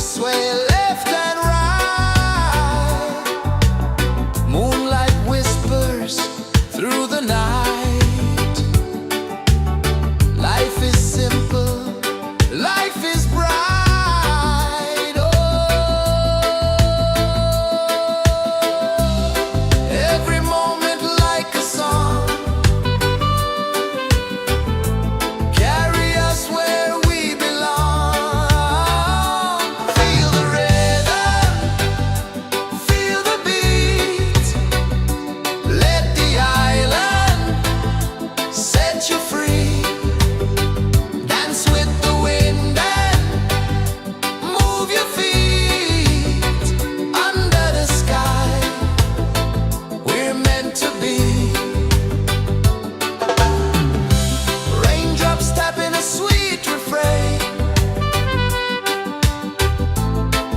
sway left and right. Moonlight whispers through the night. Life is simple, life is bright. Oh, every moment like a song. Carry us where we belong. Feel the rhythm, feel the beat. Let the island set you free. Dance with the wind and move your feet. Under the sky, we're meant to be. Raindrops tapping a sweet refrain,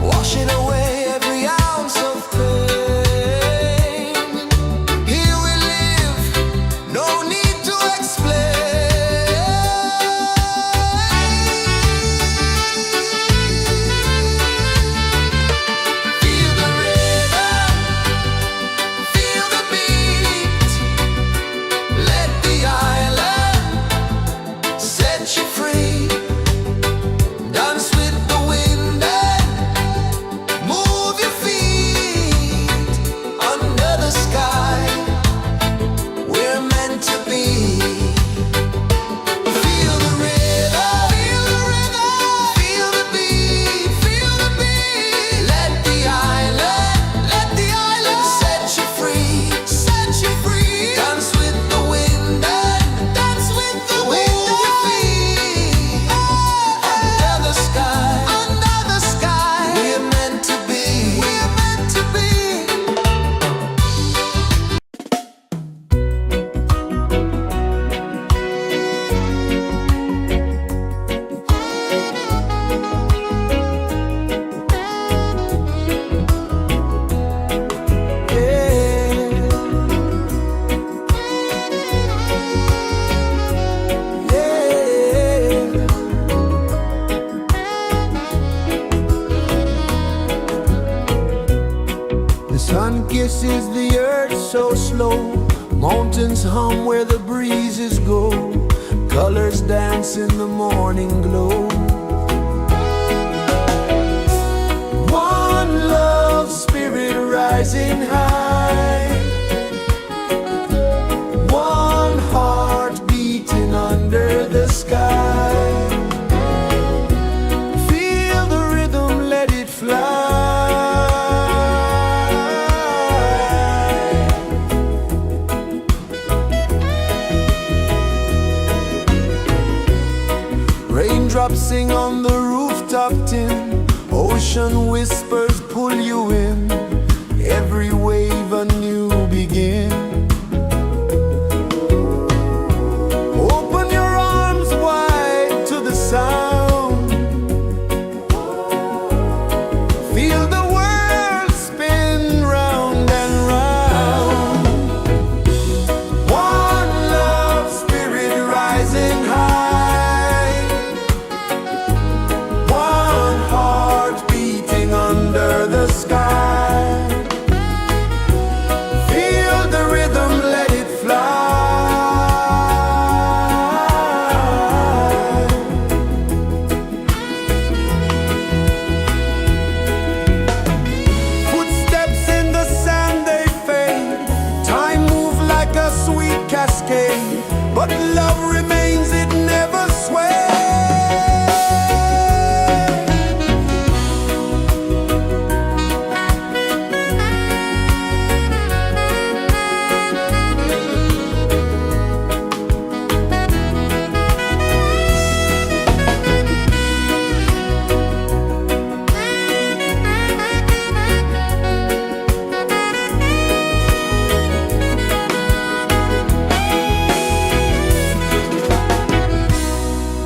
washing away every ounce of pain. Here we live, no need to explain. Feel the rhythm, feel the beat. Let the island set you free. Dance with the wind and move your feet. Under the sky, we're meant to be. Feel the rhythm, feel the beat, feel the beat. Let the island set you free, set you free. Dance with the wind and dance with the wind. Move your feet. Under the sky, we're meant to be. We're meant to be. The sun kisses the earth so slow. Mountains hum where the breezes go. Colors dance in the morning glow. One love spirit rising high. One heart beating under the sky. Feel the rhythm, let it fly. Raindrops sing on the rooftop tin. Ocean whispers pull you in. Every wave a new begin. Open your arms wide to the sound. Feel the world spin round and round. One love spirit rising high. One heart beating under the sky. Feel the rhythm, let it fly. Footsteps in the sand, they fade. Time moves like a sweet cascade, but love remains, it never sways.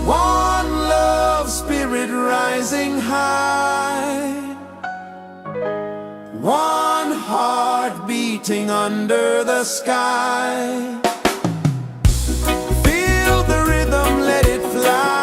One love spirit rising high. One heart beating under the sky. Feel the rhythm, let it fly.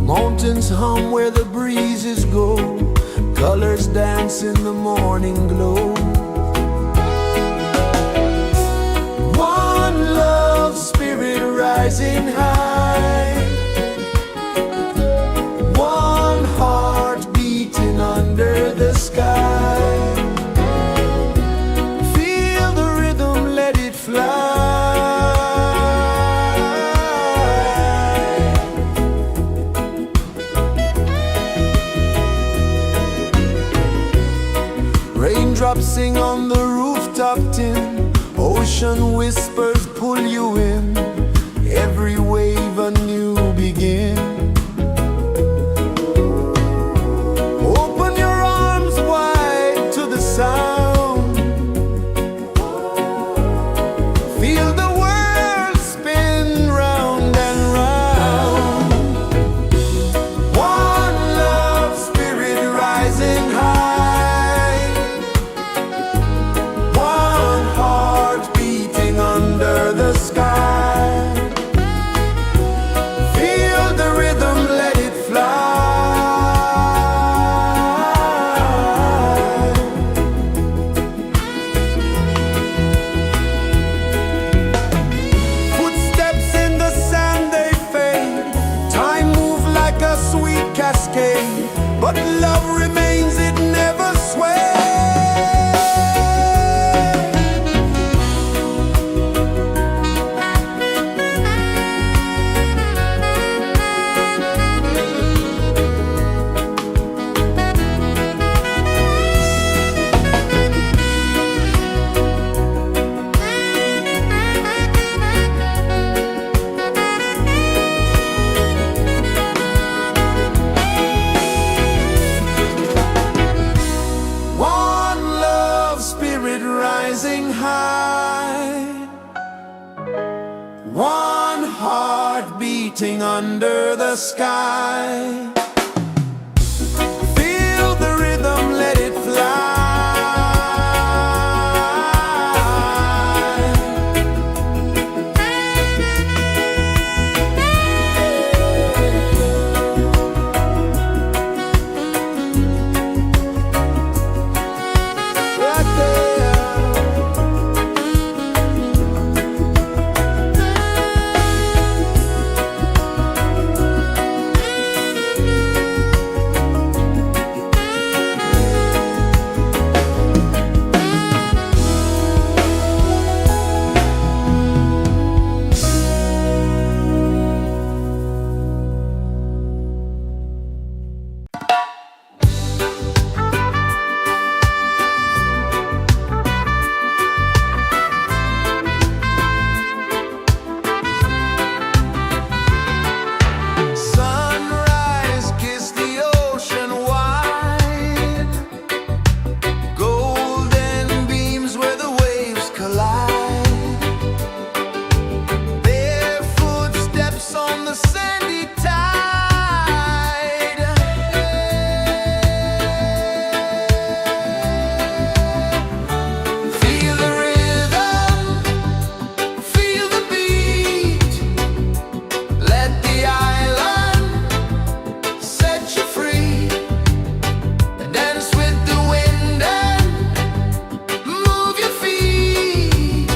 Mountains hum where the breezes go, colors dance in the morning glow. One love spirit rising high, one heart beating under the sky. Feel the rhythm, let it fly. Raindrops sing on the rooftop tin, ocean whispers pull you in, every wave a new begin. Open your arms wide to the sound, feel the world spin round and round. One love spirit rising high, one heart beating under the sky. Feel the rhythm, let it fly. Footsteps in the sand, they fade. Time moves like a sweet cascade, but love remains, it never sways. One love spirit rising high, one heart beating under the sky. Feel the rhythm, let it fly. Right there. Sunrise, kiss the ocean wide, golden beams where the waves collide. Bare footsteps on the sandy tide. Feel the rhythm, feel the beat. Let the island set you free. Dance with the wind and move your feet.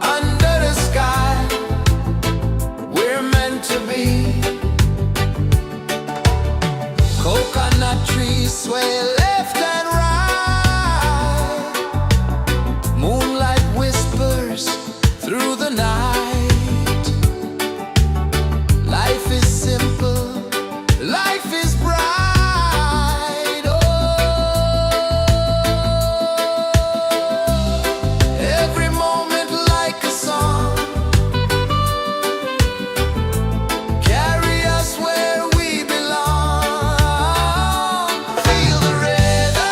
Under the sky, we're meant to be. Coconut trees sway left and right. Moonlight whispers through the night. Life is simple, life is bright. Oh, every moment like a song. Carry us where we belong. Feel the rhythm,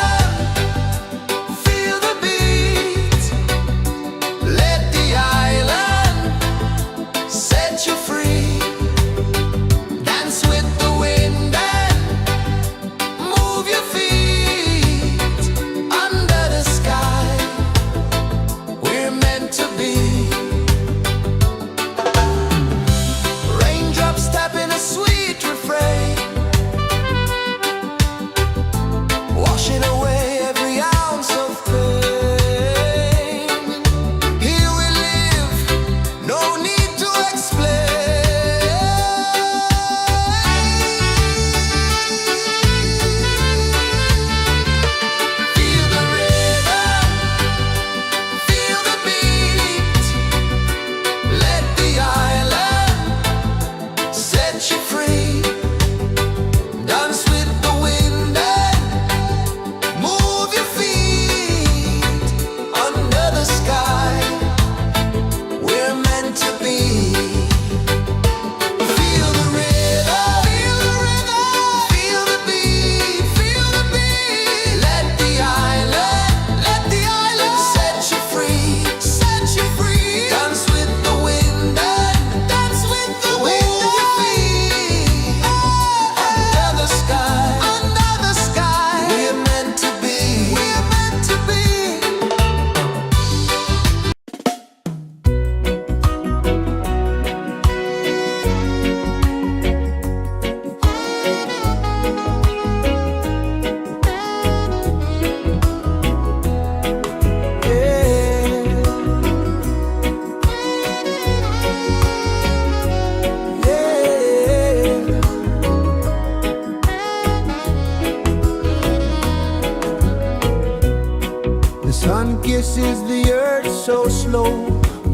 kisses the earth so slow.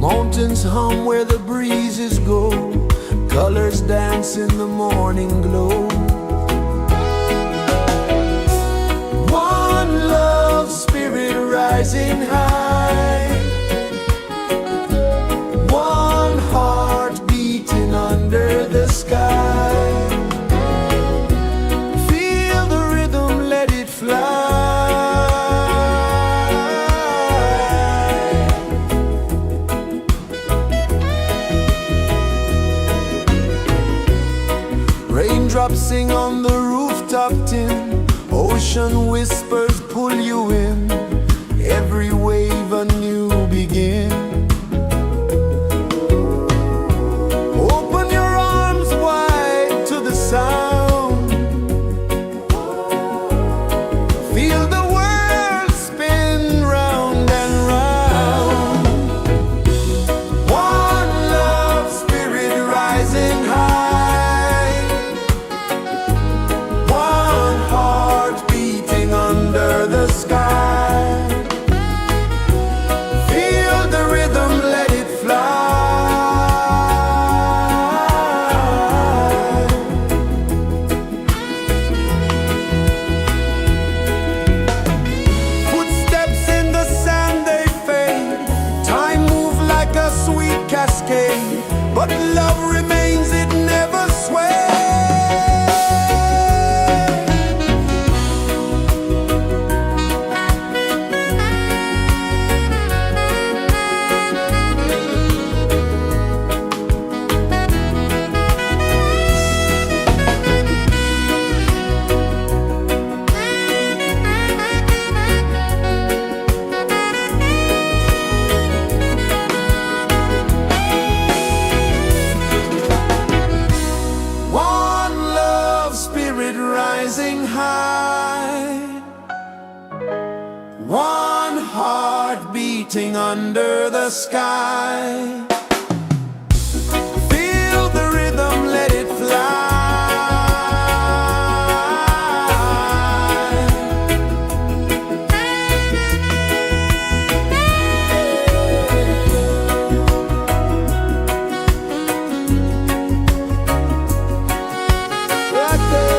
Mountains hum where the breezes go. Colors dance in the morning glow. One love spirit rising high. One heart beating under the sky. Feel the rhythm, let it fly. Raindrops sing on the rooftop tin. Ocean whispers pull you in. Every wave a new begin. Open your arms wide to the sound. Feel the world spin round and round. One love spirit rising high. One heart beating under the sky. Feel the rhythm, let it fly. Footsteps in the sand, they fade. Time moves like a sweet cascade, but love remains, it never sways. One love spirit rising high. One heart beating under the sky. Feel the rhythm, let it fly. Right there.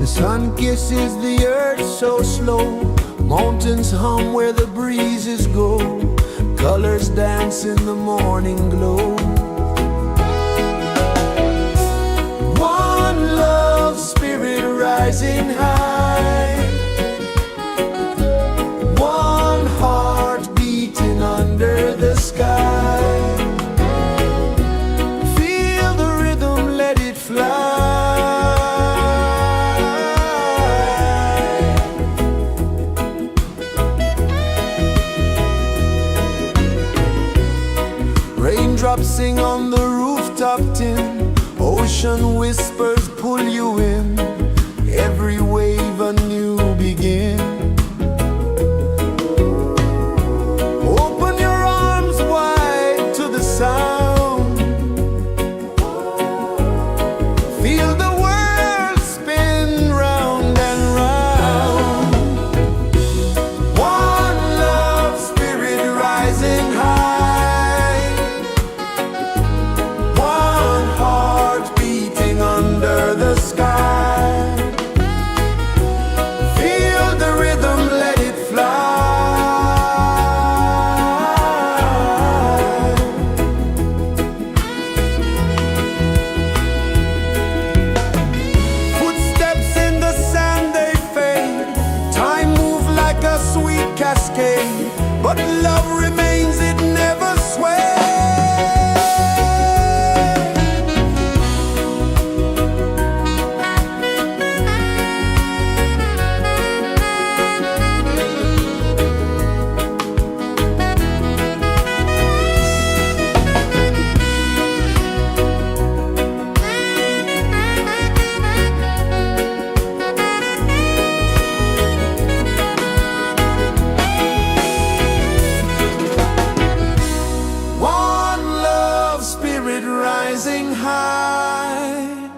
The sun kisses the earth so slow, mountains hum where the breezes go, colors dance in the morning glow. One love spirit rising high, one heart beating under the sky. Feel the rhythm, let it fly. Raindrops sing on the rooftop tin, ocean whispers pull you in, every wave a new begin. Open your arms wide to the sound, feel the world spin round and round. One love spirit rising high, one heart beating under the sky. Feel the rhythm, let it fly. Footsteps in the sand, they fade, time moves like a sweet cascade, but love remains, it never sways. One love spirit rising high,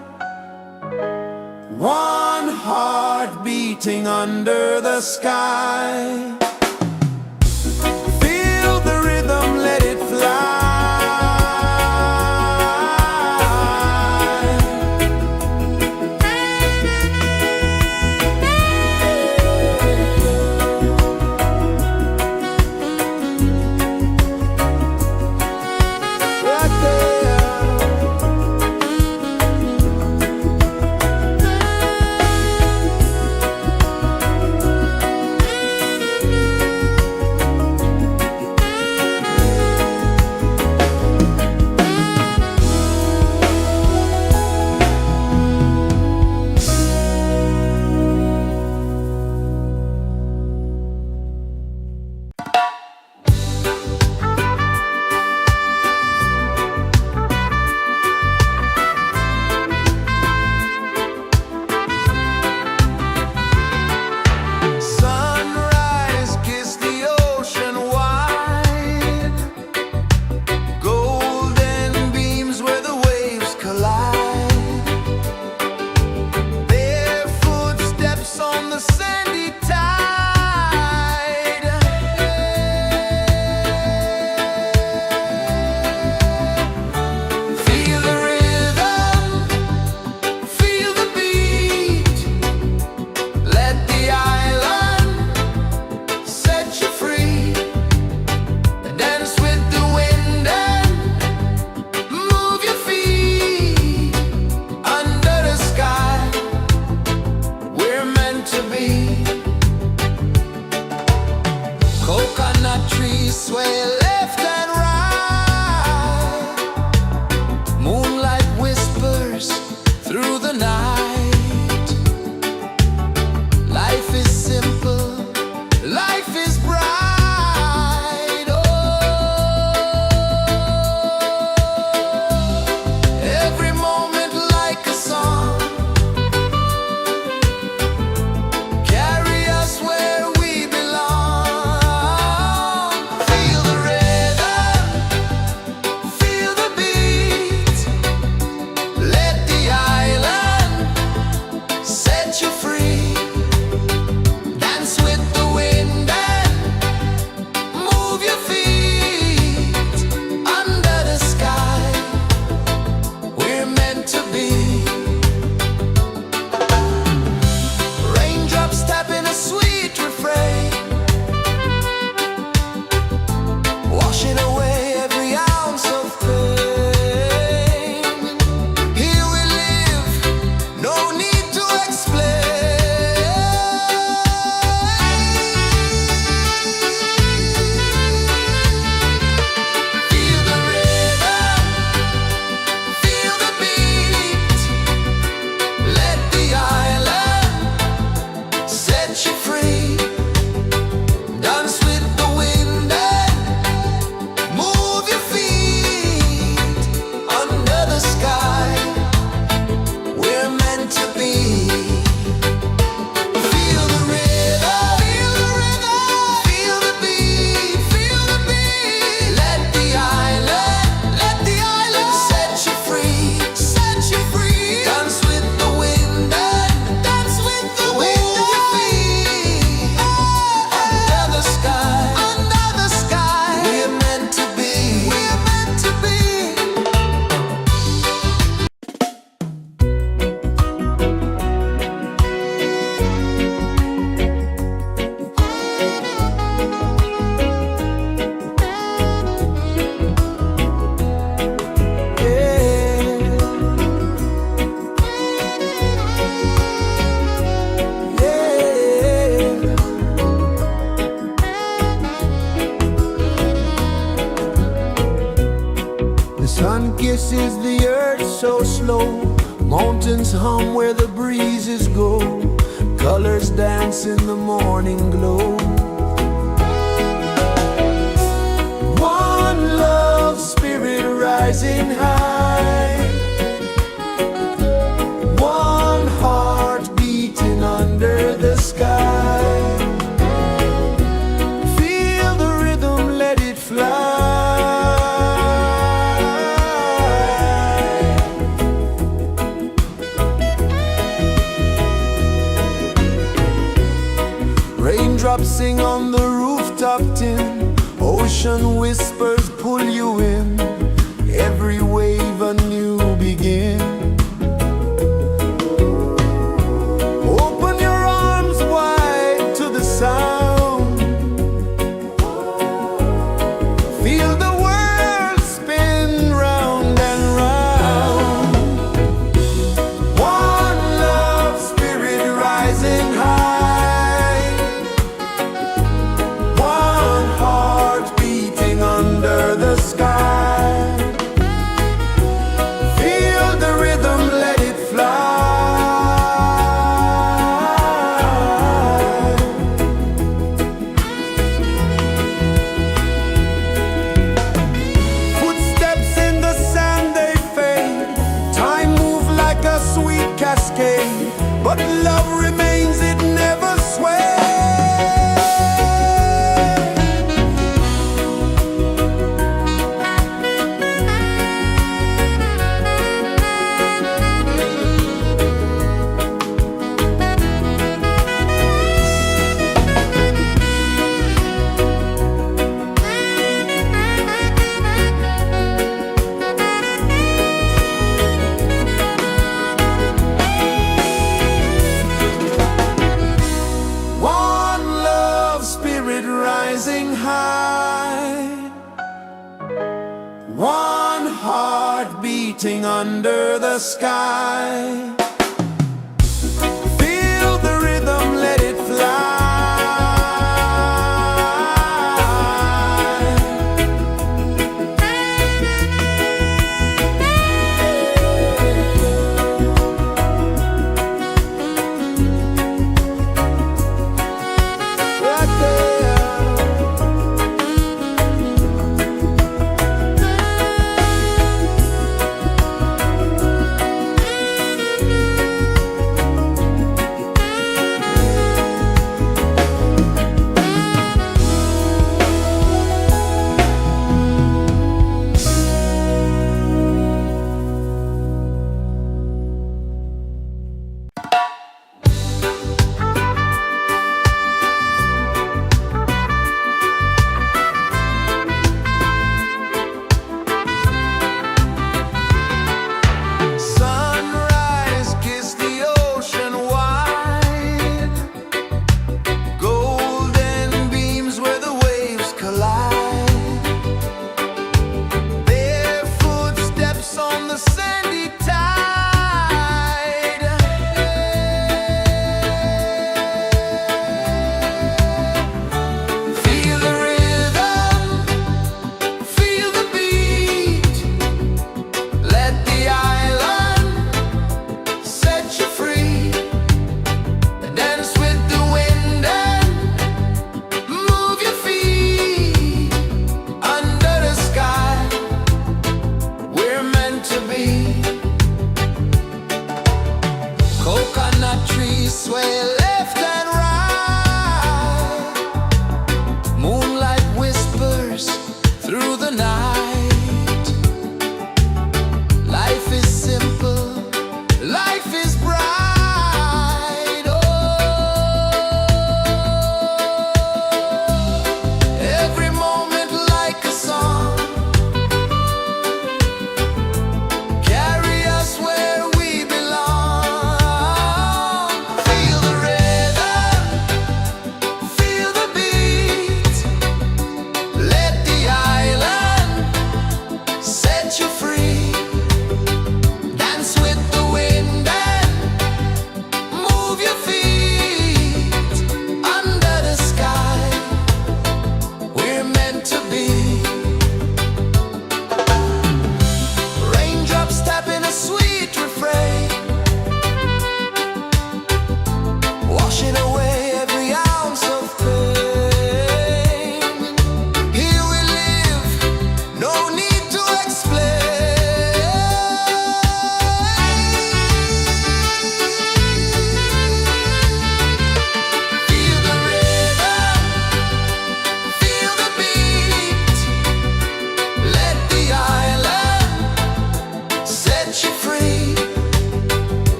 one heart beating under the sky. Feel the rhythm, let it fly. Right there. Sunrise, kiss the ocean wide, golden beams where the waves collide, bare footsteps on the sandy tide. Feel the rhythm, feel the beat, let the island set you free. Dance with the wind and move your feet under the sky. We're meant to be. Coconut trees sway left and right, moonlight whispers through the night. Life is simple, life is bright. Oh, every moment like a song, carry hum where the breezes go, colors dance in the morning glow. One love spirit rising high, one heart beating under the sky. Feel the rhythm, let it fly. Raindrops sing on the rooftop tin, ocean whispers pull you in, every wave a new begin. Open your arms wide to the sound, feel the world spin round and round. One love spirit rising high, one heart beating under the sky. Feel the rhythm, let it fly. Footsteps in the sand, they fade. Time moves like a sweet cascade, but love remains, it never sways. One love spirit rising high, one heart beating under the sky. Feel the rhythm, let it fly. Right there.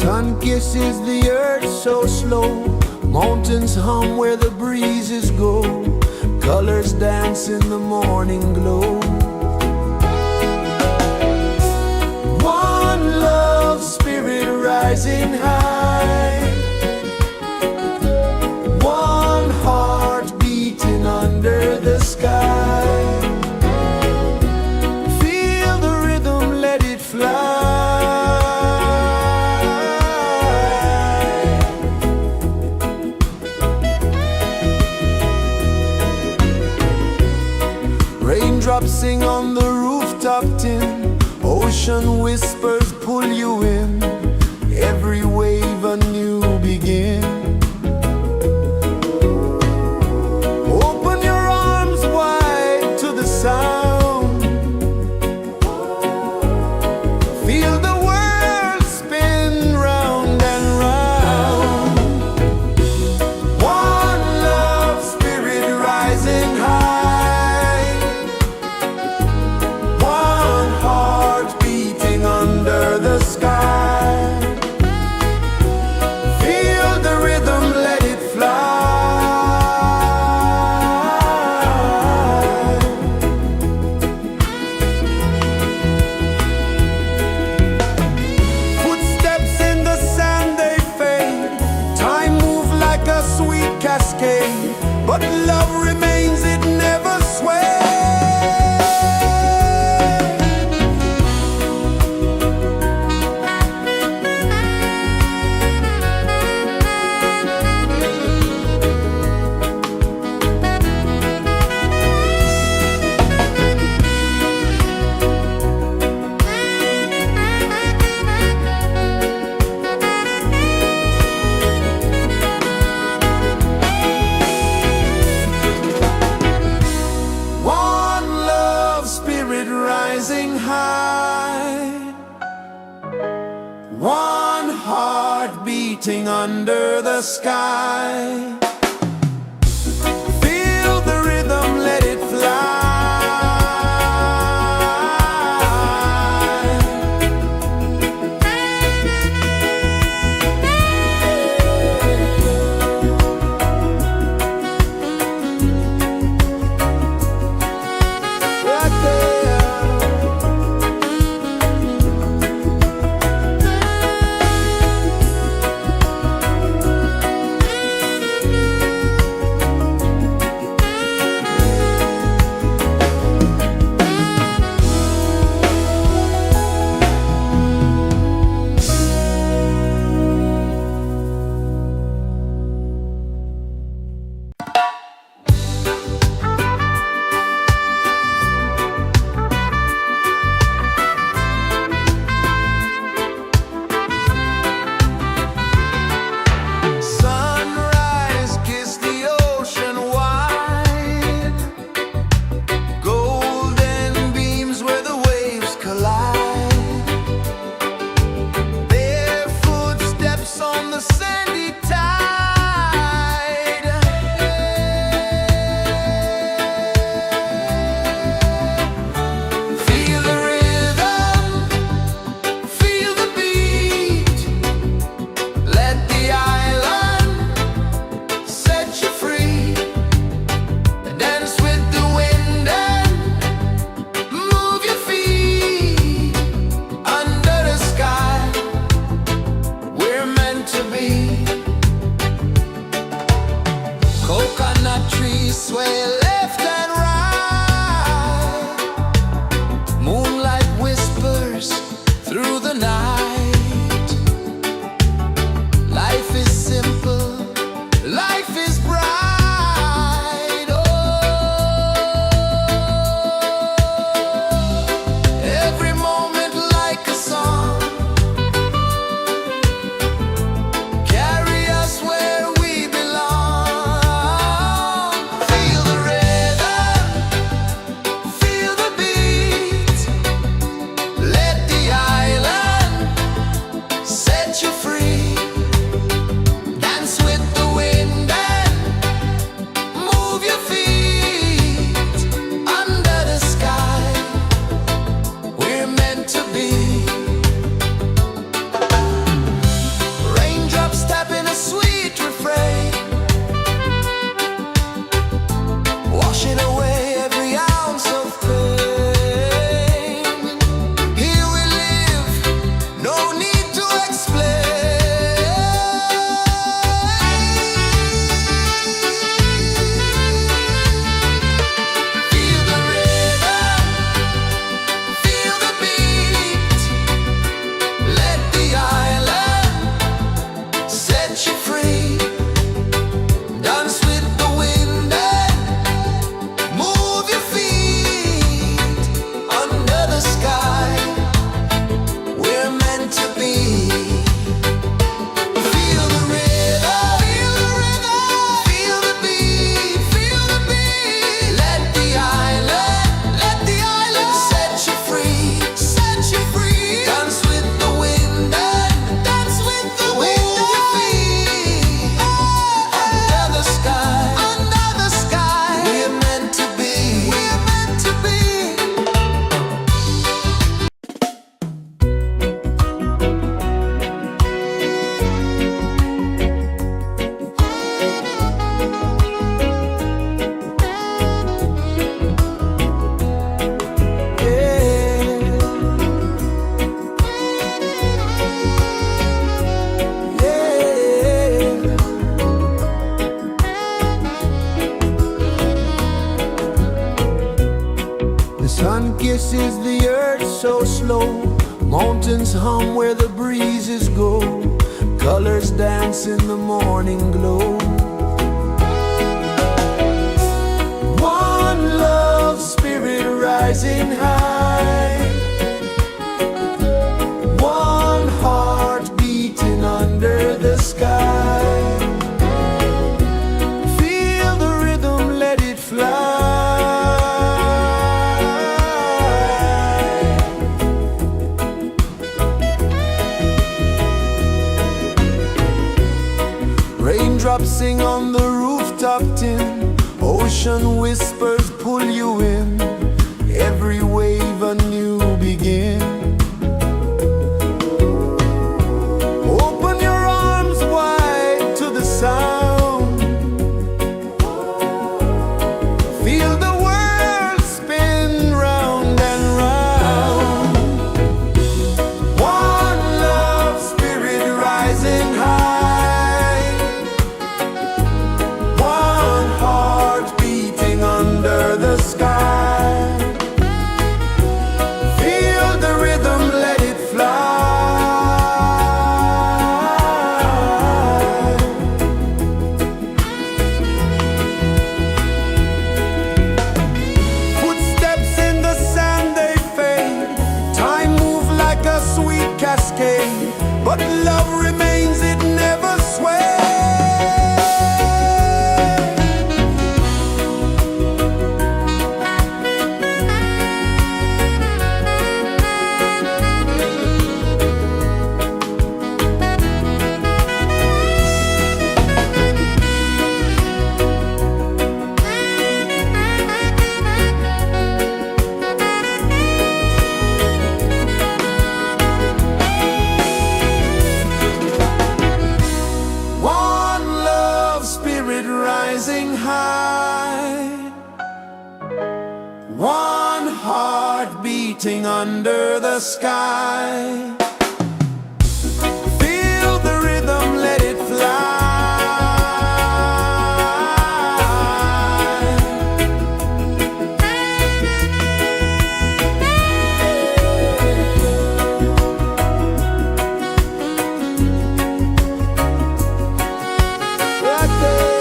Sun kisses the earth so slow, mountains hum where the breezes go, colors dance in the morning glow. One love spirit rising high, one heart beating under the sky. Feel the rhythm, let it fly. Raindrops sing on the rooftop tin, ocean whispers pull you in, every wave a new begin. Open your arms wide to the sound, feel the world spin round and round. One love spirit rising high, one heart beating under the sky. Feel the rhythm, let it fly. Footsteps in the sand, they fade, time moves like a sweet cascade, but love remains, it never sways. One love spirit rising high, one heart beating under the sky. Feel the rhythm, let it fly. Right there. Sunrise, kiss the ocean wide, golden beams where the waves collide, bare footsteps on the sandy tide. Feel the rhythm, feel the beat, let the island set you free. Dance with the wind and move your feet under the sky. We're meant to be. Coconut trees sway left and right, moonlight whispers through the night. Life is simple, life is bright. Oh, every moment like a song, carry us where we belong. Feel the rhythm, feel the beat, let the island kisses the earth so slow. Mountains hum where the breezes go. Colors dance in the morning glow. One love spirit rising high. One heart beating under the sky. Feel the rhythm, let it fly. Raindrops sing on the rooftop tin. Ocean whispers pull you in. Every wave a new begin. Open your arms wide to the sound. Feel the world spin round and round. One love spirit rising high. One heart beating under the sky. Feel the rhythm, let it fly. Footsteps in the sand, they fade. Time moves like a sweet cascade, but love remains, it never sways. One love spirit rising high. One heart beating under the sky. Feel the rhythm, let it fly. Right there.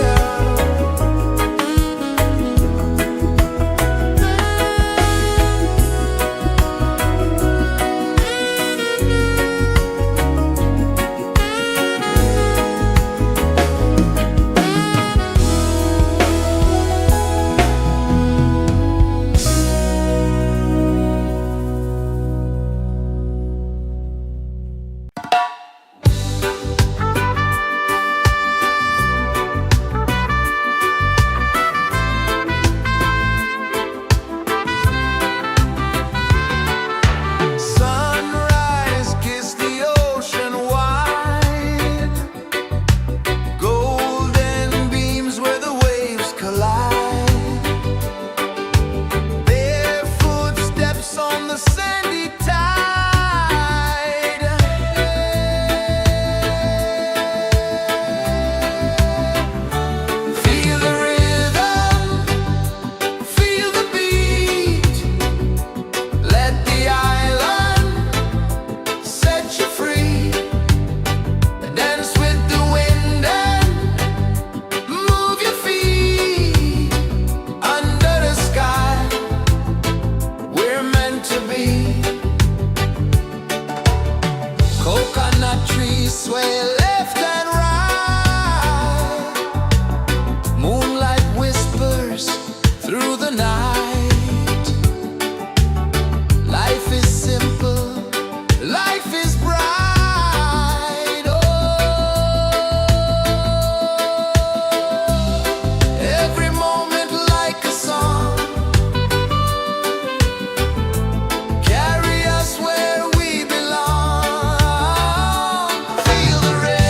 Sunrise, kiss the ocean wide. Golden beams where the waves collide. Their footsteps on the sandy tide. Feel the rhythm, feel the beat. Let the island set you free. Dance with the wind and move your feet. Under the sky, we're meant to be. Coconut trees sway left and right. Moonlight whispers through the night. Life is simple, life is bright. Oh, every moment like a song. Carry us where we belong. Feel the rhythm.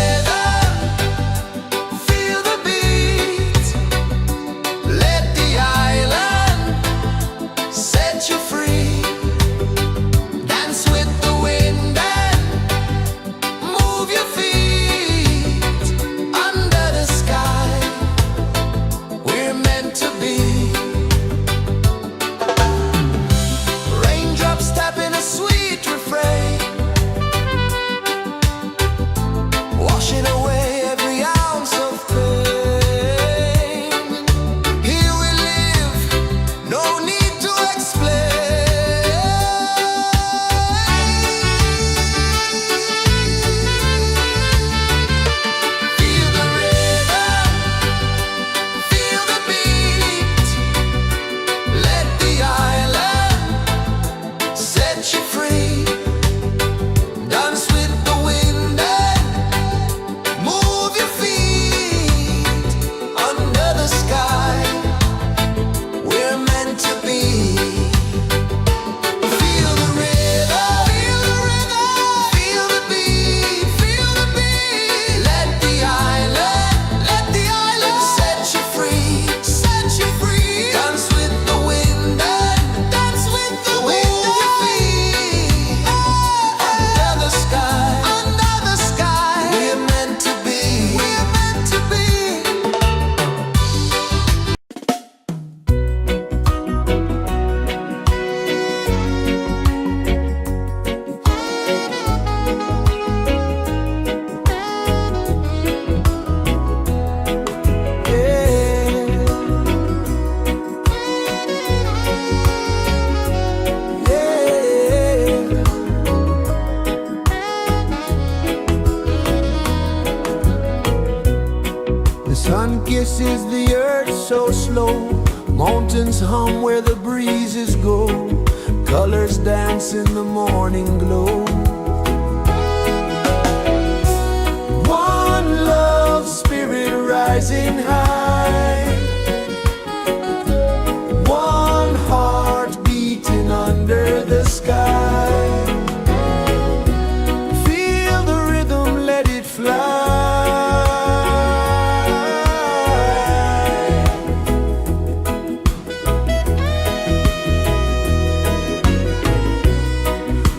kisses the earth so slow. Mountains hum where the breezes go. Colors dance in the morning glow. One love spirit rising high. One heart beating under the sky. Feel the rhythm, let it fly.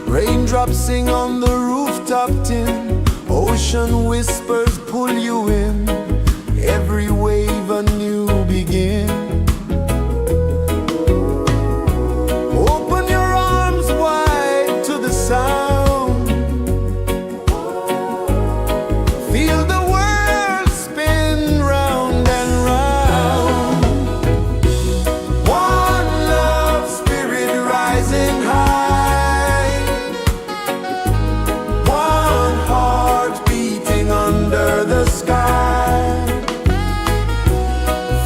Raindrops sing on the rooftop tin. Ocean whispers pull you in. Every wave a new begin. Open your arms wide to the sound. Feel the world spin round and round. One love spirit rising high. One heart beating under the sky.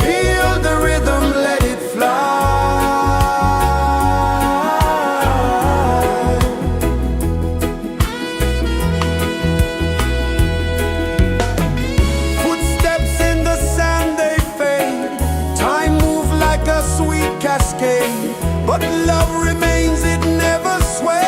Feel the rhythm, let it fly. Footsteps in the sand, they fade. Time moves like a sweet cascade, but love remains, it never sways.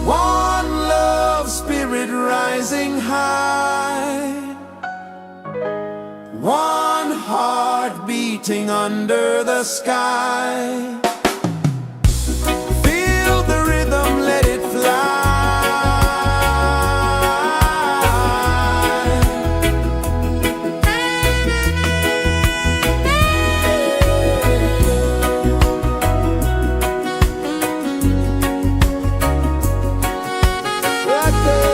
One love spirit rising high. One heart beating under the sky. Feel the rhythm, let it fly. Right there.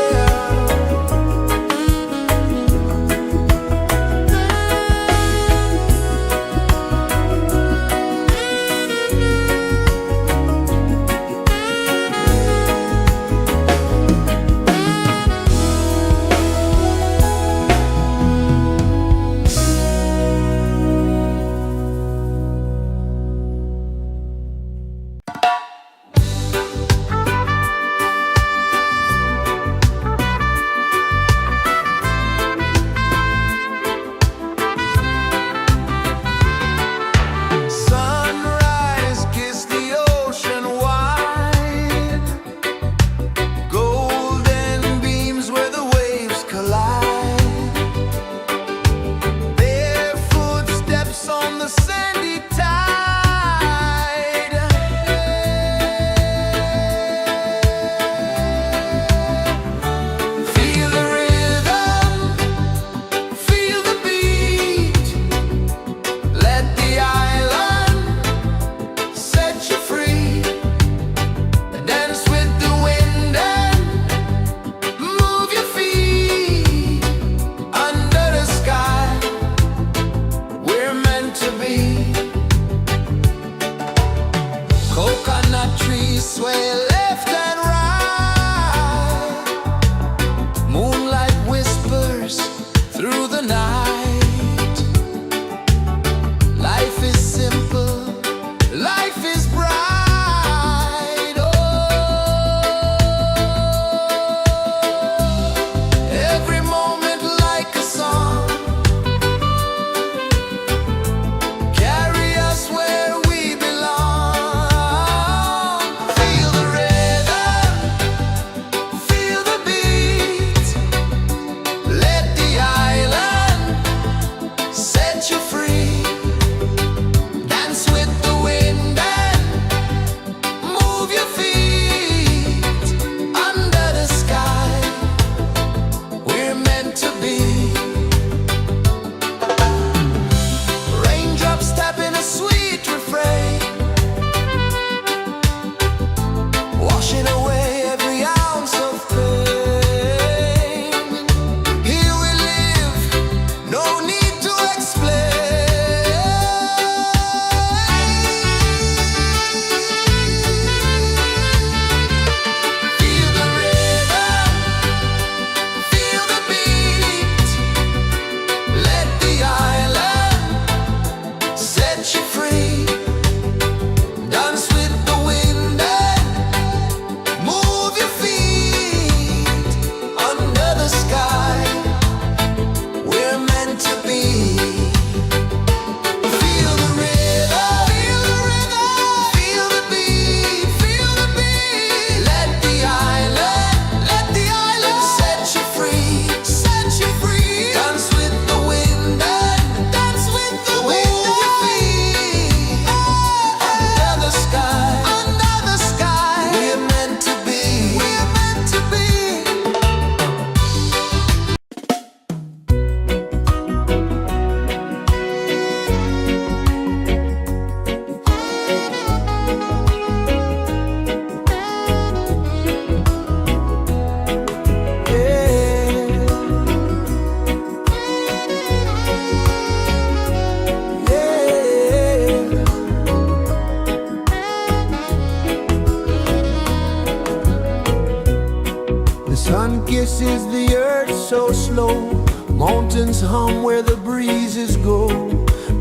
the earth so slow. Mountains hum where the breezes go.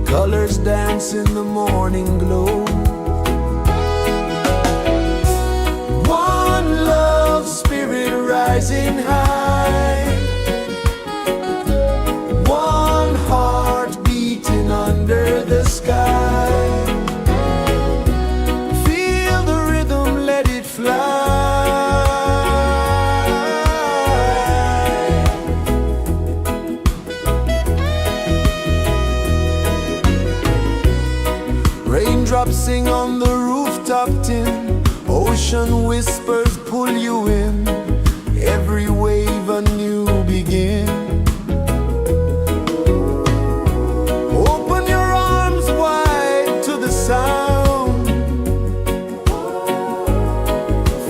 Colors dance in the morning glow. One love spirit rising high. One heart beating under the sky. Feel the rhythm, let it fly. Raindrops sing on the rooftop tin. Ocean whispers pull you in. Every wave a new begin. Open your arms wide to the sound.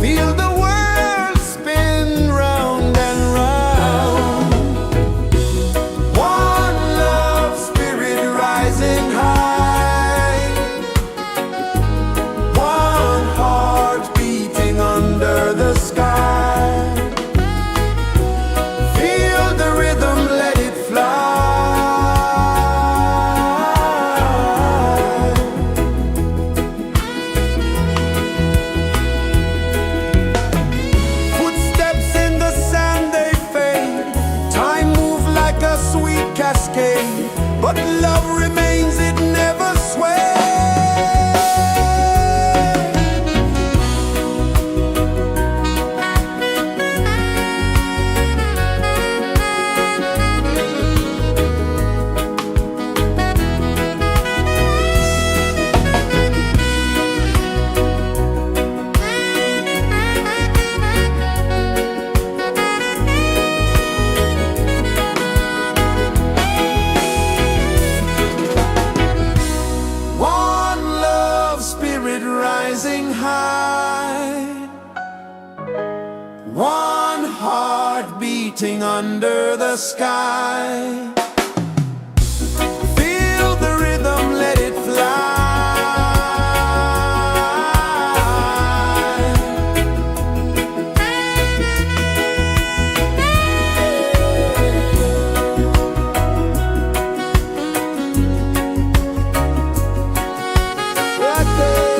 Feel the world spin round and round. One love spirit rising high. One heart beating under the sky. Feel the rhythm, let it fly. Footsteps in the sand, they fade. Time moves like a sweet cascade, but love remains, it never sways. One love spirit rising high. One heart beating under the sky. Feel the rhythm, let it fly. Right there.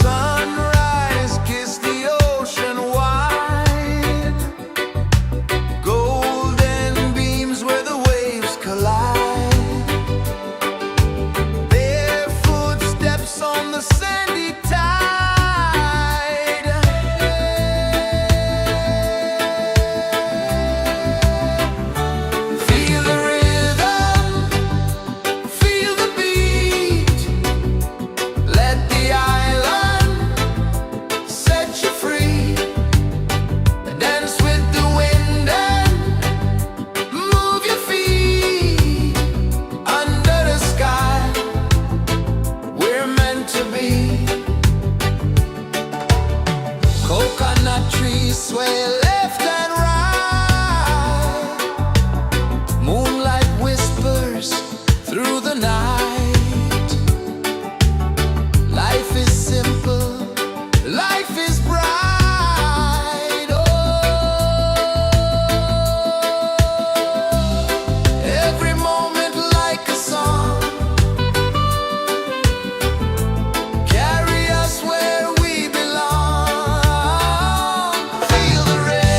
Sunrise, kiss the ocean wide. Golden beams where the waves collide. Bare footsteps on the sandy tide. Feel the rhythm, feel the beat. Let the island set you free. Dance with the wind and move your feet. Under the sky, we're meant to be. Coconut trees sway left and right. Moonlight whispers through the night. Life is simple, life is bright. Oh, every moment like a song. Carry us where we belong. Feel the rhythm.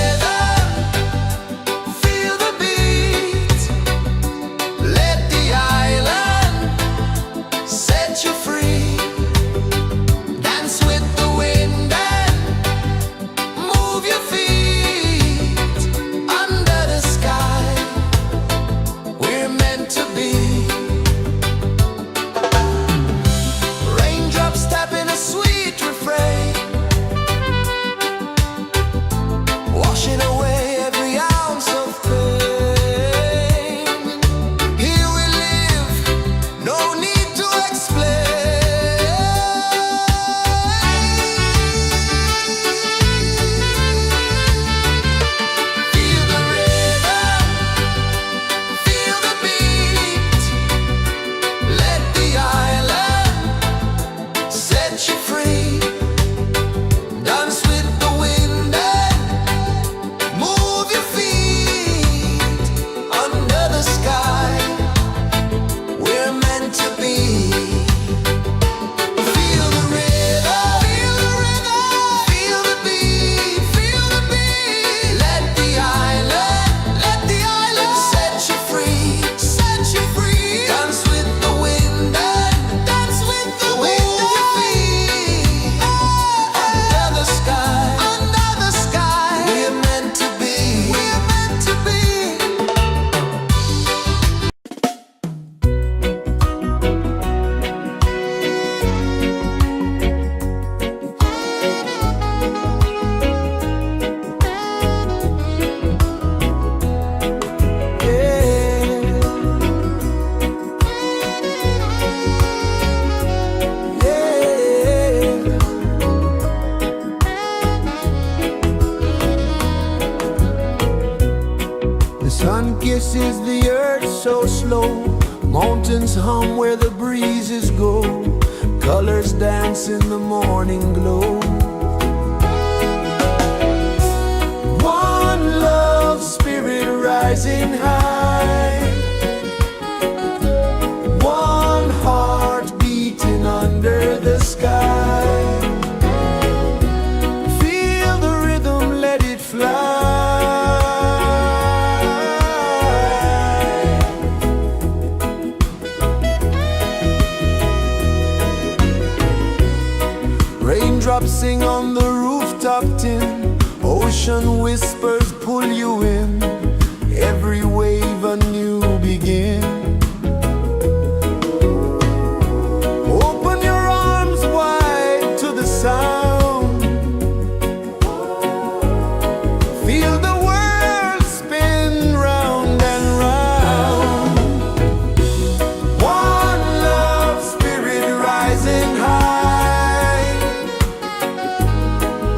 rejoices the earth so slow. Mountains hum where the breezes go. Colors dance in the morning glow. One love spirit rising high. One heart beating under the sky. Feel the rhythm, let it fly. Raindrops sing on the rooftop tin. Ocean whispers pull you in. Every wave a new begin. Open your arms wide to the sound. Feel the world spin round and round. One love spirit rising high.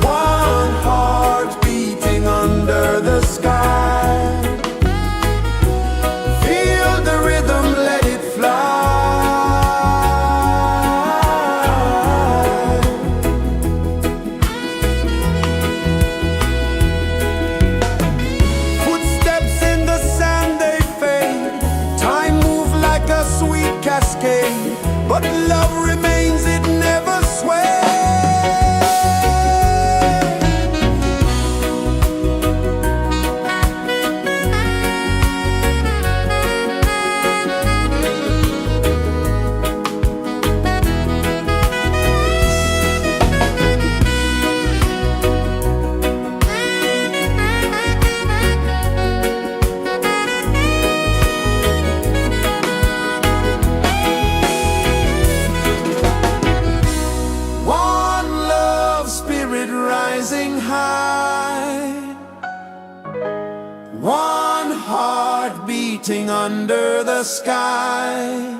One heart beating under the sky. Feel the rhythm, let it fly. Footsteps in the sand, they fade. Time moves like a sweet cascade, but love remains, it never sways. One love spirit rising high. One heart beating under the sky.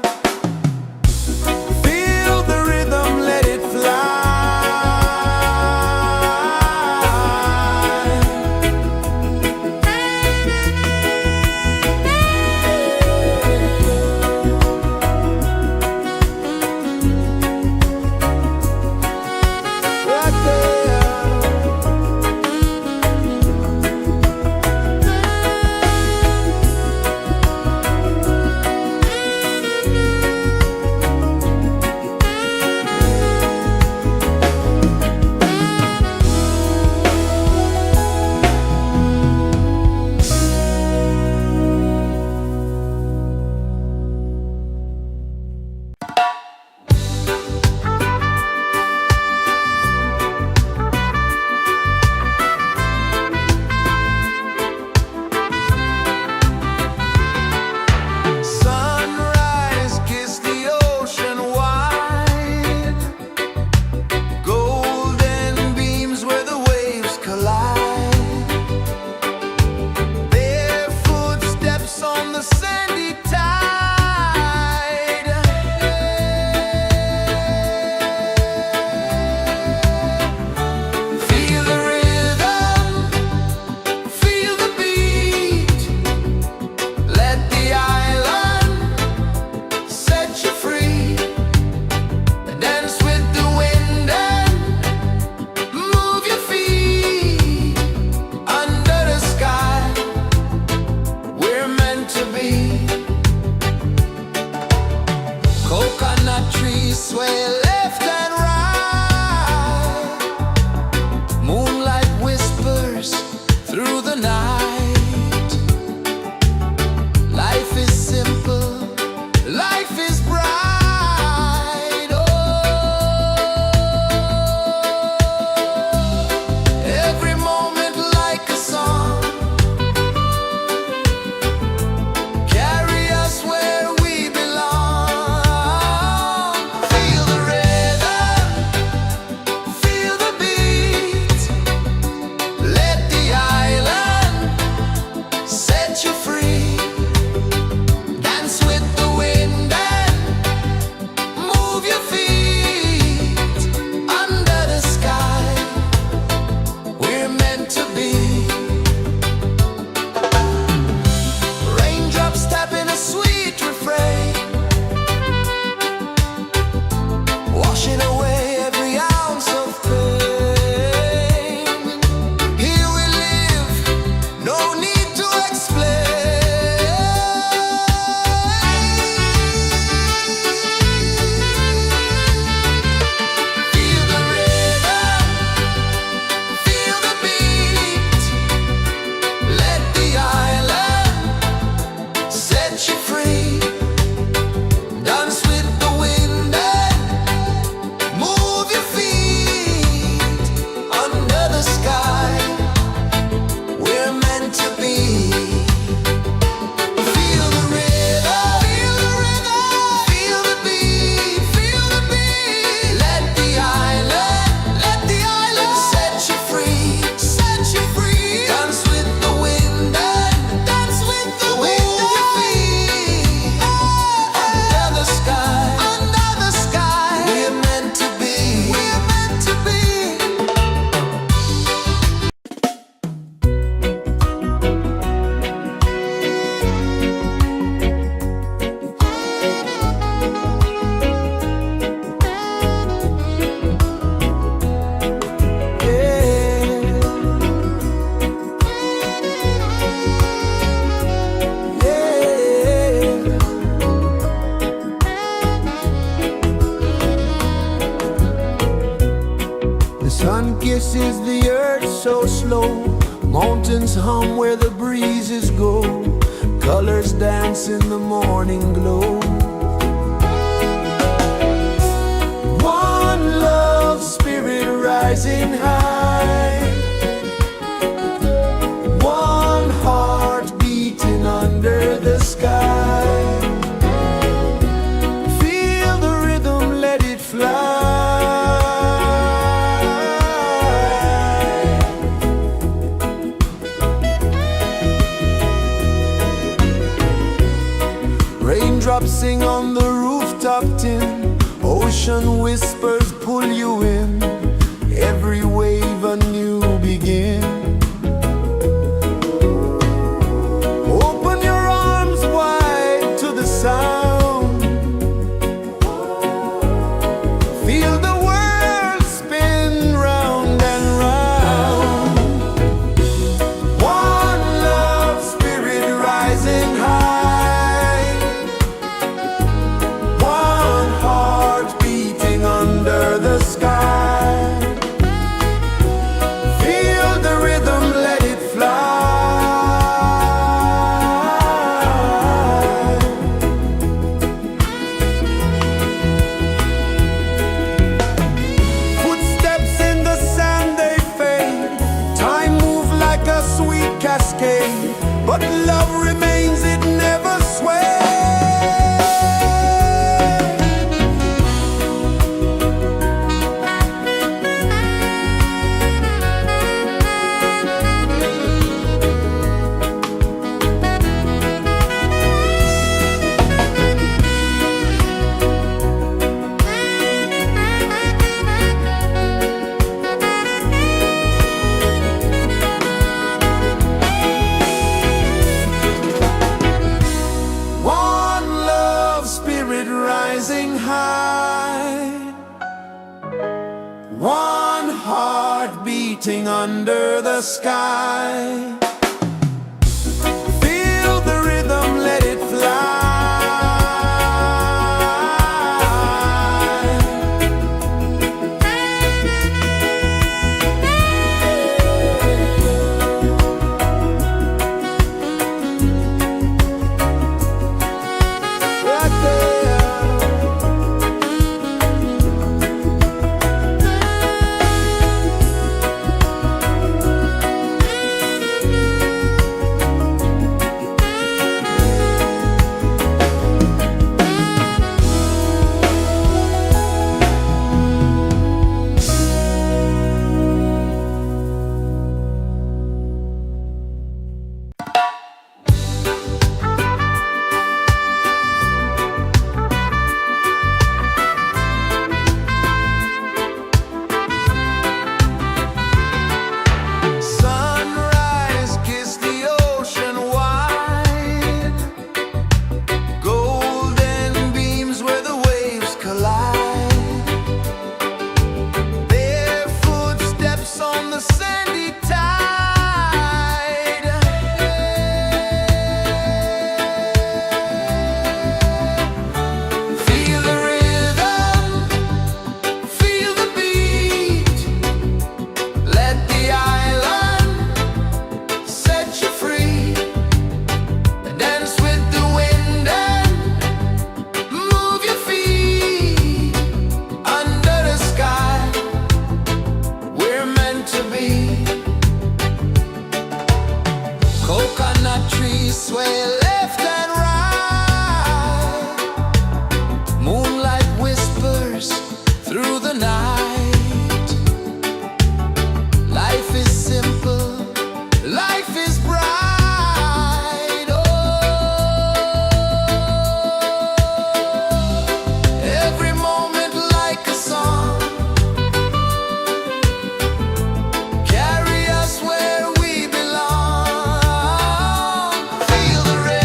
Feel the rhythm, let it fly. Right there. Sun kisses the earth so slow, mountains hum where the breezes go, colors dance in the morning glow. One love spirit rising high, one heart beating under the sky. Feel the rhythm, let it fly. Raindrops sing on the rooftop tin, ocean whispers pull you in, every wave a new begin. Open your arms wide to the sound, feel the world spin round and round. One love spirit rising high, one heart beating under the sky. Feel the rhythm, let it fly. Footsteps in the sand, they fade. Time moves like a sweet cascade, but love remains, it never sways. One love spirit rising high, one heart beating under the sky. Feel the rhythm, let it fly. Right there. Sunrise, kiss the ocean wide, golden beams where the waves collide, their footsteps on the sandy tide. Feel the rhythm, feel the beat, let the island set you free. Dance with the wind and move your feet under the sky. We're meant to be. Coconut trees sway left and right, moonlight whispers through the night. Life is simple, life is bright. Oh, every moment like a song, carry us where we belong. Feel the rhythm.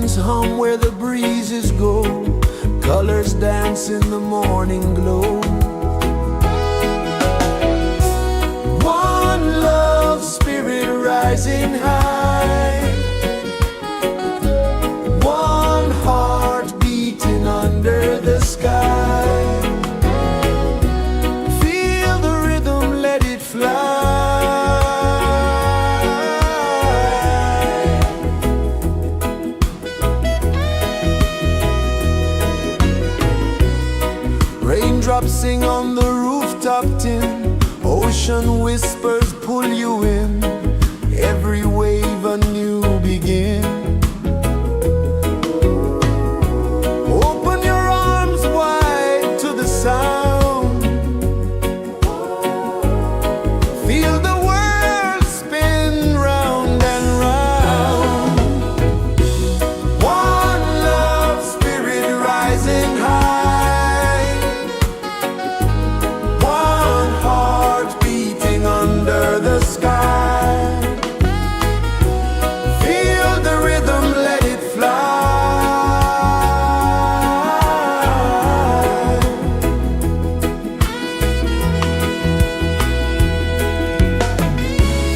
winds hum where the breezes go, colors dance in the morning glow. One love spirit rising high, one heart beating under the sky. Feel the rhythm, let it fly. Raindrops sing on the rooftop tin, ocean whispers pull you in, every wave a new begin. Open your arms wide to the sound, feel the world spin round and round. One love spirit rising high, one heart beating under the sky. Feel the rhythm, let it fly.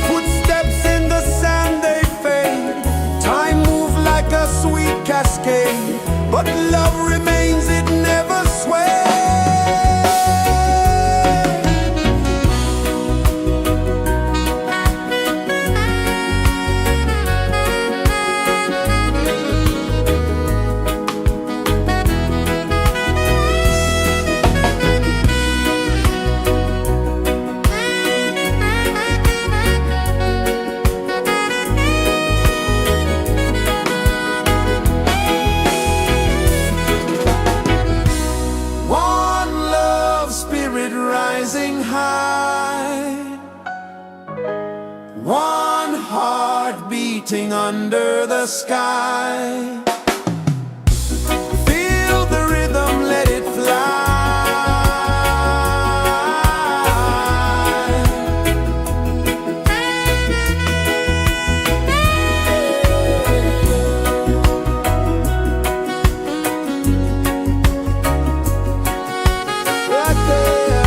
Footsteps in the sand, they fade. Time moves like a sweet cascade, but love remains, it never sways. One love spirit rising high, one heart beating under the sky. Feel the rhythm, let it fly. Right there.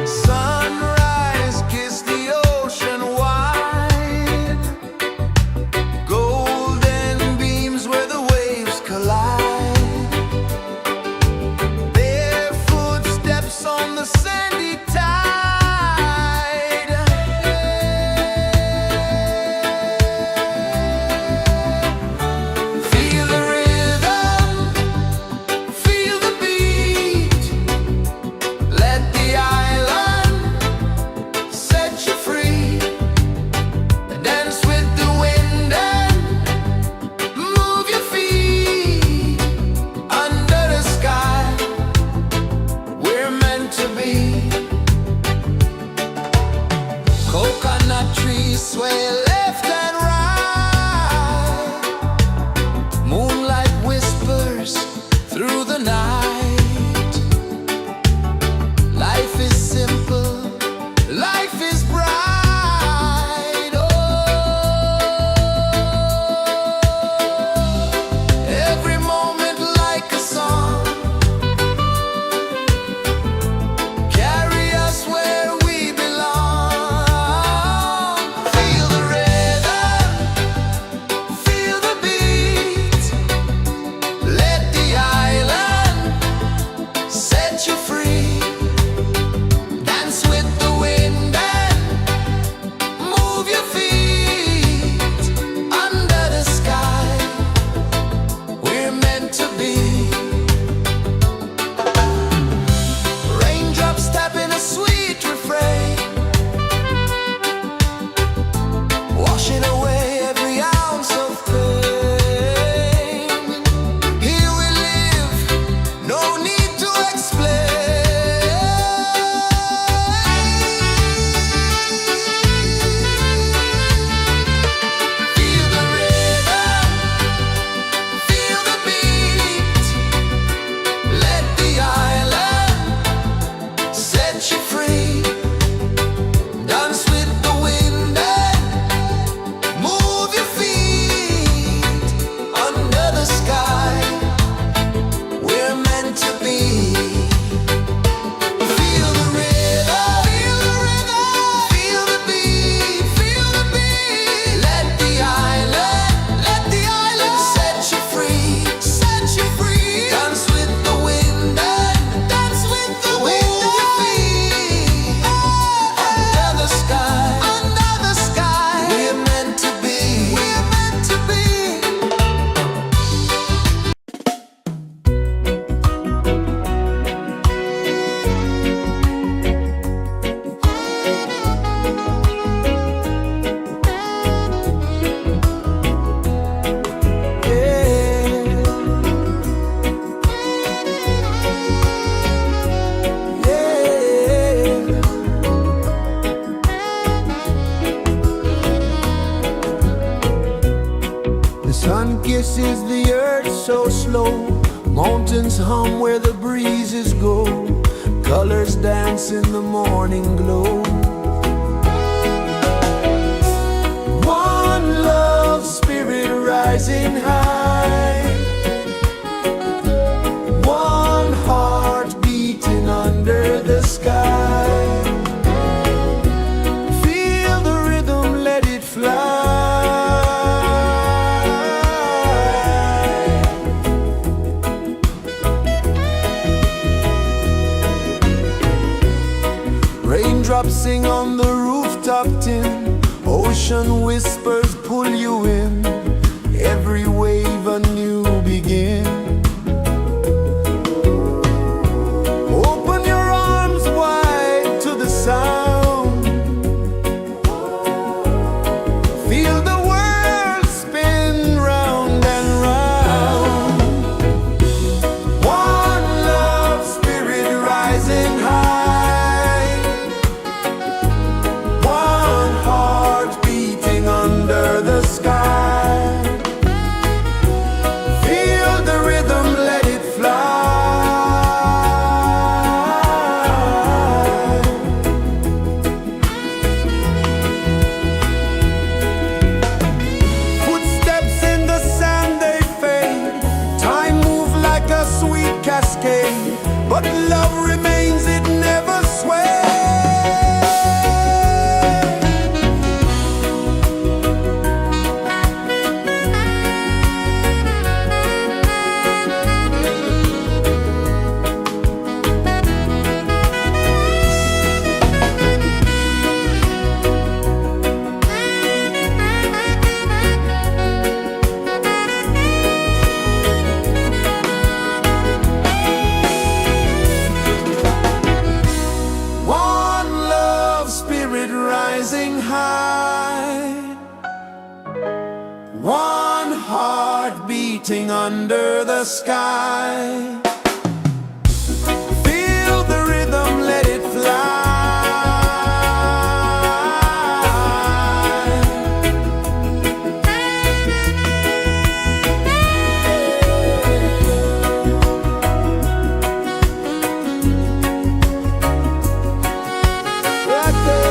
Sunrise, kiss the ocean wide, golden beams where the waves collide. Their footsteps on the sandy tide. Feel the rhythm, feel the beat, let the island set you free. Dance with the wind and move your feet. Under the sky, we're meant to be. Coconut trees sway left and right, moonlight whispers through the night. Life is simple, life is bright. Oh, every moment like a song, carry us where we belong. Feel the rhythm. kisses the earth so slow. Mountains hum where the breezes go. Colors dance in the morning glow. One love spirit rising high. One heart beating under the sky. Feel the rhythm, let it fly. Raindrops sing on the rooftop tin. Ocean whispers pull you in. Every wave a new begin. Open your arms wide to the sound. Feel the world spin round and round. One love spirit rising high. One heart beating under the sky. Feel the rhythm, let it fly. Footsteps in the sand, they fade. Time moves like a sweet cascade, but love remains, it never sways. One love spirit rising high. One heart beating under the sky. Feel the rhythm, let it fly. Right there.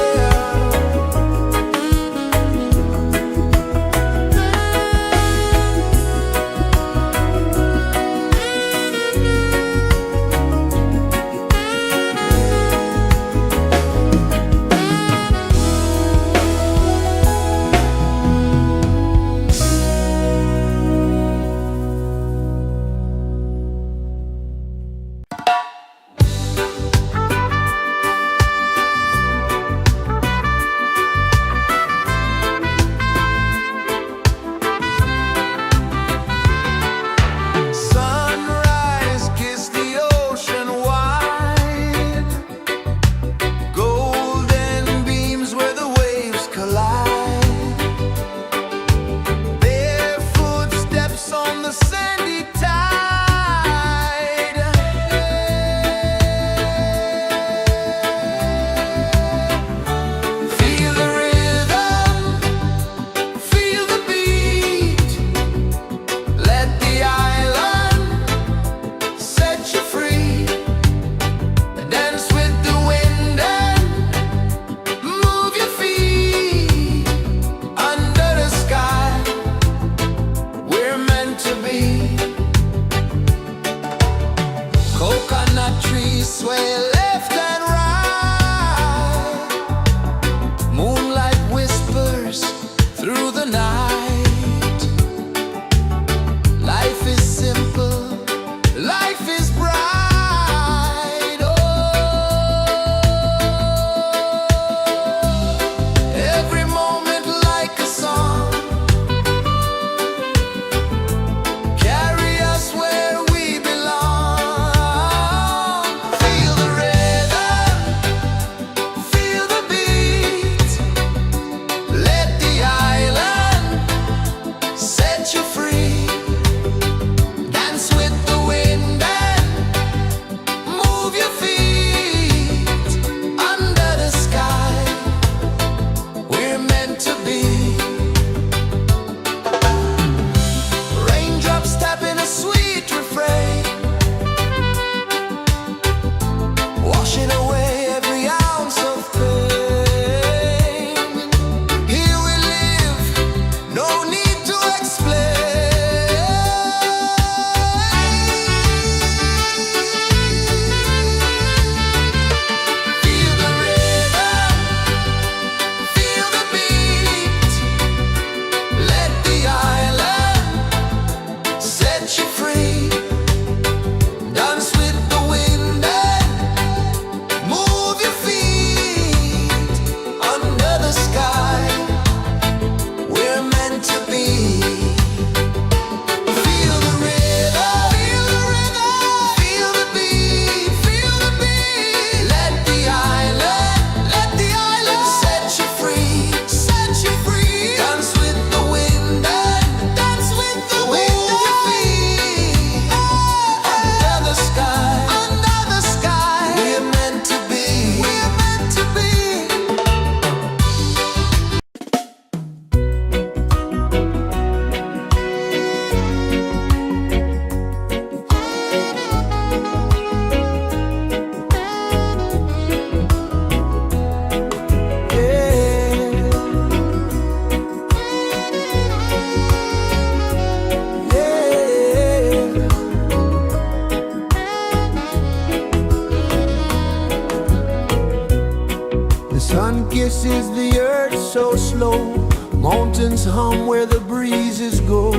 is the earth so slow? Mountains hum where the breezes go.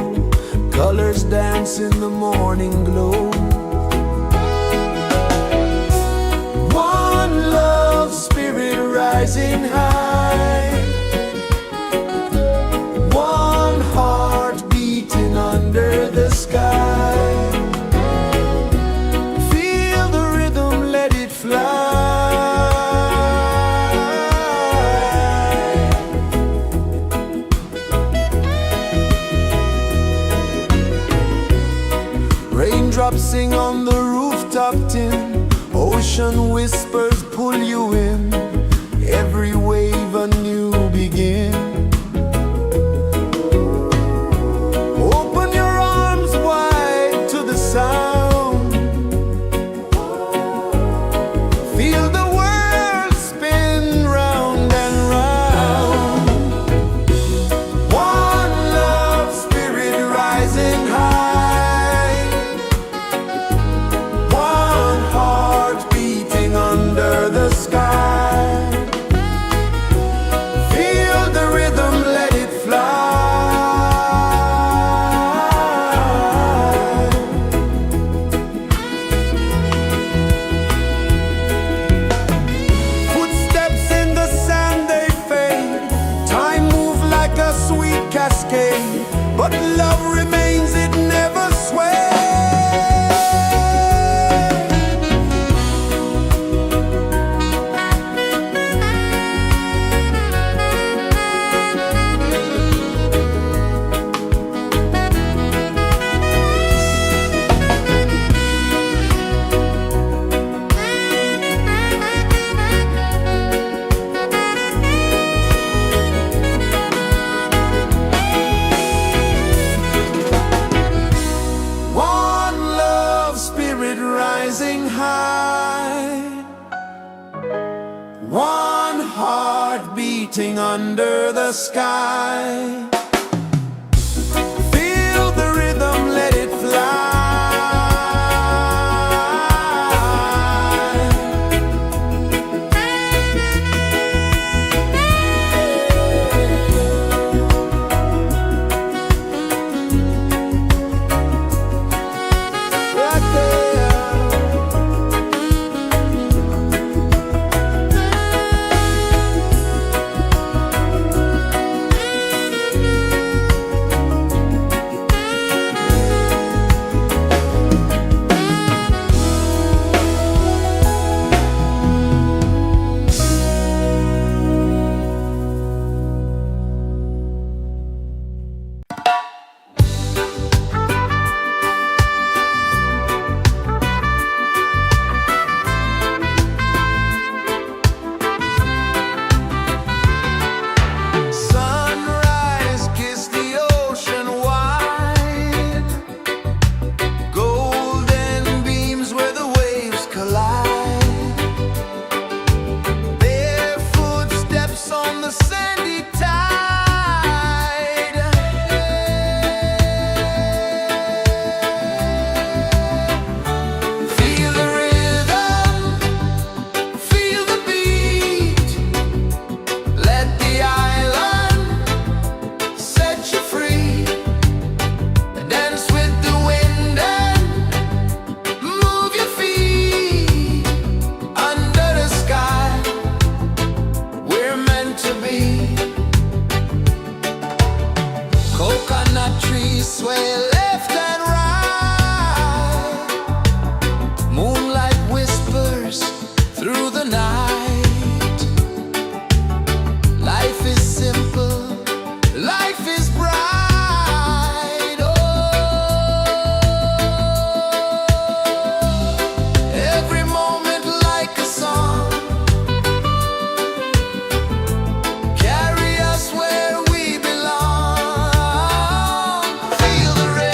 Colors dance in the morning glow. One love spirit rising high. One heart beating under the sky. Feel the rhythm, let it fly. Raindrops sing on the rooftop tin. Ocean whispers pull you in. Every wave a new begin. Open your arms wide to the sound. Feel the world spin round and round. One love spirit rising high. One heart beating under the sky. Feel the rhythm, let it fly. Footsteps in the sand, they fade. Time moves like a sweet cascade, but love remains, it never sways. One love spirit rising high. One heart beating under the sky. Feel the rhythm, let it fly. Right there. Sunrise, kiss the ocean wide. Golden beams where the waves collide. Bare footsteps on the sandy tide. Feel the rhythm, feel the beat. Let the island set you free. Dance with the wind and move your feet. Under the sky, we're meant to be. Coconut trees sway left and right. Moonlight whispers through the night. Life is simple, life is bright. Oh, every moment like a song. Carry us where we belong. Feel the rhythm.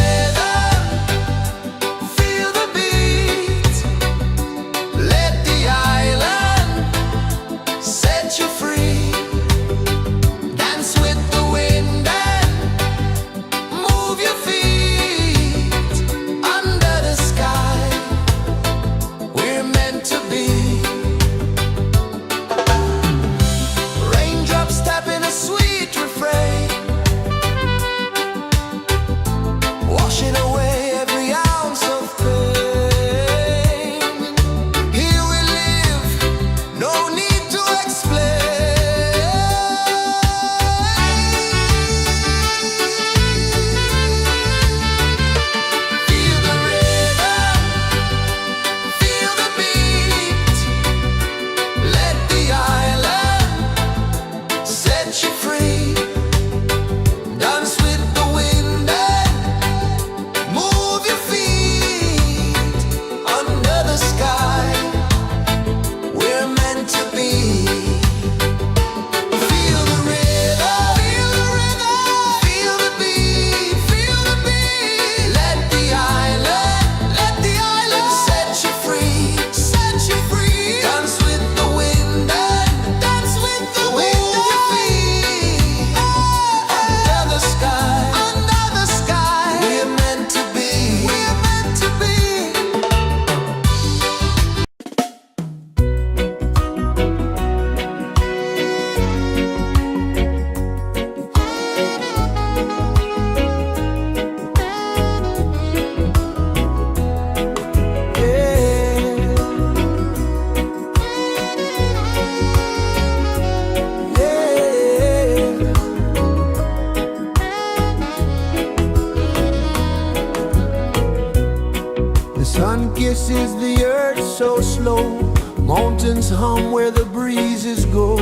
pulses the earth so slow. Mountains hum where the breezes go.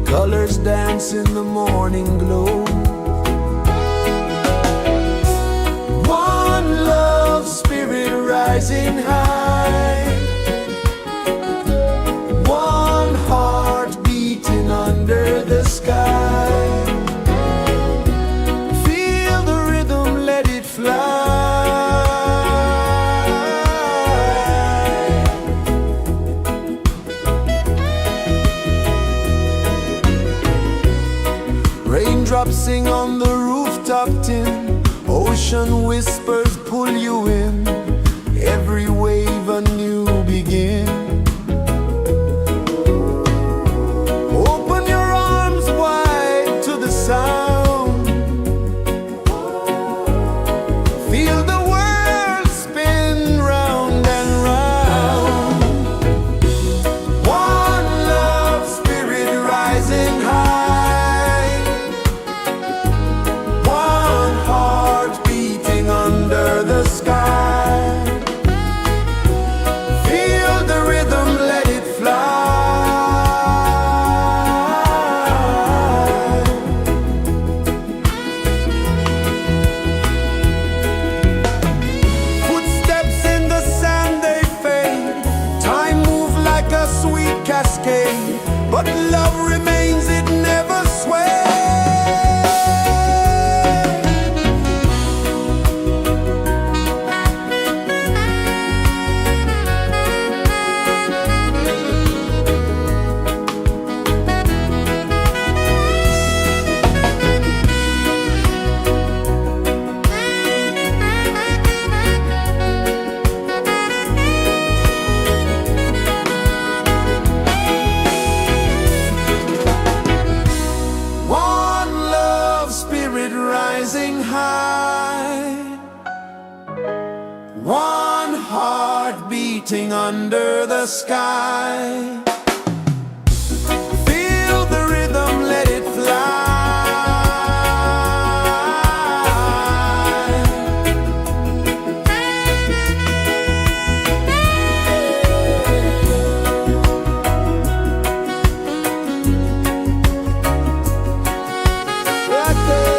Colors dance in the morning glow. One love spirit rising high. One heart beating under the sky. Feel the rhythm, let it fly. Raindrops sing on the rooftop tin. Ocean whispers pull you in. Every wave a new begin. Open your arms wide to the sound. Feel the world spin round and round. One love spirit rising high. One heart beating under the sky. Feel the rhythm, let it fly. Footsteps in the sand, they fade. Time moves like a sweet cascade, but love remains, it never sways. One love spirit rising high. One heart beating under the sky. Feel the rhythm, let it fly. Right there.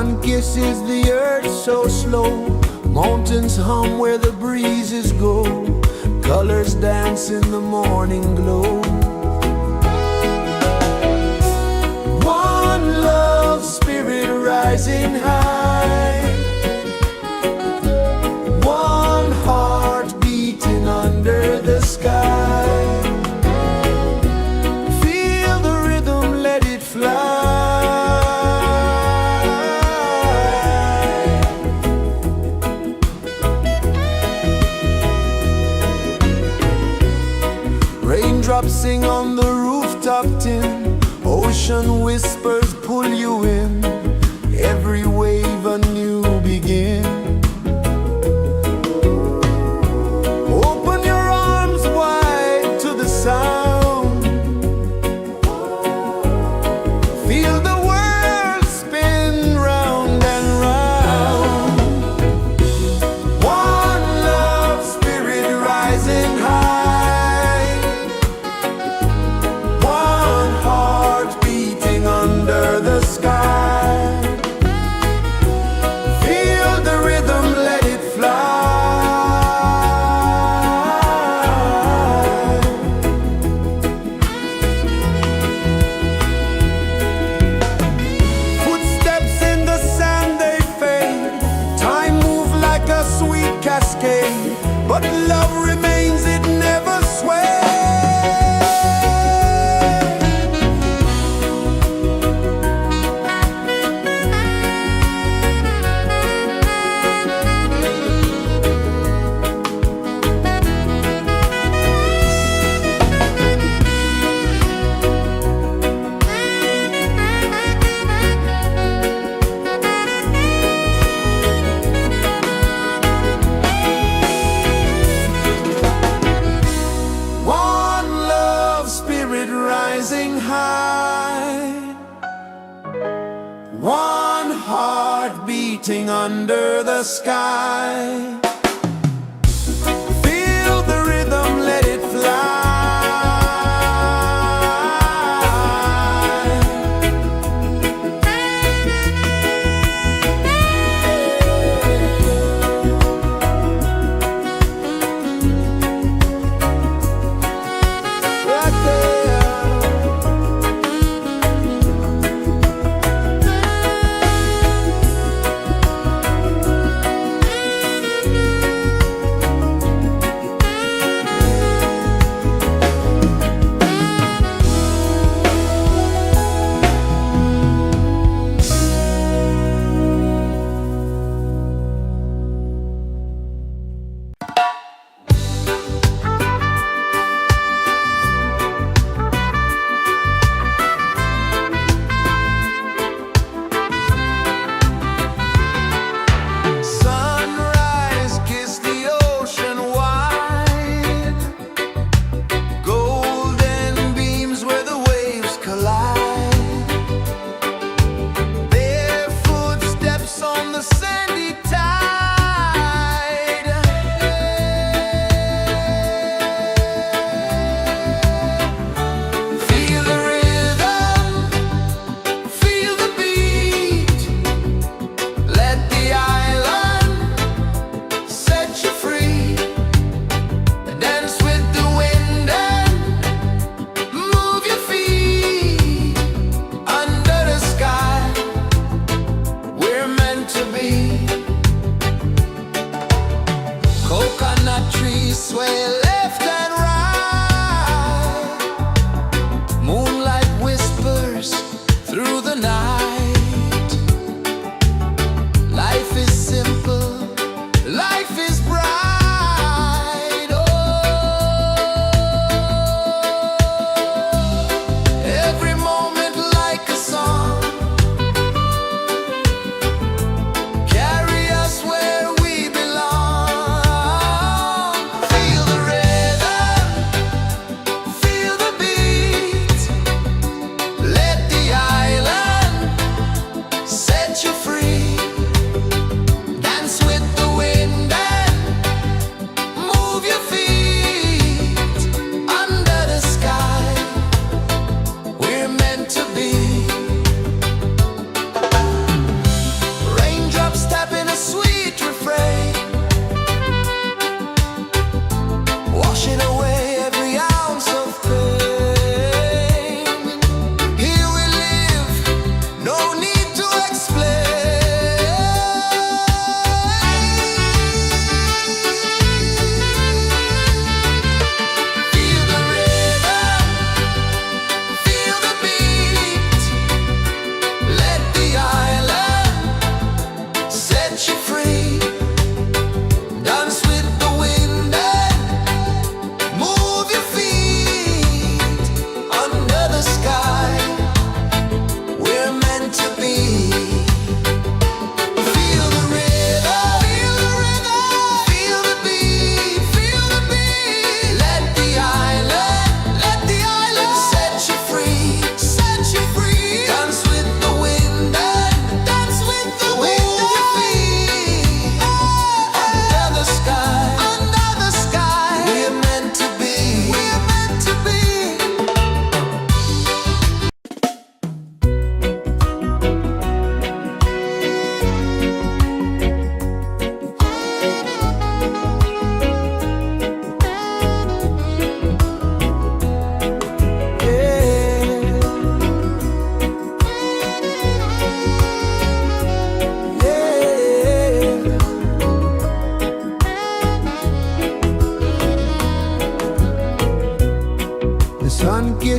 sun kisses the earth so slow. Mountains hum where the breezes go. Colors dance in the morning glow. One love spirit rising high. One heart beating under the sky. Feel the rhythm, let it fly. Raindrops sing on the rooftop tin. Ocean whispers pull you in. Every wave a new begin. Open your arms wide to the sound. Feel the world spin round and round. One love spirit rising high. One heart beating under the sky. Feel the rhythm, let it fly. Footsteps in the sand, they fade. Time moves like a sweet cascade, but love remains, it never sways. One love spirit rising high. One heart beating under the sky. Feel the rhythm, let it fly. Right there.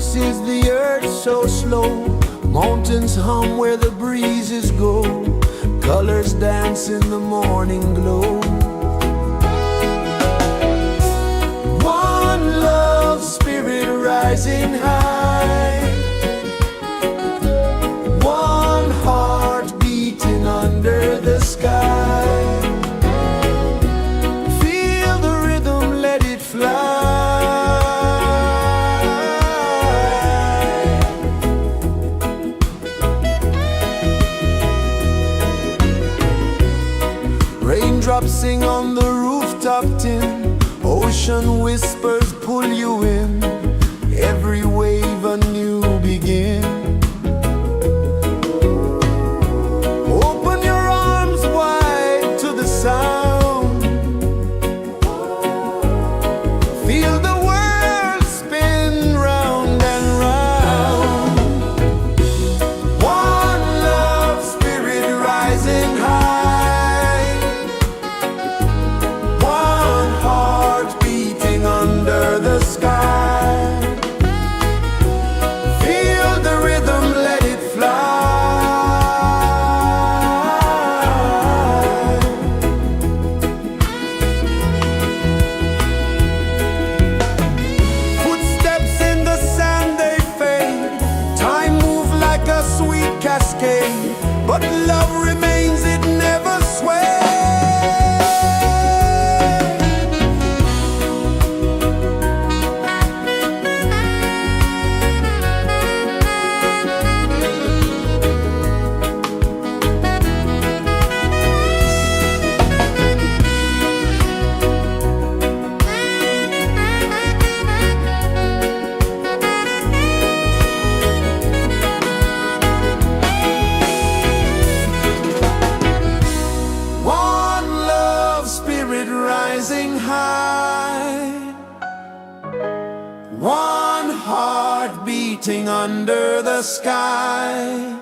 pulses the earth so slow. Mountains hum where the breezes go. Colors dance in the morning glow. One love spirit rising high. One heart beating under the sky. Feel the rhythm, let it fly. Raindrops sing on the rooftop tin. Ocean whispers pull you in. Every wave a new begin. Open your arms wide to the sound. Feel the world spin round and round. One love spirit rising high. One heart beating under the sky. Feel the rhythm, let it fly. Footsteps in the sand, they fade. Time moves like a sweet cascade, but love remains, it never sways. One love spirit rising high. One heart beating under the sky.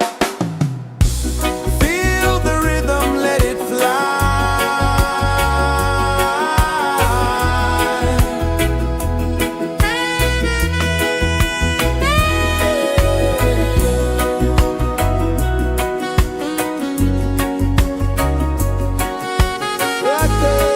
Feel the rhythm, let it fly. Right there.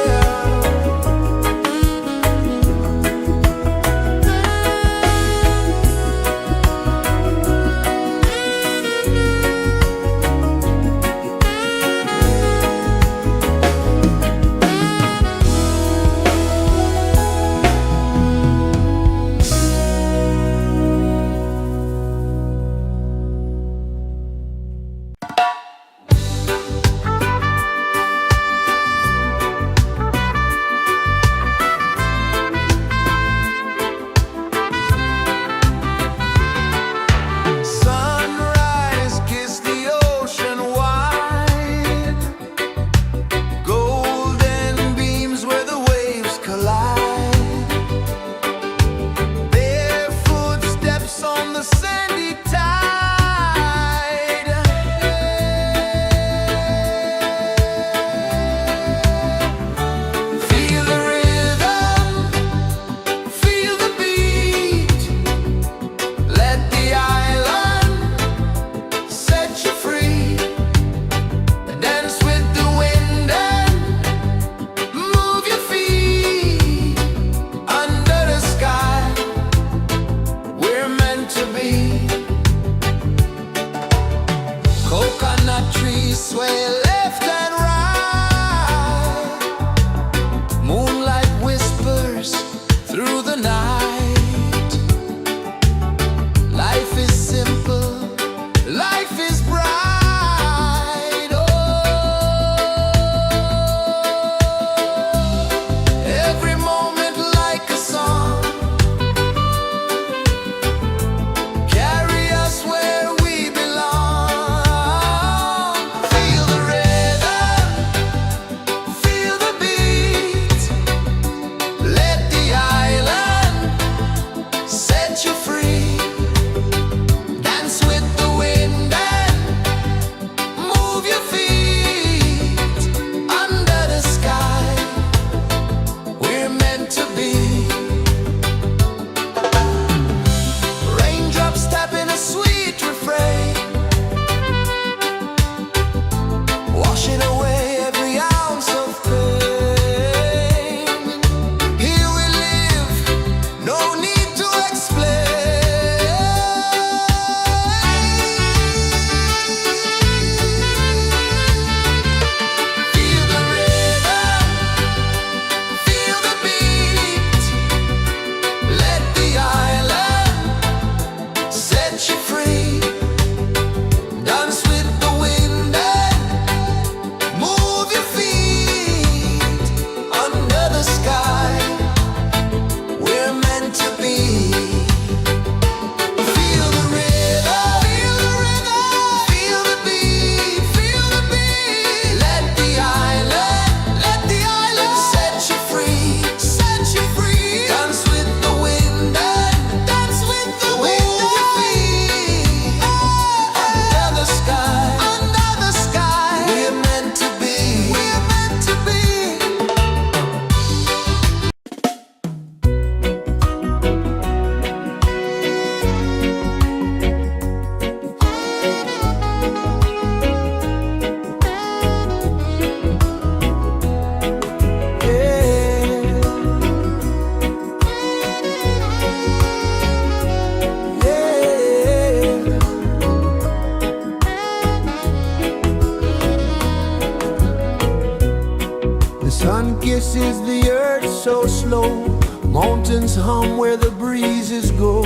Sun kisses the earth so slow, mountains hum where the breezes go,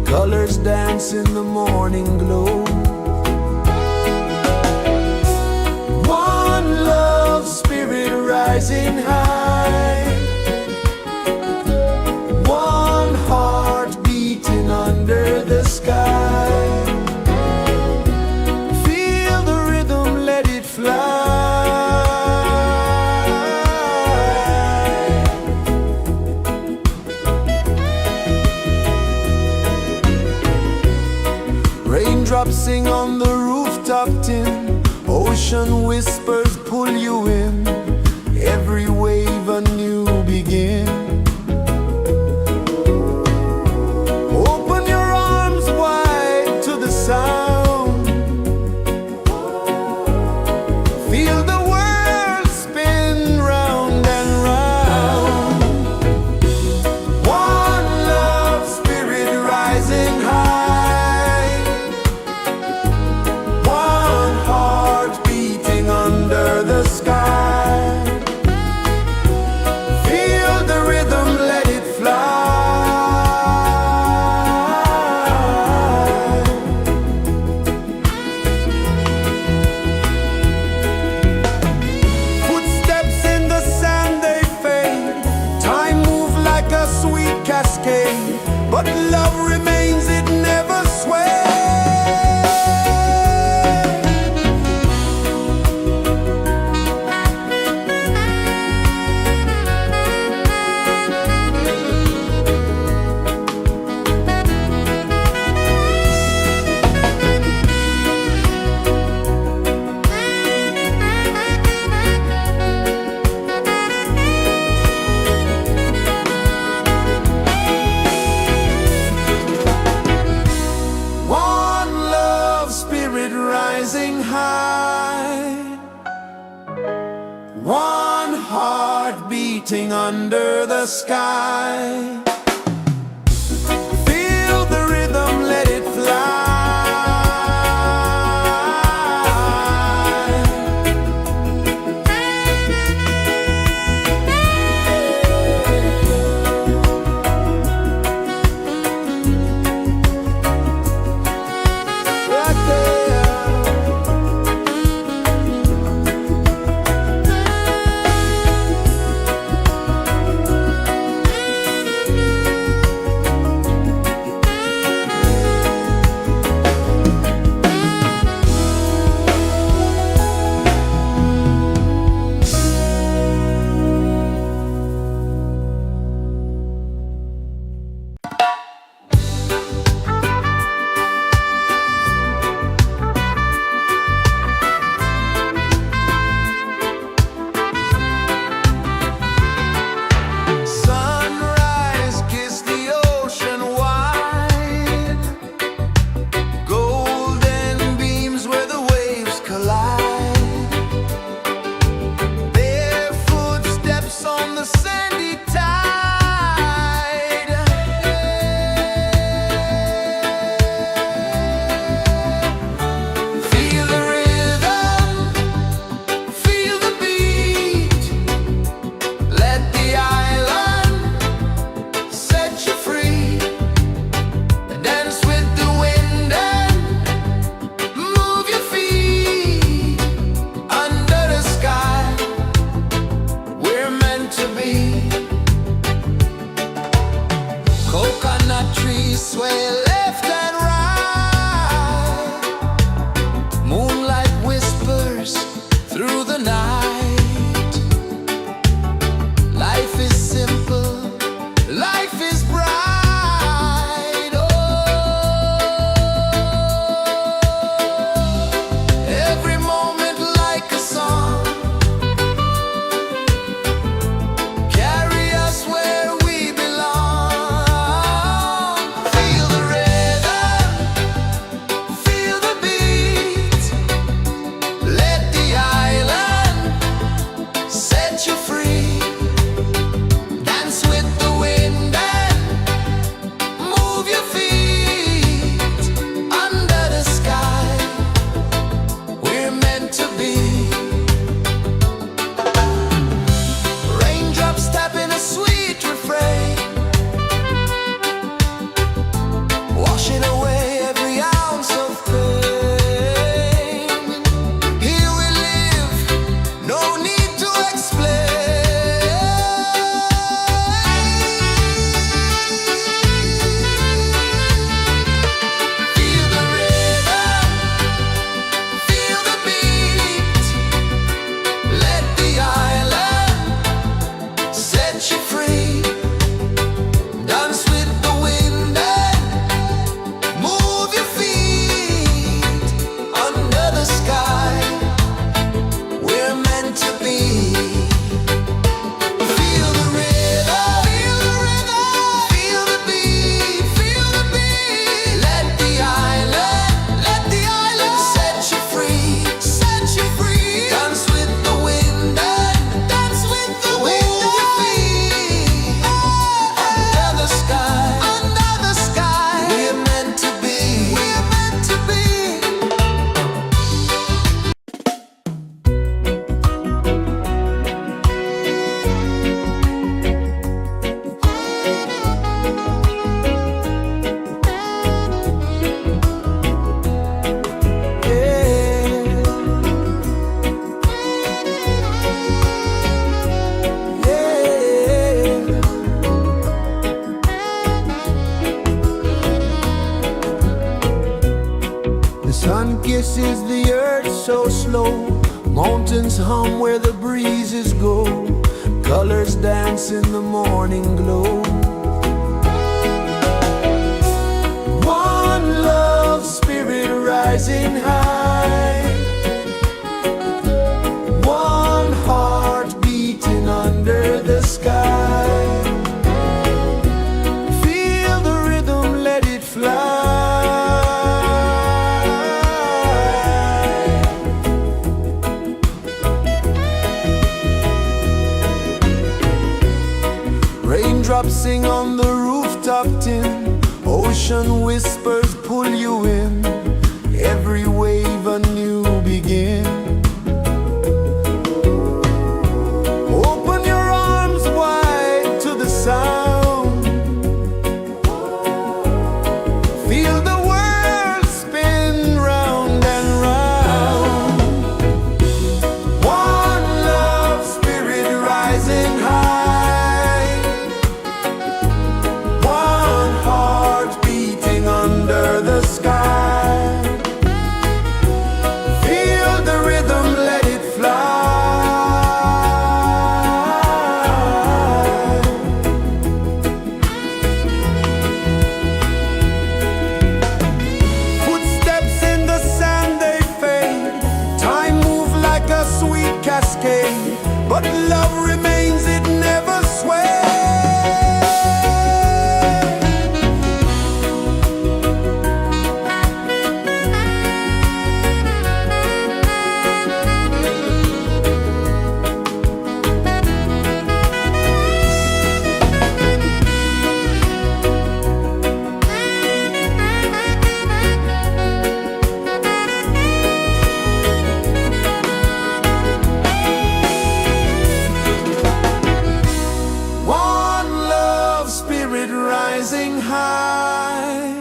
colors dance in the morning glow. One love spirit rising high, one heart beating under the sky. Feel the rhythm, let it fly. Raindrops sing on the rooftop tin, ocean whispers pull you in, every wave a new begin. Open your arms wide to the sound, feel the world spin round and round. One love spirit rising high, one heart beating under the sky. Feel the rhythm, let it fly. Footsteps in the sand, they fade. Time moves like a sweet cascade, but love remains, it never sways. One love spirit rising high, one heart beating under the sky. Feel the rhythm, let it fly. Right there. Birds hum where the breezes go, colors dance in the morning glow. One love spirit rising high, one heart beating under the sky. Feel the rhythm, let it fly. Raindrops sing on the rooftop tin, ocean whispers pull you in, every wave a new begin. Open your arms wide to the sound, feel the world spin round and round. One love spirit rising high, one heart beating under the sky. Feel the rhythm, let it fly. Footsteps in the sand, they fade. Time moves like a sweet cascade, but love remains, it never sways. One love spirit rising high,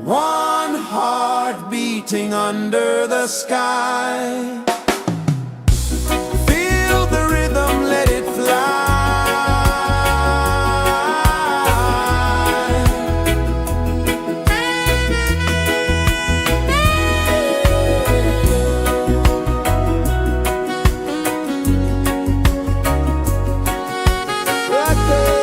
one heart beating under the sky. Feel the rhythm, let it fly. Right there.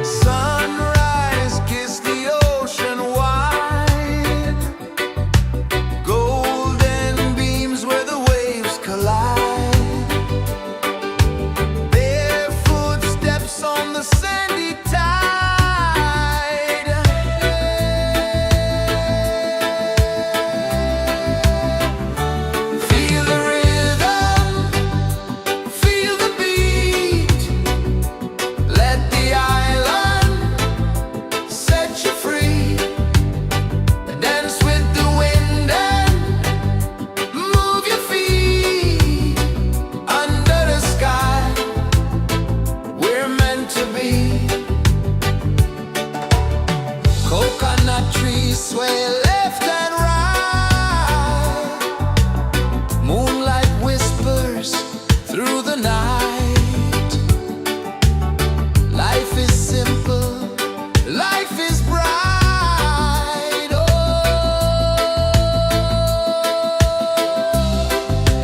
Sunrise, kiss the ocean wide, golden beams where the waves collide, bare footsteps on the sandy tide. Feel the rhythm, feel the beat, let the island set you free. Dance with the wind and move your feet under the sky. We're meant to be. Coconut trees sway left and right, moonlight whispers through the night. Life is simple, life is bright. Oh,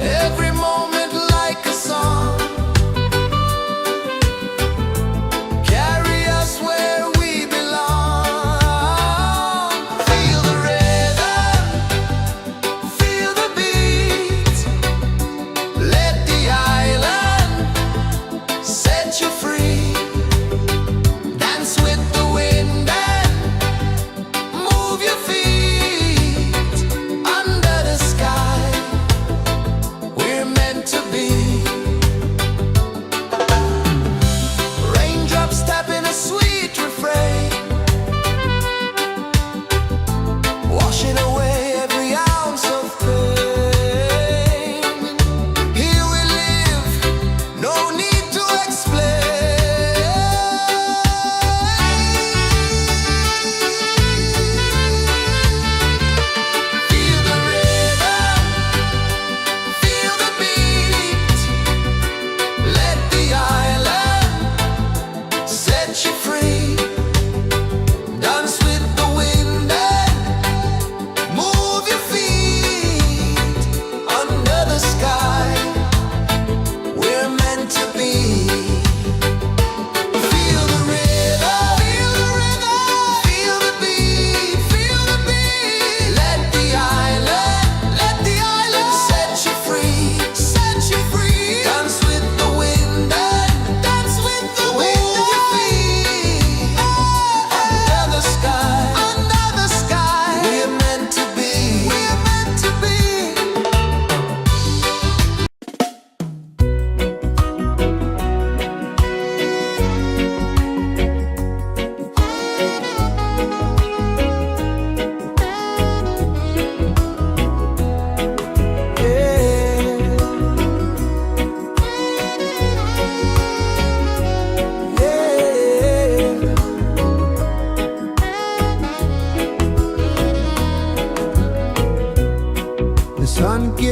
every moment like a song, carry us where we belong. Feel the rhythm,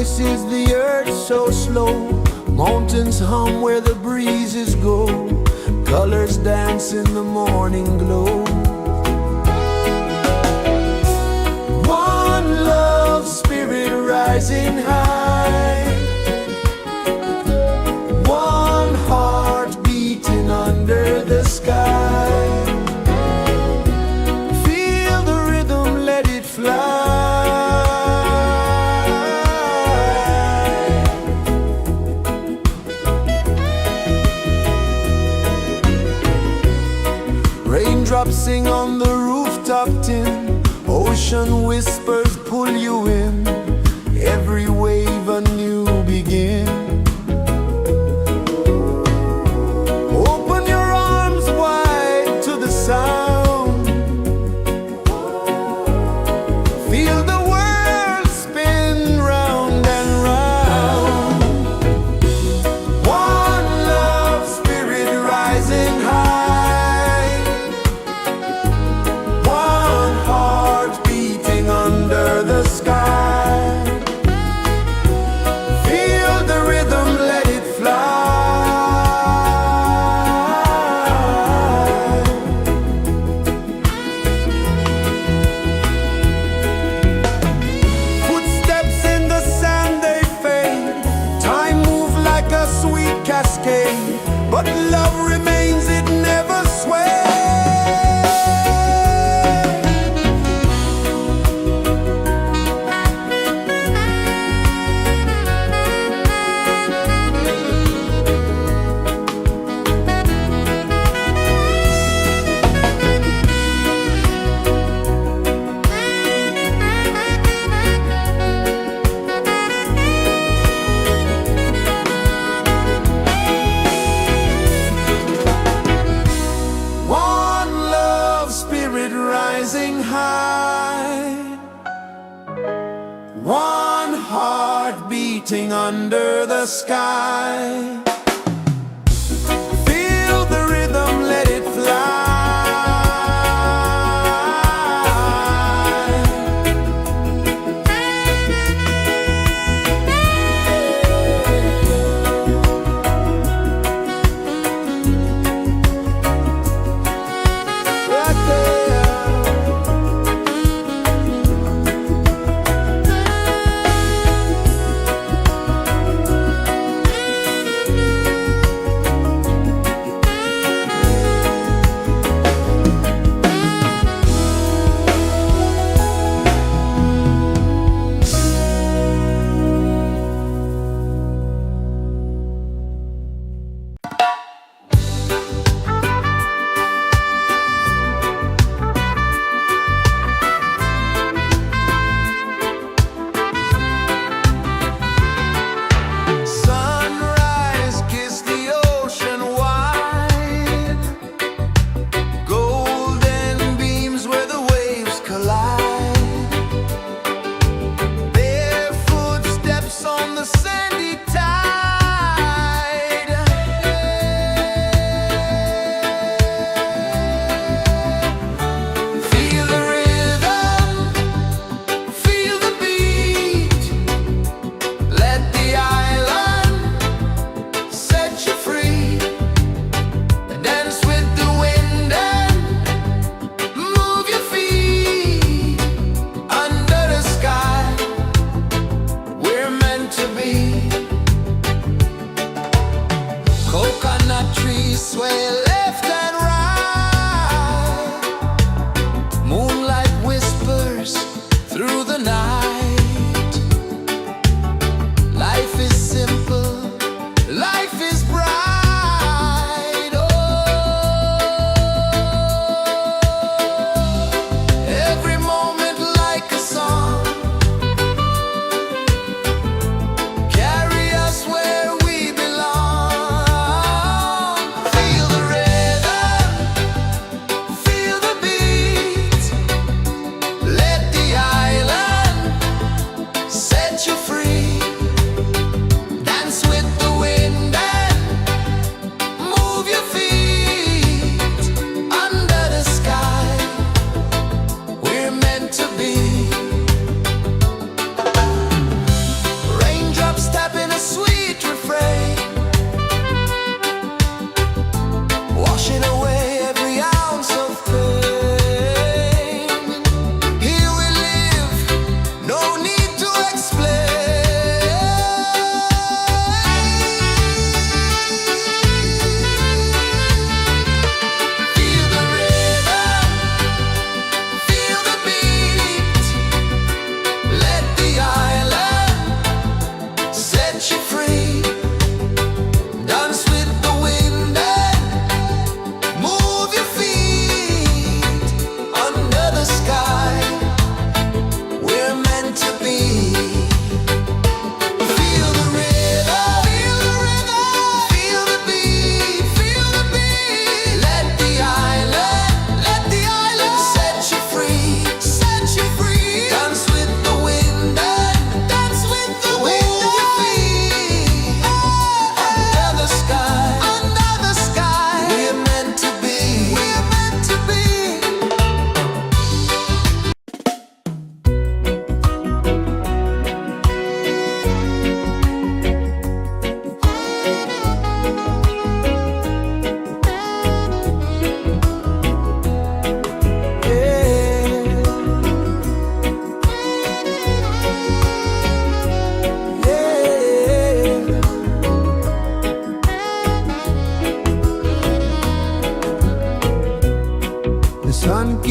rejoices the earth so slow. Mountains hum where the breezes go. Colors dance in the morning glow. One love spirit rising high. One heart beating under the sky. Feel the rhythm, let it fly. Raindrops sing on the rooftop tin. Ocean whispers pull you in. Every wave a new begin. Open your arms wide to the sound. Feel the world spin round and round. One love spirit rising high. One heart beating under the sky. Feel the rhythm, let it fly. Footsteps in the sand, they fade. Time moves like a sweet cascade, but love remains, it never sways. One love spirit rising high. One heart beating under the sky. Feel the rhythm, let it fly.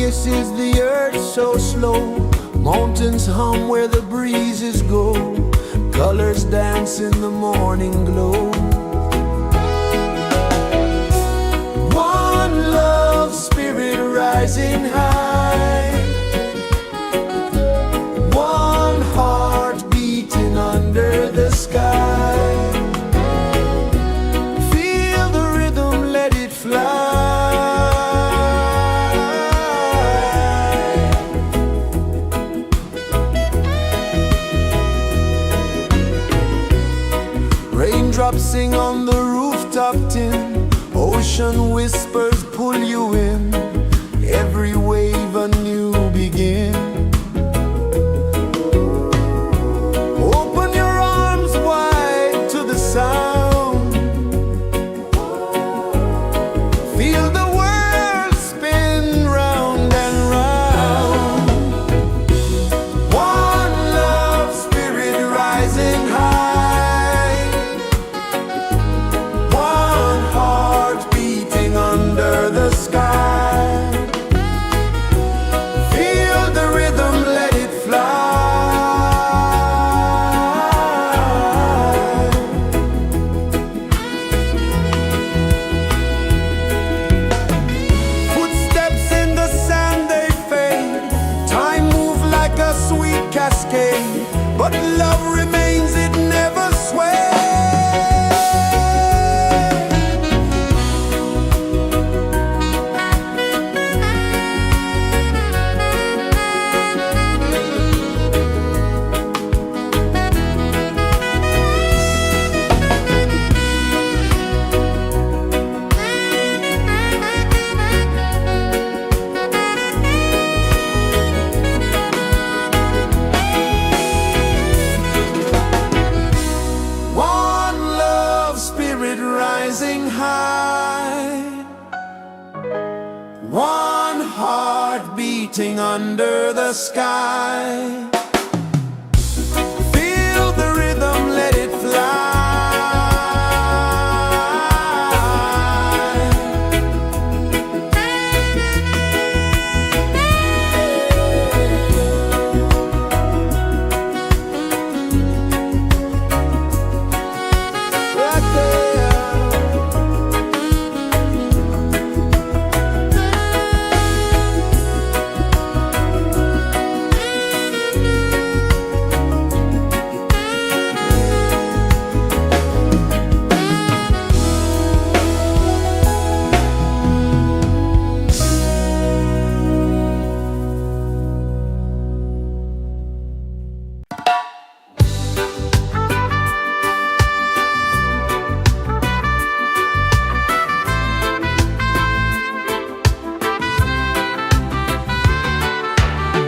kisses the earth so slow. Mountains hum where the breezes go. Colors dance in the morning glow. One love spirit rising high. One heart beating under the sky. Feel the rhythm, let it fly. Raindrops sing on the rooftop tin. Ocean whispers pull you in. Every wave a new begin. Open your arms wide to the sound. Feel the world spin round and round. One love spirit rising high. One heart beating under the sky. Feel the rhythm, let it fly. Footsteps in the sand, they fade. Time moves like a sweet cascade, but love remains, it never sways. One love spirit rising high. One heart beating under the sky. Feel the rhythm, let it fly. Right there.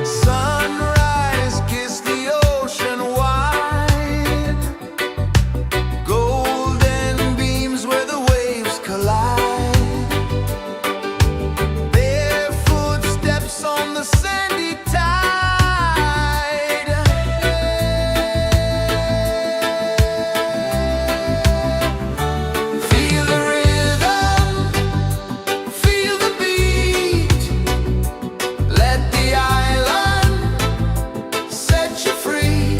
Sunrise, kiss the ocean wide. Golden beams where the waves collide. Bare footsteps on the sandy tide. Feel the rhythm, feel the beat. Let the island set you free.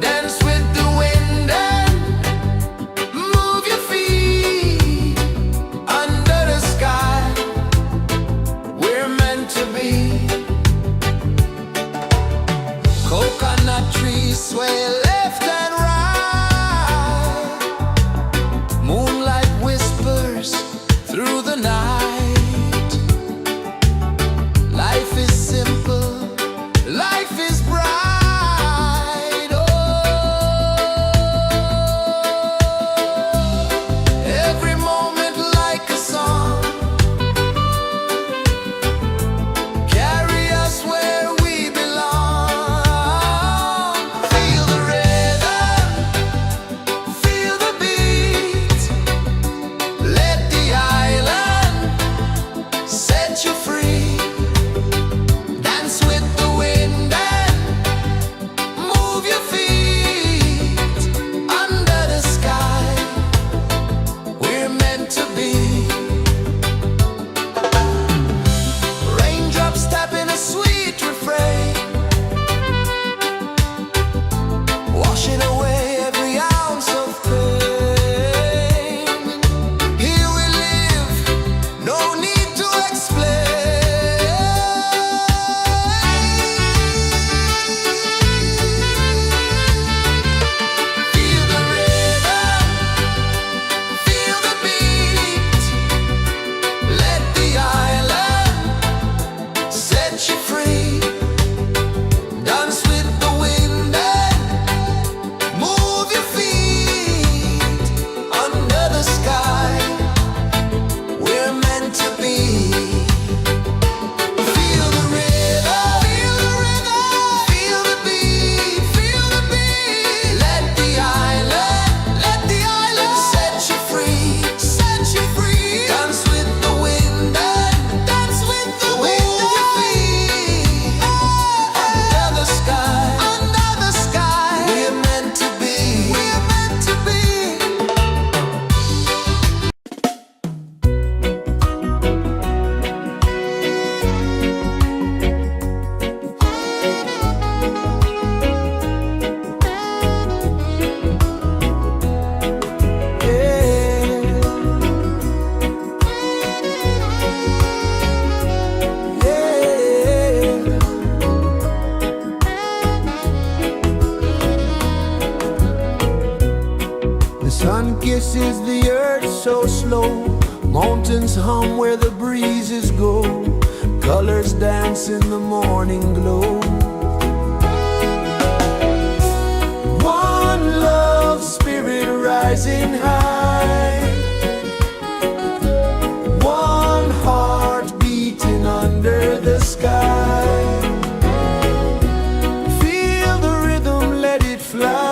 Dance with the wind and move your feet. Under the sky, we're meant to be. Coconut trees sway left and right. Moonlight whispers through the night. Life is simple, life is bright. Oh, every moment like a song. Carry us where we belong. Feel the set you free. Dance with the wind and move your feet under the sky. We're meant to be. Feel the rhythm, feel the rhythm, feel the beat, feel the beat. Let the island set you free, set you free. Dance with the wind and dance with the wind. Move your feet under the sky, under the sky. We're meant to be, we're meant to be. The sun kisses the earth so slow. Mountains hum where the breezes go. Colors dance in the morning glow. One love spirit rising high. One heart beating under the sky. Feel the rhythm, let it fly.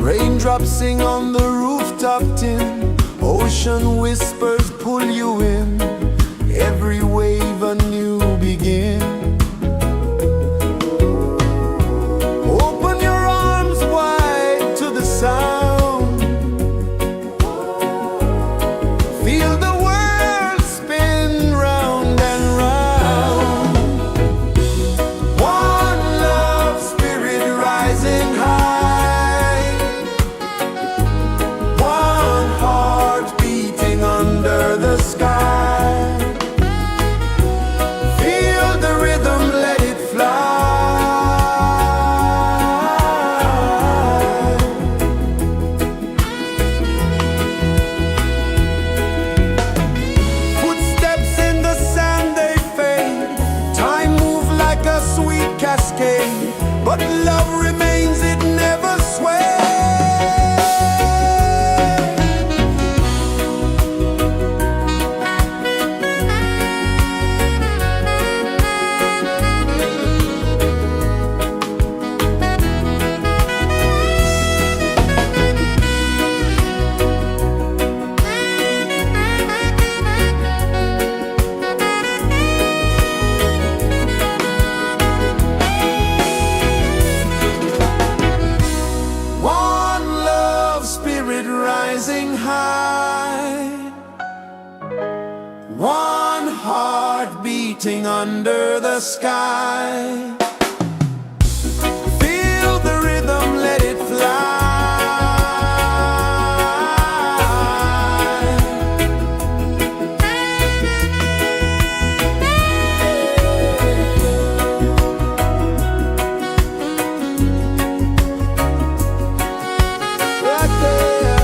Raindrops sing on the rooftop tin. Ocean whispers pull you in. Every wave a new begin. Open your arms wide to the sound. Feel the world spin round and round. One love spirit rising high. One heart beating under the sky. Feel the rhythm, let it fly. Footsteps in the sand, they fade. Time moves like a sweet cascade, but love remains, it never sways. One love spirit rising high. One heart beating under the sky. Feel the rhythm, let it fly. Right there.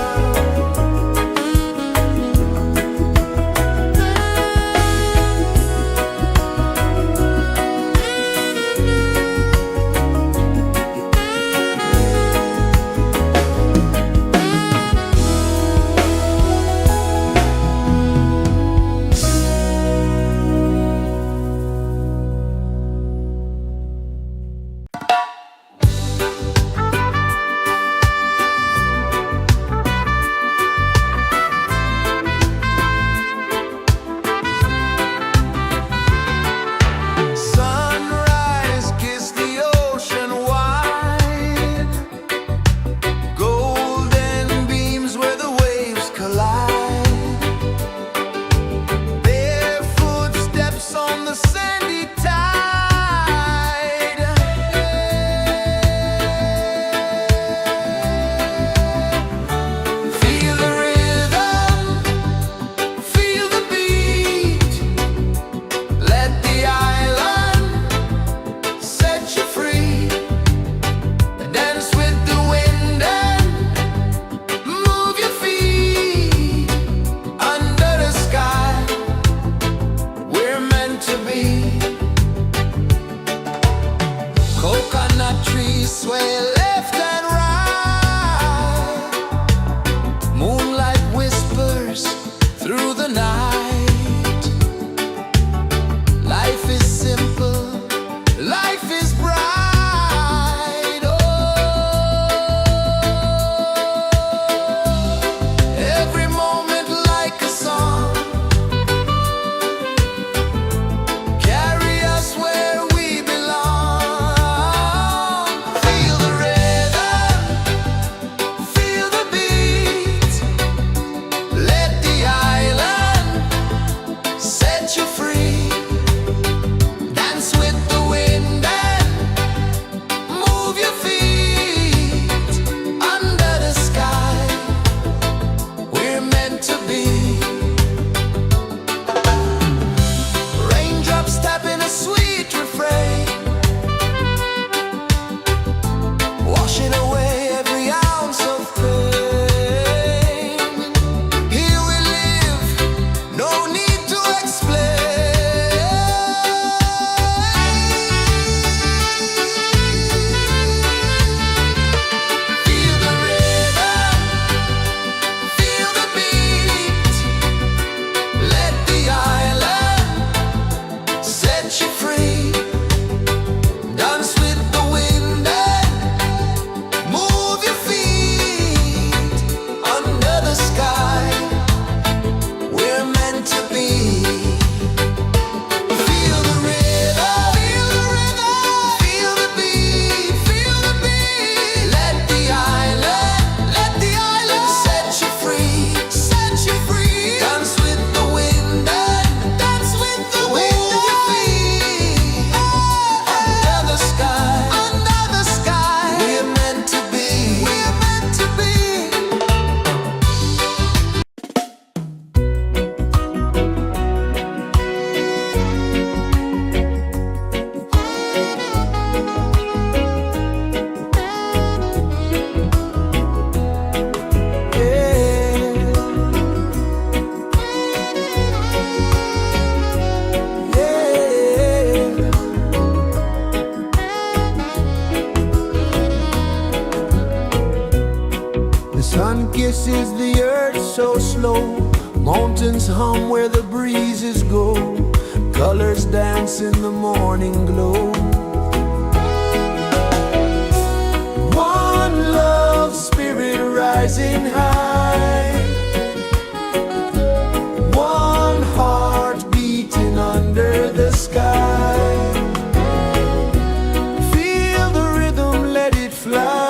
Sun kisses the earth so slow, mountains hum where the breezes go, colors dance in the morning glow. One love spirit rising high, one heart beating under the sky. Feel the rhythm, let it fly.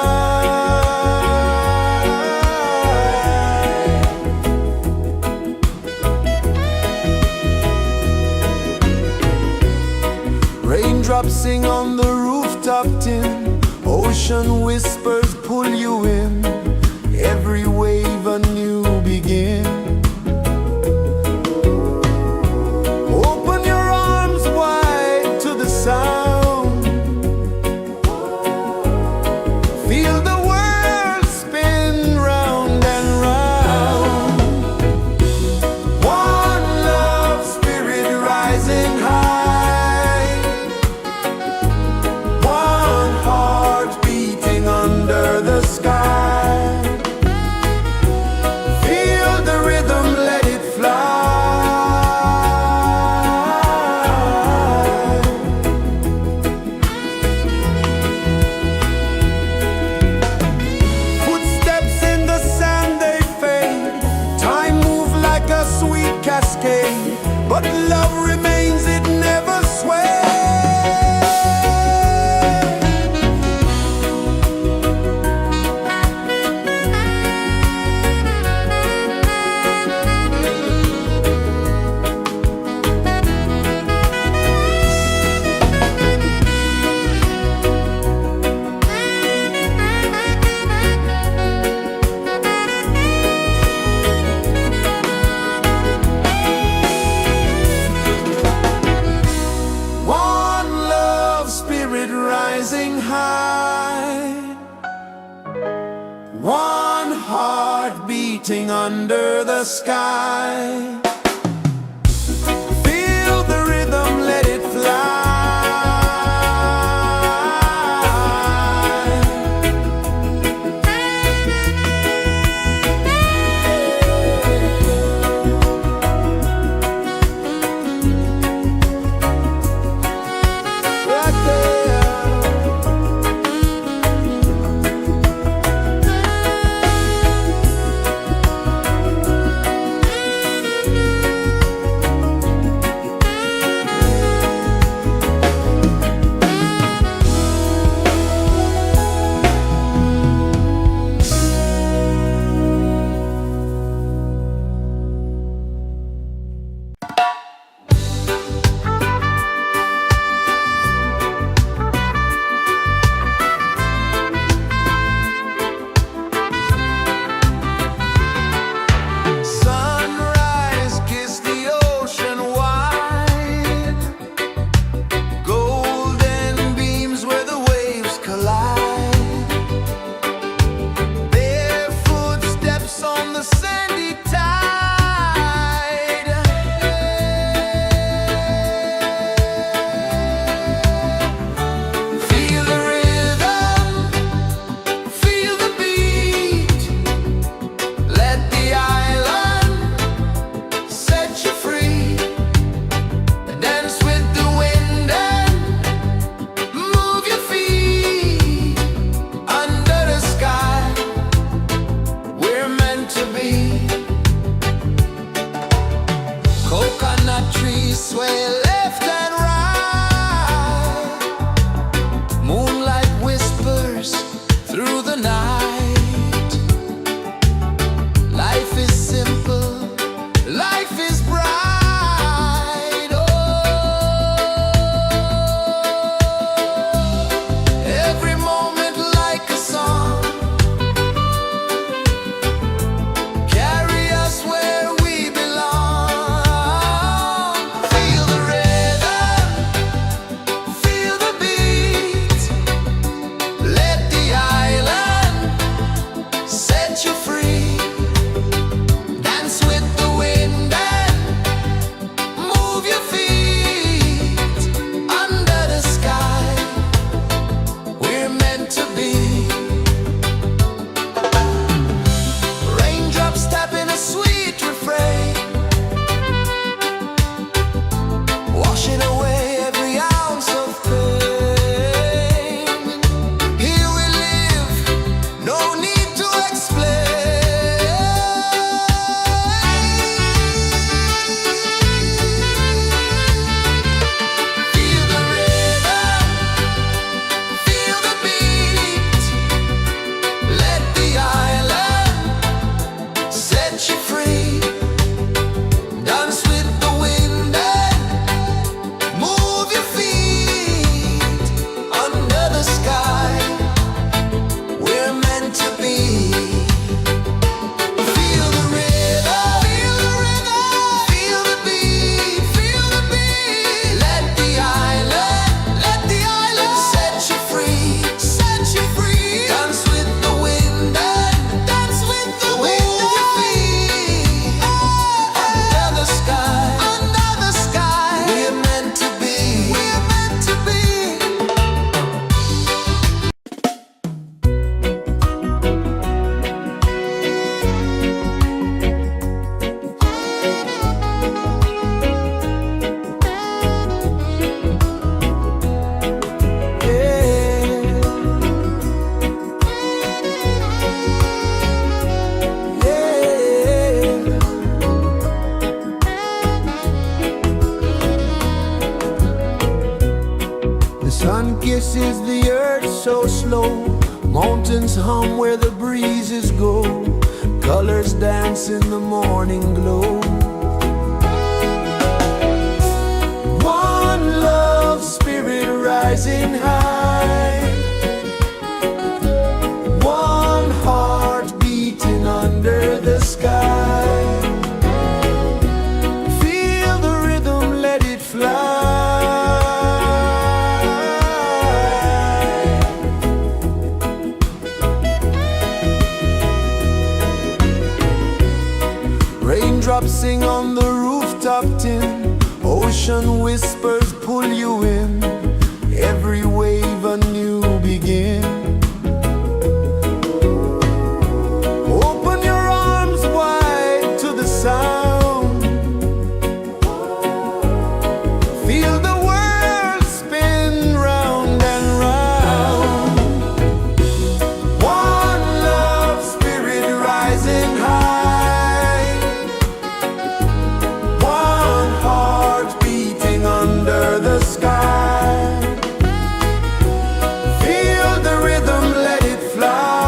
Raindrops sing on the rooftop tin, ocean whispers pull you in, every wave a new begin. Open your arms wide to the sound, feel the world spin round and round. One love spirit rising high, one heart beating under the sky. Feel the rhythm, let it fly. Footsteps in the sand, they fade, time moves like a sweet cascade, but love remains, it never sways. One love spirit rising high, one heart beating under the sky. Feel the rhythm, let it fly. Right there. is the earth so slow. Mountains hum where the breezes go. Colors dance in the morning glow. One love, spirit rising high. One heart beating under the sky. Feel the rhythm, let it fly. Raindrops sing on the rooftop tin. Ocean whispers pull you in. Every wave a new begin. Open your arms wide to the sound. Feel the world spin round and round. One love, spirit rising high. One heart beating under the sky. Feel the rhythm, let it fly.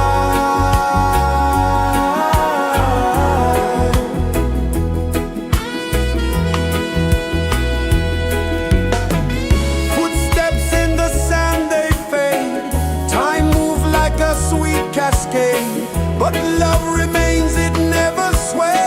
Footsteps in the sand, they fade. Time moves like a sweet cascade, but love remains, it never sways.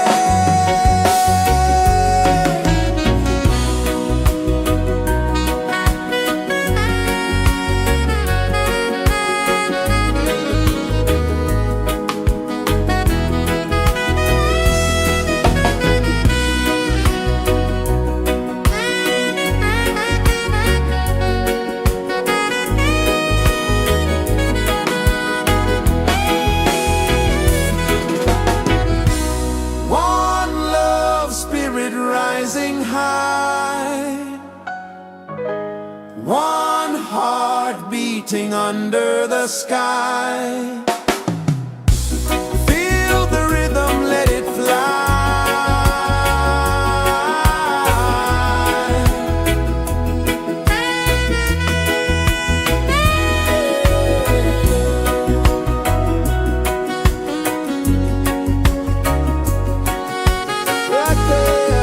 One love, spirit rising high. One heart beating under the sky. Feel the rhythm, let it fly. Right there.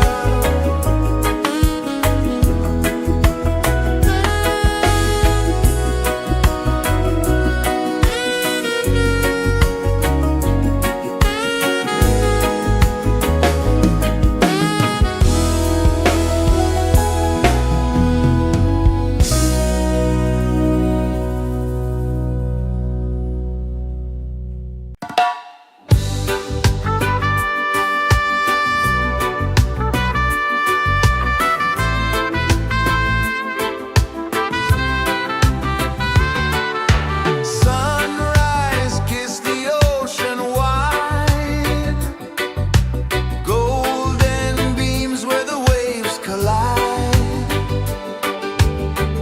Sunrise, kiss the ocean wide. Golden beams where the waves collide.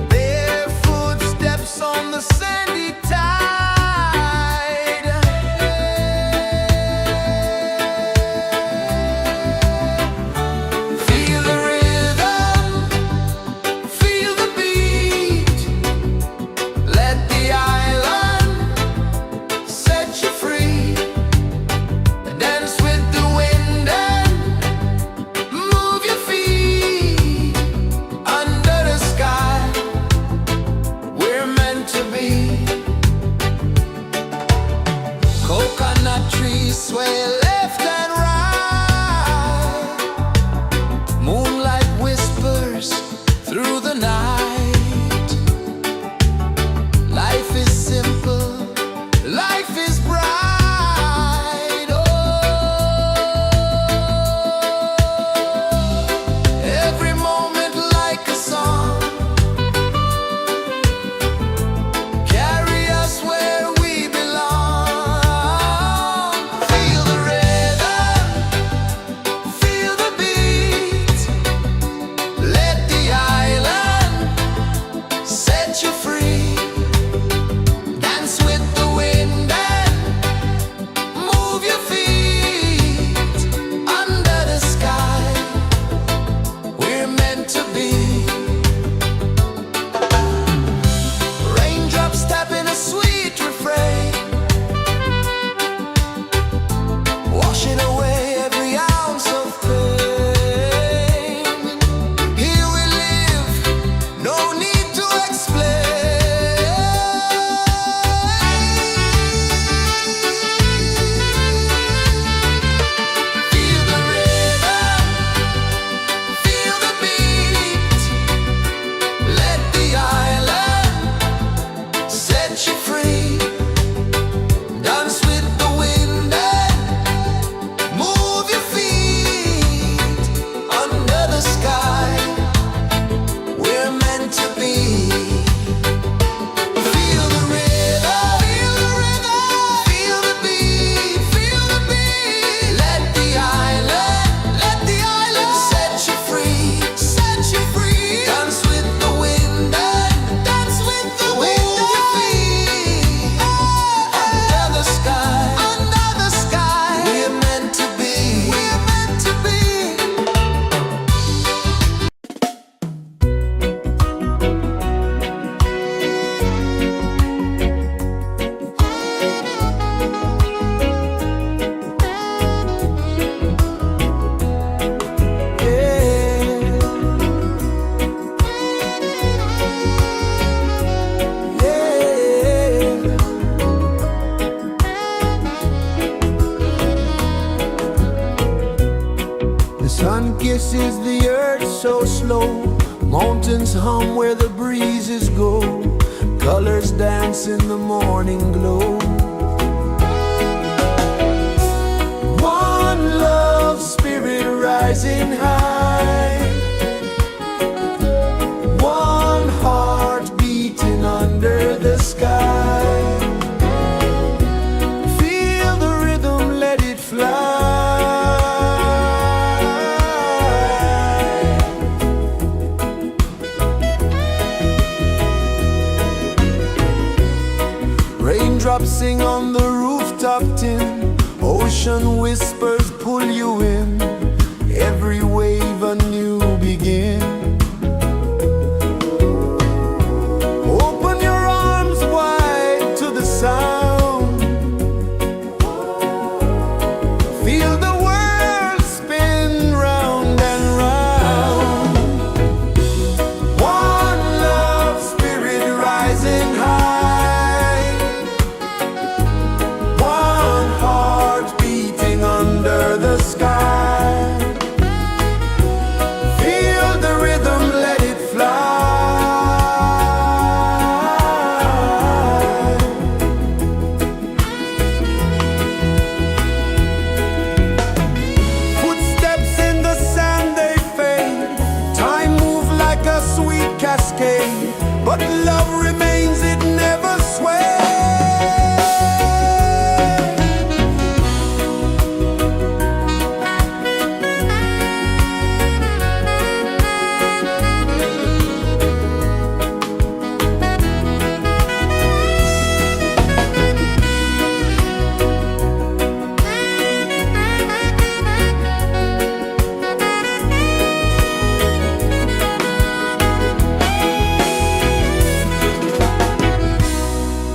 Bare footsteps on the sandy tide. Feel the rhythm, feel the beat. Let the island set you free. Dance with the wind and move your feet. Under the sky, we're meant to be. Coconut trees sway left and right. Moonlight whispers through the night. Life is simple, life is bright. Oh, every moment like a song. Carry us where we belong. Feel the rhythm, Sun kisses the earth so slow, mountains hum where the breezes go, colors dance in the morning glow. One love spirit rising high, one heart beating under the sky. Feel the rhythm, let it fly. Raindrops sing on the rooftop tin, ocean whispers pull you in, every wave a new begin. Open your arms wide to the sound, feel the world spin round and round. One love spirit rising high, one heart beating under the sky. Feel the rhythm, let it fly. Footsteps in the sand, they fade, time move like a sweet cascade, but love remains, it never sways.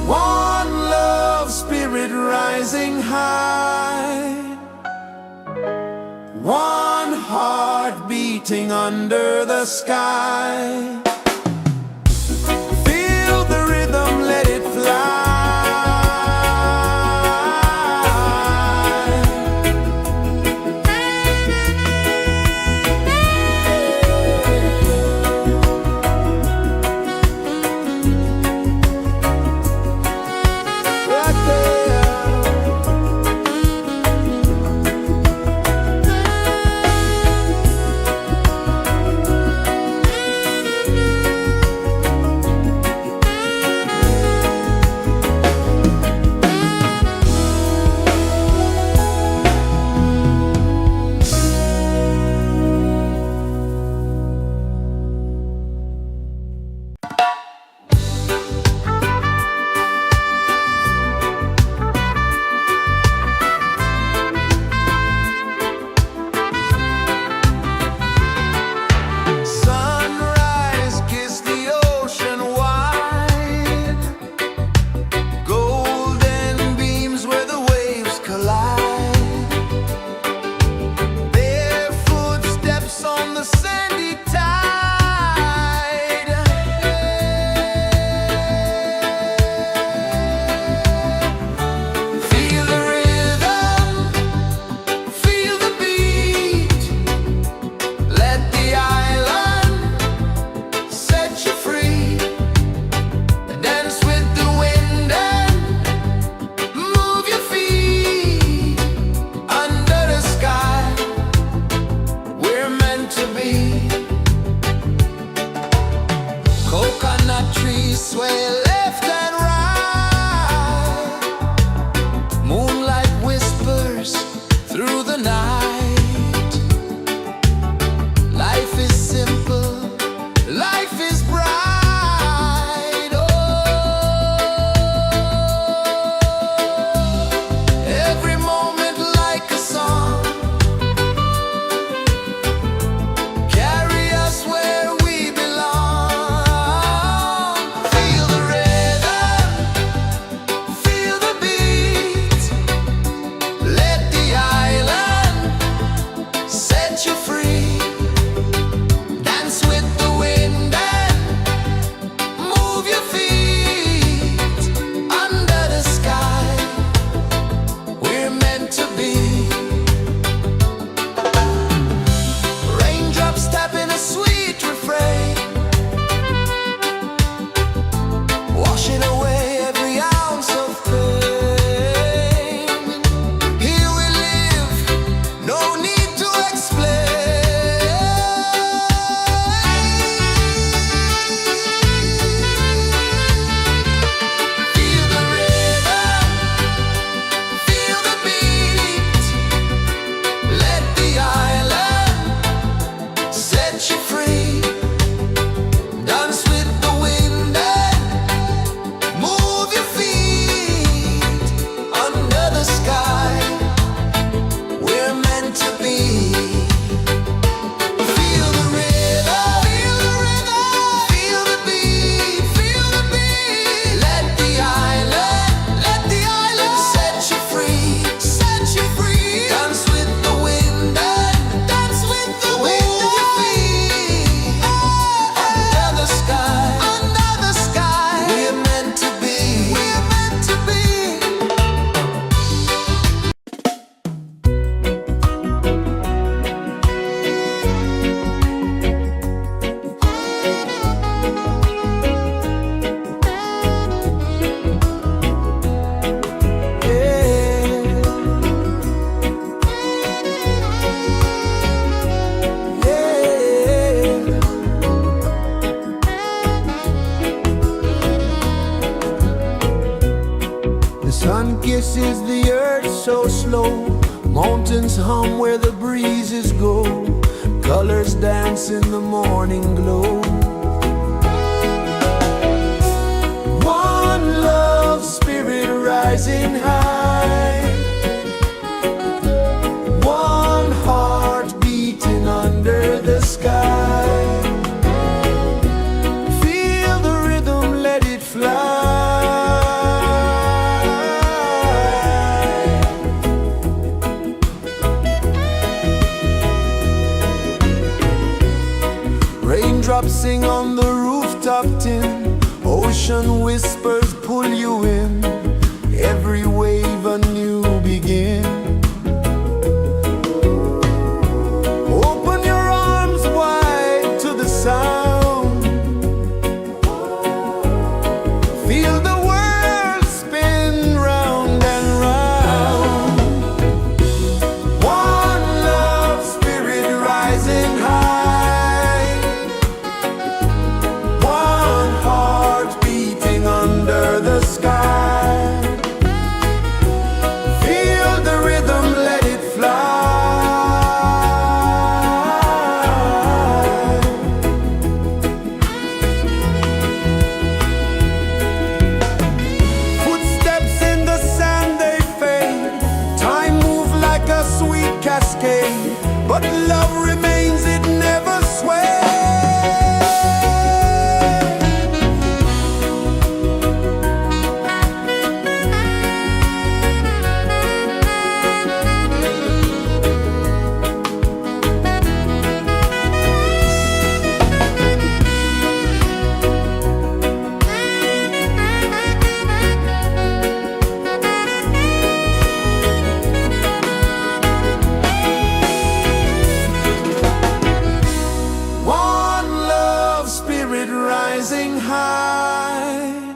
One love spirit rising high, one heart beating under the sky. Feel the rhythm, let it fly. Right there. flow slow, mountains hum where the breezes go, colors dance in the morning glow. One love spirit rising high, one heart beating under the sky. Feel the rhythm, let it fly. Raindrops sing on the rooftop tin, ocean whispers pull you in, every wave a new begin. Open your arms wide to the sound, feel the world spin round and round. One love spirit rising high, one heart beating under the sky. Feel the rhythm, let it fly. Footsteps in the sand, they fade, time moves like a sweet cascade, but love remains, it never sways. One love spirit rising high,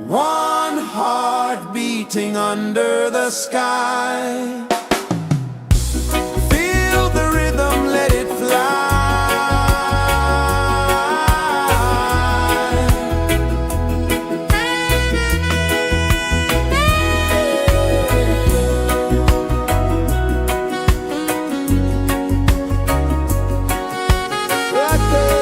one heart beating under the sky. Feel the rhythm, let it fly. Right there.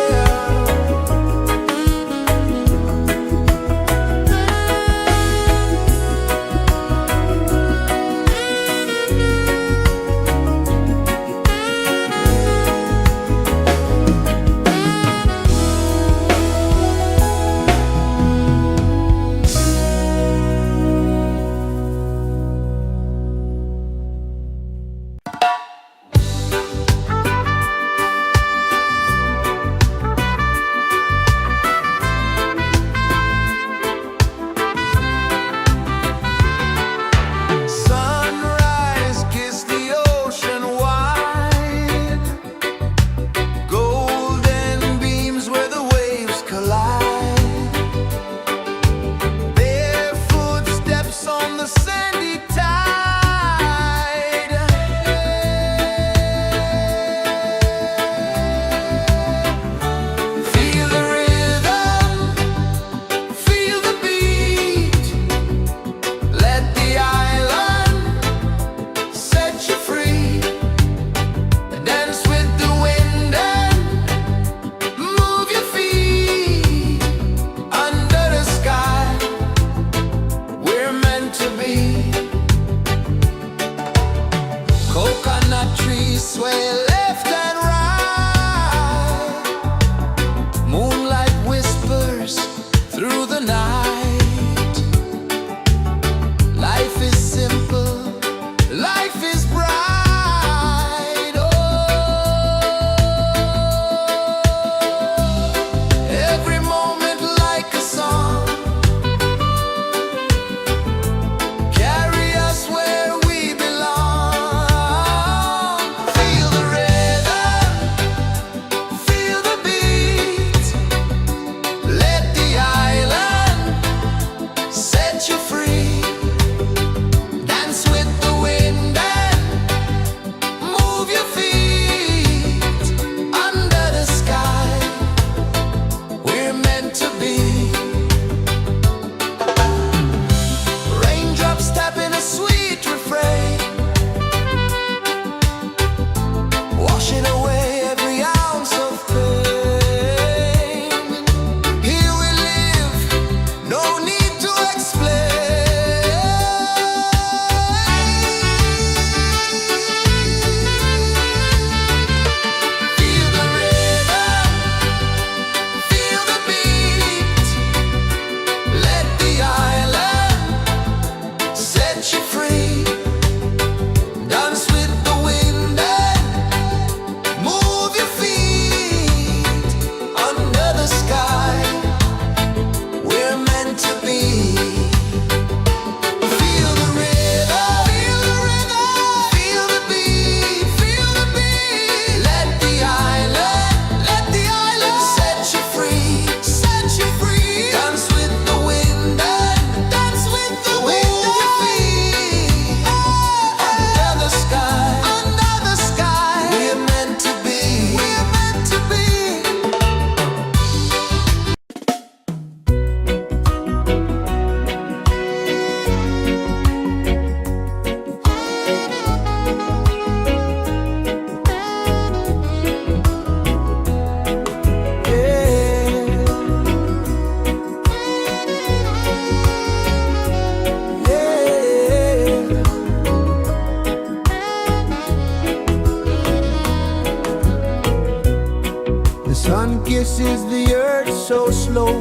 so slow.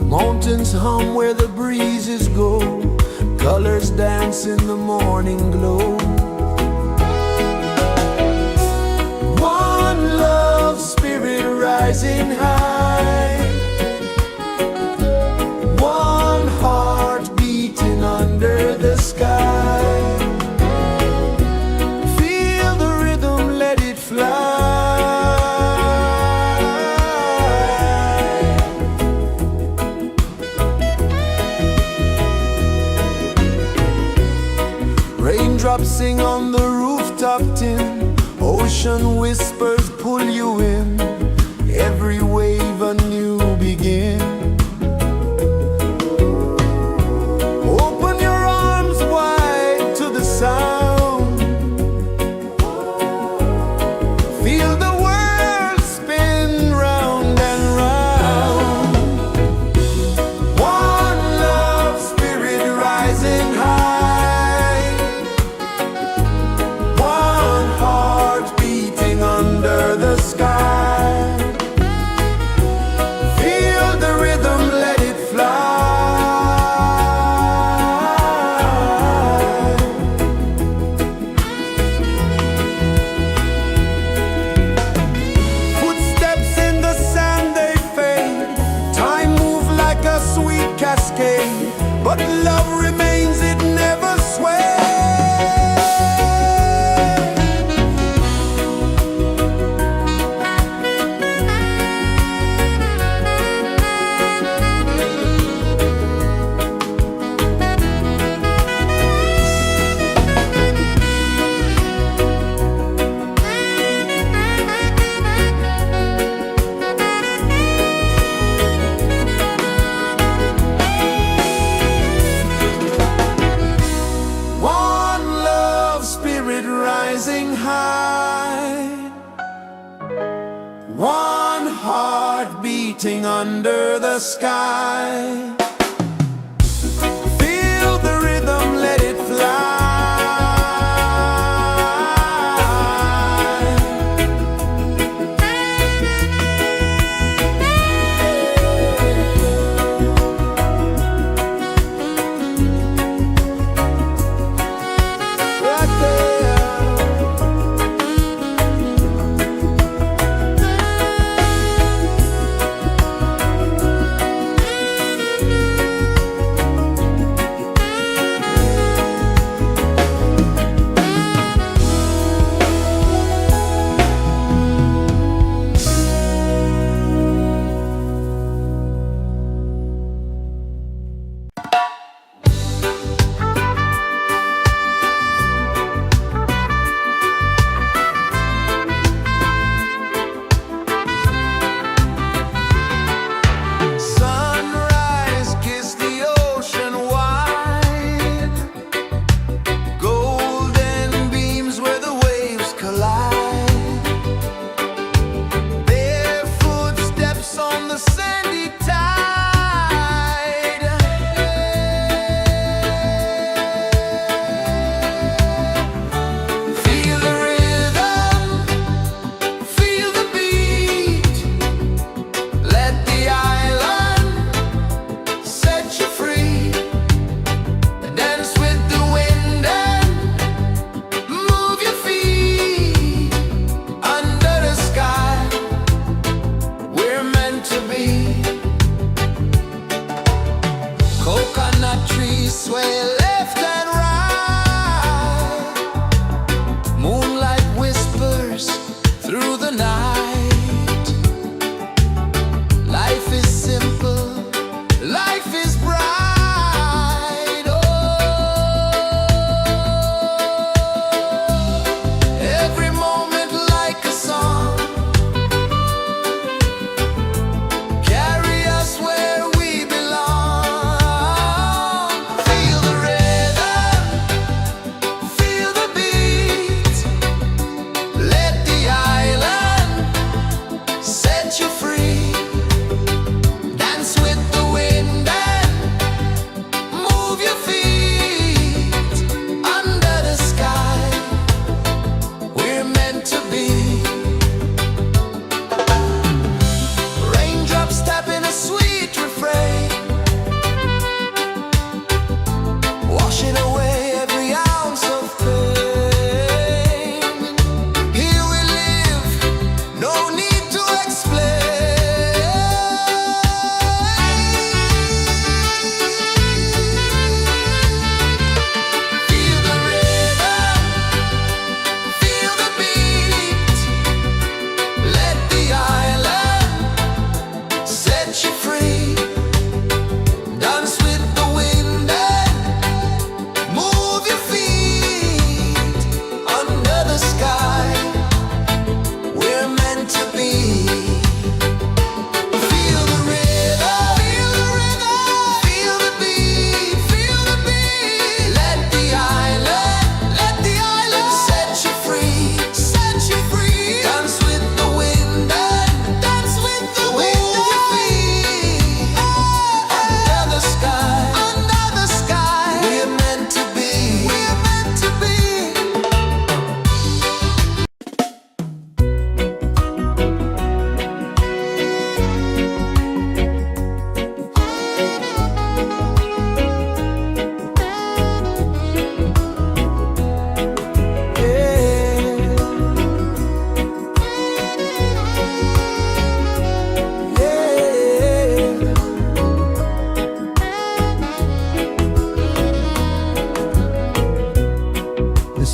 Mountains hum where the breezes go. Colors dance in the morning glow. One love, spirit rising high. One heart beating under the sky. Feel the rhythm, let it fly. Raindrops sing on the rooftop tin. Ocean whispers pull you in. Every wave a new begin. Open your arms wide to the sound. Feel the world spin round and round. One love, spirit rising high. One heart beating under the sky. Feel the rhythm, let it fly. Footsteps in the sand, they fade. Time moves like a sweet cascade, but love remains, it never sways. One love, spirit rising high. One heart beating under the sky. Feel the rhythm, let it fly. Right there.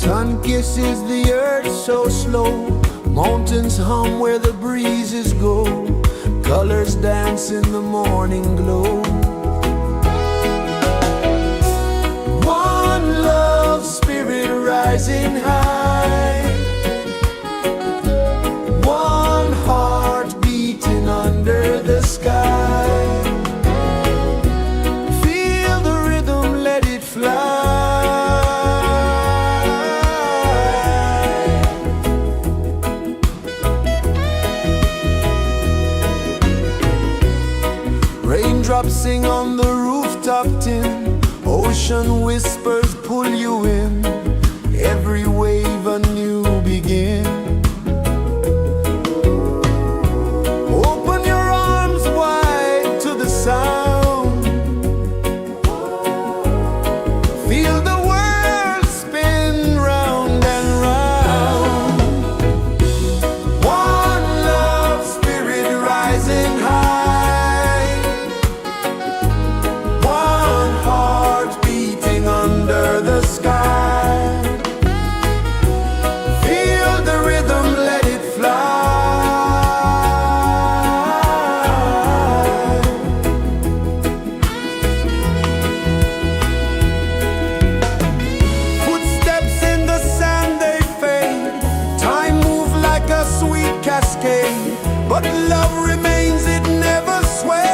Sun kisses the earth so slow, mountains hum where the breezes go, colors dance in the morning glow. One love spirit rising high, one heart beating under the sky. Feel the rhythm, let it fly. Raindrops sing on the rooftop tin, ocean whispers pull you in, every wave a new begin. Open your arms wide to the sound, feel the world spin round and round. One love spirit rising high, one heart beating under the sky. Feel the rhythm, let it fly. Footsteps in the sand, they fade, time moves like a sweet cascade, but love remains, it never sways.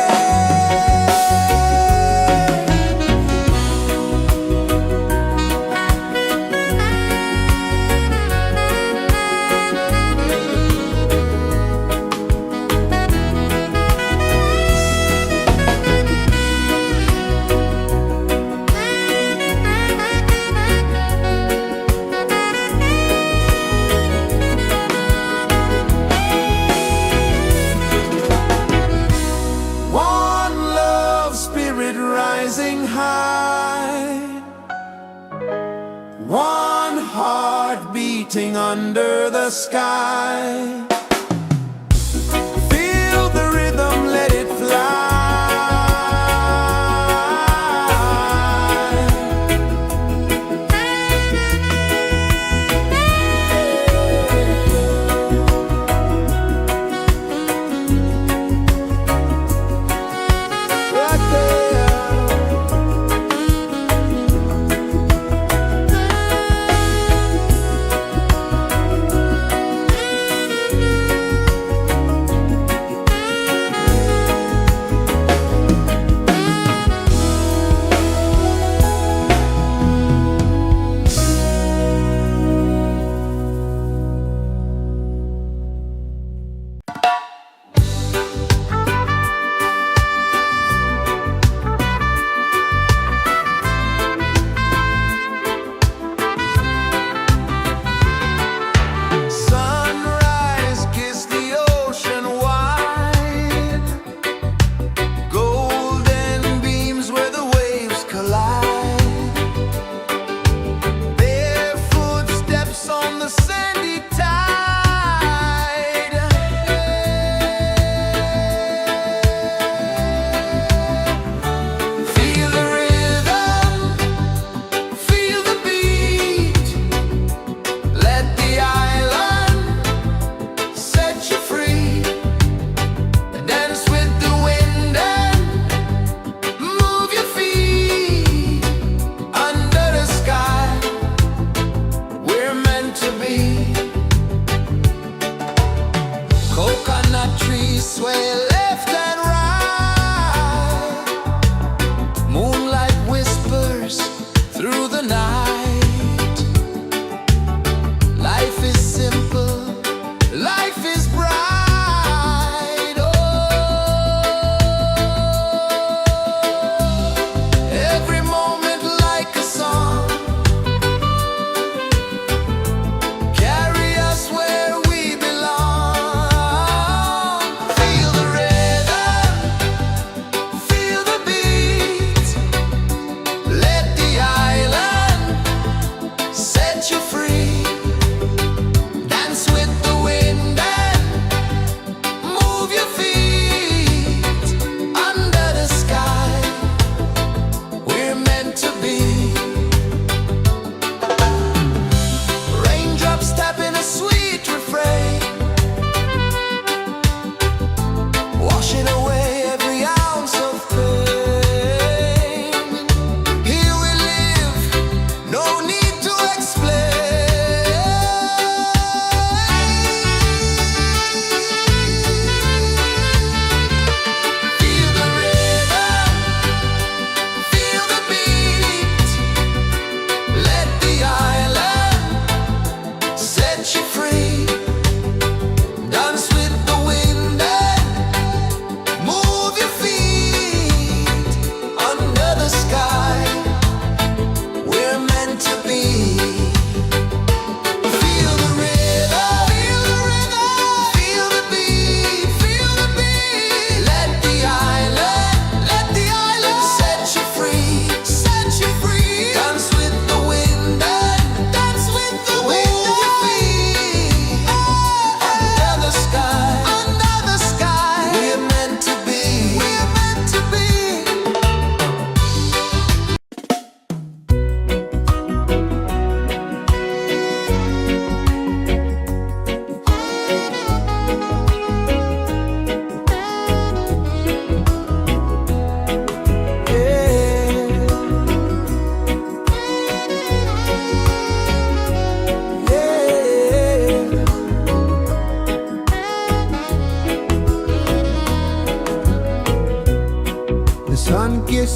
One love spirit rising high, one heart beating under the sky. Feel the rhythm, let it fly. Right there.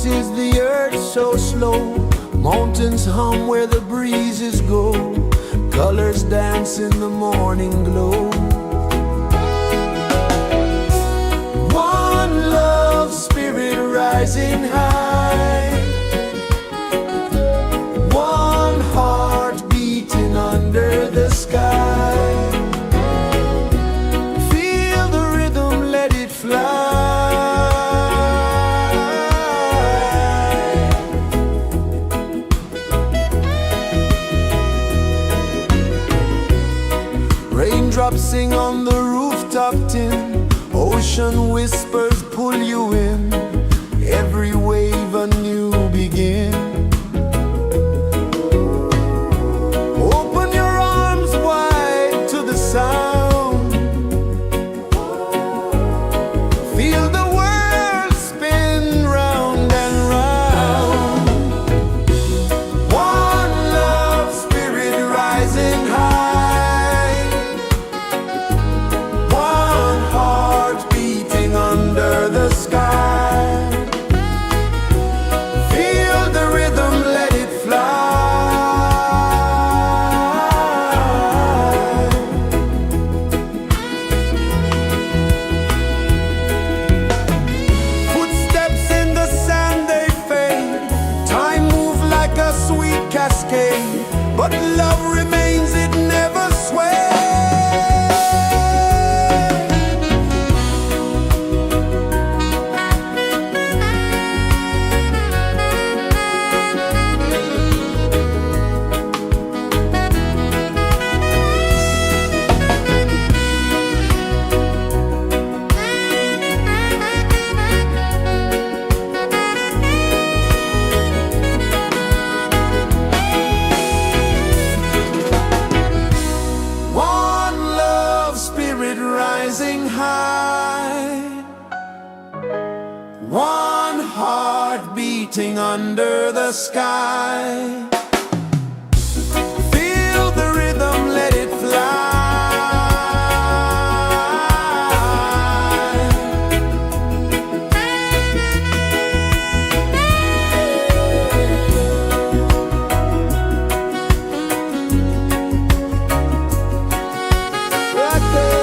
is the earth so slow. Mountains hum where the breezes go. Colors dance in the morning glow. One love spirit rising high. One heart beating under the sky. Feel the rhythm, let it fly. Raindrops sing on the rooftop tin. Ocean whispers pull you in. Every wave a new begin. Open your arms wide to the sound. Feel the world spin round and round. One love spirit rising high. One heart beating under the sky. Feel the rhythm, let it fly. Footsteps in the sand, they fade. Time moves like a sweet cascade, but love remains, it never sways. One love spirit rising high. One heart beating under the sky. Feel the rhythm, let it fly. Right there.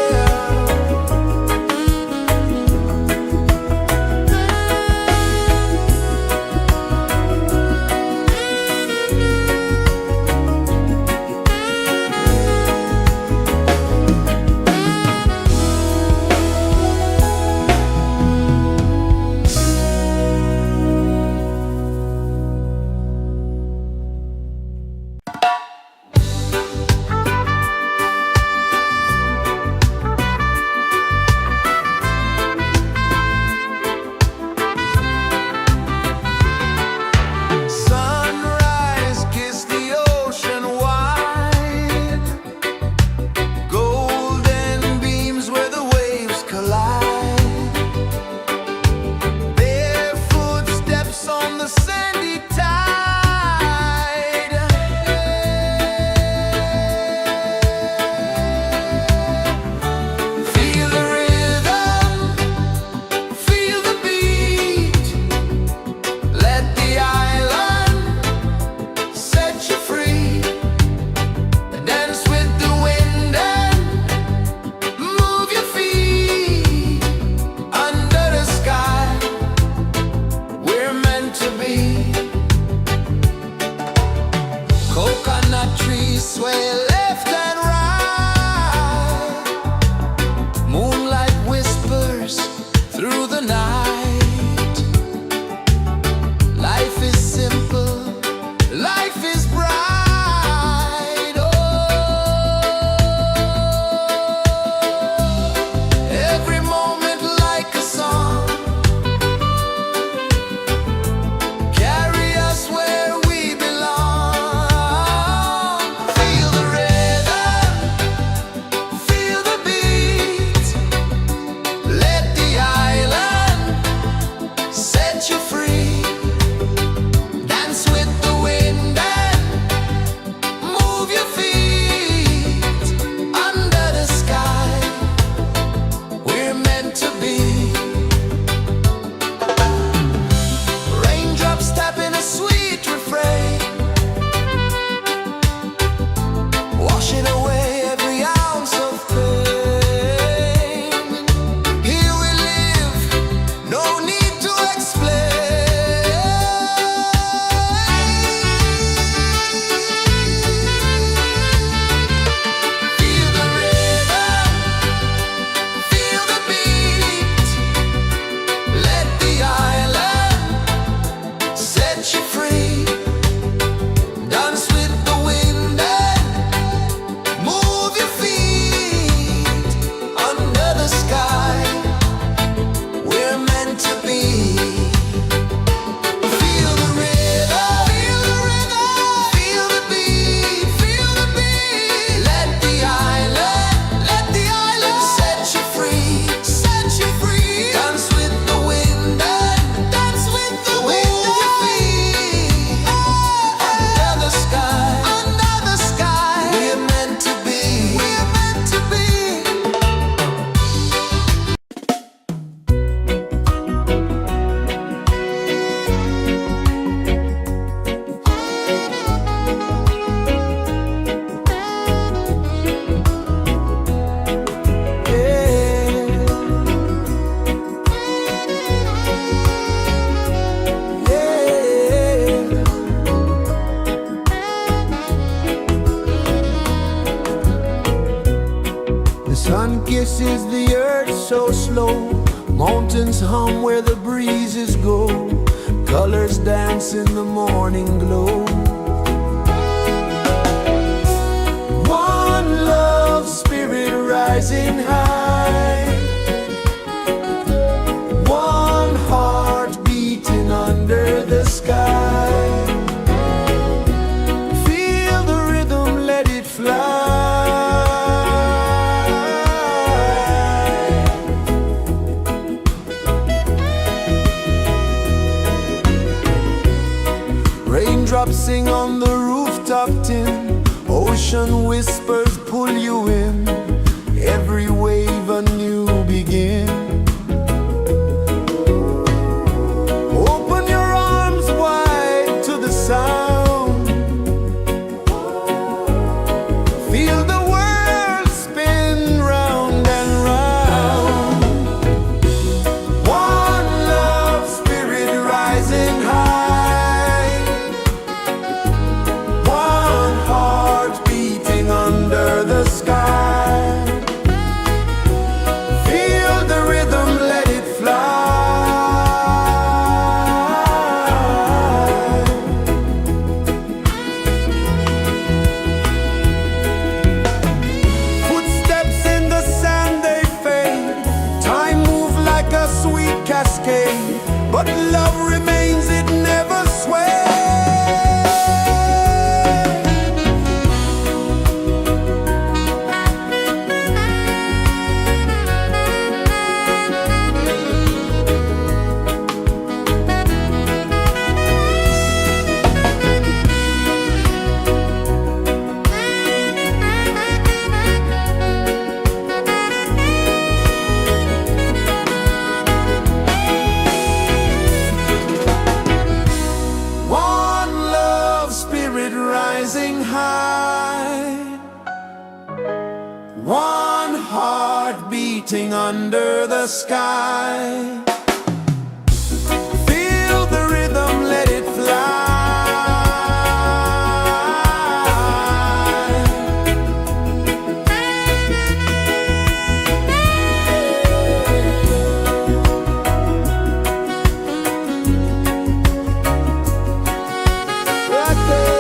Sun kisses the earth so slow, mountains hum where the breezes go, colors dance in the morning glow. One love spirit rising high, one heart beating under the sky. Feel the rhythm, let it fly. Raindrops sing on the rooftop tin, ocean whispers pull you in, every wave a new begin. Open your arms wide to the sound, feel the world spin round and round. One love spirit rising high, one heart beating under the sky. Feel the rhythm, let it fly. Footsteps in the sand, they fade, time move like a sweet cascade, but love remains, it never sways. One love spirit rising high, one heart beating under the sky. Feel the rhythm, let it fly. Right there.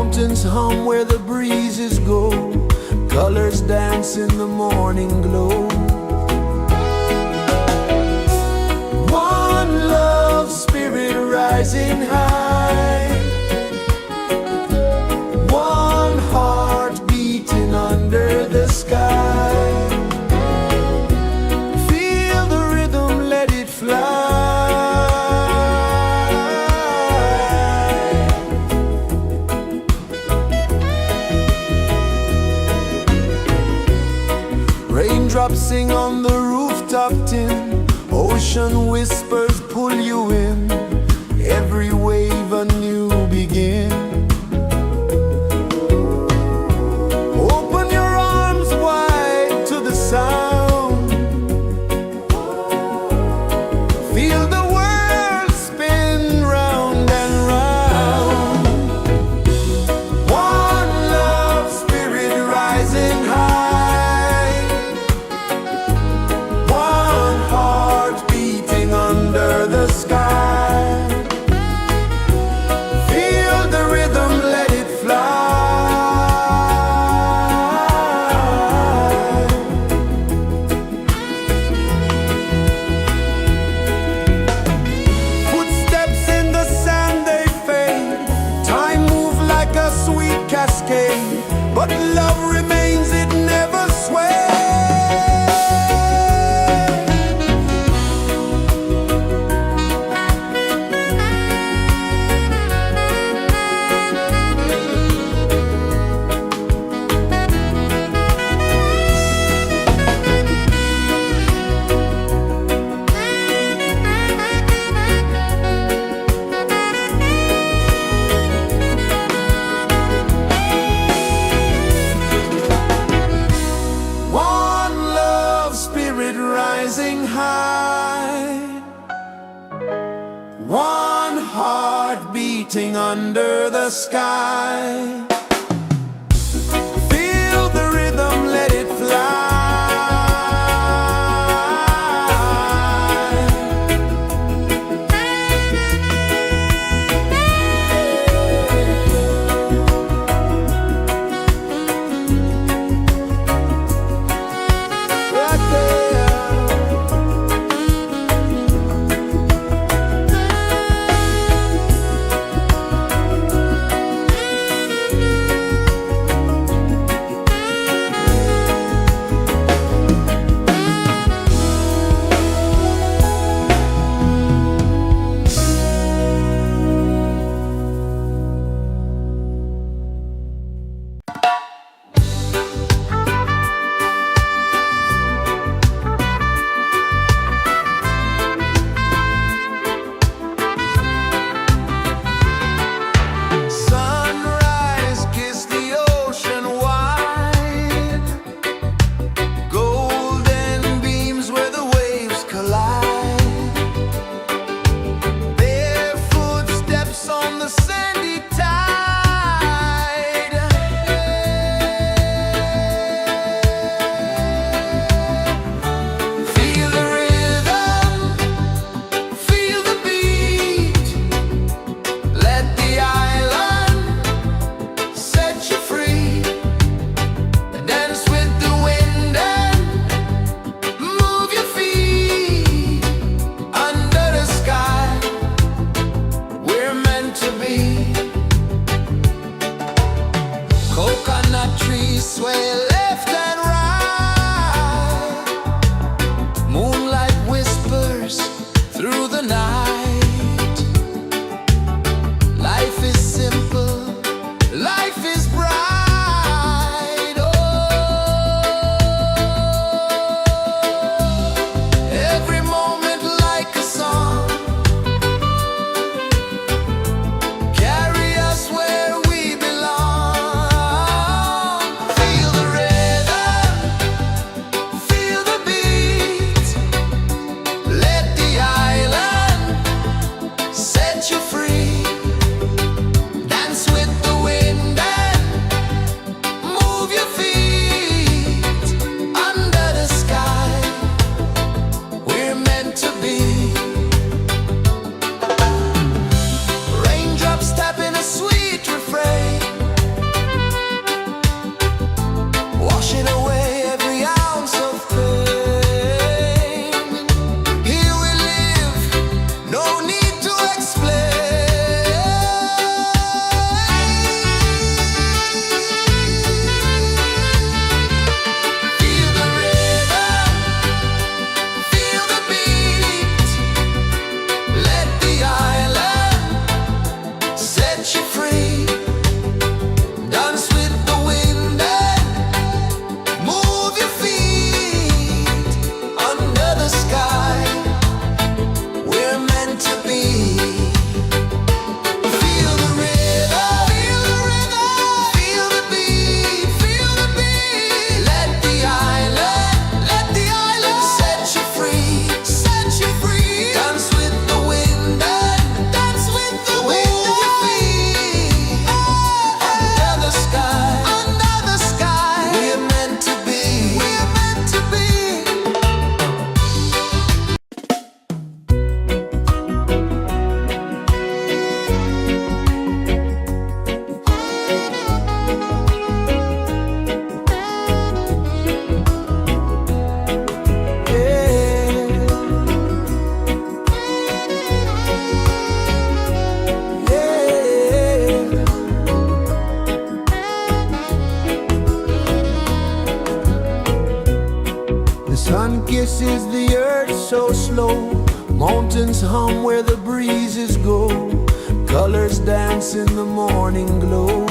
mountains hum where the breezes go, colors dance in the morning glow. One love spirit rising high, one heart beating under the sky. Feel the rhythm, let it fly. Raindrops sing on the rooftop tin, ocean whispers pull you in, every wave a new begin. Open your arms wide to the sound, feel the world spin round and round. One love spirit rising high, one heart beating under the sky. Feel the rhythm, let it fly. Footsteps in the sand, they fade. Time moves like a sweet cascade, but love remains, it never sways. One love spirit rising high, one heart beating under the sky. Feel the rhythm, let it fly. Right there. Sunrise, kiss the ocean wide, golden beams where the waves collide, bare footsteps on the sandy tide. Feel the rhythm, feel the beat, let the island set you free. Dance with the wind and move your feet under the sky. We're meant to be. Coconut trees sway left and right, moonlight whispers through the night. Life is simple, life is bright. Oh, every moment like a song, carry us where we belong. Feel the rhythm, kisses the earth so slow. Mountains hum where the breezes go. Colors dance in the morning glow.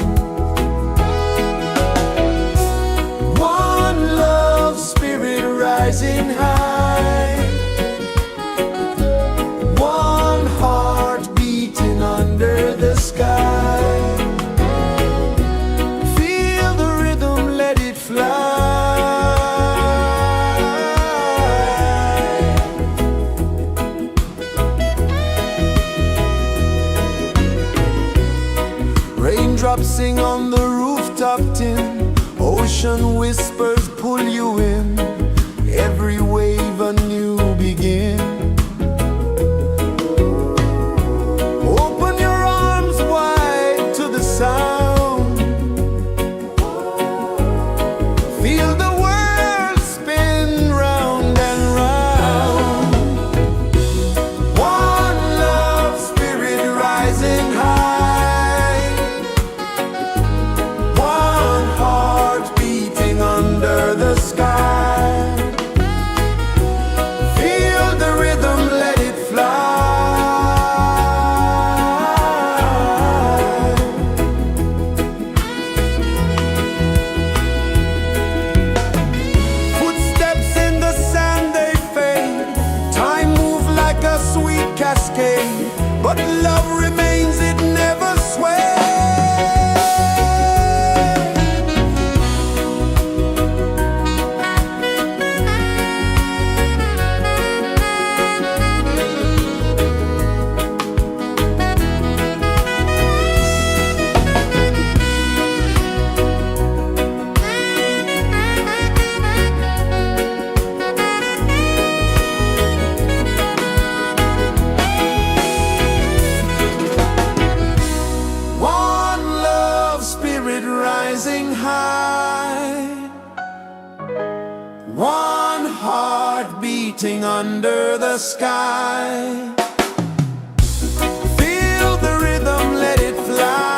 One love spirit rising high. One heart beating under the sky. Feel the rhythm, let it fly. Raindrops sing on the rooftop tin. Ocean whispers pull you in. Every wave a new begin. Open your arms wide to the sound. Feel the world spin round and round. One love spirit rising high. One heart beating under the sky. Feel the rhythm, let it fly. Footsteps in the sand, they fade. Time moves like a sweet cascade, but love remains, it never sways. One love spirit rising high. One heart beating under the sky. Feel the rhythm, let it fly.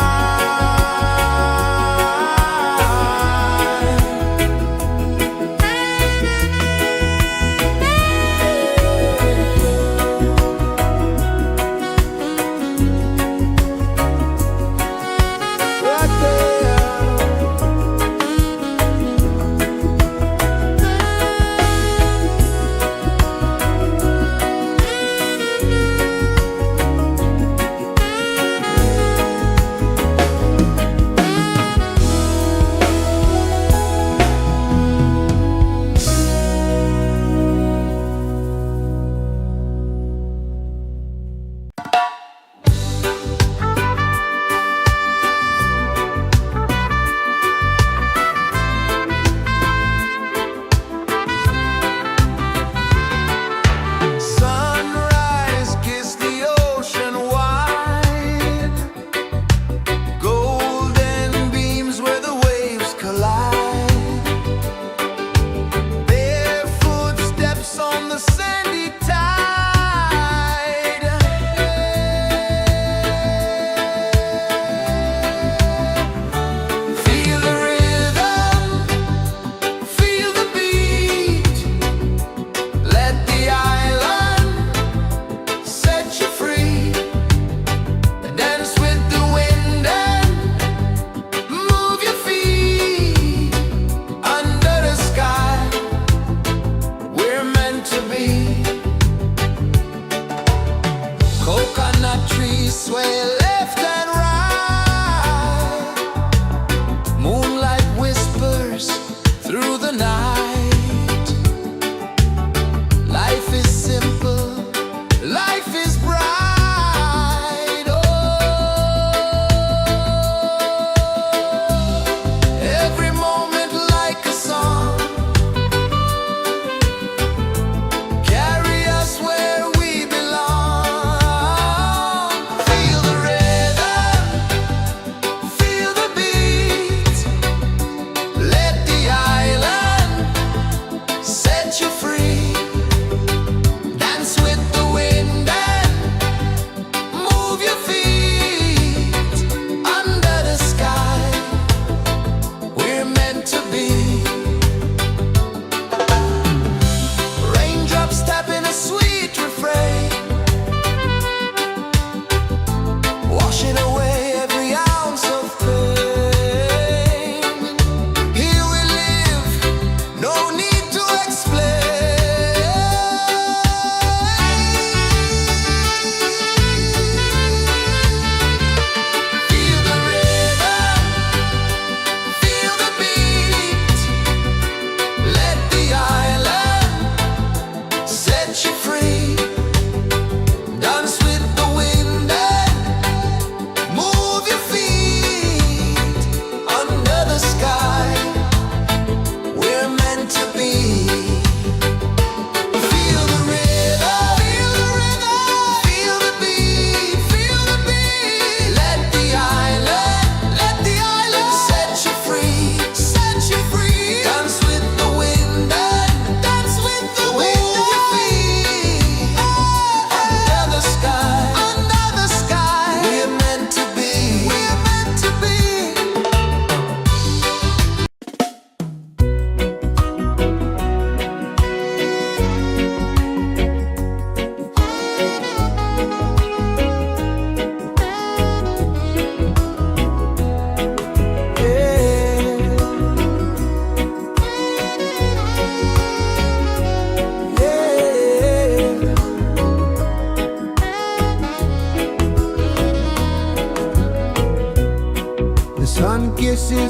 Right there.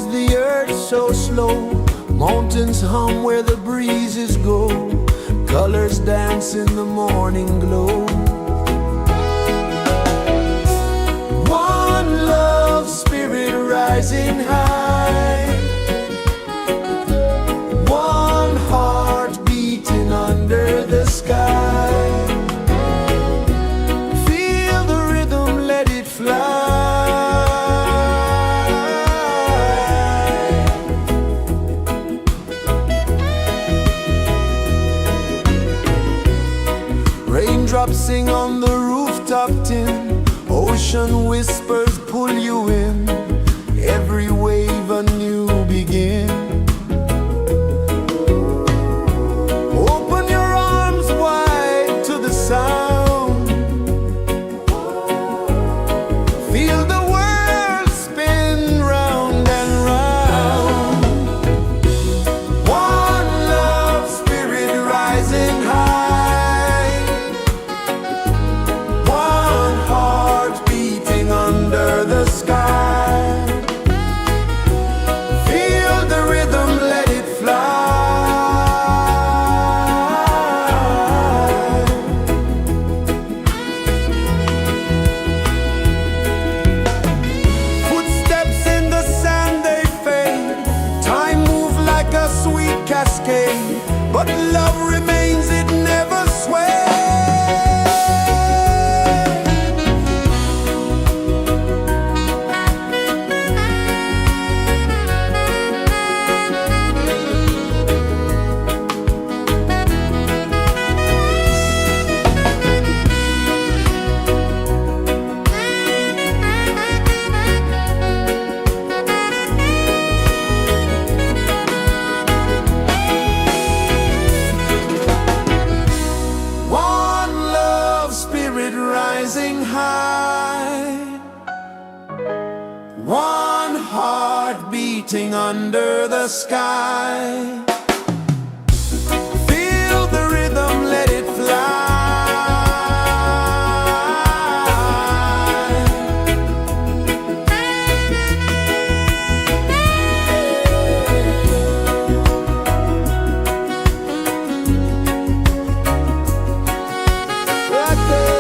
is the earth so slow? Mountains hum where the breezes go. Colors dance in the morning glow. One love spirit rising high. One heart beating under the sky. Feel the rhythm, let it fly. Raindrops sing on the rooftop tin. Ocean whispers pull you in. Every wave a new begin. Open your arms wide to the sound. Feel the world spin round and round. One love spirit rising high. One heart beating under the sky. Feel the rhythm, let it fly. Footsteps in the sand, they fade. Time moves like a sweet cascade, but love remains, it never sways. One love spirit rising high. One heart beating under the sky. Feel the rhythm, let it fly. Right there.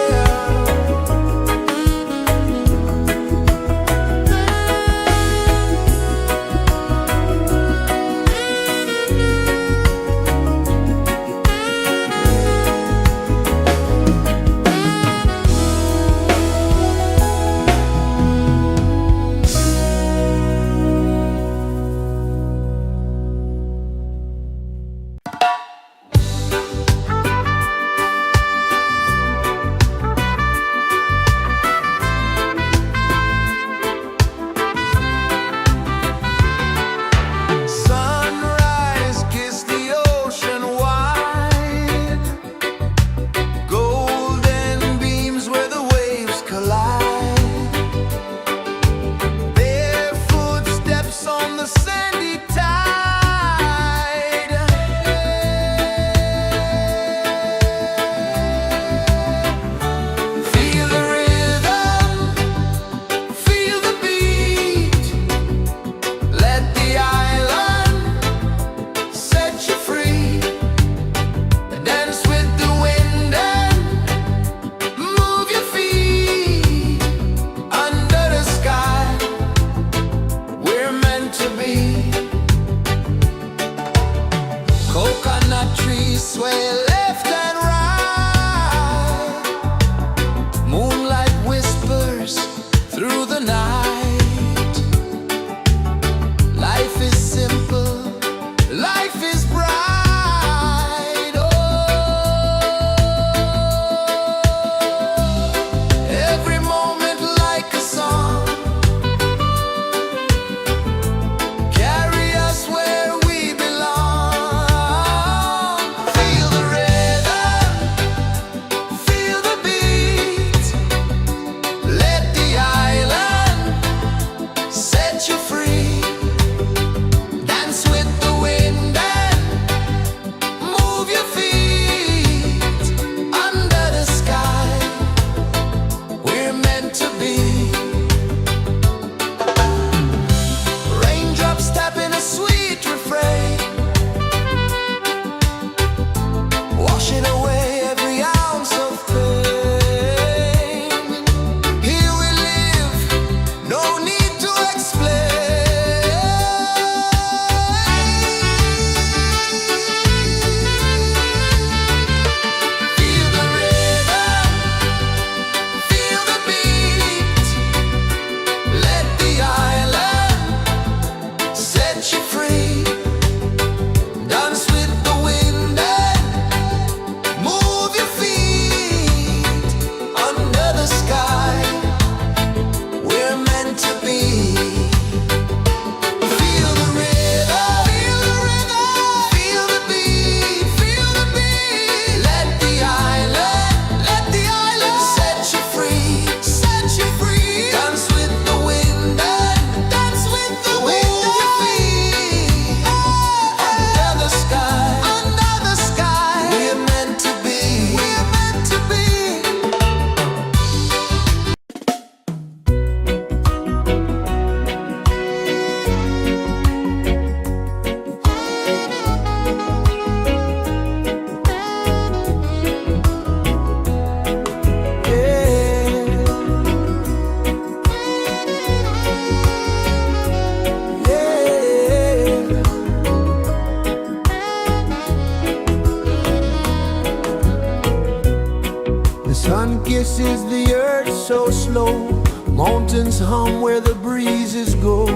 Mountains hum where the breezes go,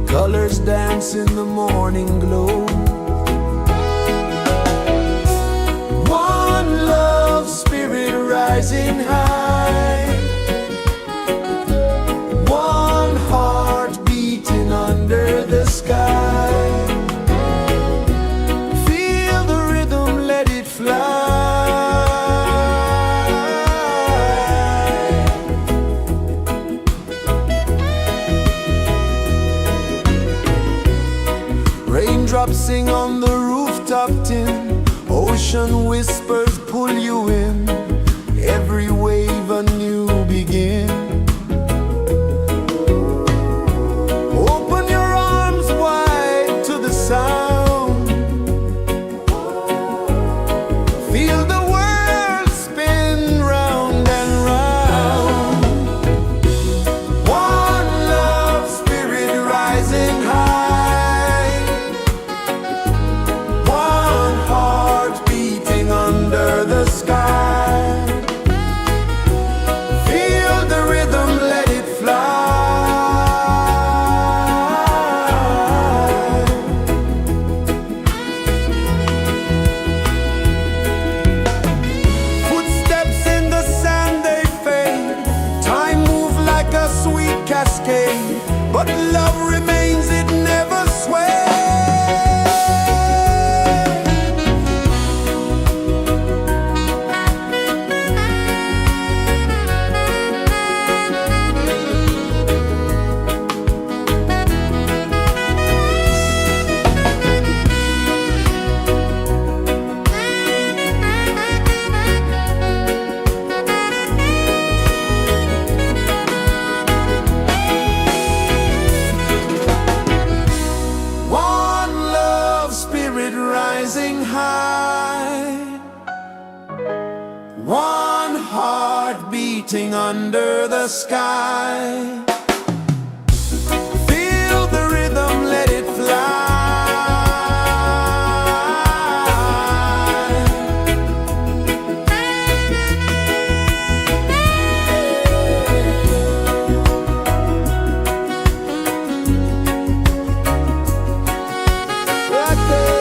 colors dance in the morning glow. One love spirit rising high, one heart beating under the sky. Feel the rhythm, let it fly. Raindrops sing on the rooftop tin, ocean whispers pull you in, every wave a new begin. Open your arms wide to the sound, feel the world spin round and round. One love spirit rising high, one heart beating under the sky. Feel the rhythm, let it fly. Footsteps in the sand, they fade. Time moves like a sweet cascade, but love remains, it never sways. One love spirit rising high, one heart beating under the sky. Feel the rhythm, let it fly. Right there.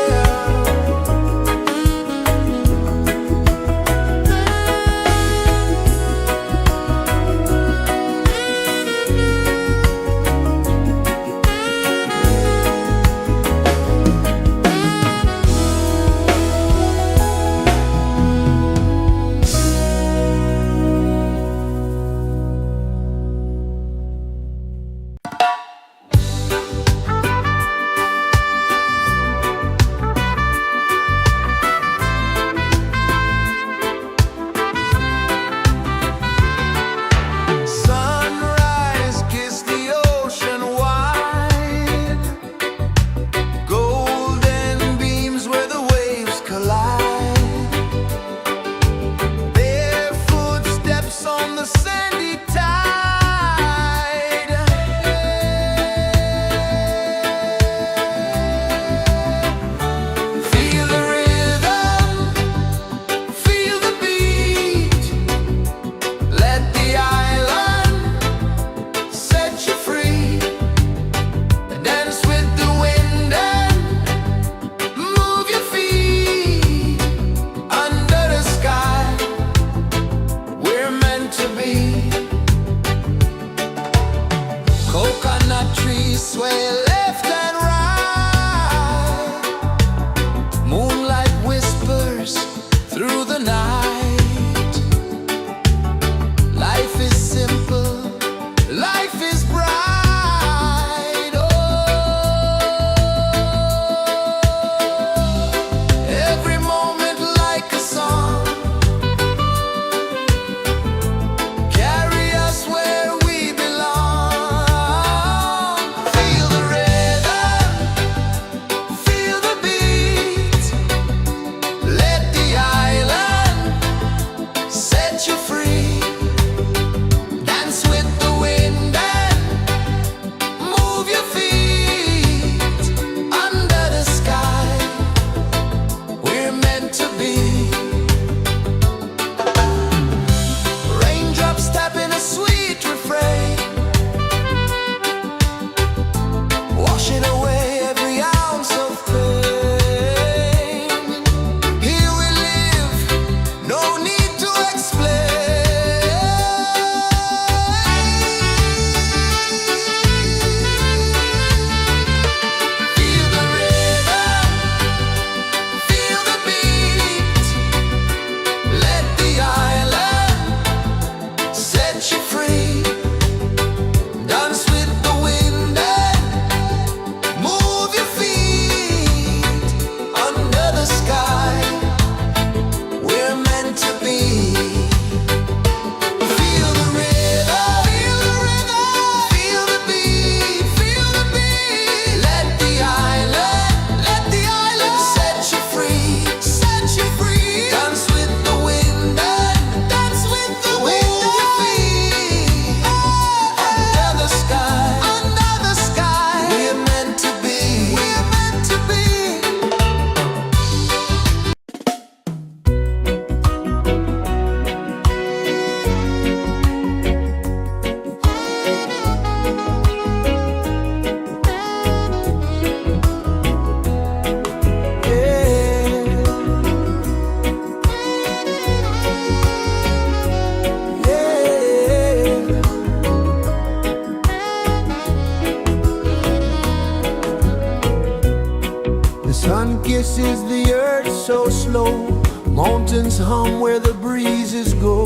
Sun kisses the earth so slow, mountains hum where the breezes go,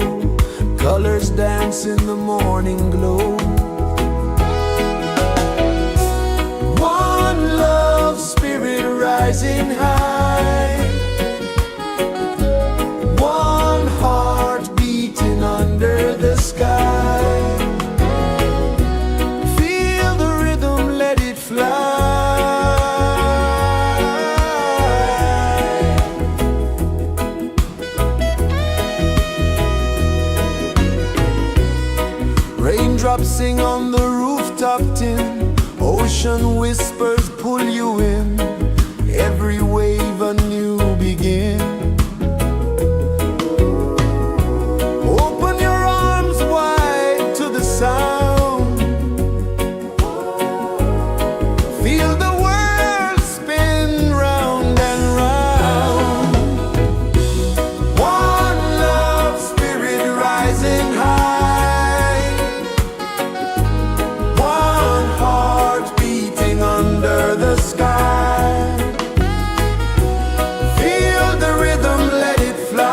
colors dance in the morning glow. One love spirit rising high, one heart beating under the sky. Feel the rhythm, let it fly. Raindrops sing on the rooftop tin, ocean whispers pull you in, every wave a new begin. Open your arms wide to the sound, feel the world spin round and round. One love spirit rising high, under the sky. Feel the rhythm, let it fly.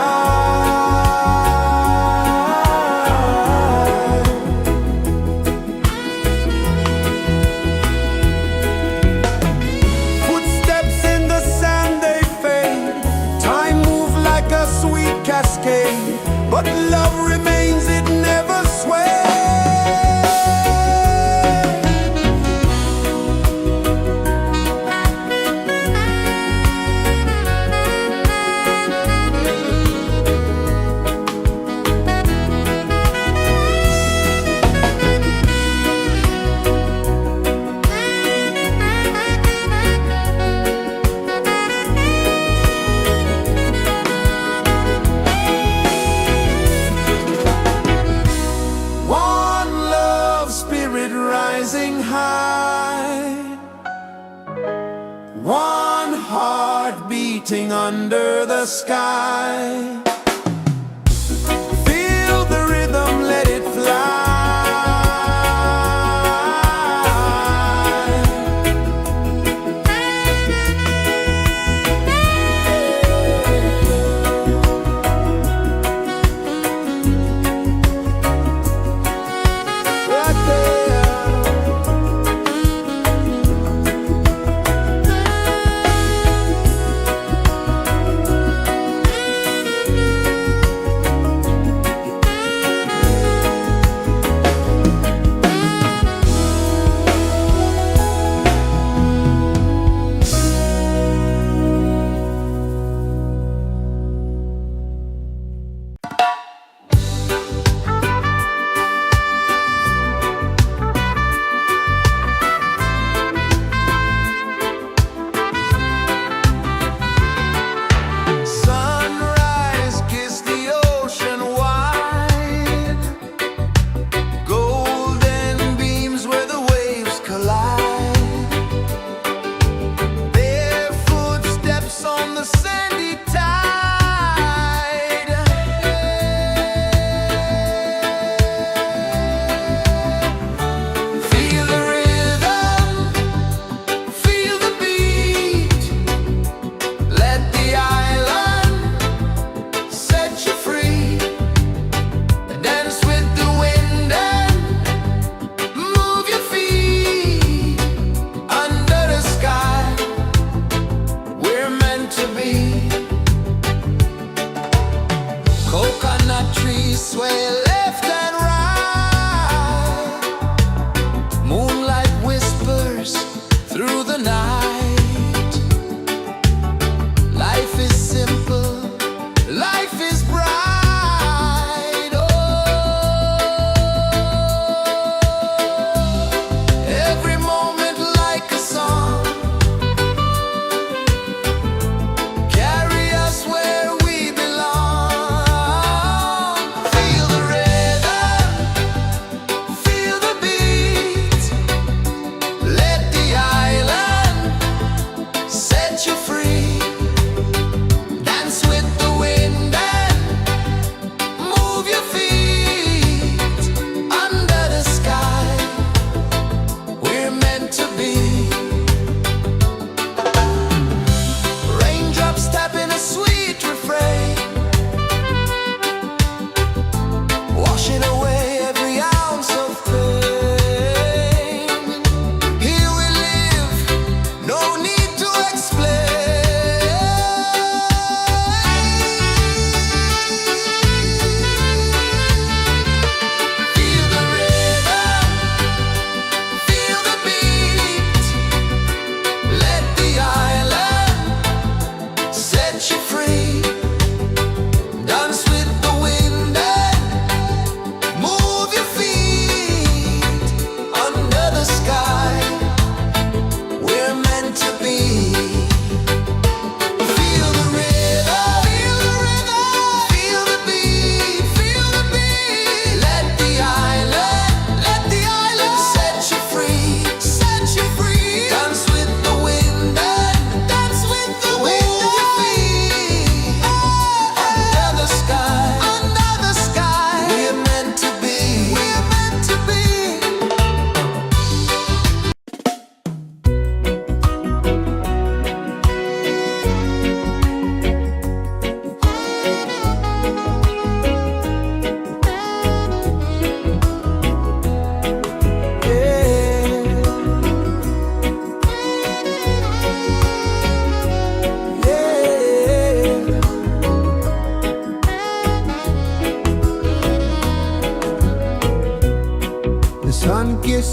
Footsteps in the sand, they fade. Time moves like a sweet cascade, but love remains, it never sways. Rising high, one heart beating under the sky. Feel the rhythm, let it fly.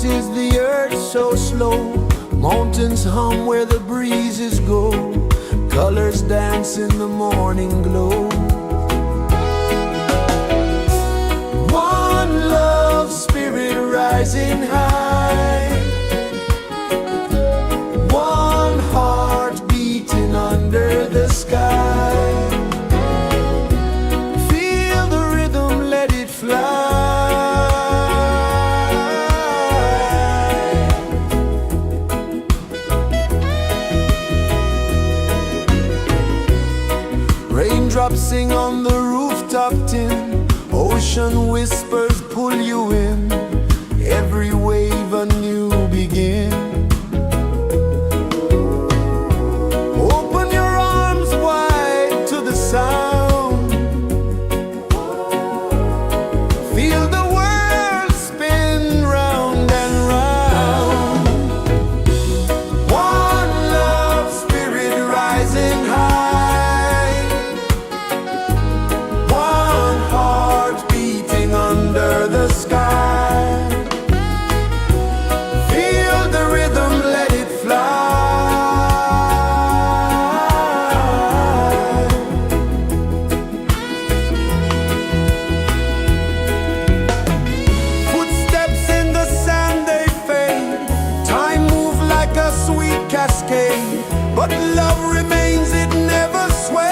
is the earth so slow? Mountains hum where the breezes go. Colors dance in the morning glow. One love, spirit rising high. One heart beating under the sky. Feel the rhythm, let it fly. Raindrops sing on the rooftop tin. Ocean whispers pull you in. Every wave a new begin. Open your arms wide to the sound. Feel the world spin round and round. One love, spirit rising high. One heart beating under the sky. Feel the rhythm, let it fly. Footsteps in the sand, they fade. Time moves like a sweet cascade, but love remains, it never sways.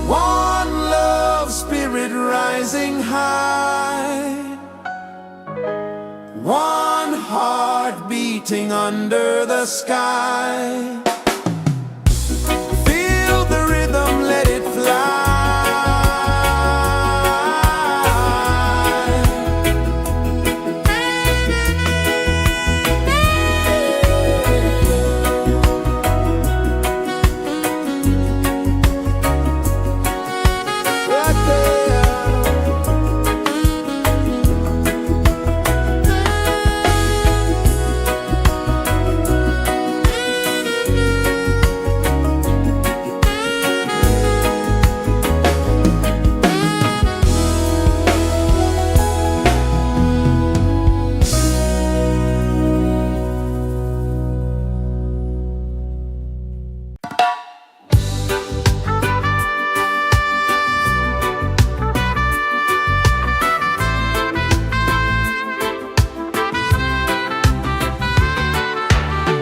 One love, spirit rising high. One heart beating under the sky. Feel the rhythm, let it fly. Right there.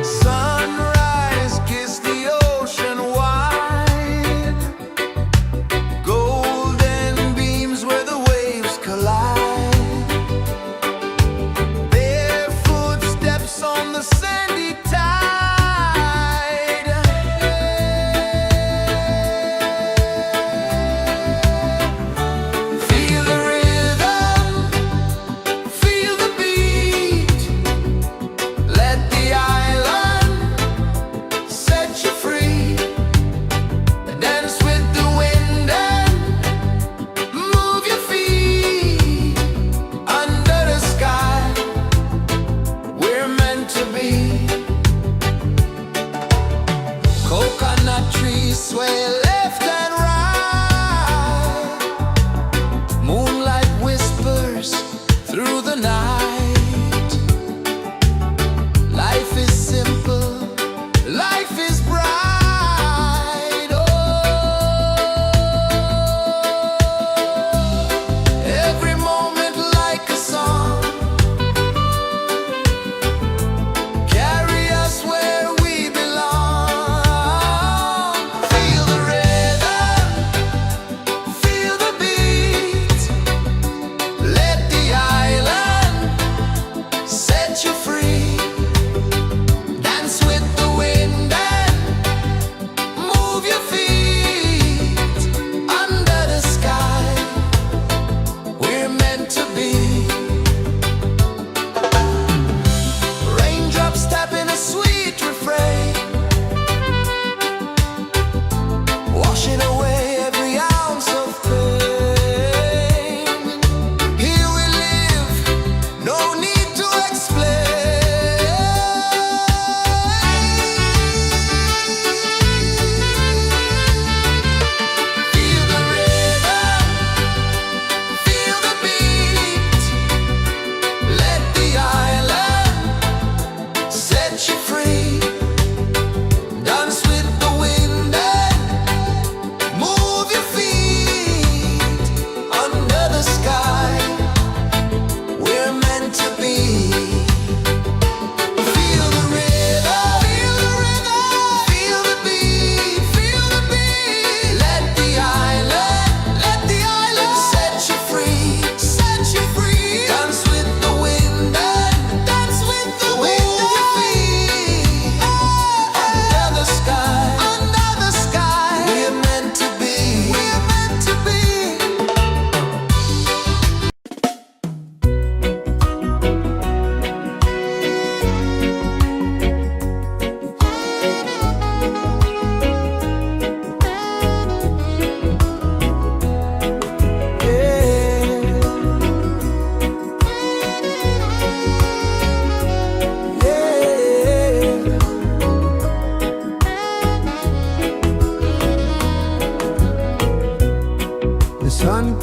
Sunrise, kiss the ocean wide. Golden beams where the waves collide. Their footsteps on the sandy tide. Feel the rhythm, feel the beat. Let the island set you free. Dance with the wind and move your feet. Under the sky, we're meant to be. Coconut trees sway left and right. Moonlight whispers through the night. Life is simple, life is bright. Oh, every moment like a song. Carry us where we belong. Feel the rhythm.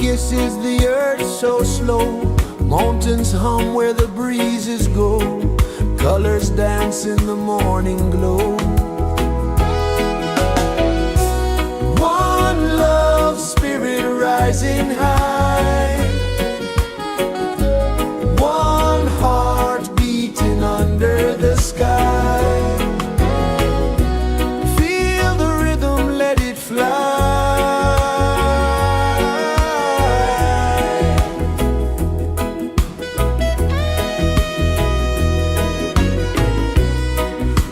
kisses the earth so slow. Mountains hum where the breezes go. Colors dance in the morning glow. One love, spirit rising high. One heart beating under the sky. Feel the rhythm, let it fly.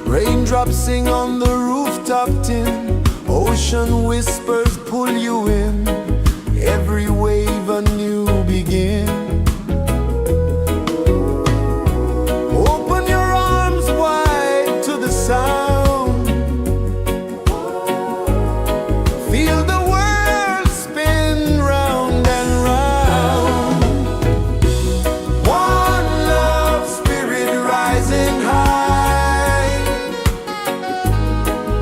Raindrops sing on the rooftop tin. Ocean whispers pull you in. Every wave a new begin. Open your arms wide to the sound. Feel the world spin round and round. One love, spirit rising high.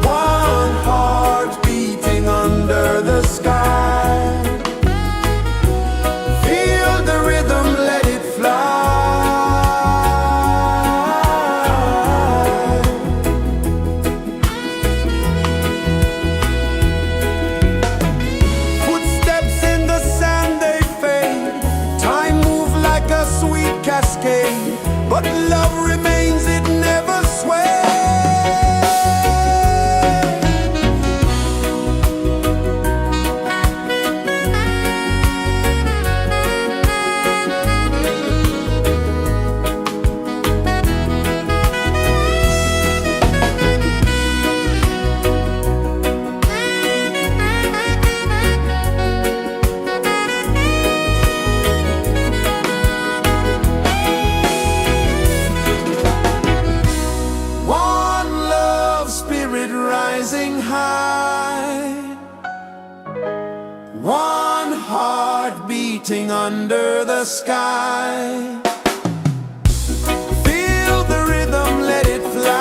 One heart beating under the sky. Feel the rhythm, let it fly. Footsteps in the sand, they fade. Time moves like a sweet cascade, but love remains, it never sways. One love, spirit rising high. One heart beating under the sky. Feel the rhythm, let it fly.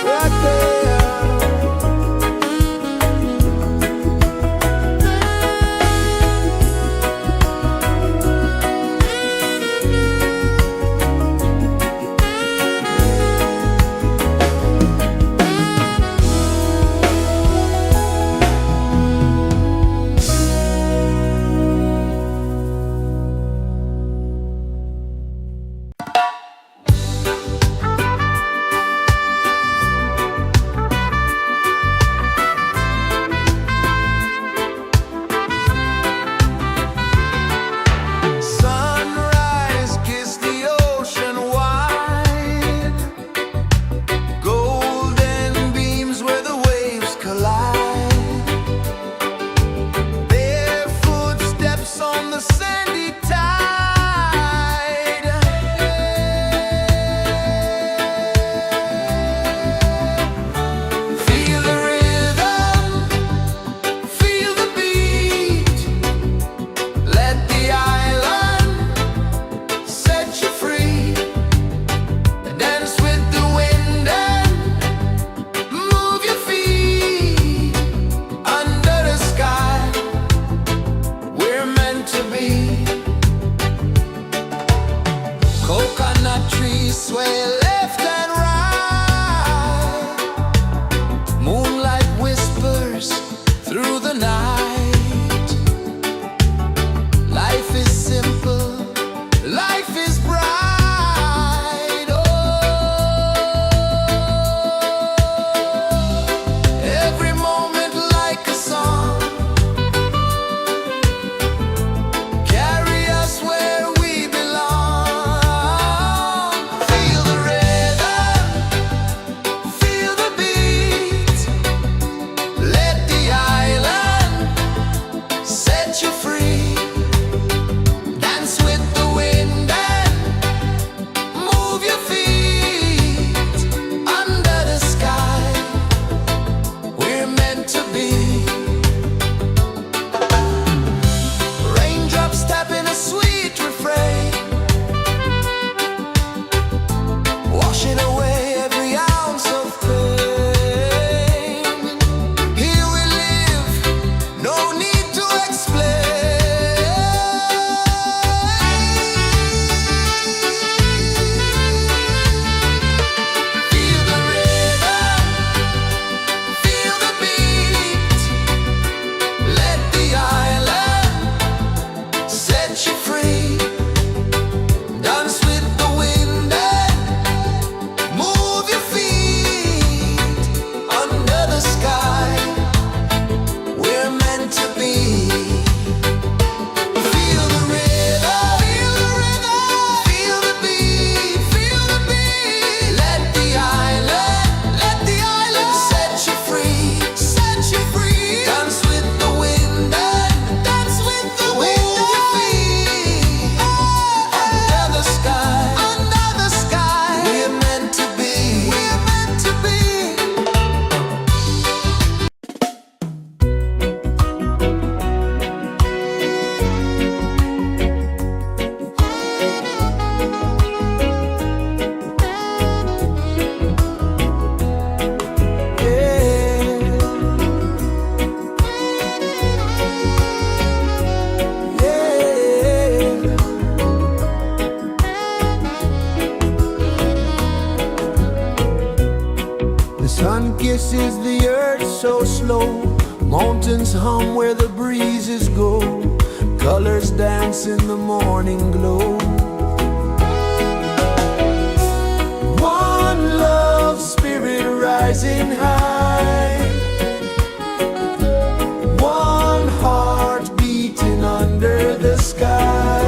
Right there. the earth so slow. Mountains hum where the breezes go. Colors dance in the morning glow. One love, spirit rising high. One heart beating under the sky.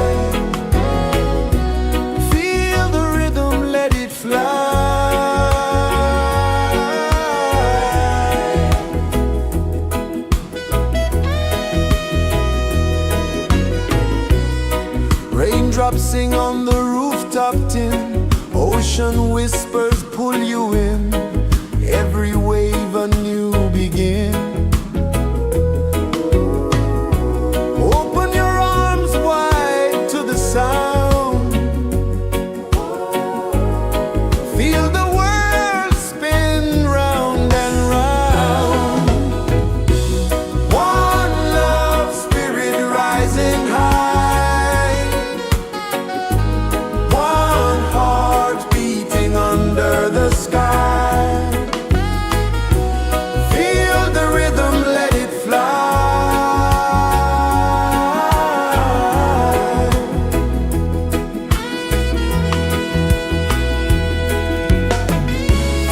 Feel the rhythm, let it fly. Raindrops sing on the rooftop tin. Ocean whispers pull you in. Every wave a new begin. Open your arms wide to the sound. Feel the world spin round and round. One love, spirit rising high. One heart beating under the sky. Feel the rhythm, let it fly.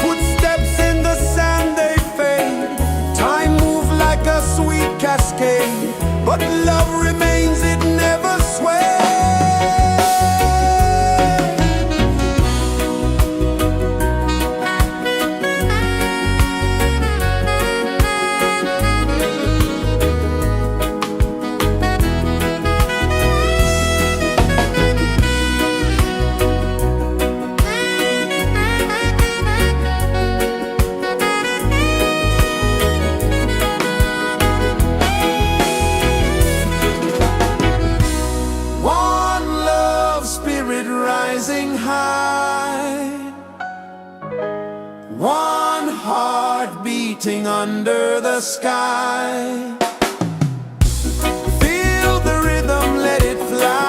Footsteps in the sand, they fade. Time moves like a sweet cascade, but love remains, it never sways. One love, spirit rising high. One heart beating under the sky. Feel the rhythm, let it fly.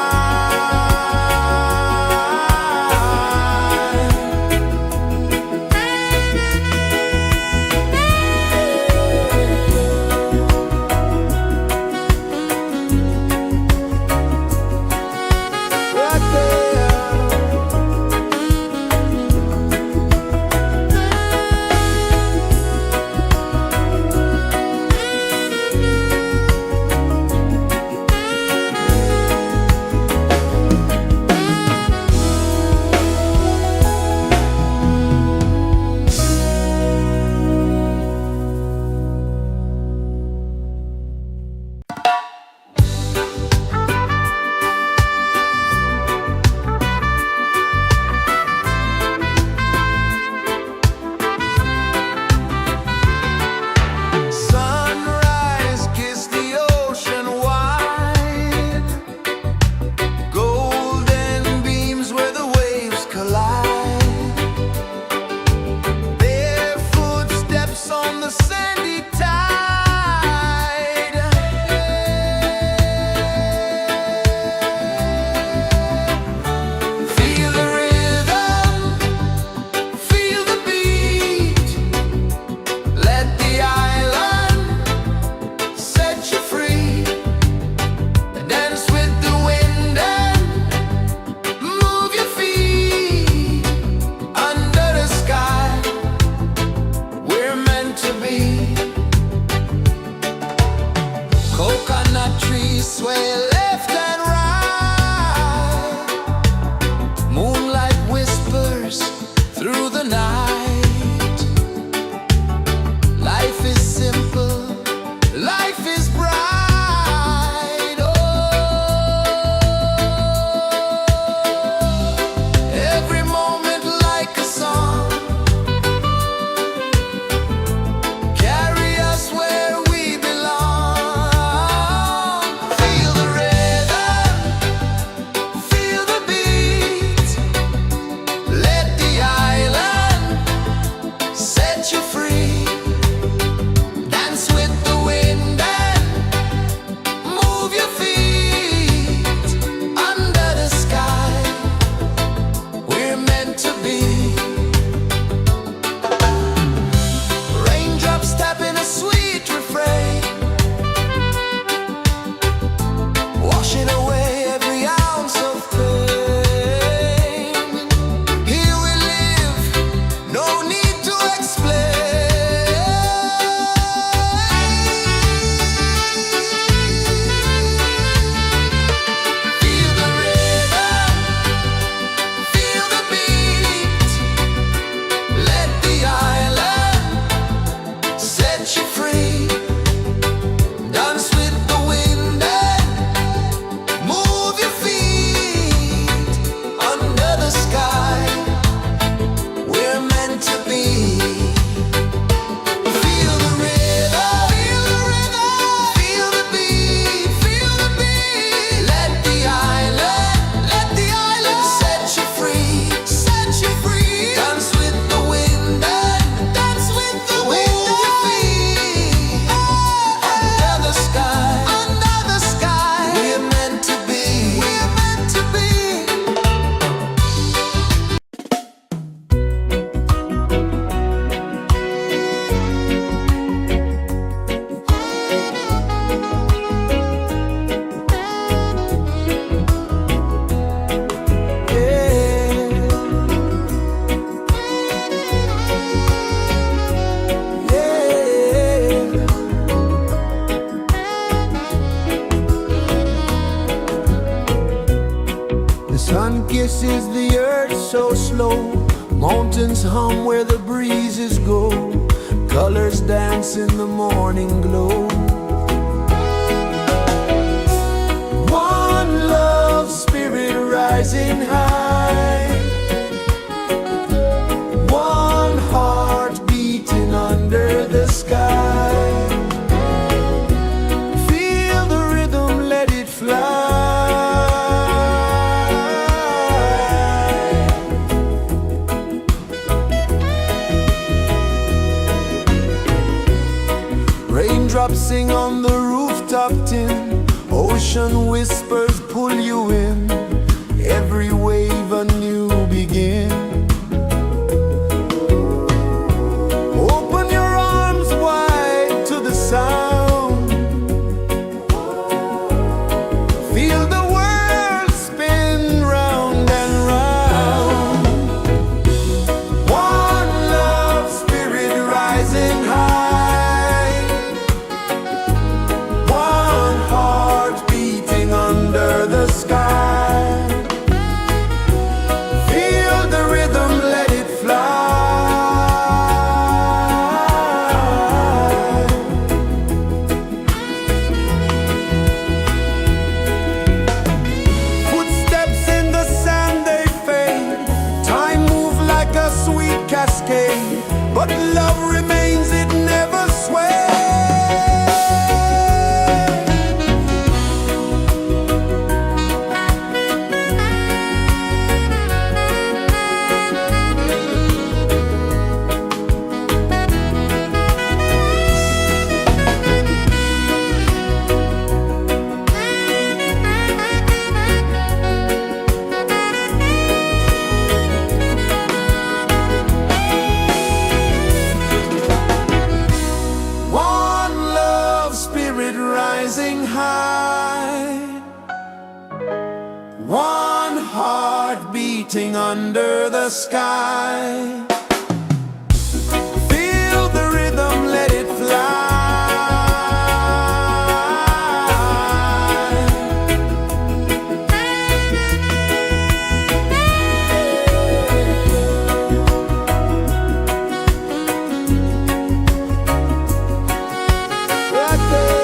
Right there. Sunrise, kiss the ocean wide. Golden beams where the waves collide. Their footsteps on the sandy tide. Feel the rhythm, feel the beat. Let the island set you free. Dance with the wind and move your feet. Under the sky, we're meant to be. Coconut trees sway left and right. Moonlight whispers through the night. Life is simple, life is bright. Oh, every moment like a song. Carry us where we belong. Feel the rhythm. rejoices the earth so slow. Mountains hum where the breezes go. Colors dance in the morning glow. One love spirit rising high. One heart beating under the sky. Feel the rhythm, let it fly. Raindrops sing on the rooftop tin. Ocean whispers pull you in. Every wave a new begin. Open your arms wide to the sound. Feel the world spin round and round. One love spirit rising high. One heart beating under the sky. Feel the rhythm, let it fly. Footsteps in the sand, they fade. Time moves like a sweet cascade, but love remains, it never sways. One love spirit rising high. One heart beating under the sky. Feel the rhythm, let it fly. Right there.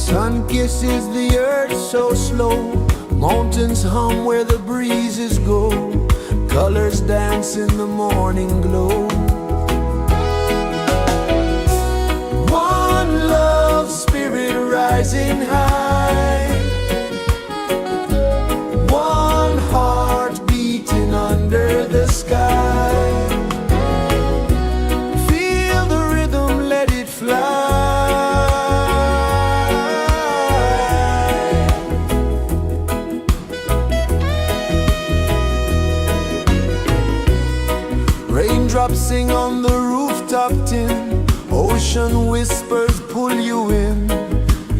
Sun kisses the earth so slow, mountains hum where the breezes go, colors dance in the morning glow. One love spirit rising high, one heart beating under the sky. Feel the rhythm, let it fly. Raindrops sing on the rooftop tin, ocean whispers pull you in,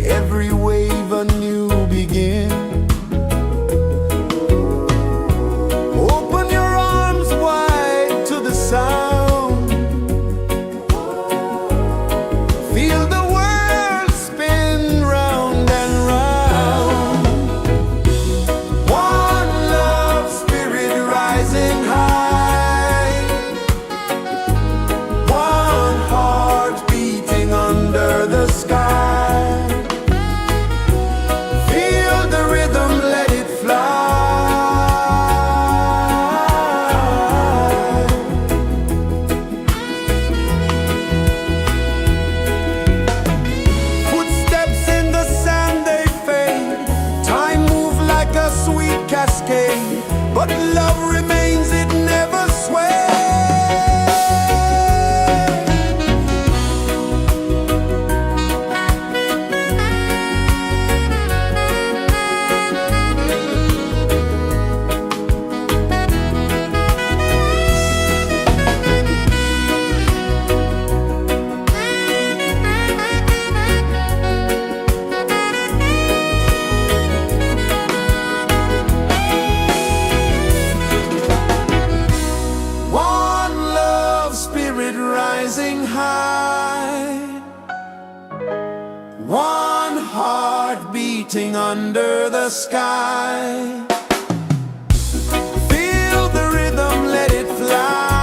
every wave a new begin. Open your arms wide to the sound, feel the world spin round and round. One love spirit rising high, under the sky. Feel the rhythm, let it fly. Footsteps in the sand, they fade. Time moves like a sweet cascade, but love remains, it never sways. Rising high, one heart beating under the sky. Feel the rhythm, let it fly.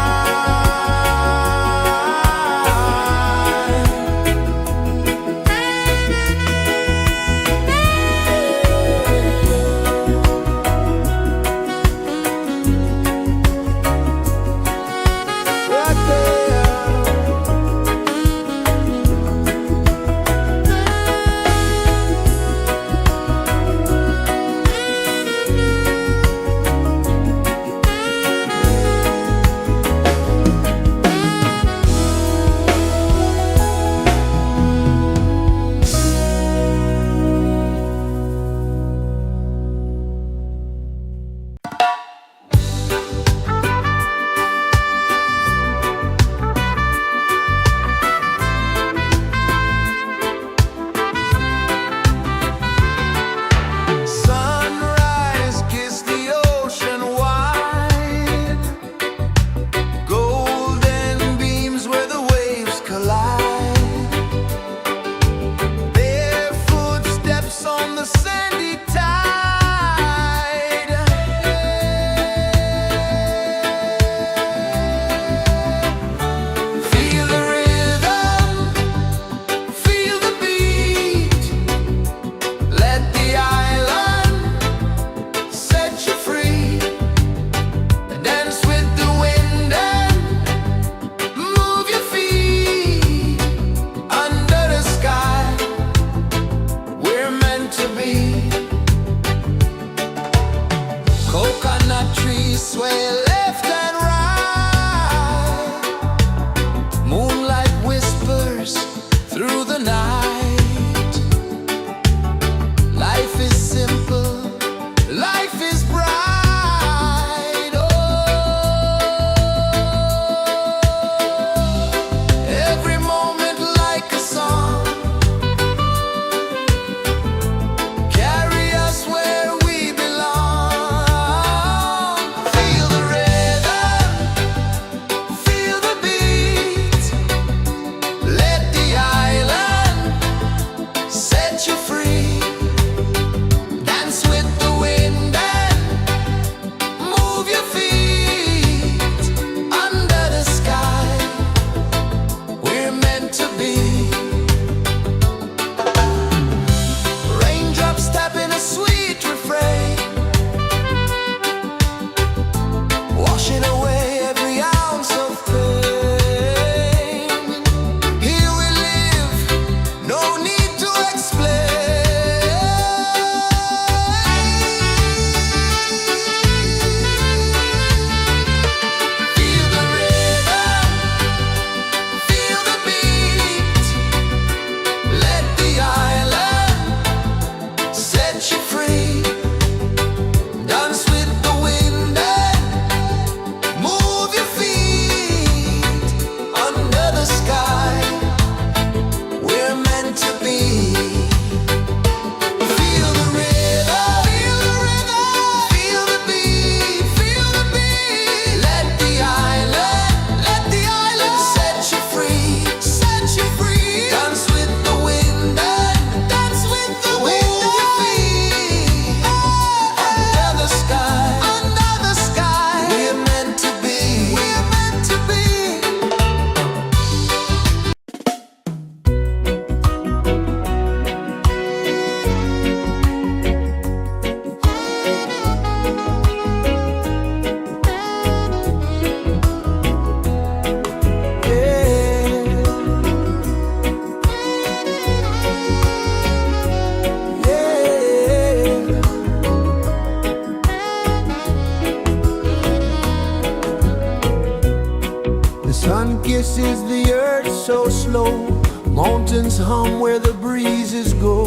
mountains hum where the breezes go,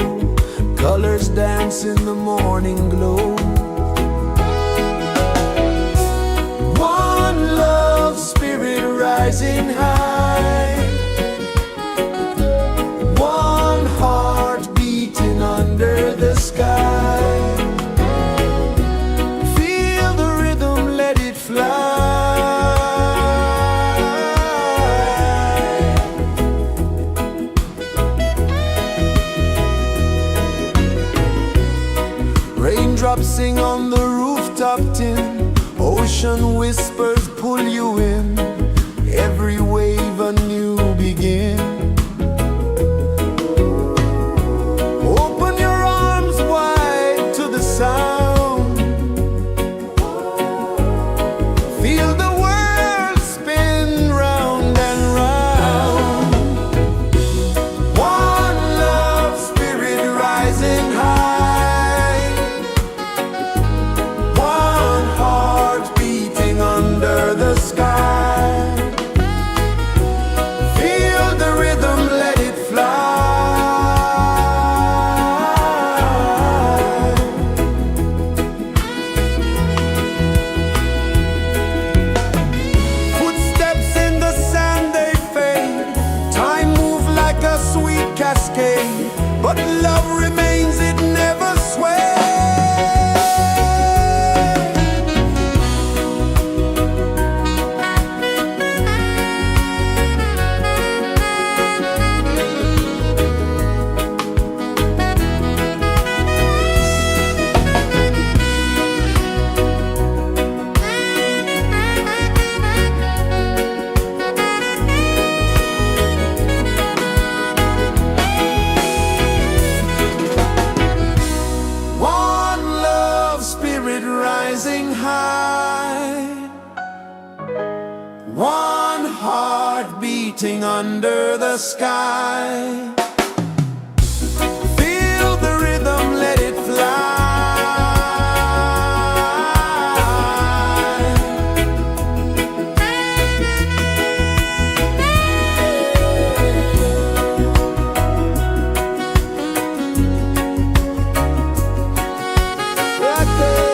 colors dance in the morning glow. One love spirit rising high, one heart beating under the sky. Feel the rhythm, let it fly. Raindrops sing on the rooftop tin, ocean whispers pull you in, every wave a new begin. Open your arms wide to the sound, feel the world spin round and round. One love spirit rising high, one heart beating under the sky. Feel the rhythm, let it fly. Footsteps in the sand, they fade. Time moves like a sweet cascade, but love remains, it never sways. One love spirit rising high, one heart beating under the sky. Feel the rhythm, let it fly. Right there.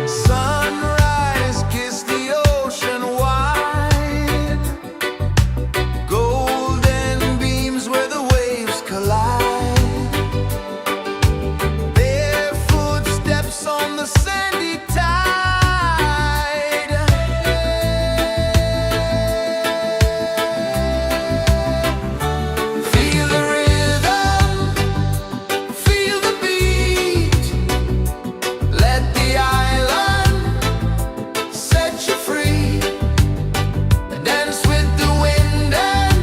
Sunrise, kiss the ocean wide, golden beams where the waves collide, their footsteps on the sandy tide. Feel the rhythm, feel the beat, let the island set you free. Dance with the wind and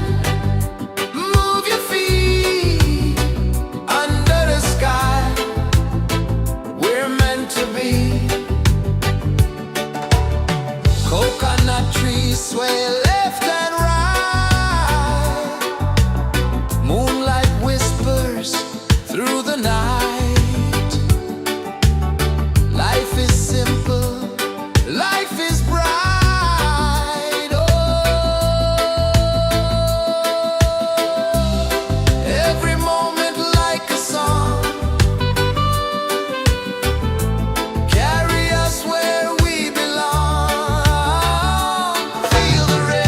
move your feet. Under the sky, we're meant to be. Coconut trees sway left and right, moonlight whispers through the night. Life is simple, life is bright. Oh, every moment like a song, carry us where we belong. Feel the rhythm.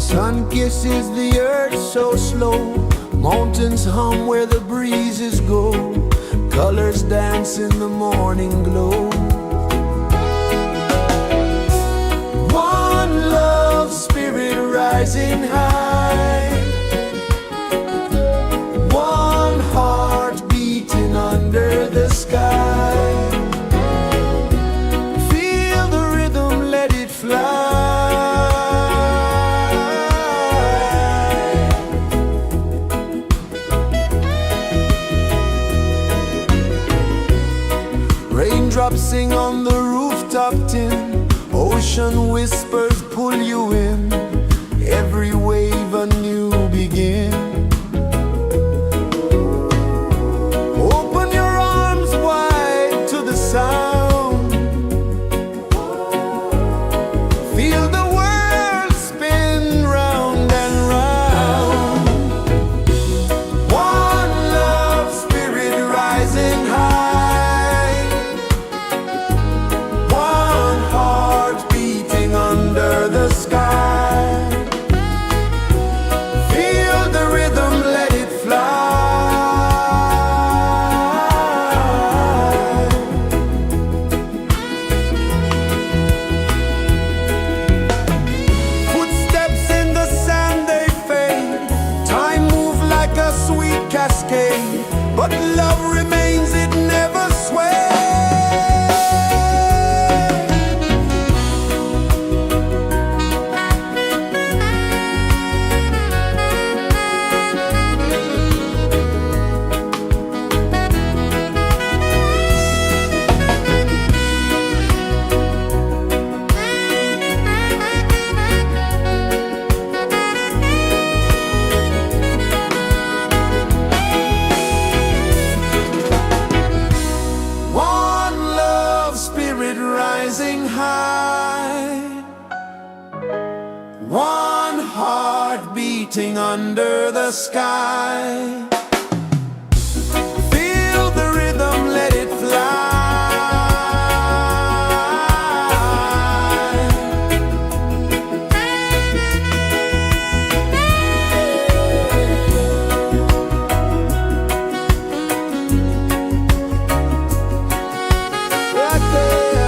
Sun kisses the earth so slow, mountains hum where the breezes go, colors dance in the morning glow. One love spirit rising high, one heart beating under the sky. Feel the rhythm, let it fly. Raindrops sing on the rooftop tin, ocean whispers pull you in, every wave a new begin. Open your arms wide to the sound, feel the world spin round and round. One love spirit rising high, one heart beating under the sky. Feel the rhythm, let it fly. Footsteps in the sand, they fade, time moves like a sweet cascade, but love remains, it never sways. One love spirit rising high, one heart beating under the sky. Feel the rhythm, let it fly. Right there.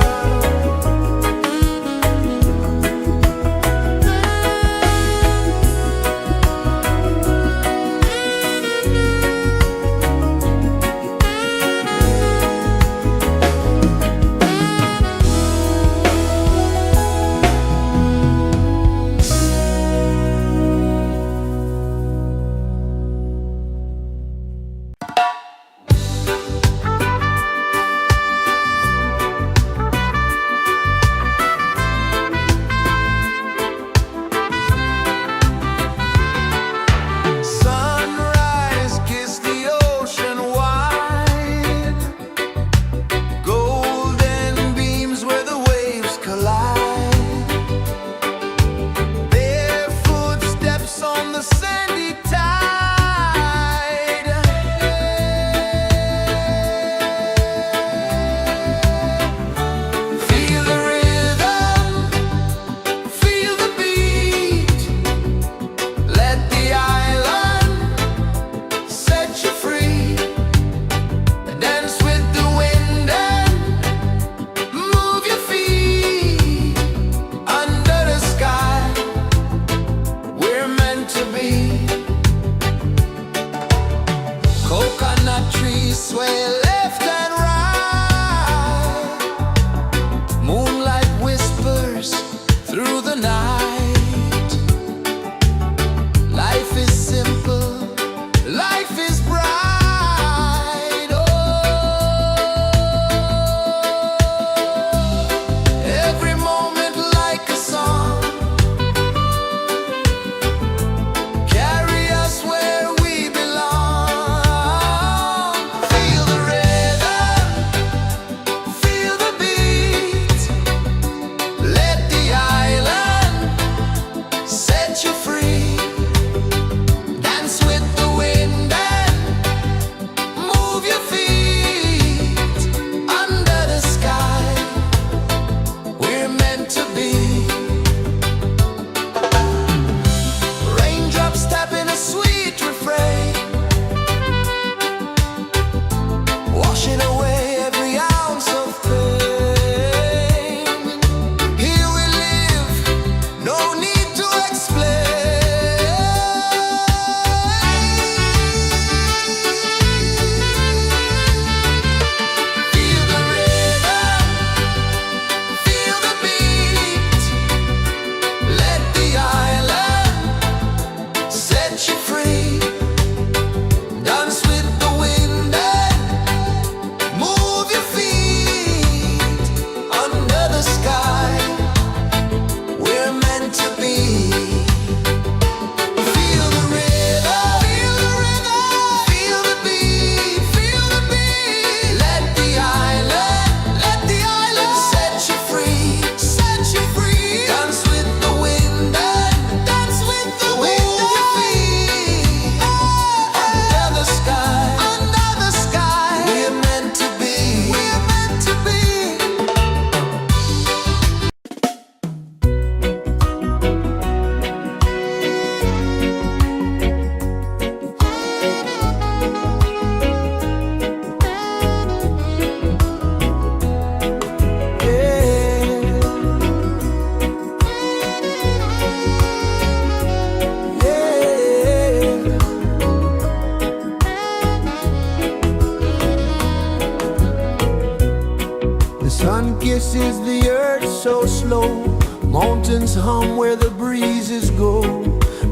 Mountains hum where the breezes go,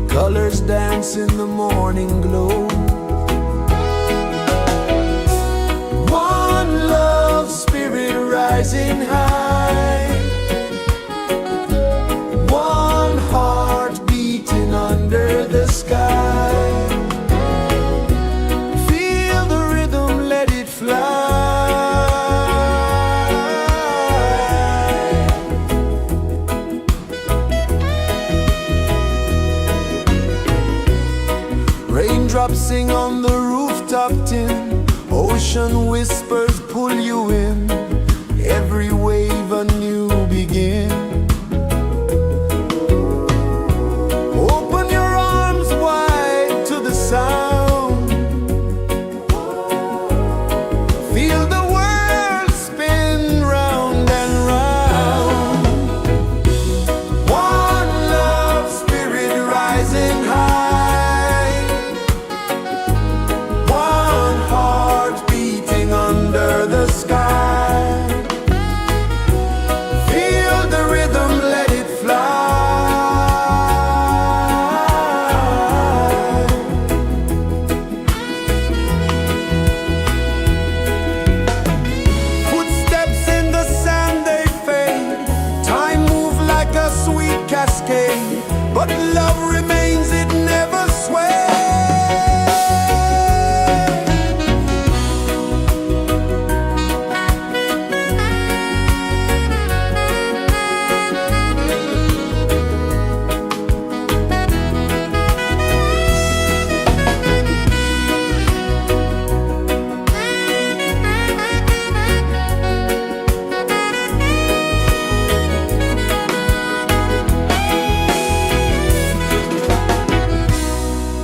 colors dance in the morning glow. One love spirit rising high, one heart beating under the sky. Feel the rhythm, let it fly. Raindrops sing on the rooftop tin, ocean whispers pull you in, every wave a new begin. Open your arms wide to the sound, feel the world spin round and round. One love spirit rising high, one heart beating under the sky. Feel the rhythm, let it fly. Footsteps in the sand, they fade. Time moves like a sweet cascade, but love remains, it never sways.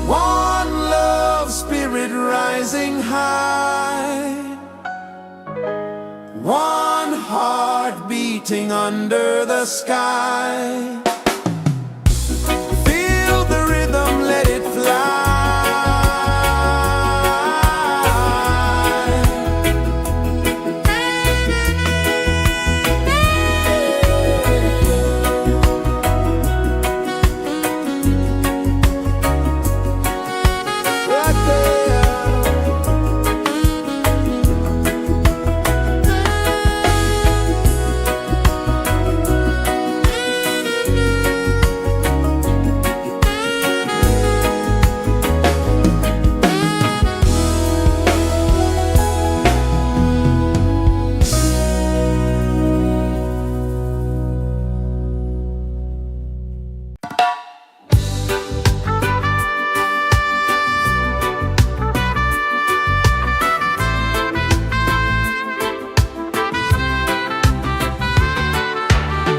One love spirit rising high, one heart beating under the sky. Feel the rhythm, let it fly. Right there.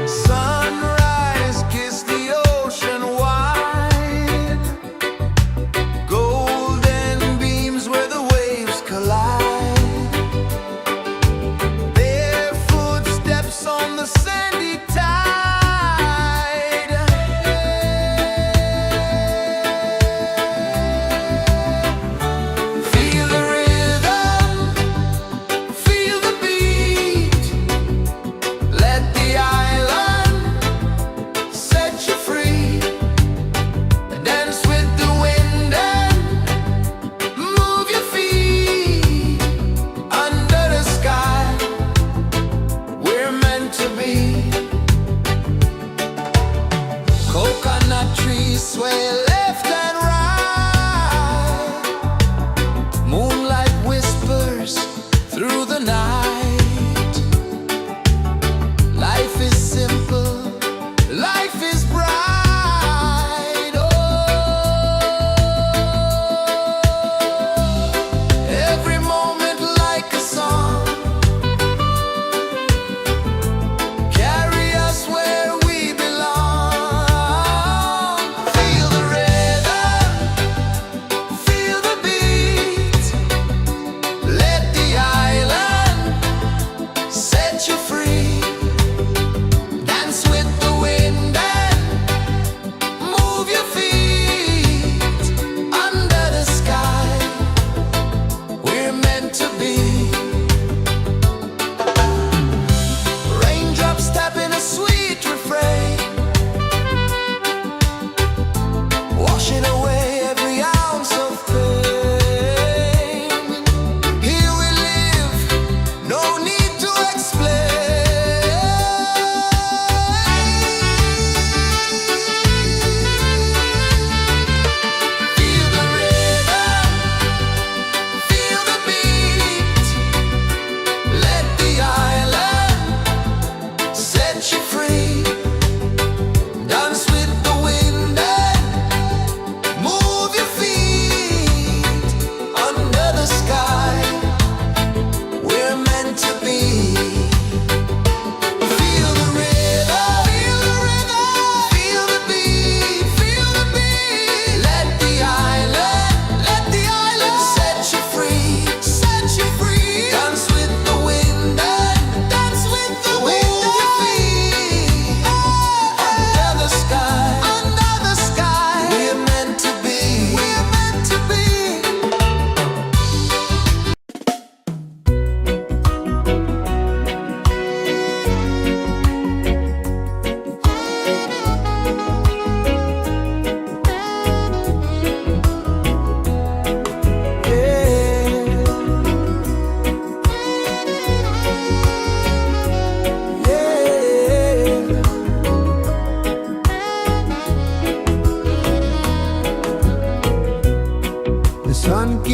Sunrise, kiss the ocean wide, golden beams where the waves collide, bare footsteps on the sandy tide. Feel the rhythm, feel the beat, let the island set you free. Dance with the wind and move your feet. Under the sky, we're meant to be. Coconut trees sway left and right, moonlight whispers through the night. Life is simple, life is bright. Oh, every moment like a song, carry us where we belong. Feel the rhythm.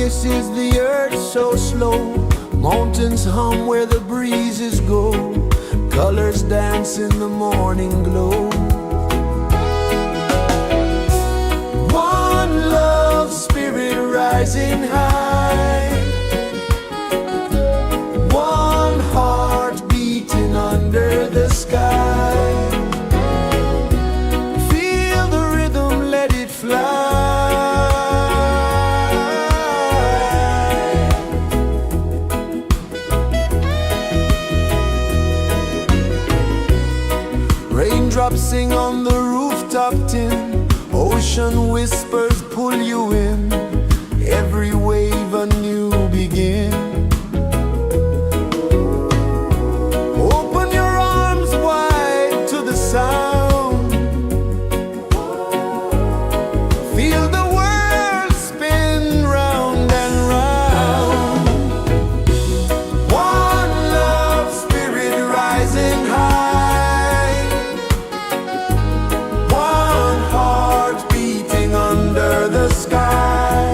Guess is the earth so slow? Mountains hum where the breezes go. Colors dance in the morning glow. One love spirit rising high. One heart beating under the sky. Feel the rhythm, let it fly. Raindrops sing on the rooftop tin. Ocean whispers pull you in. Every wave a new begin. Open your arms wide to the sound. Feel the world spin round and round. One love spirit rising high. One heart beating under the sky.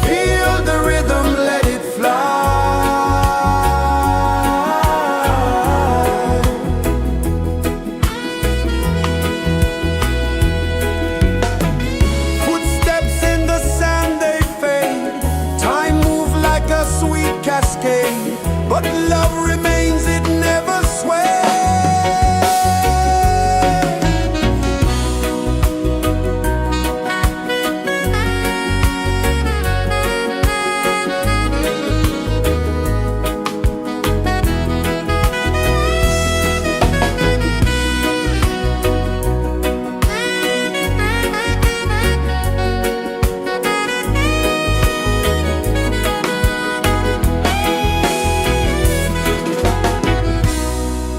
Feel the rhythm, let it fly. Footsteps in the sand, they fade. Time moves like a sweet cascade, but love remains, it never sways.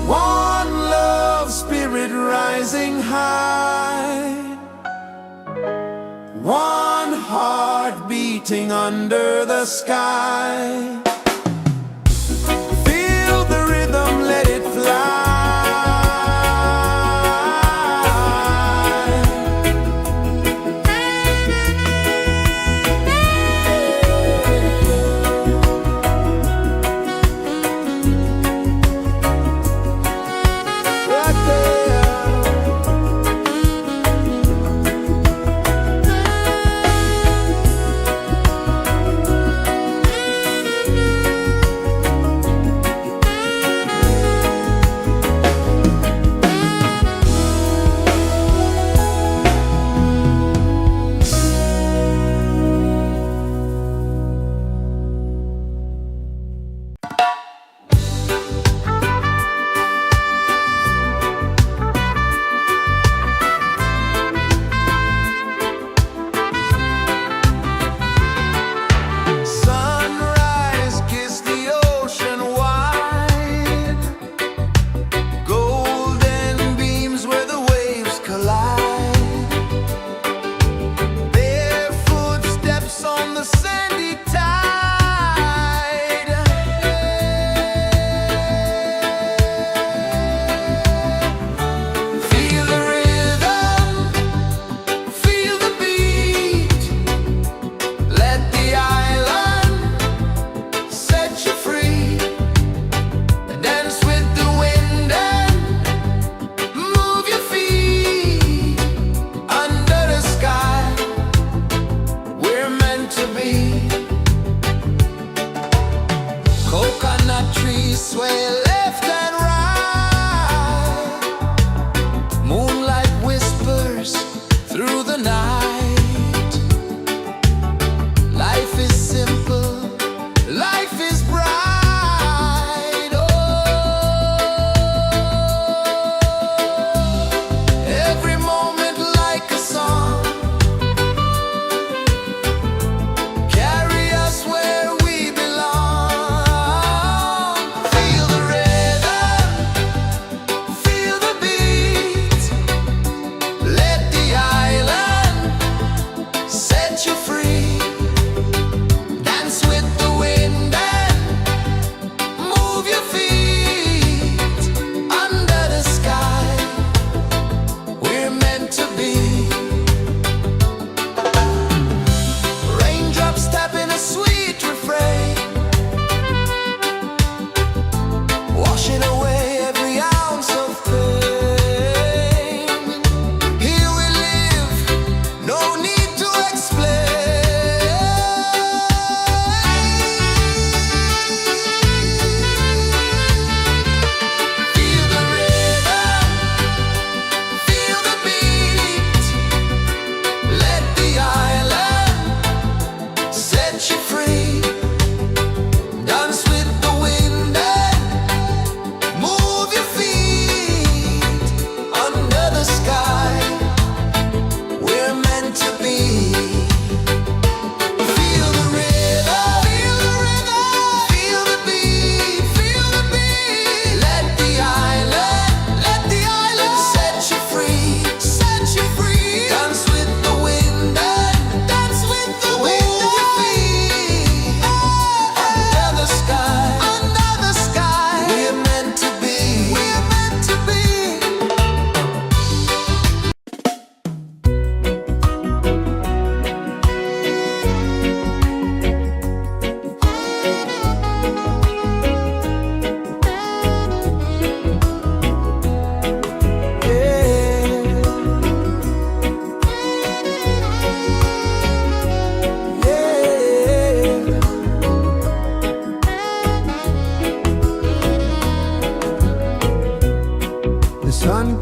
One love spirit rising high. One heart beating under the sky. Feel the rhythm, let it fly. Right there.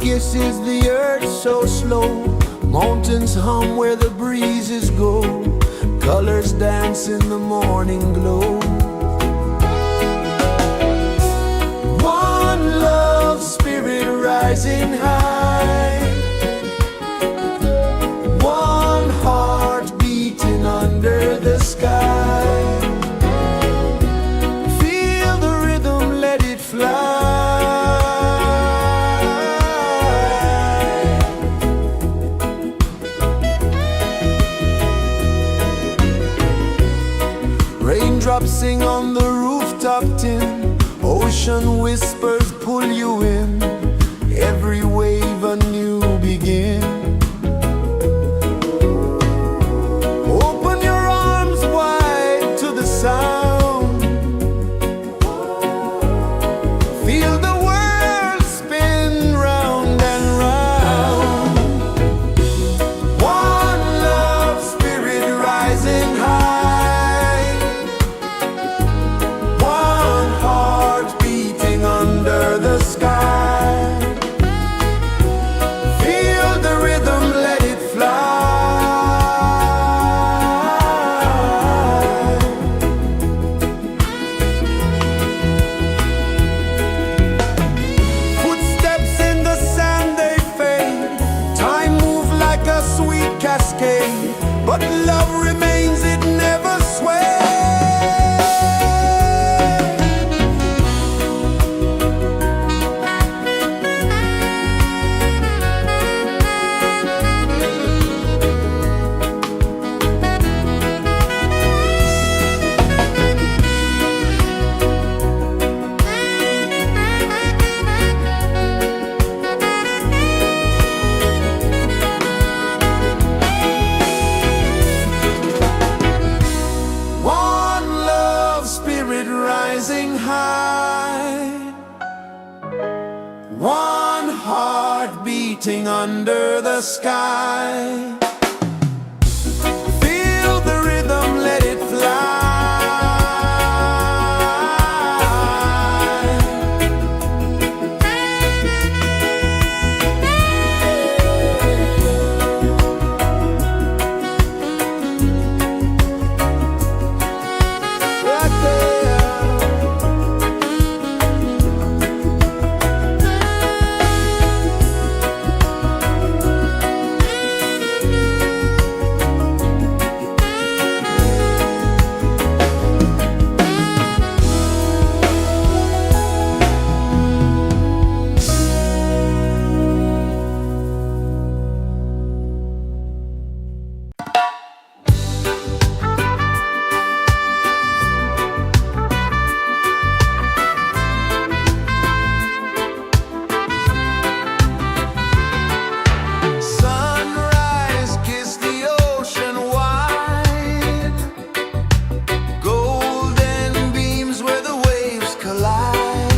kisses the earth so slow. Mountains hum where the breezes go. Colors dance in the morning glow. One love spirit rising high. One heart beating under the sky. Feel the rhythm, let it fly. Raindrops sing on the rooftop tin. Ocean whispers pull you in. Every wave a new begin. Open your arms wide to the sound. Feel the world spin round and round. One love spirit rising high. One heart beating under the sky. Feel the rhythm, let it fly. Footsteps in the sand, they fade. Time moves like a sweet cascade, but love remains, it never sways. One love spirit rising high. One heart beating under the sky. Feel the rhythm, let it fly. Right there. Sunrise, kiss the ocean wide. Golden beams where the waves collide.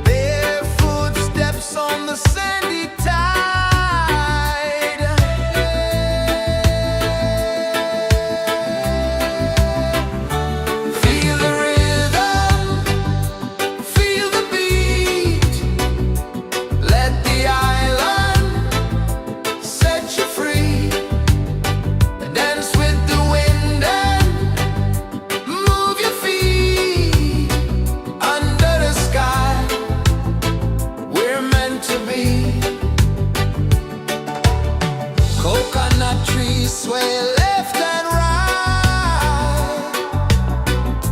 Barefoot steps on the sandy tide. Feel the rhythm, feel the beat. Let the island set you free. Dance with the wind and move your feet. Under the sky, we're meant to be. Coconut trees sway left and right.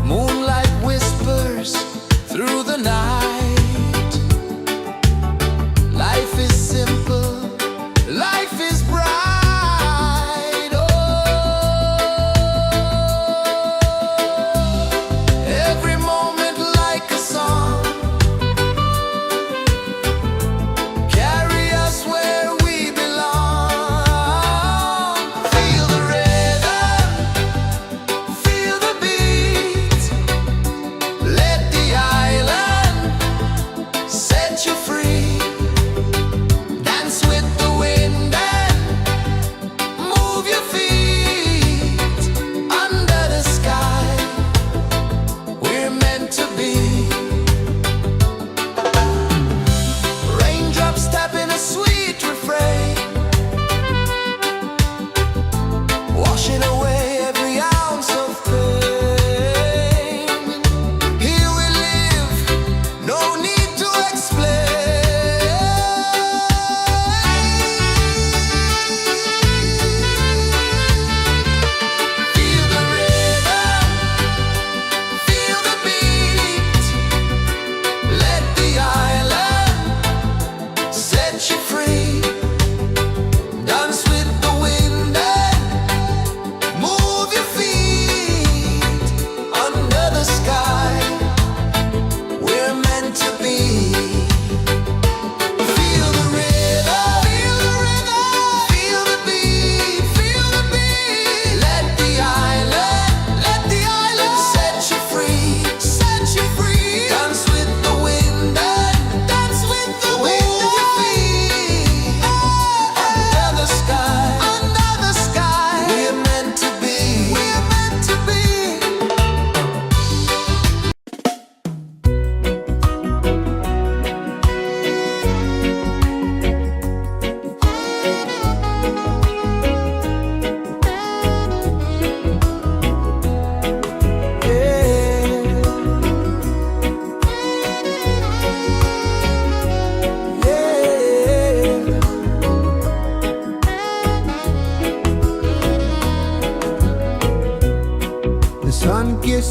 Moonlight whispers through the night. Life is simple, life is bright. Oh, every moment like a song. Carry us where we belong. Feel the rhythm.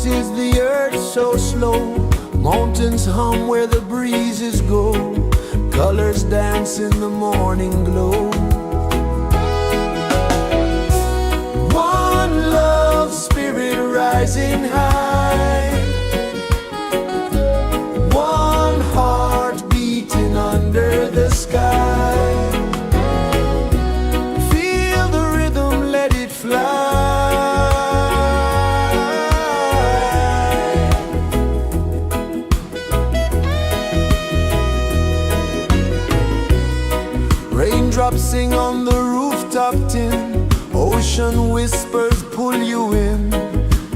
pulses the earth so slow. Mountains hum where the breezes go. Colors dance in the morning glow. One love spirit rising high. One heart beating under the sky. Feel the rhythm, let it fly. Raindrops sing on the rooftop tin. Ocean whispers pull you in.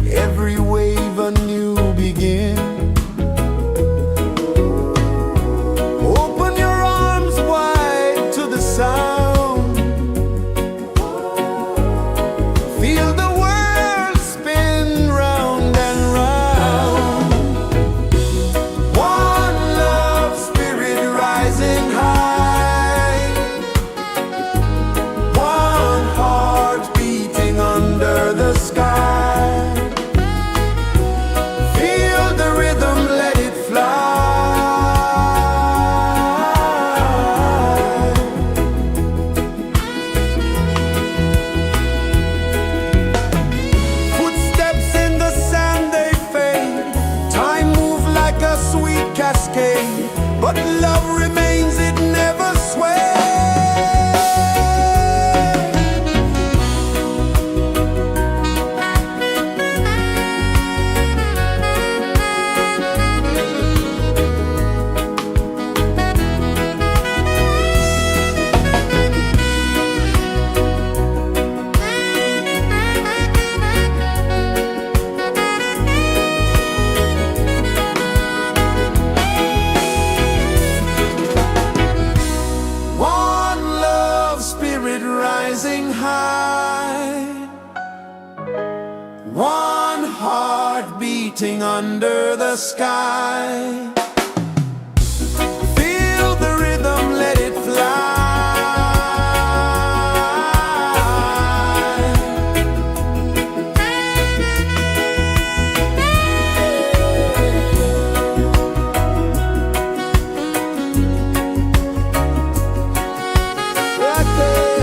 Every wave a new begin. Open your arms wide to the sound. Feel the world spin round and round. One love spirit rising high. One heart beating under the sky. Feel the rhythm, let it fly. Footsteps in the sand, they fade. Time moves like a sweet cascade, but love remains, it never sways. One love spirit rising high. One heart beating under the sky. Feel the rhythm, let it fly. Right there.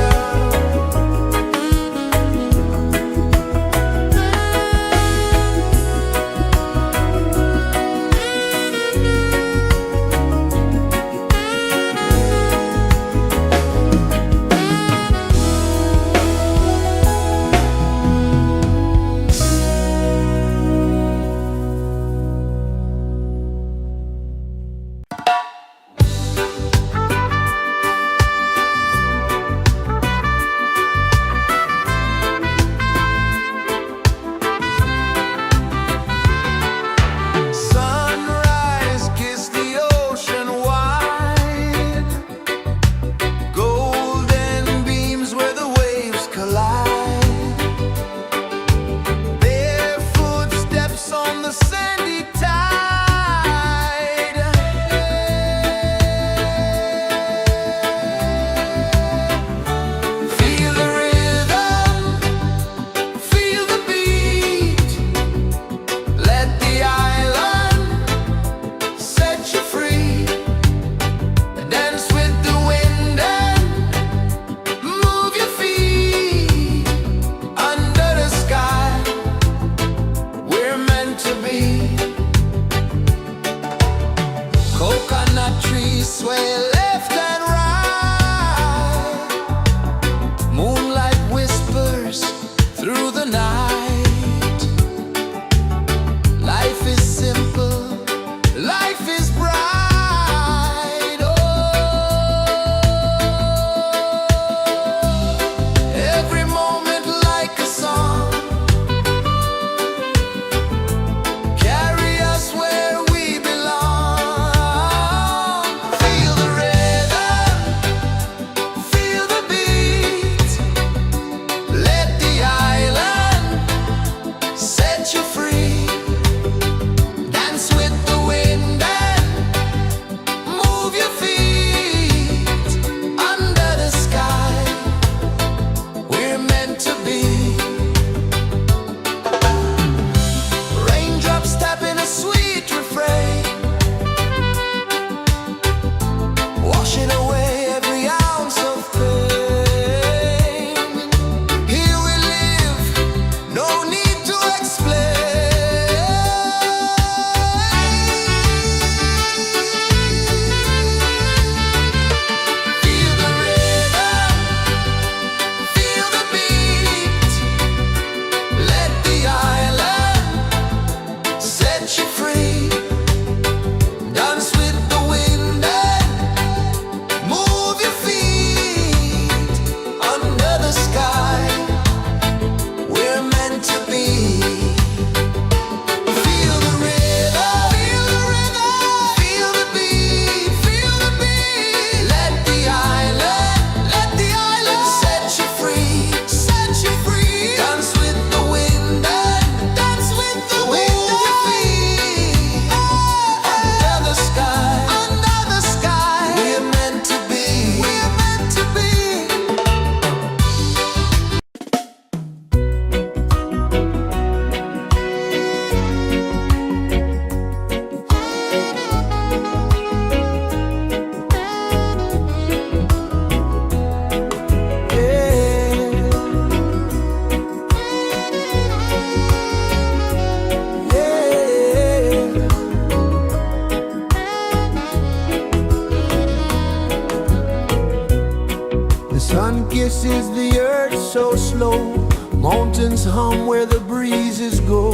Sun kisses the earth so slow, mountains hum where the breezes go,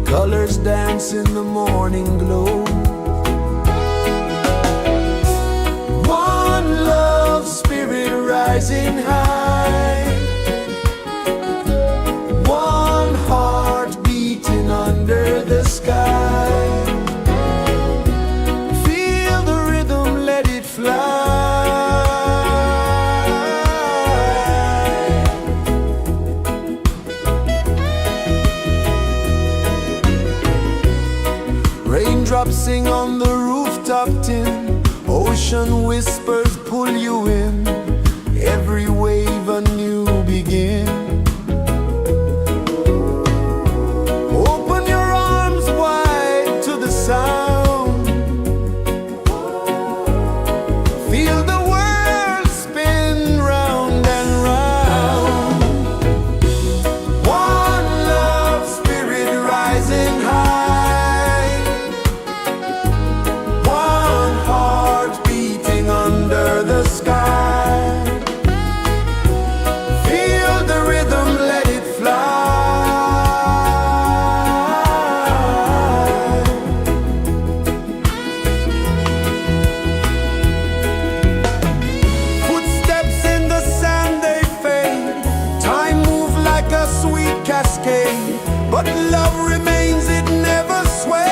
colors dance in the morning glow. One love spirit rising high, one heart beating under the sky. Feel the rhythm, let it fly. Raindrops sing on the rooftop tin, ocean whispers pull you in, every wave a new begin. Open your arms wide to the sound, feel the world spin round and round. One love spirit rising high, one heart beating under the sky. Feel the rhythm, let it fly. Footsteps in the sand, they fade, time moves like a sweet cascade, but love remains, it never sways.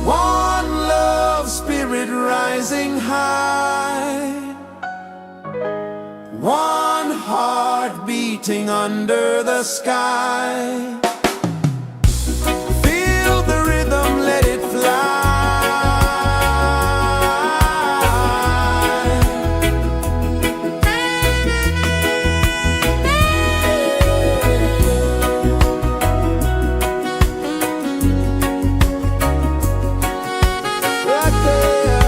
One love spirit rising high, one heart beating under the sky. Feel the rhythm, let it fly. Right there.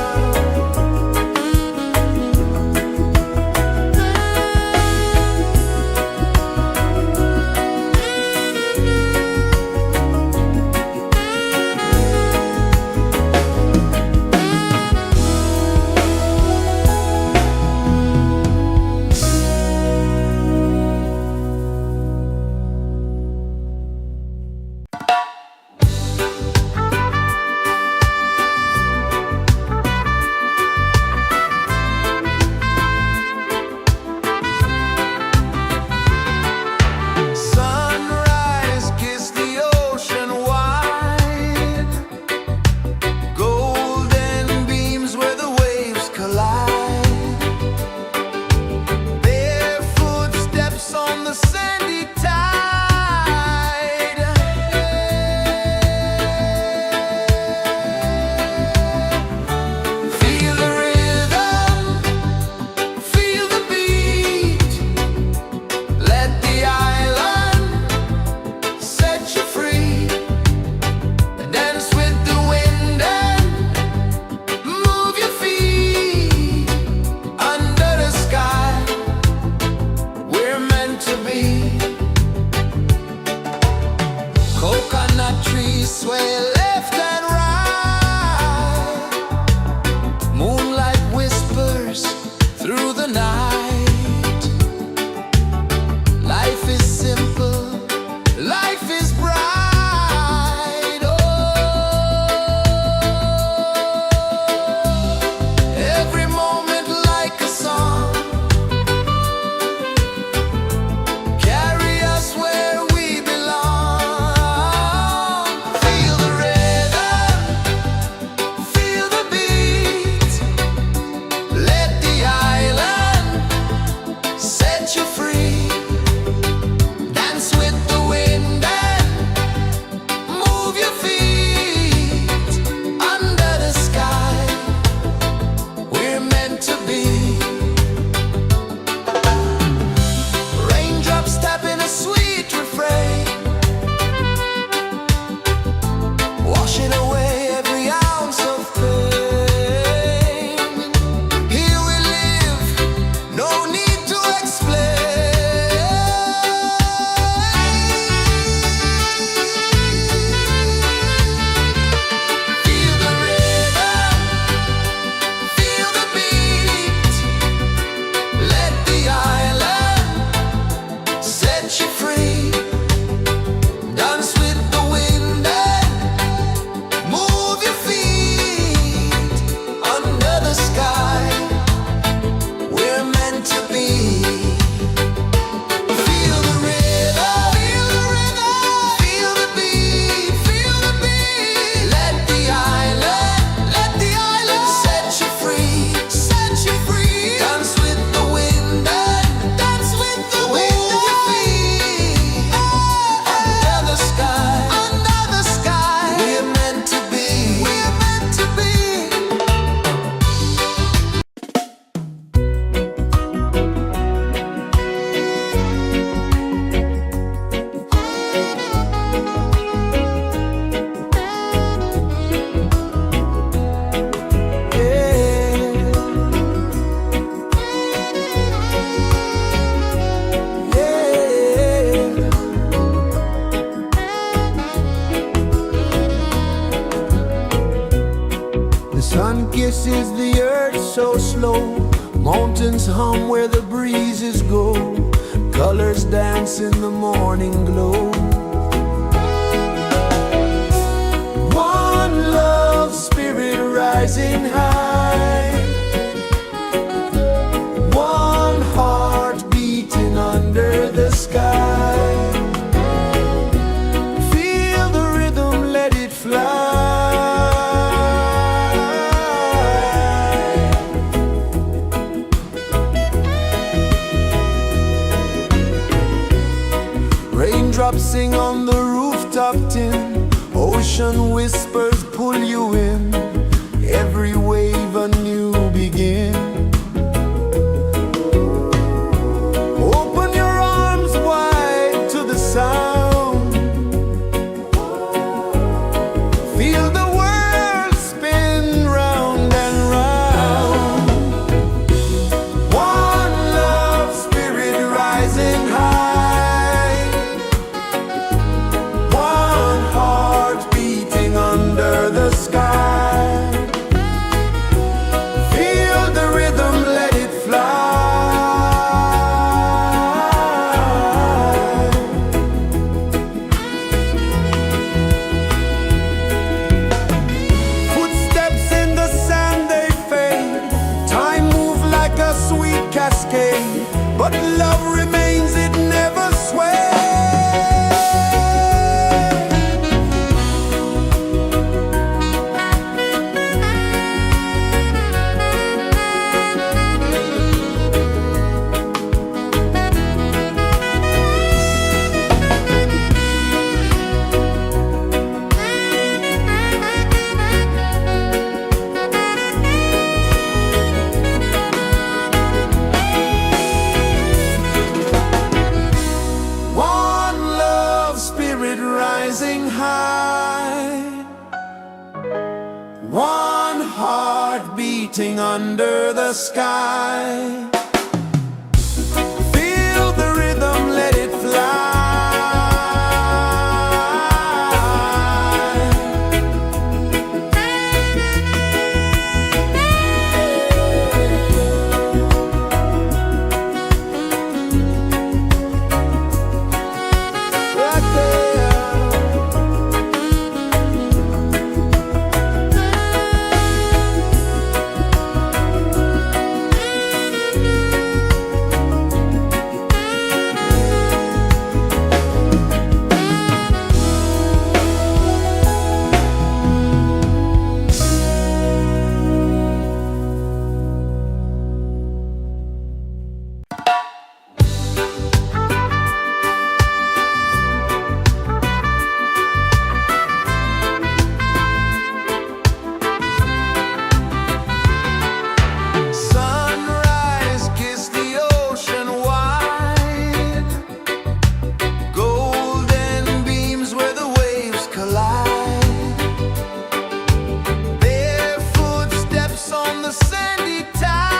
flow, mountains hum where the breezes go, colors dance in the morning glow. One love, spirit rising high, one heart beating under the sky. Feel the rhythm, let it fly. Raindrops sing on the rooftop tin, ocean whispers pull you in, every wave a new begin. Open your arms wide to the sound, feel the world spin round and round. One love, spirit rising high, one heart beating under the sky. Feel the rhythm, let it fly. Footsteps in the sand, they fade, time move like a sweet cascade, but love remains, it never sways. One love, spirit rising high, one heart beating under the sky. Feel the rhythm, let it fly. Right there. Sunrise, kiss the ocean wide, golden beams where the waves collide, bare footsteps on the sandy tide.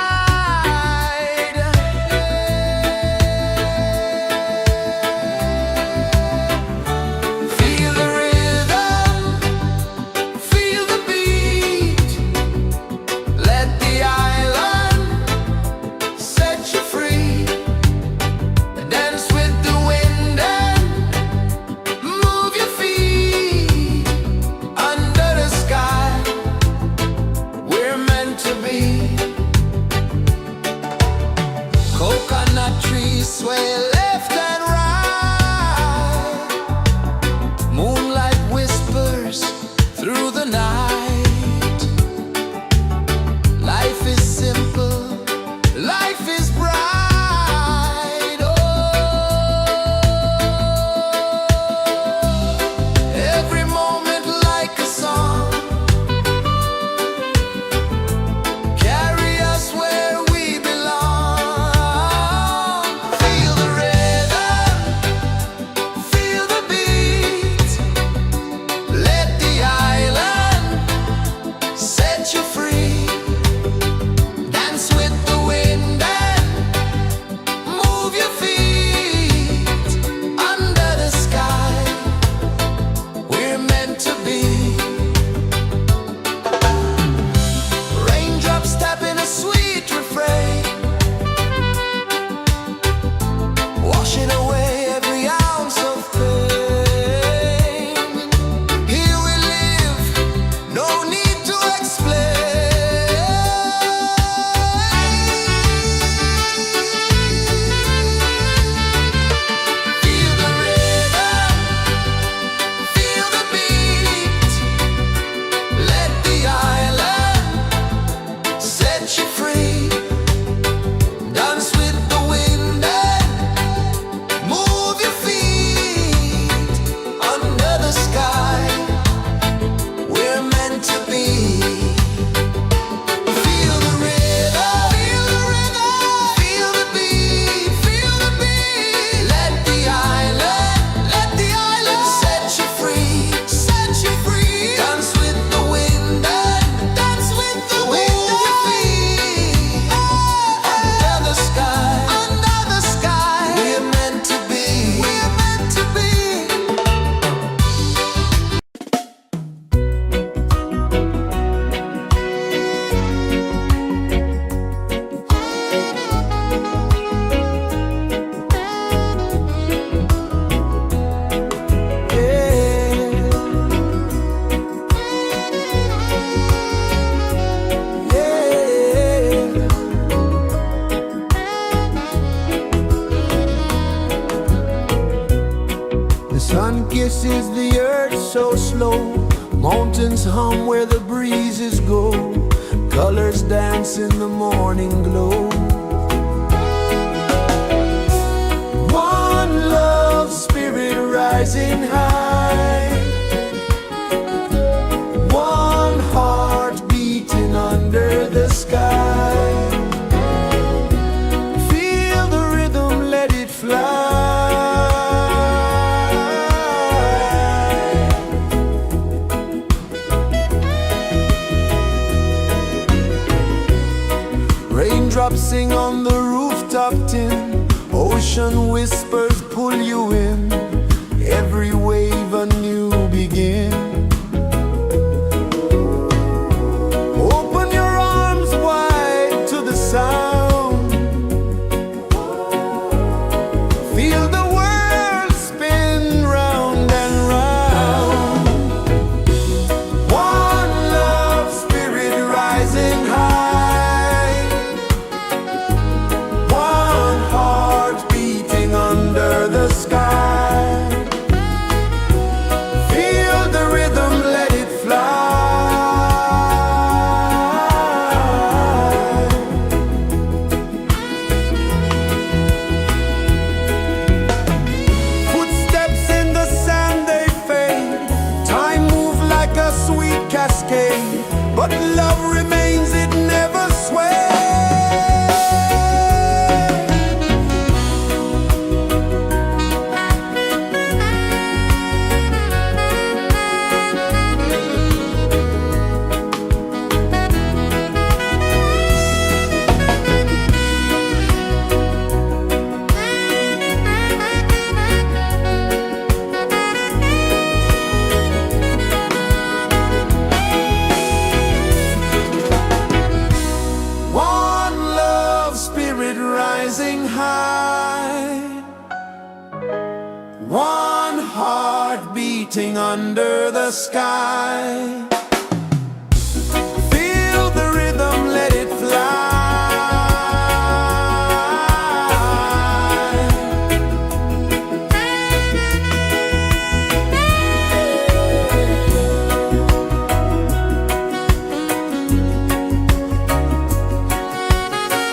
Feel the rhythm, feel the beat, let the island set you free. Dance with the wind and move your feet. Under the sky, we're meant to be. Coconut trees sway left and right, moonlight whispers through the night. Life is simple, life is bright. Oh, every moment like a song, carry us where we belong. Feel the rhythm. pulses the earth so slow. Mountains hum where the breezes go. Colors dance in the morning glow. One love spirit rising high. One heart beating under the sky. Feel the rhythm, let it fly. Raindrops sing on the rooftop tin. Ocean whispers pull you in. Every wave a new begin. Open your arms wide to the sound. Feel the world spin round and round. One love spirit rising high. One heart beating under the sky. Feel the rhythm, let it fly. Footsteps in the sand, they fade. Time moves like a sweet cascade, but love remains, it never sways. One love spirit rising high. One heart beating under the sky. Feel the rhythm, let it fly.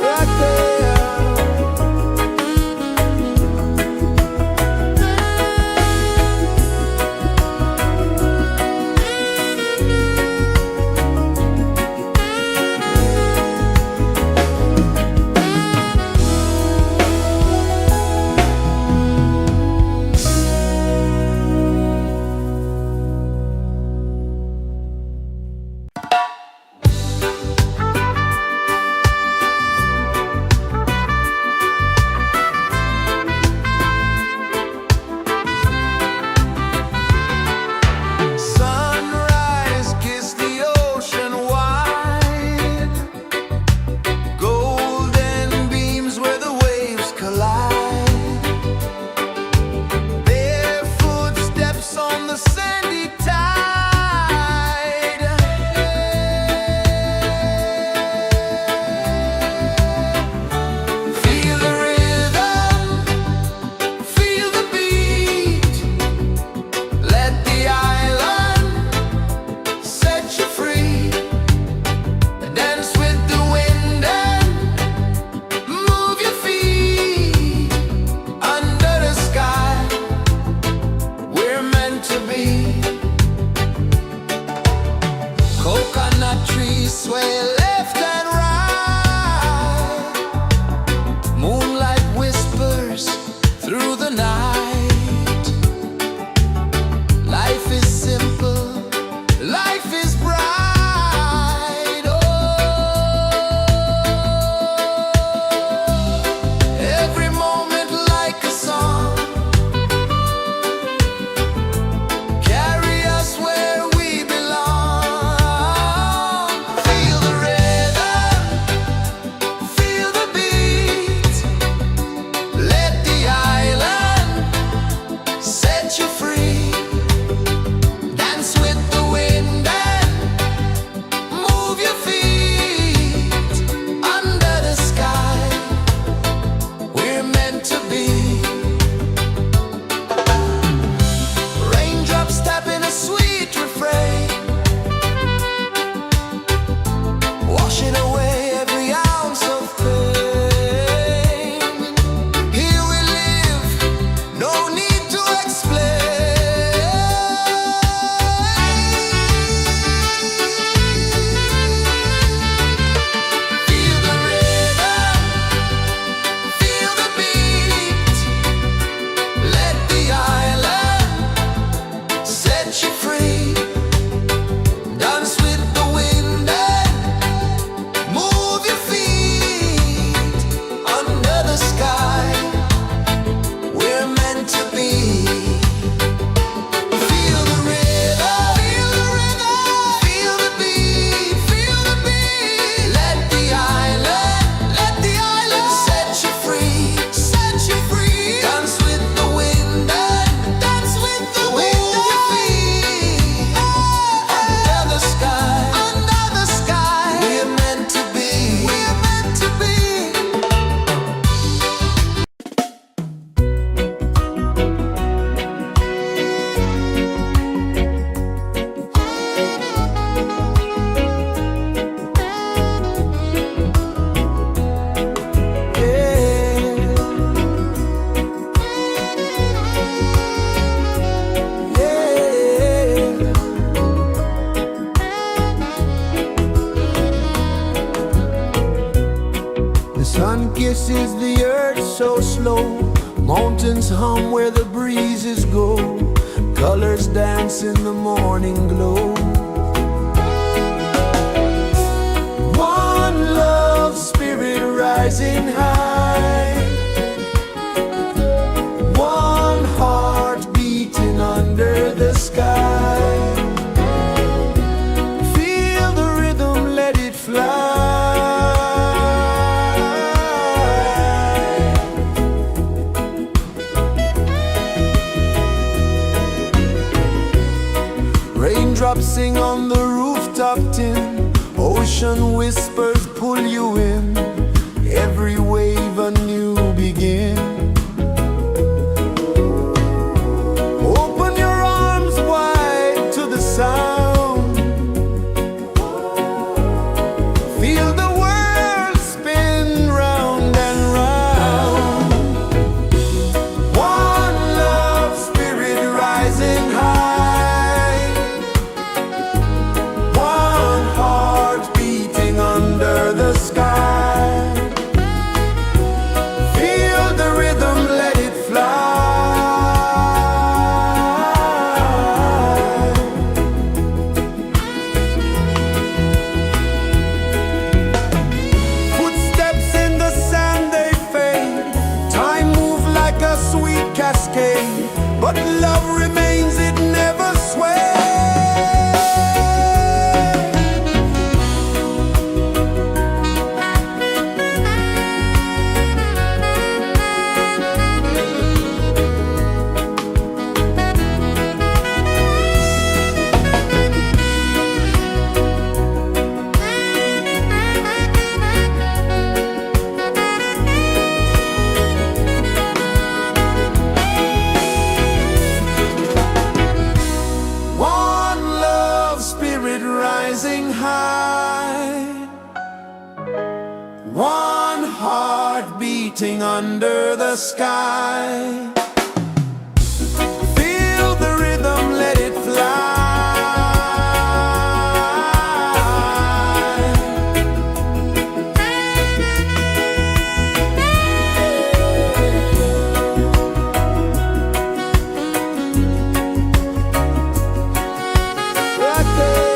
Right there. so slow. Mountains hum where the breezes go. Colors dance in the morning glow. One love spirit rising high. One heart beating under the sky. Feel the rhythm, let it fly. Raindrops sing on the rooftop tin. Ocean whispers pull you in. Every wave a new begin. Open your arms wide to the sound. Feel the world spin round and round. One love spirit rising high. One heart beating under the sky. Feel the rhythm, let it fly. Footsteps in the sand, they fade. Time moves like a sweet cascade, but love remains, it never sways. One love spirit rising high. One heart beating under the sky. Feel the rhythm, let it fly. Right there.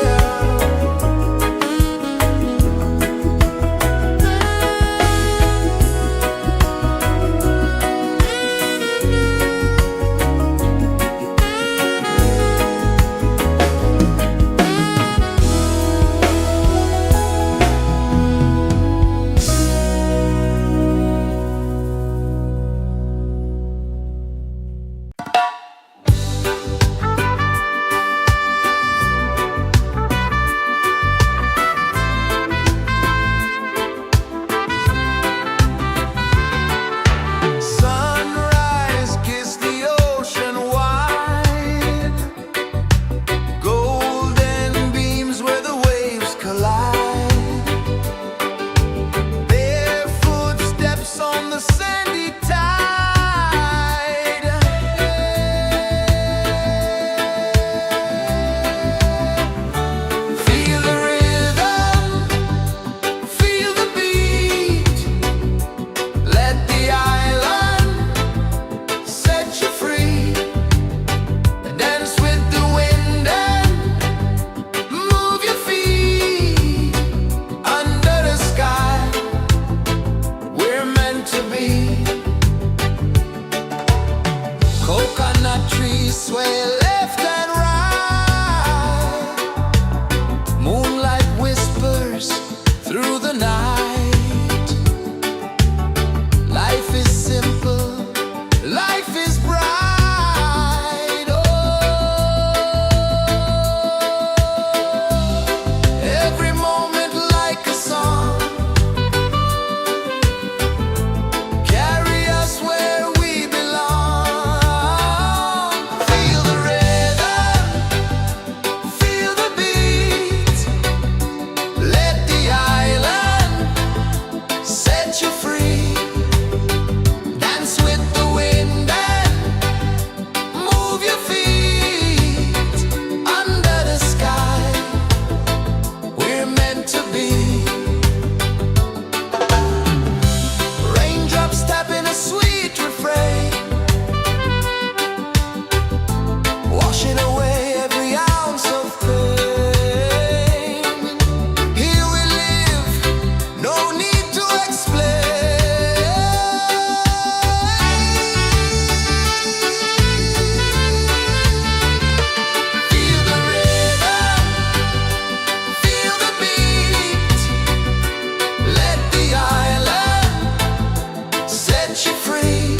set you free.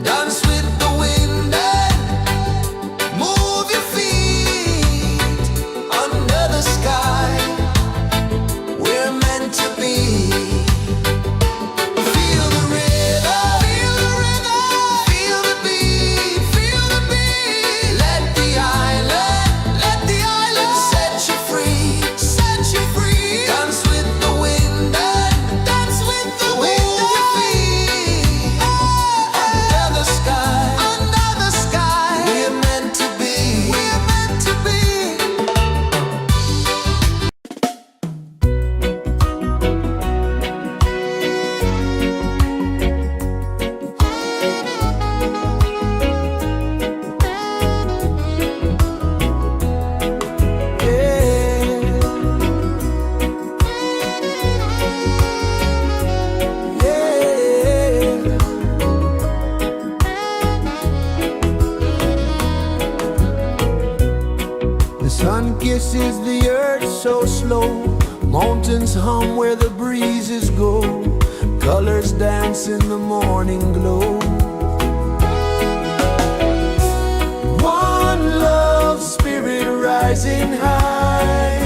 Dance with the wind and move your feet under the sky. We're meant to be. Feel the rhythm, feel the rhythm, feel the beat, feel the beat. Let the island set you free, set you free. Dance with the wind and dance with the wind. Move your feet under the sky, we're meant to be, we're meant to be. The sun kisses the earth so slow. Mountains hum where the breezes go. Colors dance in the morning glow. One love spirit rising high.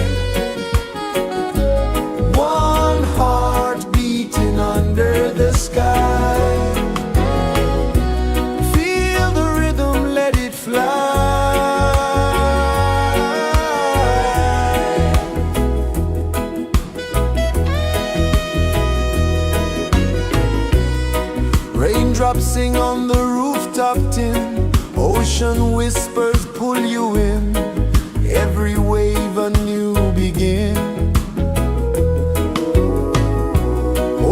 One heart beating under the sky. Feel the rhythm, let it fly. Raindrops sing on the rooftop tin. Ocean whispers pull you in. Every wave a new begin.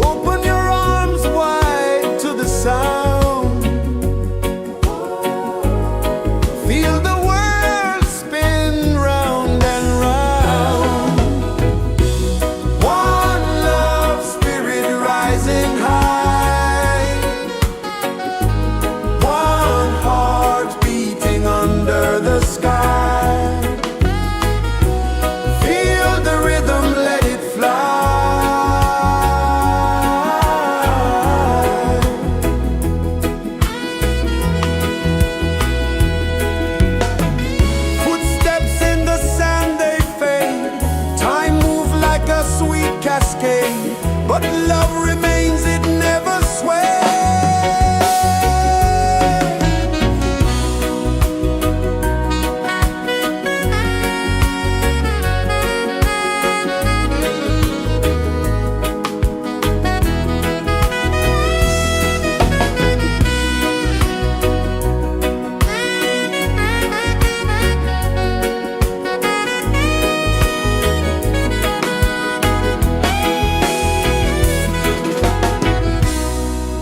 Open your arms wide to the sound. Feel the world spin round and round. One love spirit rising high. One heart beating under the sky. Feel the rhythm, let it fly. Footsteps in the sand, they fade. Time moves like a sweet cascade, but love remains, it never sways.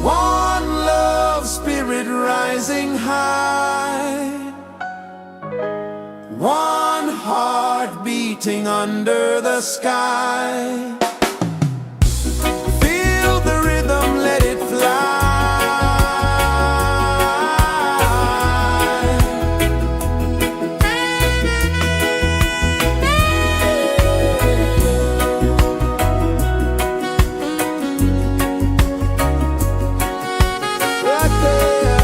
One love spirit rising high. One heart beating under the sky. Feel the rhythm, let it fly. Right there.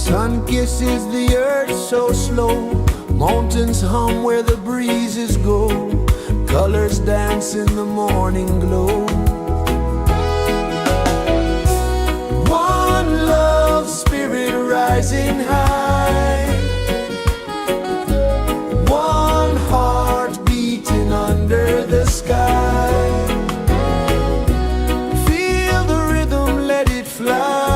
Sun kisses the earth so slow, mountains hum where the breezes go, colors dance in the morning glow. One love spirit rising high, one heart beating under the sky. Feel the rhythm, let it fly.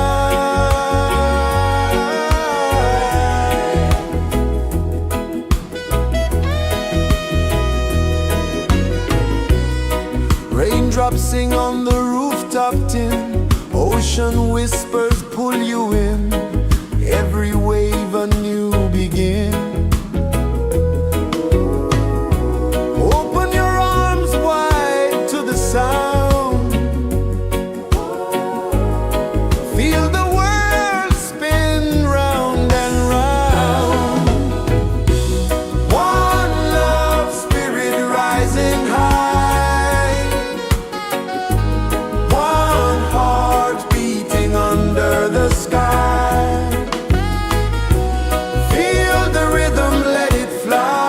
Raindrops sing on the rooftop tin, ocean whispers pull you in, every wave a new begin. Open your arms wide to the sound, feel the world spin round and round. One love spirit rising high, one heart beating under the sky. Feel the rhythm, let it fly.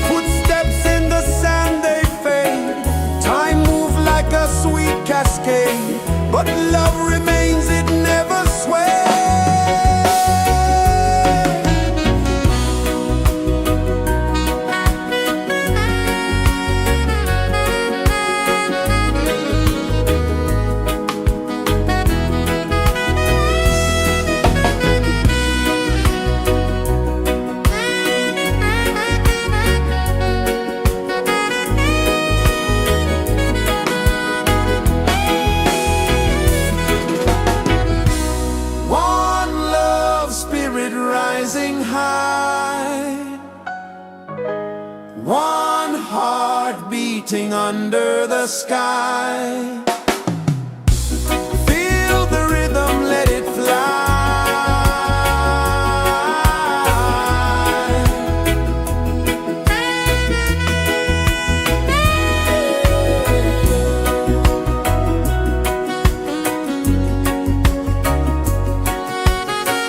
Footsteps in the sand, they fade, time moves like a sweet cascade, but love remains, it never sways. One love spirit rising high, one heart beating under the sky. Feel the rhythm, let it fly.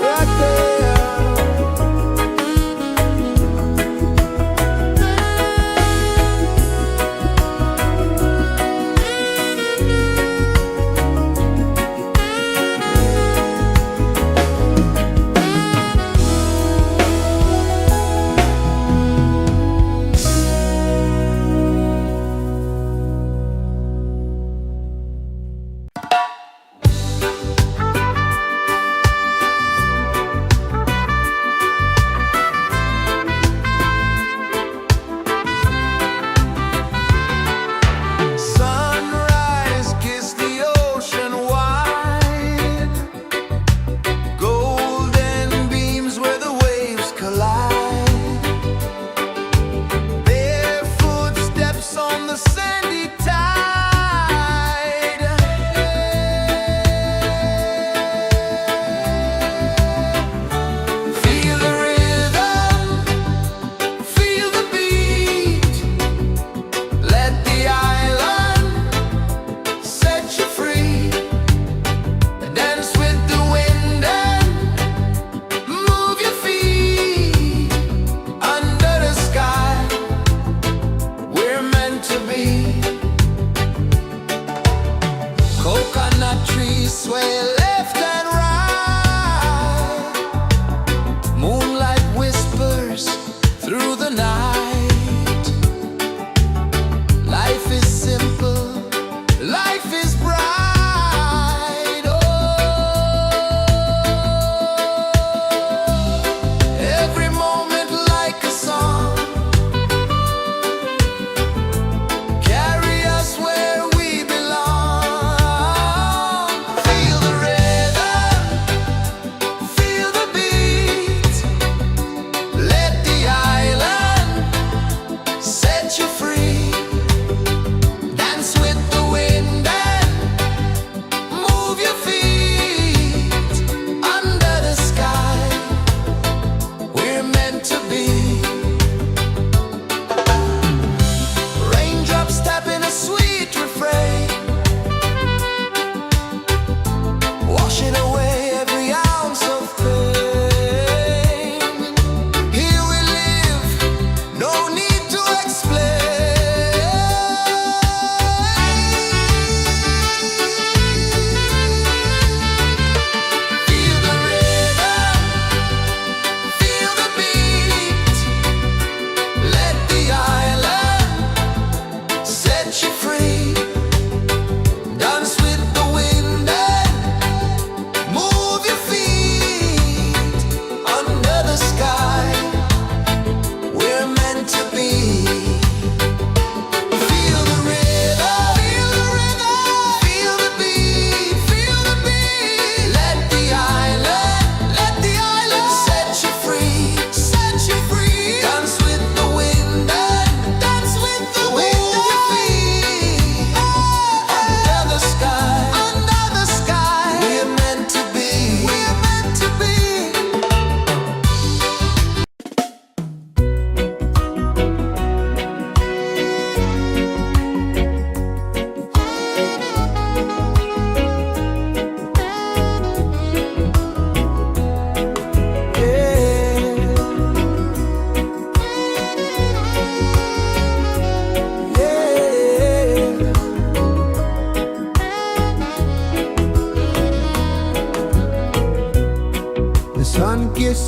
Right there.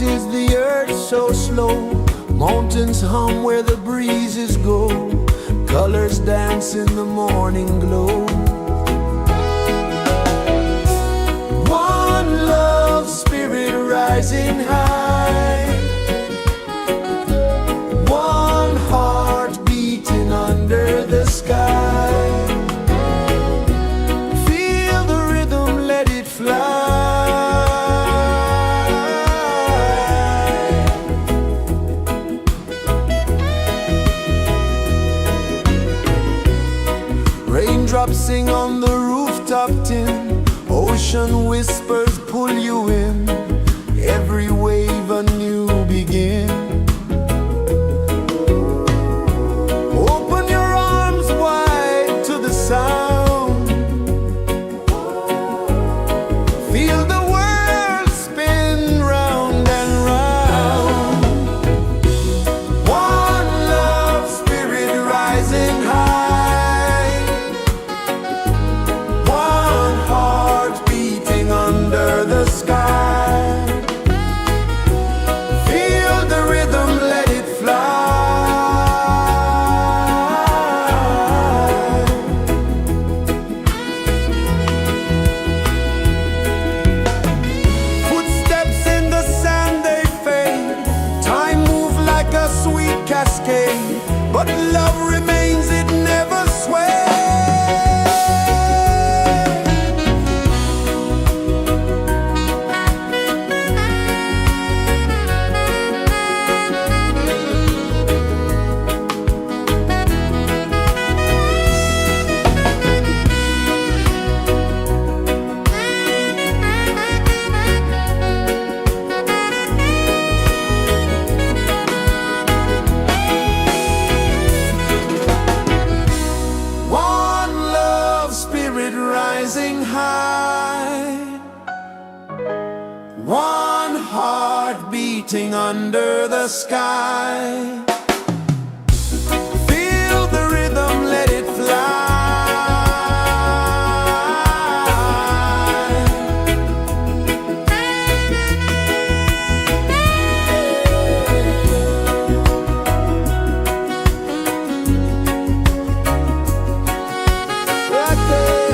is the earth so slow. Mountains hum where the breezes go. Colors dance in the morning glow. One love spirit rising high. One heart beating under the sky. Feel the rhythm, let it fly. Raindrops sing on the rooftop tin. Ocean whispers pull you in. Every wave a new begin. Open your arms wide to the sound. Feel the world spin round and round. One love spirit rising high. One heart beating under the sky. Feel the rhythm, let it fly. Footsteps in the sand, they fade. Time moves like a sweet cascade, but love remains, it never sways. One love spirit rising high. One heart beating under the sky. Feel the rhythm, let it fly. Right there.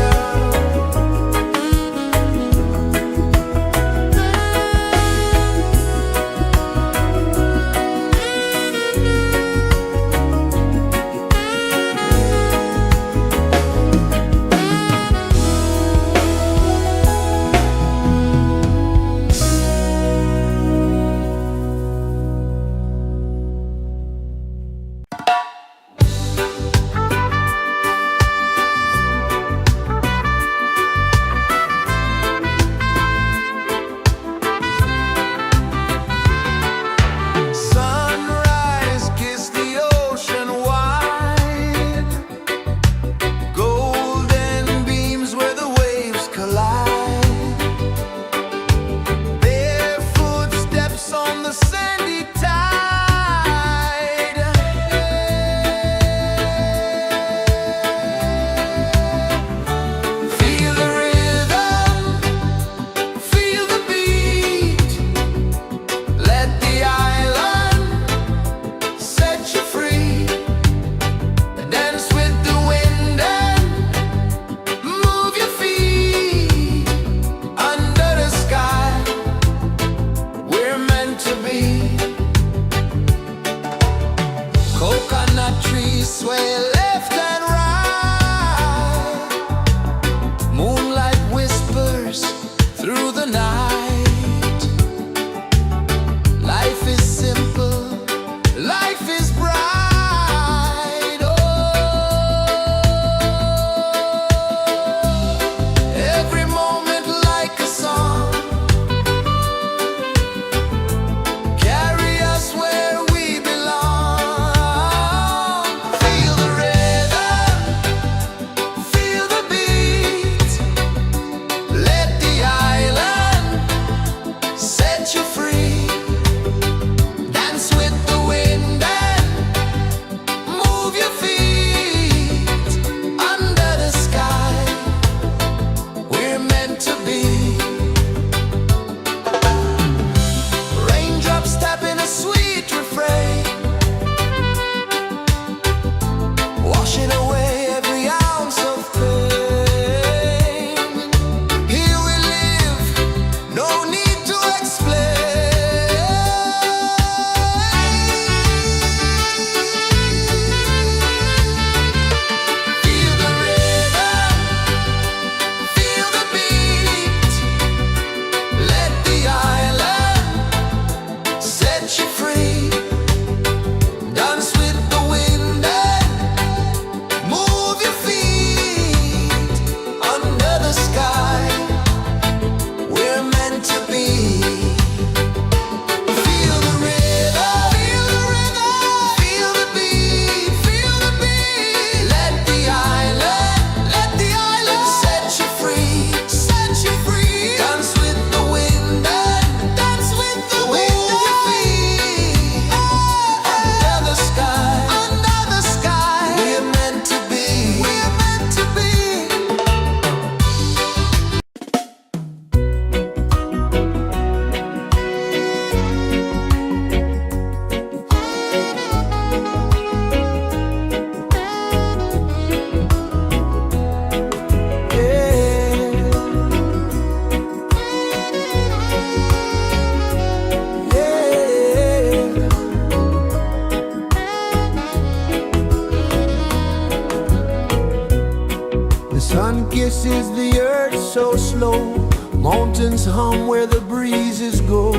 Sun kisses the earth so slow, mountains hum where the breezes go,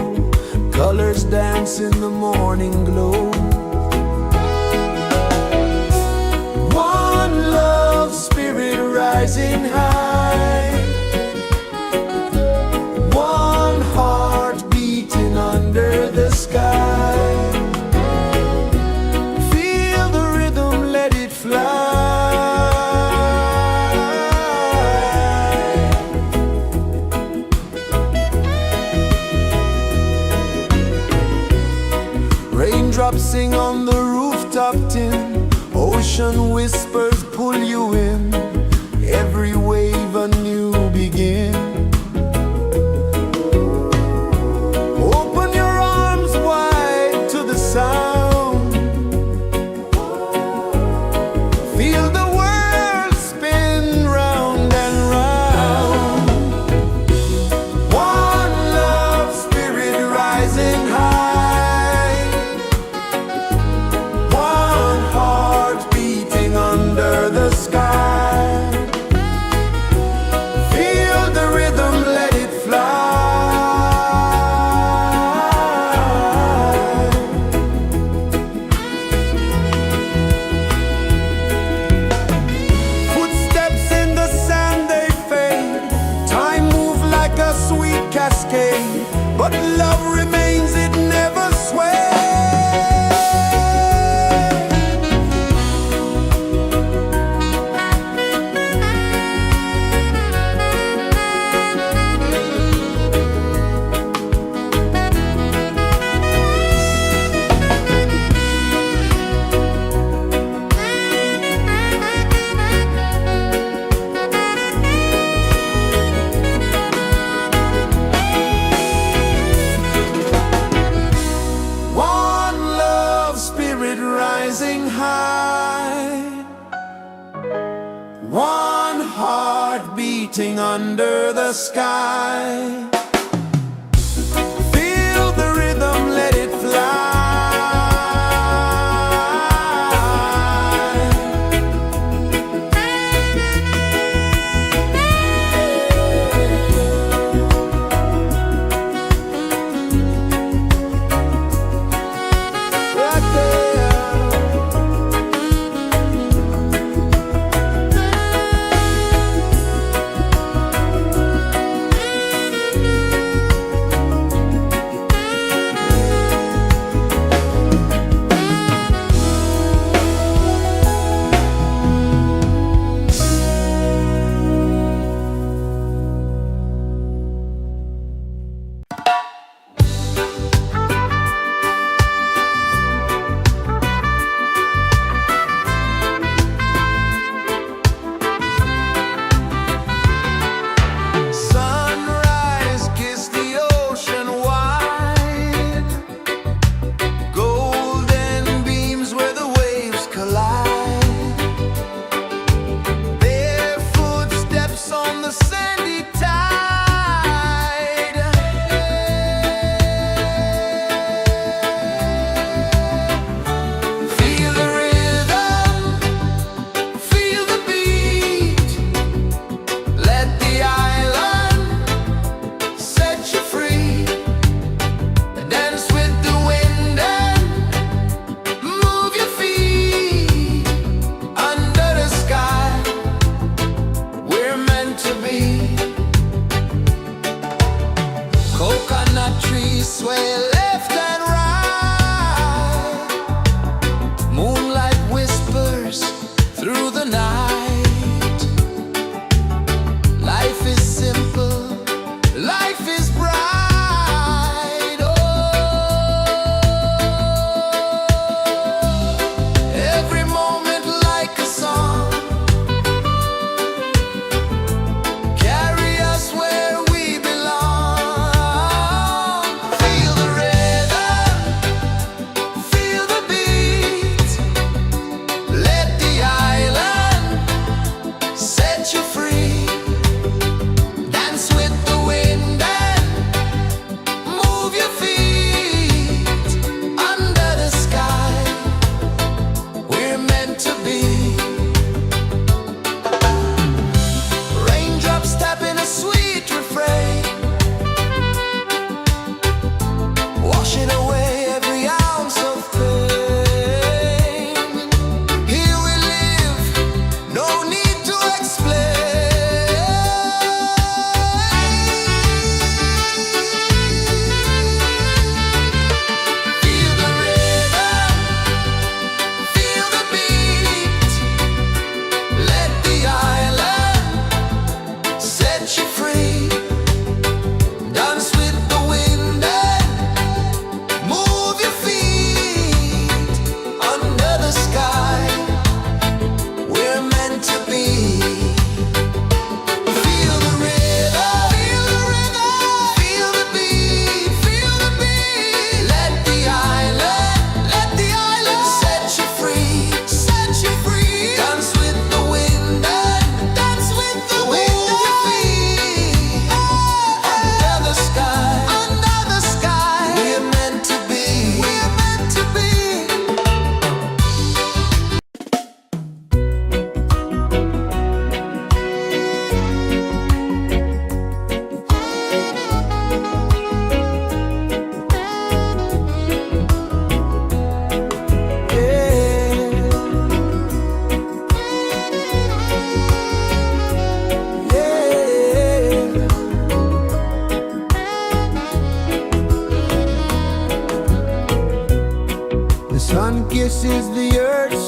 colors dance in the morning glow. One love spirit rising high, one heart beating under the sky. Feel the rhythm, let it fly. Raindrops sing on the rooftop tin, ocean whispers pull you in, every wave a new begin. Open your arms wide to the sound, feel the world spin round and round. One love spirit rising high, one heart beating under the sky. Feel the rhythm, let it fly. Footsteps in the sand, they fade, time moves like a sweet cascade, but love remains, it never sways. One love spirit rising high, one heart beating under the sky. Feel the rhythm, let it fly. Right there.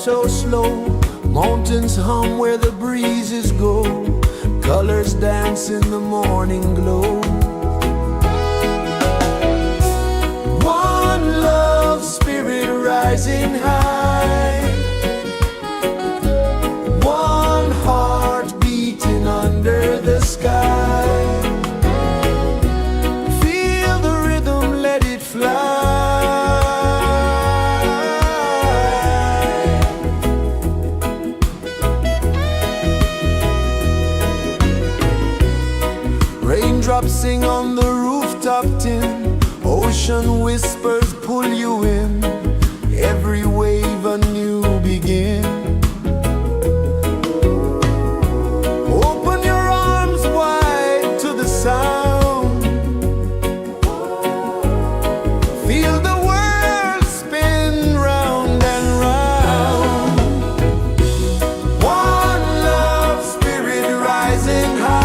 so slow. Mountains hum where the breezes go. Colors dance in the morning glow. One love spirit rising high. One heart beating under the sky. Feel the rhythm, let it fly. Raindrops sing on the rooftop tin. Ocean whispers pull you in. Every wave a new begin. Open your arms wide to the sound. Feel the world spin round and round. One love spirit rising high.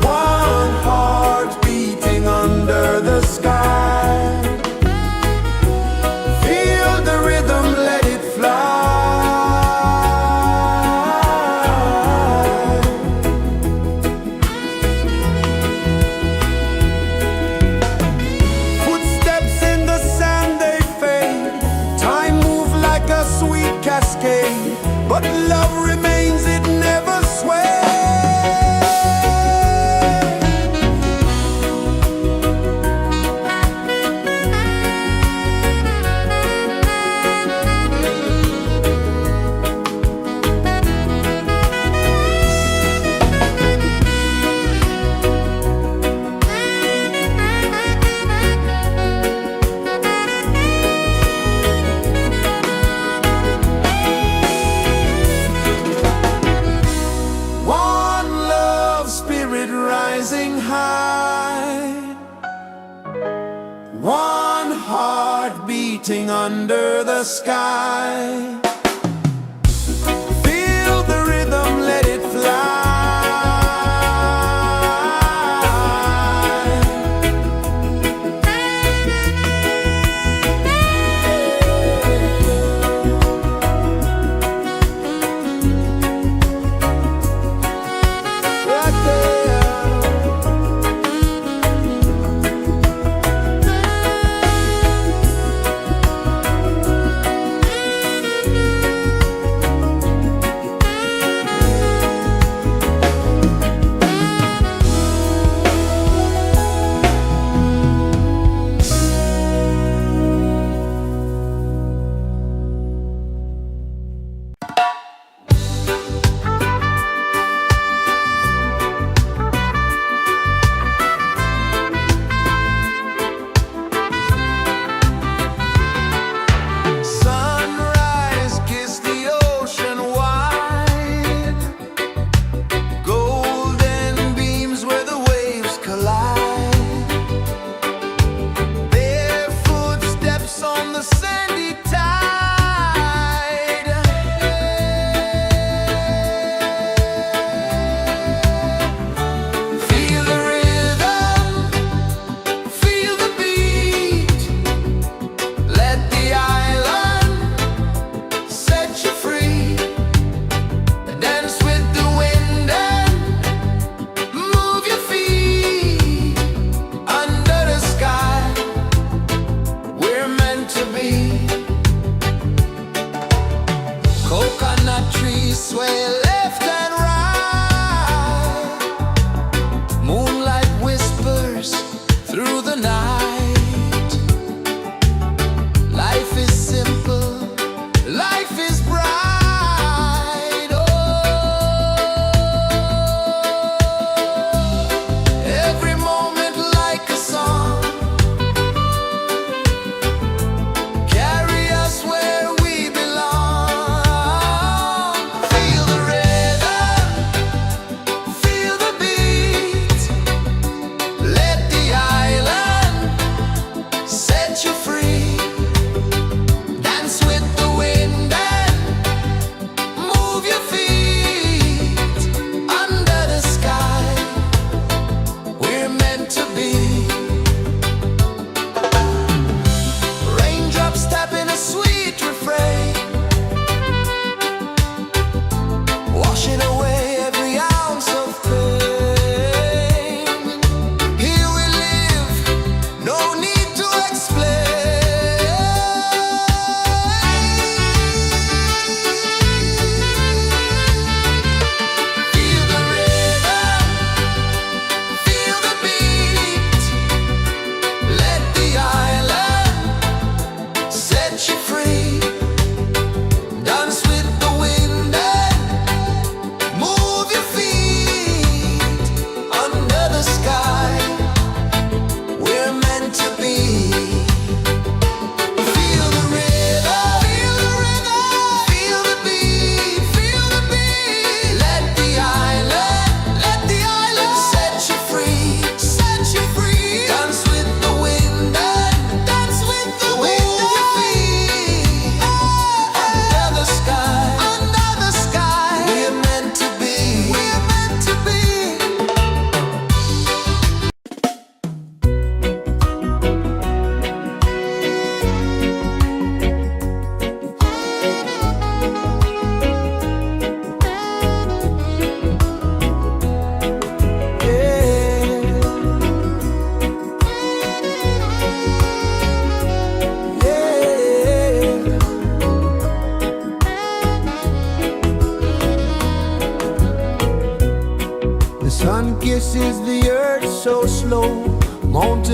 One heart beating under the sky. Feel the rhythm, let it fly. Footsteps in the sand, they fade. Time moves like a sweet cascade, but love remains, it never sways. One love spirit rising high. One heart beating under the sky. Feel the rhythm, let it fly. Right there.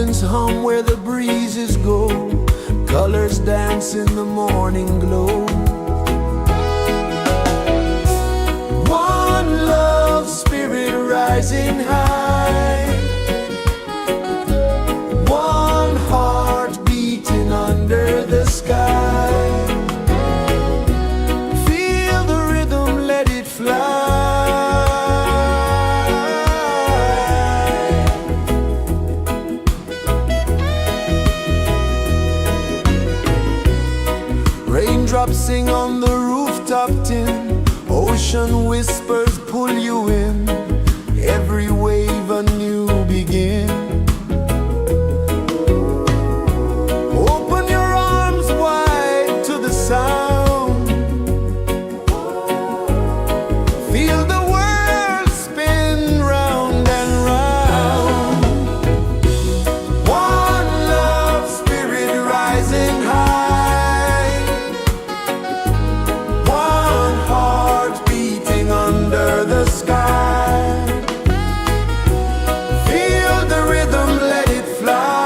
mountains hum where the breezes go, colors dance in the morning glow. One love spirit rising high, one heart beating under the sky. Feel the rhythm, let it fly. Raindrops sing on the rooftop tin, ocean whispers pull you in, every wave a new begin. Open your arms wide to the sound, feel the world spin round and round. One love spirit rising high, one heart beating under the sky. Feel the rhythm, let it fly.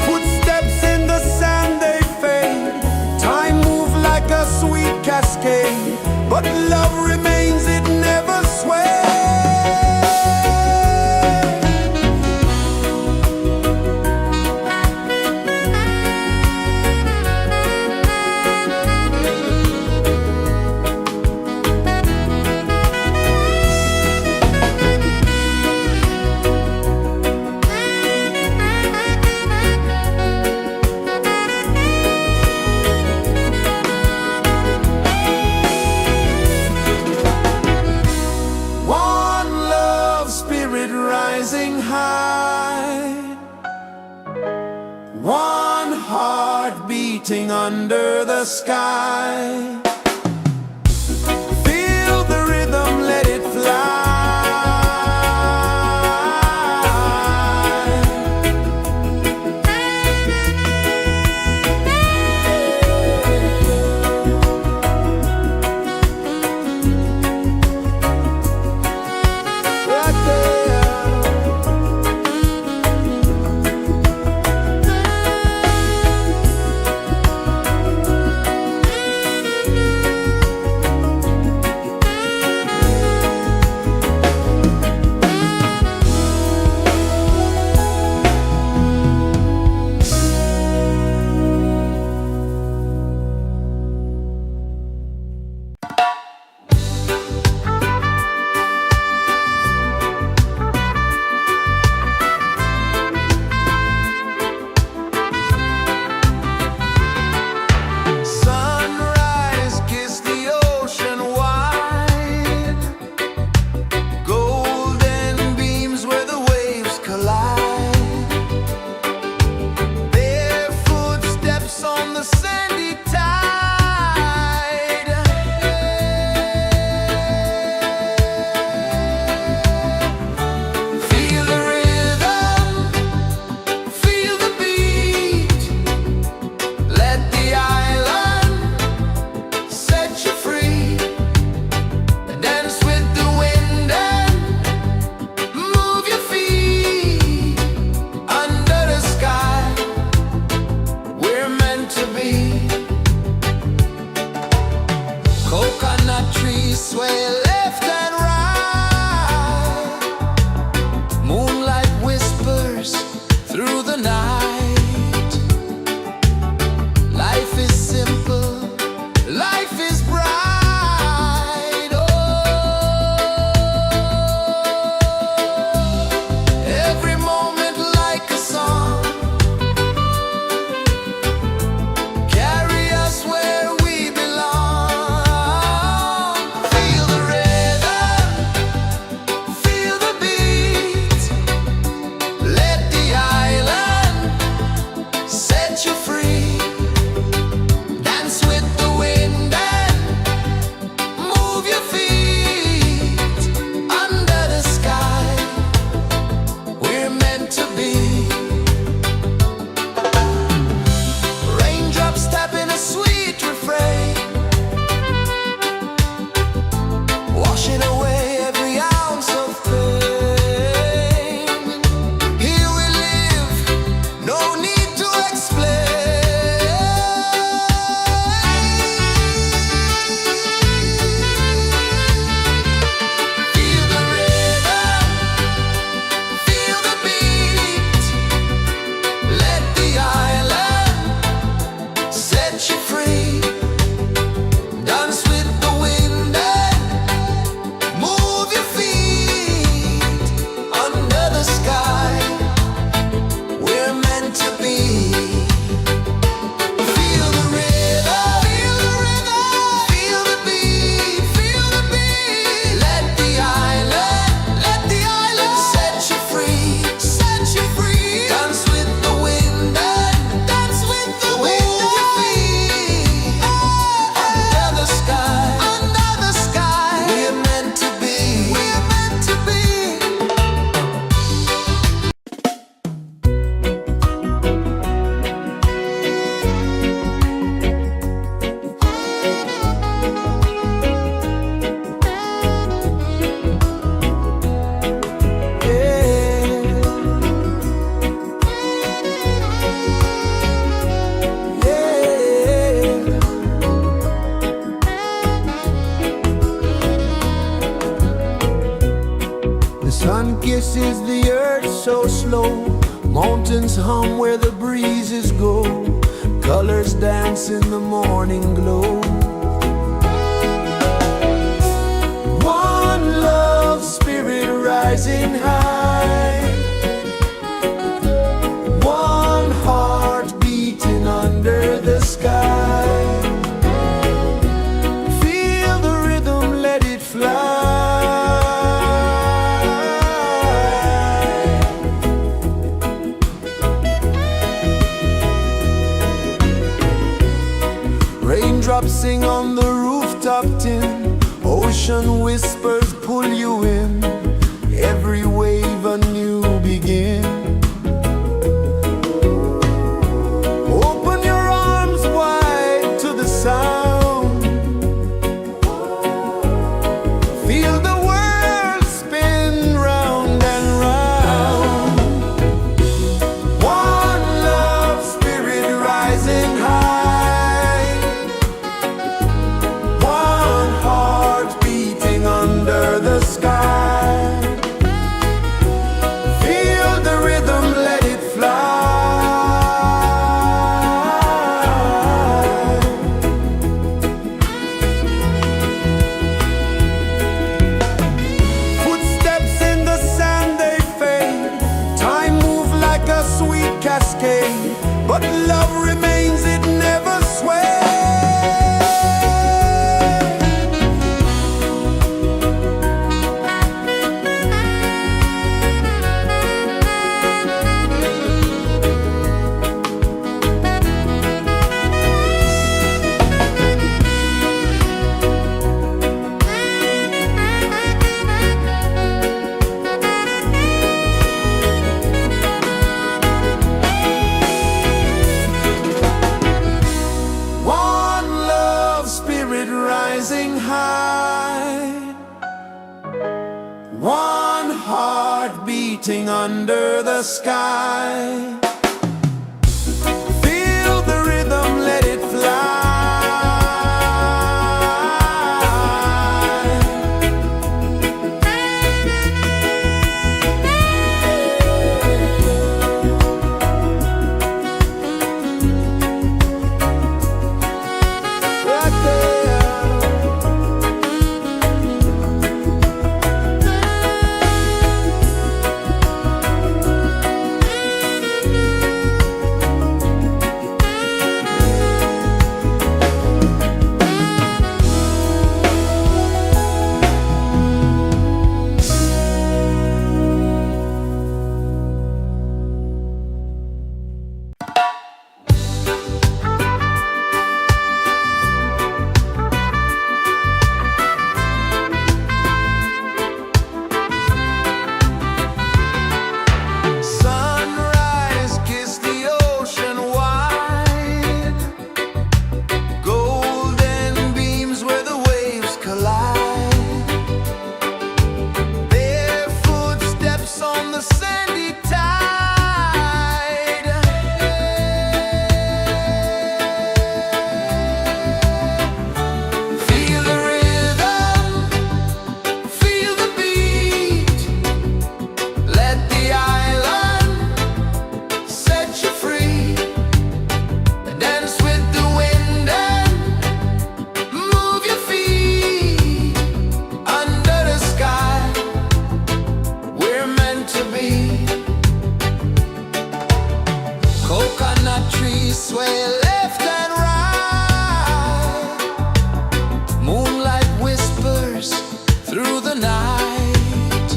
Footsteps in the sand, they fade. Time moves like a sweet cascade, but love remains, it never sways. One love spirit rising high, one heart beating under the sky. Feel the rhythm, let it fly. Right there. Sun kisses the earth so slow, mountains hum where the breezes go, colors dance in the morning glow. One love spirit rising high, one heart beating under the sky. Feel the rhythm, let it fly. Raindrops sing on the rooftop tin, ocean whispers pull you in, every wave a new begin. Open your arms wide to the sound, feel the world spin round and round. One love spirit rising high, one heart beating under the sky. Feel the rhythm, let it fly. Footsteps in the sand, they fade, time moves like a sweet cascade, but love remains, it never sways. One love spirit rising high, one heart beating under the sky. Feel the rhythm, let it fly. Right there. Sunrise, kiss the ocean wide, golden beams where the waves collide, bare footsteps on the sandy tide. Feel the rhythm, feel the beat, let the island set you free. Dance with the wind and move your feet. Under the sky, we're meant to be. Coconut trees sway left and right, moonlight whispers through the night.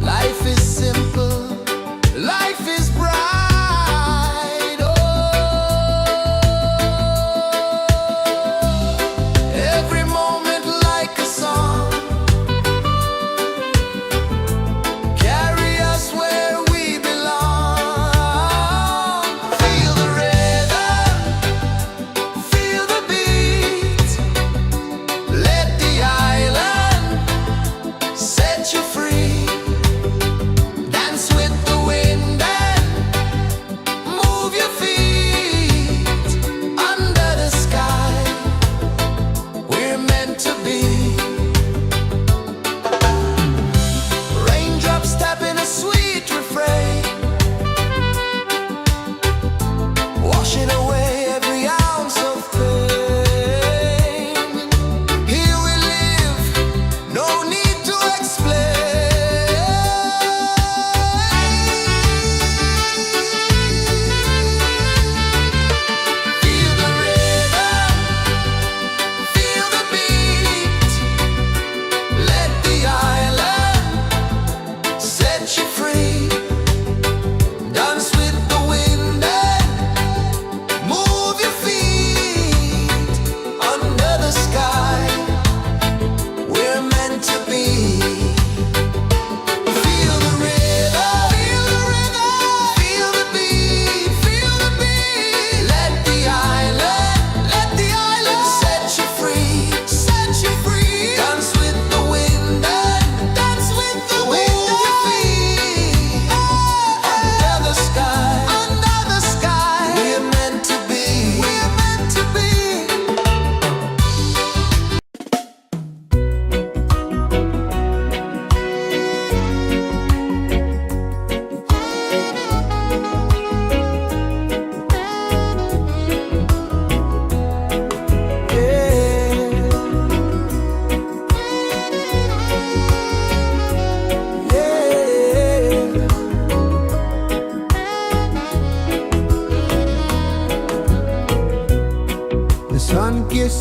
Life is simple, life is bright. Oh, every moment like a song, carry us where we belong. Feel the rhythm, feel the beat, let the island set you free. Dance with the wind and move your feet. Under the sky, we're meant to be.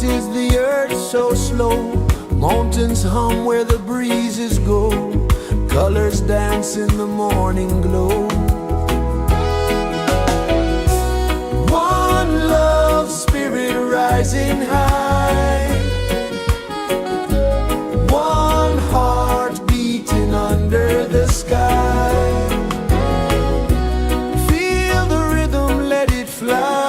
is the earth so slow. Mountains hum where the breezes go. Colors dance in the morning glow. One love, spirit rising high. One heart beating under the sky. Feel the rhythm, let it fly.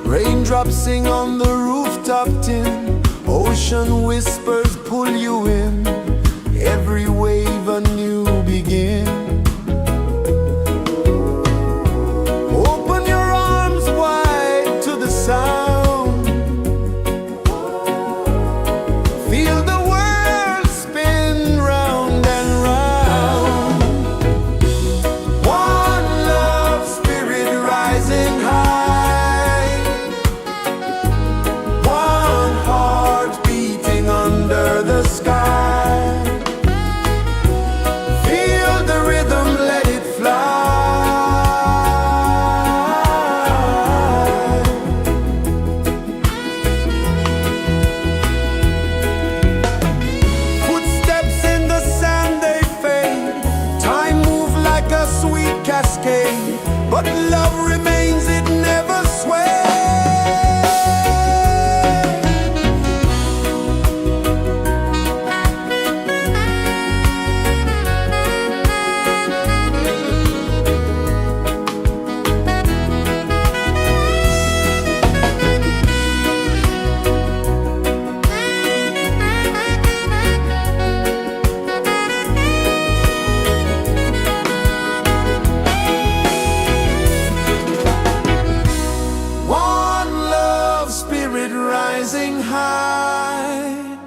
Raindrops sing on the rooftop tin. Ocean whispers pull you in. Every wave a new begin. Open your arms wide to the sound. Feel the world spin round and round. One love, spirit rising high. One heart beating under the sky. Feel the rhythm, let it fly. Footsteps in the sand, they fade. Time moves like a sweet cascade, but love remains, it never sways. One love, spirit rising high.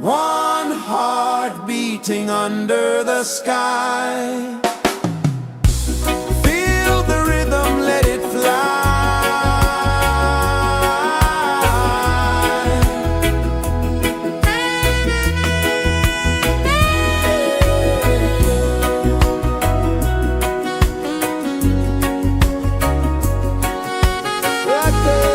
One heart beating under the sky. Feel the rhythm, let it fly. Right there.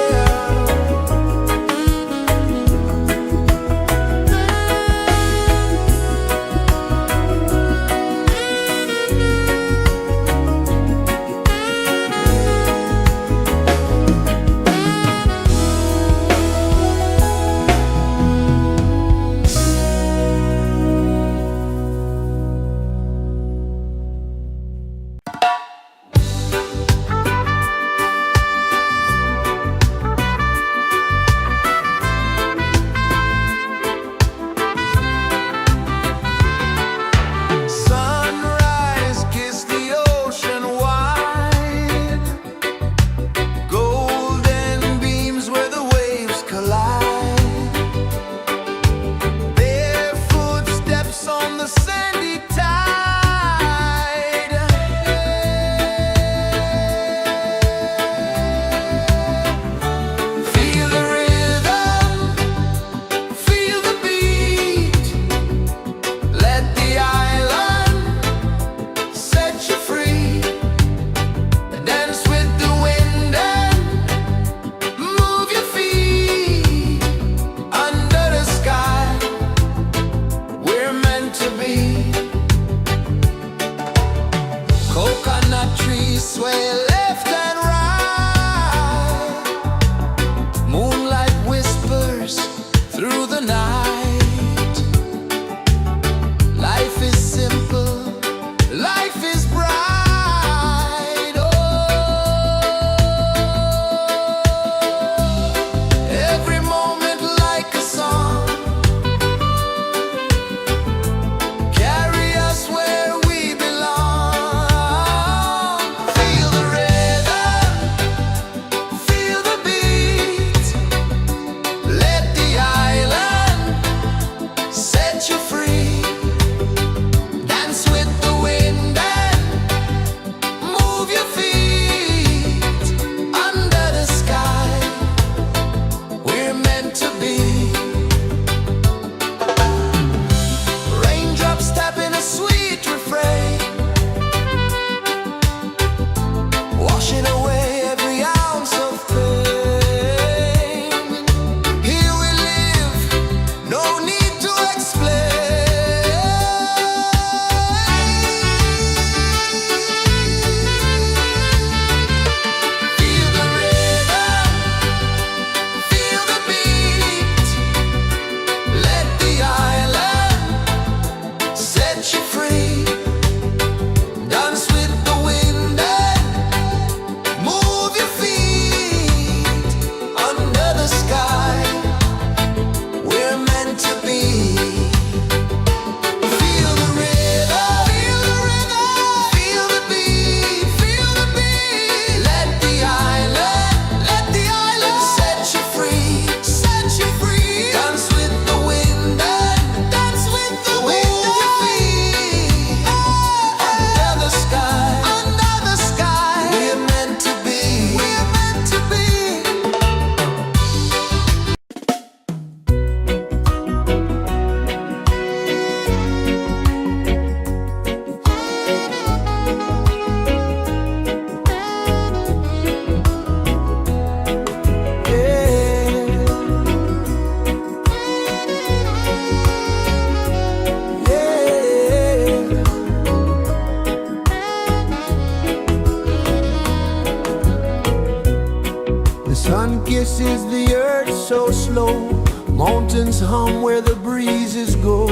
Sun kisses the earth so slow, mountains hum where the breezes go,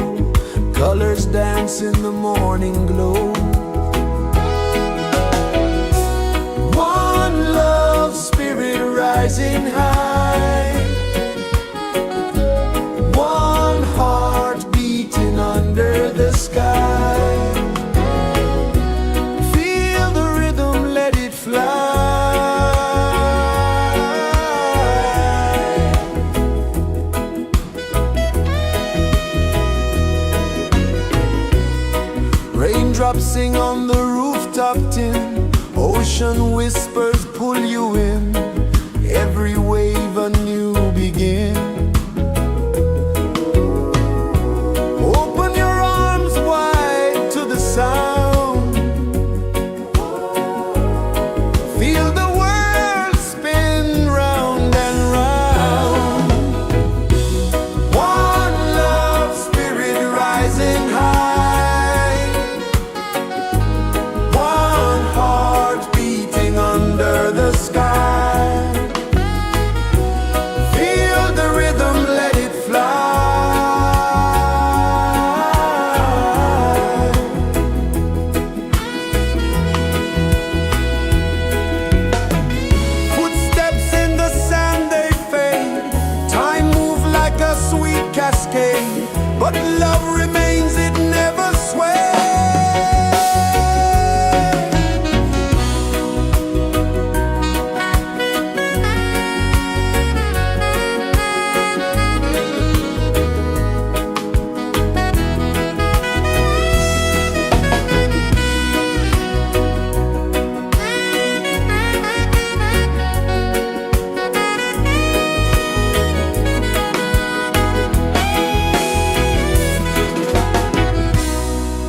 colors dance in the morning glow. One love spirit rising high, one heart beating under the sky. Feel the rhythm, let it fly. Raindrops sing on the rooftop tin, ocean whispers pull you in, every wave a new begin. Open your arms wide to the sound, feel the world spin round and round. One love spirit rising high, one heart beating under the sky. Feel the rhythm, let it fly. Footsteps in the sand, they fade, time moves like a sweet cascade, but love remains, it never sways.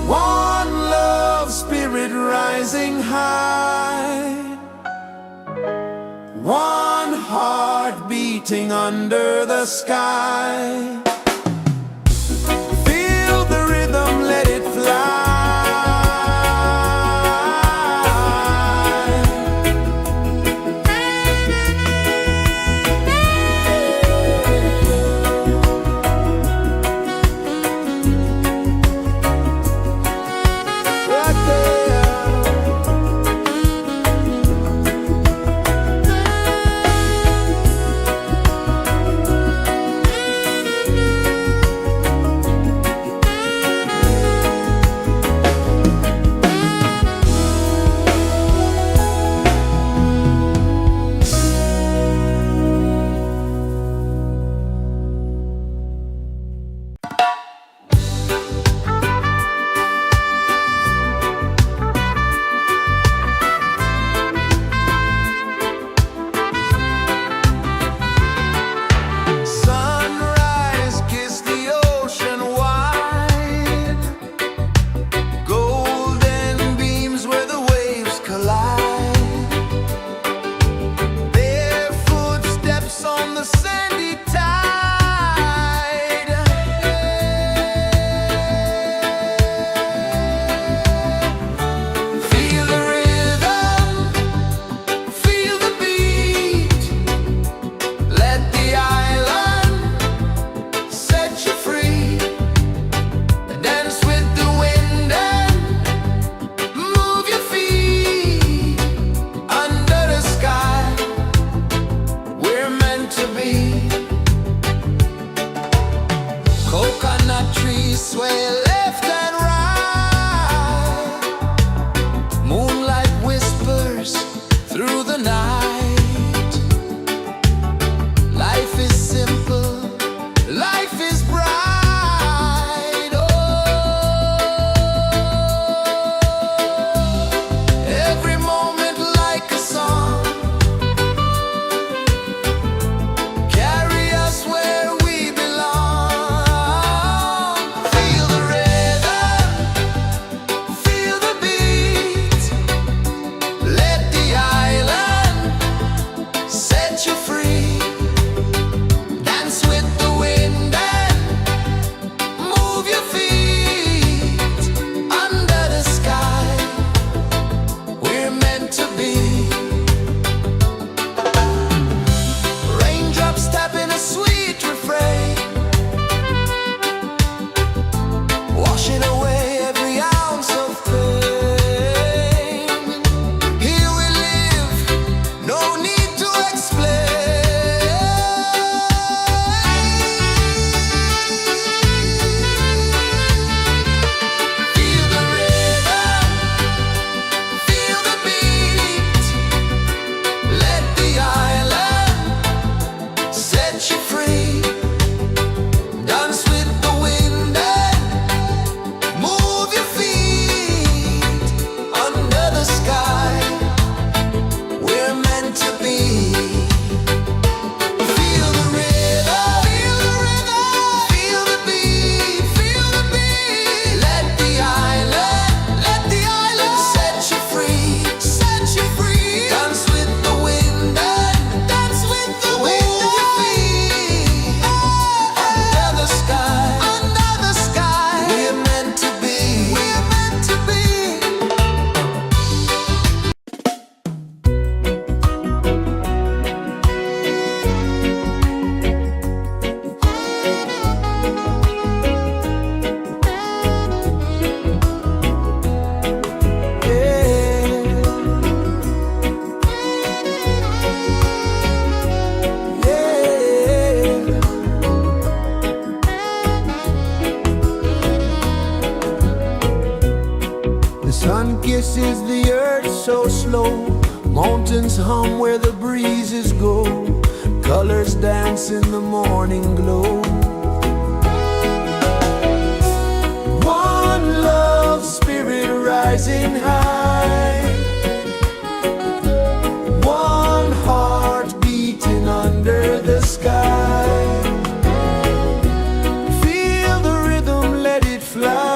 One love spirit rising high, one heart beating under the sky. Feel the rhythm, let it fly. Right there. Sunrise, kiss the ocean wide, golden beams where the waves collide, bare footsteps on the sandy tide. Feel the rhythm, feel the beat, let the island set you free. Dance with the wind and move your feet under the sky. We're meant to be. Coconut trees sway left and right, moonlight whispers through the night. Life is simple, life is bright. Oh, every moment like a song, carry us where we belong. Feel the rhythm, feel the beat, let the island mountains hum where the breezes go, colors dance in the morning glow. One love spirit rising high, one heart beating under the sky. Feel the rhythm, let it fly.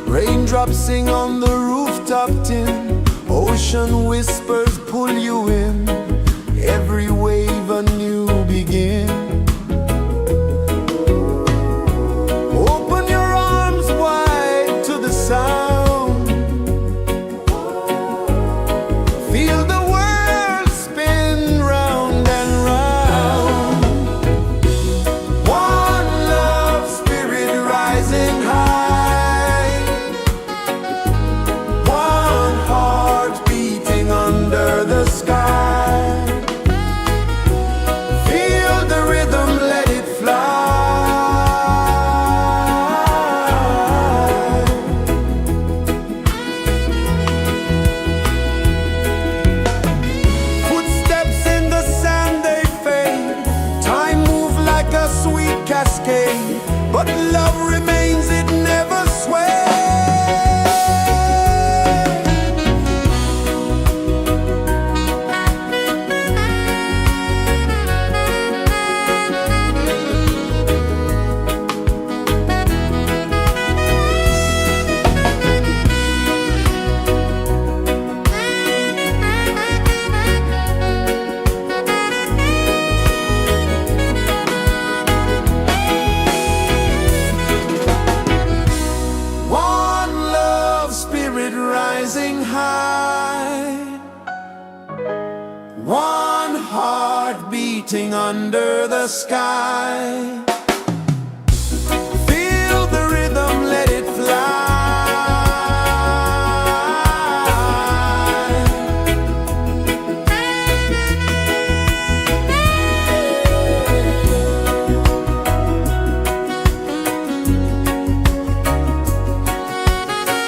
Raindrops sing on the rooftop tin, ocean whispers pull you in, every wave a new begin. Open your arms wide to the sound, feel the world spin round and round. One love spirit rising high, one heart beating under the sky. Feel the rhythm, let it fly. Footsteps in the sand, they fade. Time moves like a sweet cascade, but love remains, it never sways. One love spirit rising high, one heart beating under the sky. Feel the rhythm, let it fly.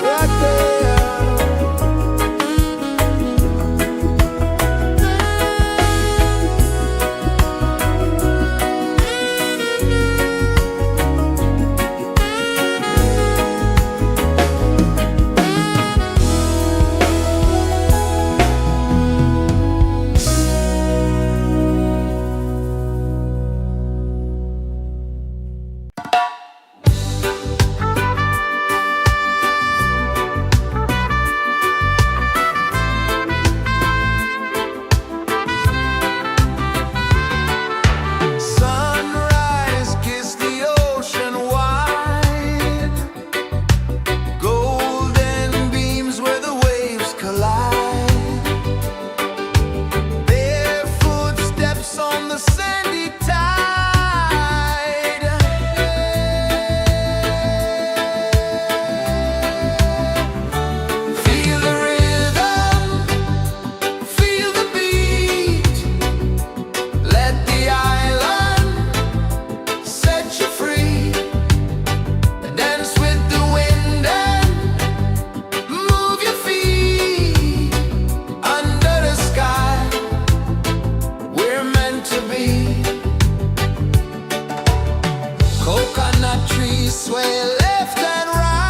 Right there. Sunrise, kiss the ocean wide, golden beams where the waves collide, their footsteps on the sandy tide. Feel the rhythm, feel the beat, let the island set you free. Dance with the wind and move your feet under the sky. We're meant to be. Coconut trees sway left and right,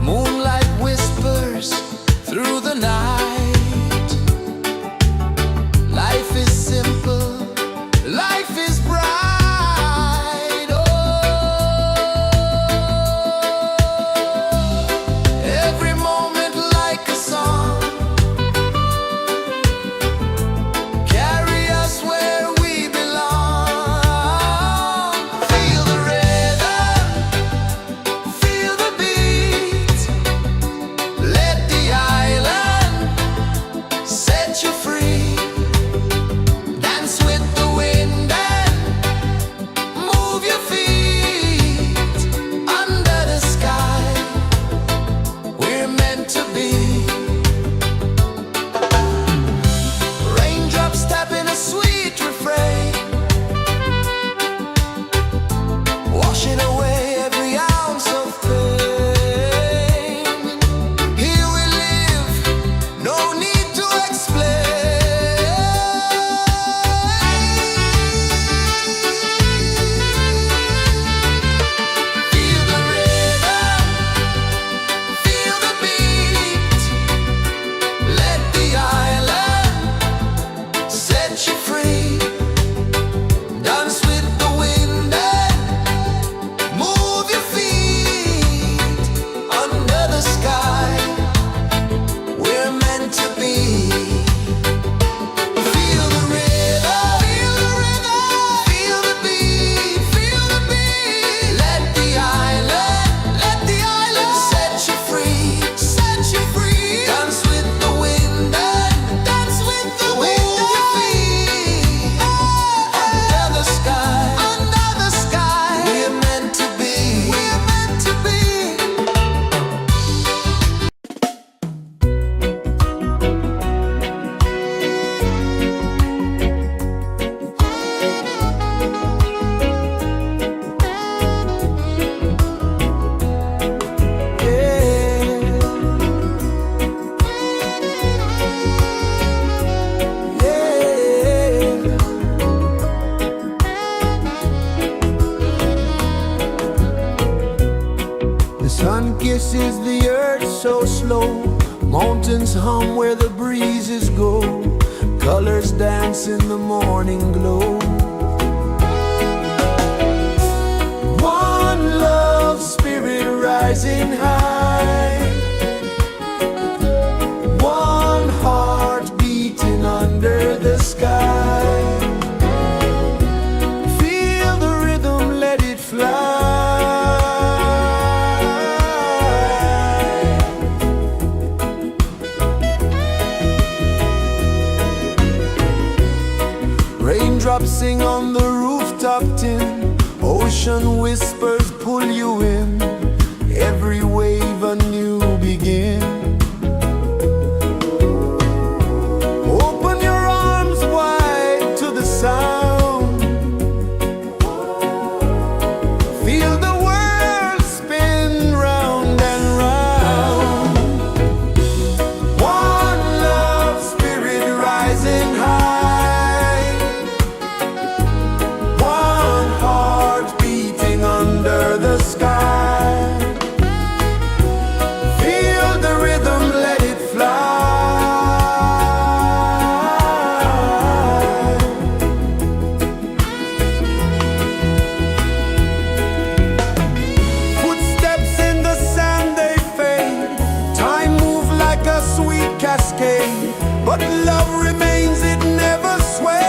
moonlight whispers through the night. Life is simple, life is bright. Oh, every moment like a song, carry us where we belong. Feel the rhythm. Sun kisses the earth so slow, mountains hum where the breezes go, colors dance in the morning glow. One love, spirit rising high, one heart beating under the sky. Feel the rhythm, let it fly. Raindrops sing on the rooftop tin, ocean whispers pull you in, every wave a new begin. Open your arms wide to the sound, feel the world spin round and round. One love, spirit rising high, one heart beating under the sky. Feel the rhythm, let it fly. Footsteps in the sand, they fade, time moves like a sweet cascade, but love remains, it never sways.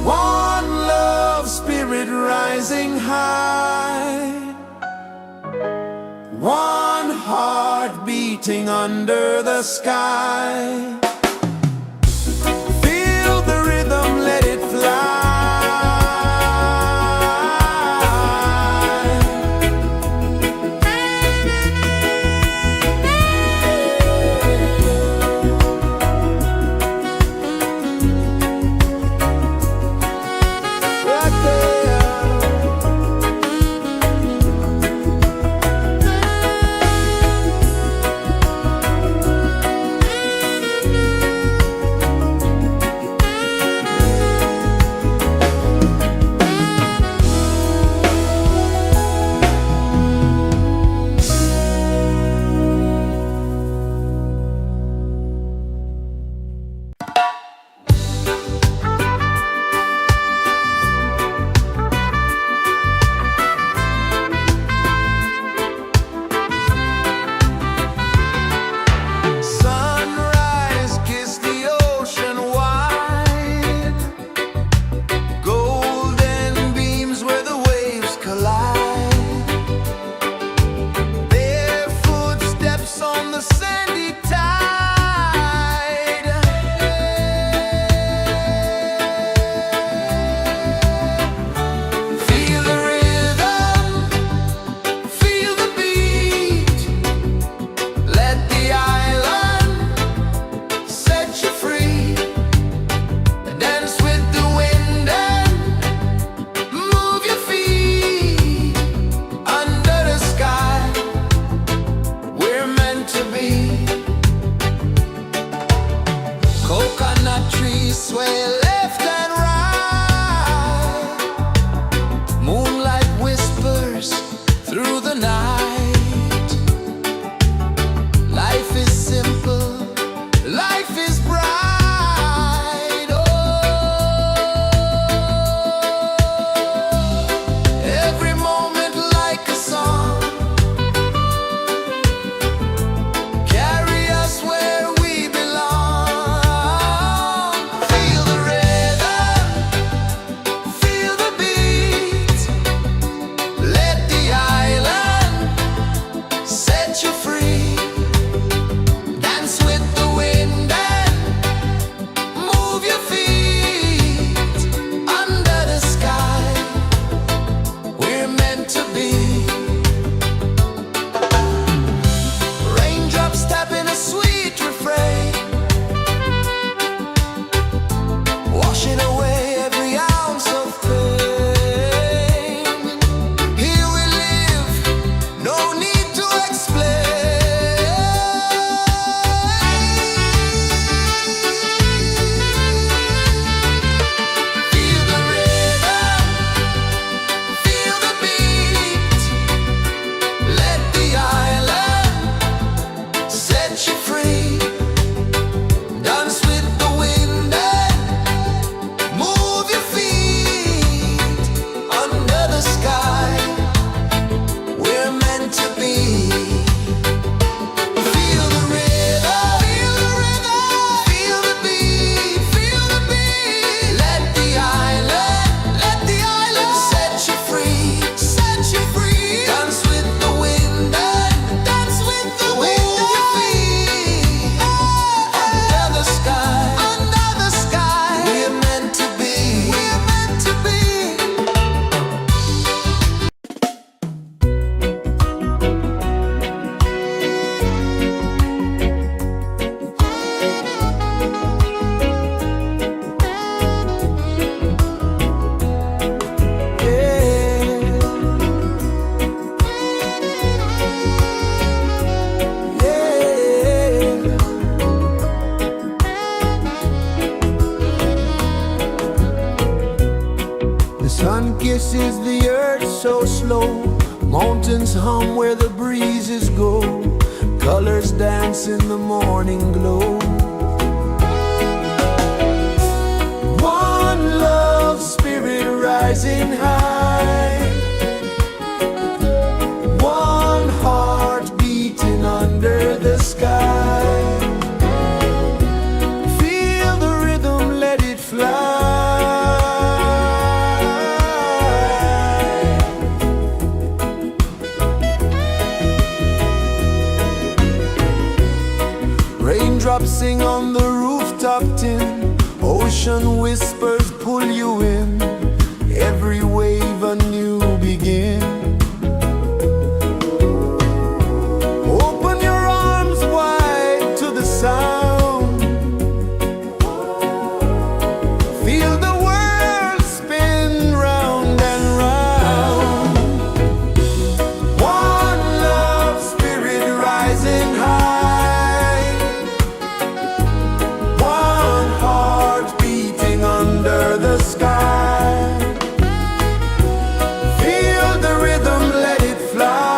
One love, spirit rising high, one heart beating under the sky. Feel the rhythm, let it fly. Right there. the earth so slow. Mountains hum where the breezes go. Colors dance in the morning glow. One love, spirit rising high. One heart beating under the sky. Feel the rhythm, let it fly. Raindrops sing on the rooftop tin. Ocean whispers pull you in. Every wave a new begin. Open your arms wide to the sound. Feel the world spin round and round. One love, spirit rising high. One heart beating under the sky. Feel the rhythm, let it fly.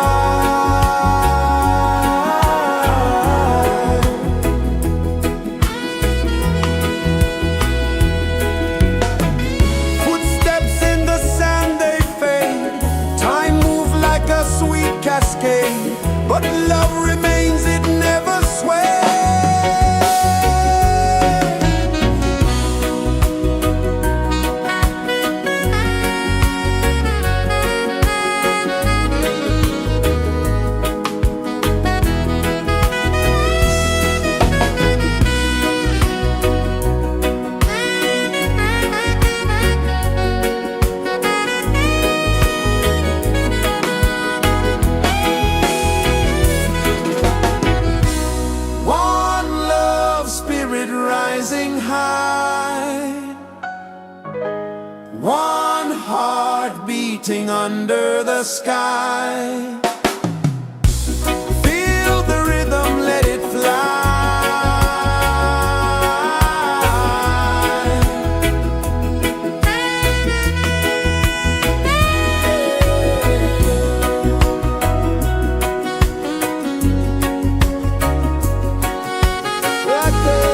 Footsteps in the sand, they fade. Time moves like a sweet cascade, but love remains, it never sways. One love, spirit rising high. One heart beating under the sky. Feel the rhythm, let it fly. Right there.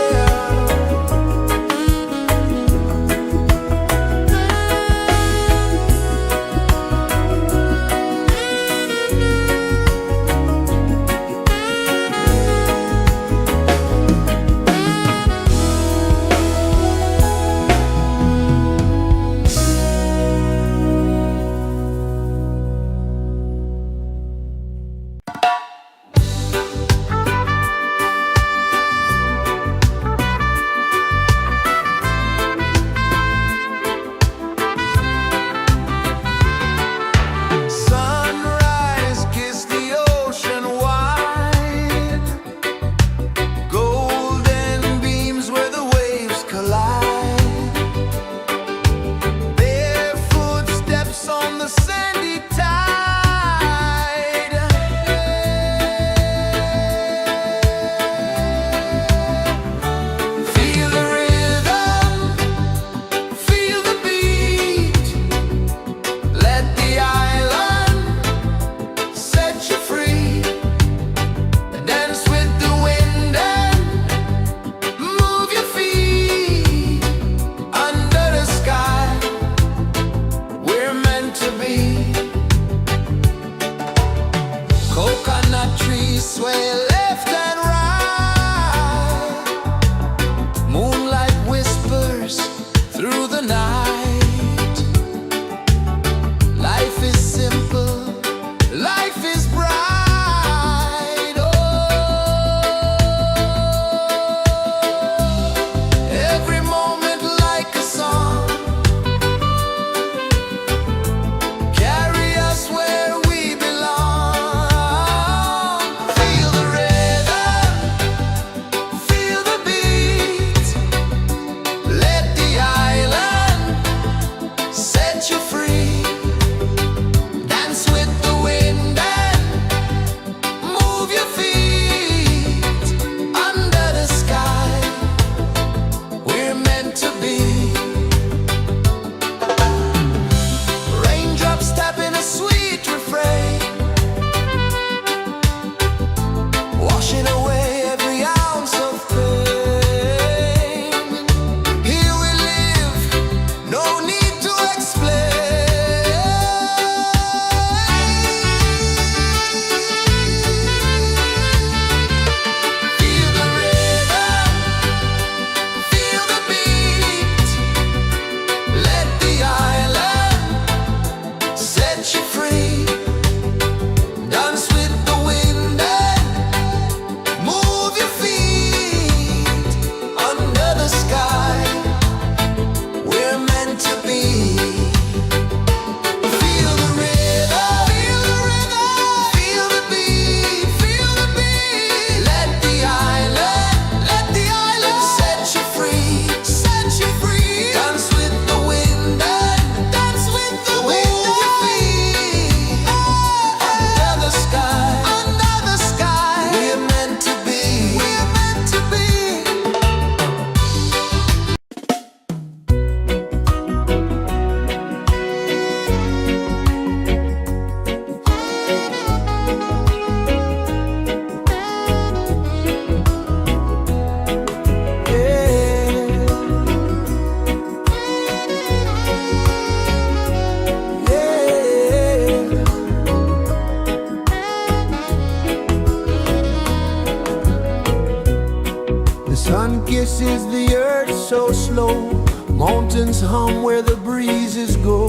Incense hum where the breezes go,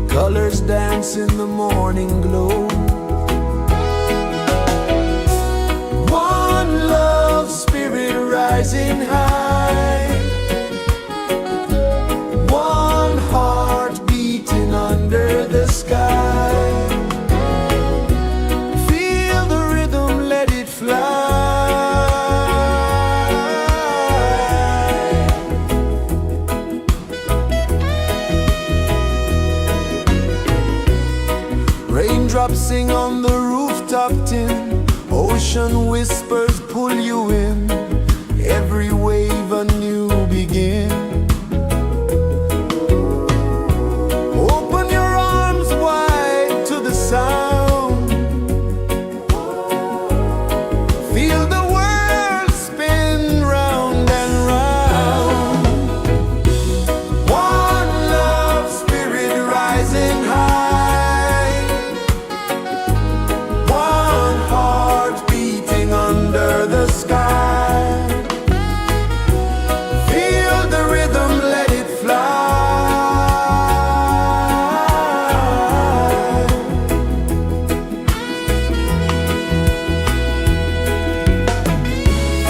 colors dance in the morning glow. One love, spirit rising high, one heart beating under the sky. Feel the rhythm, let it fly. Raindrops sing on the rooftop tin, ocean whispers pull you in, every wave a new begin. Open your arms wide to the sound, feel the world spin round and round. One love, spirit rising high, one heart beating under the sky. Feel the rhythm, let it fly.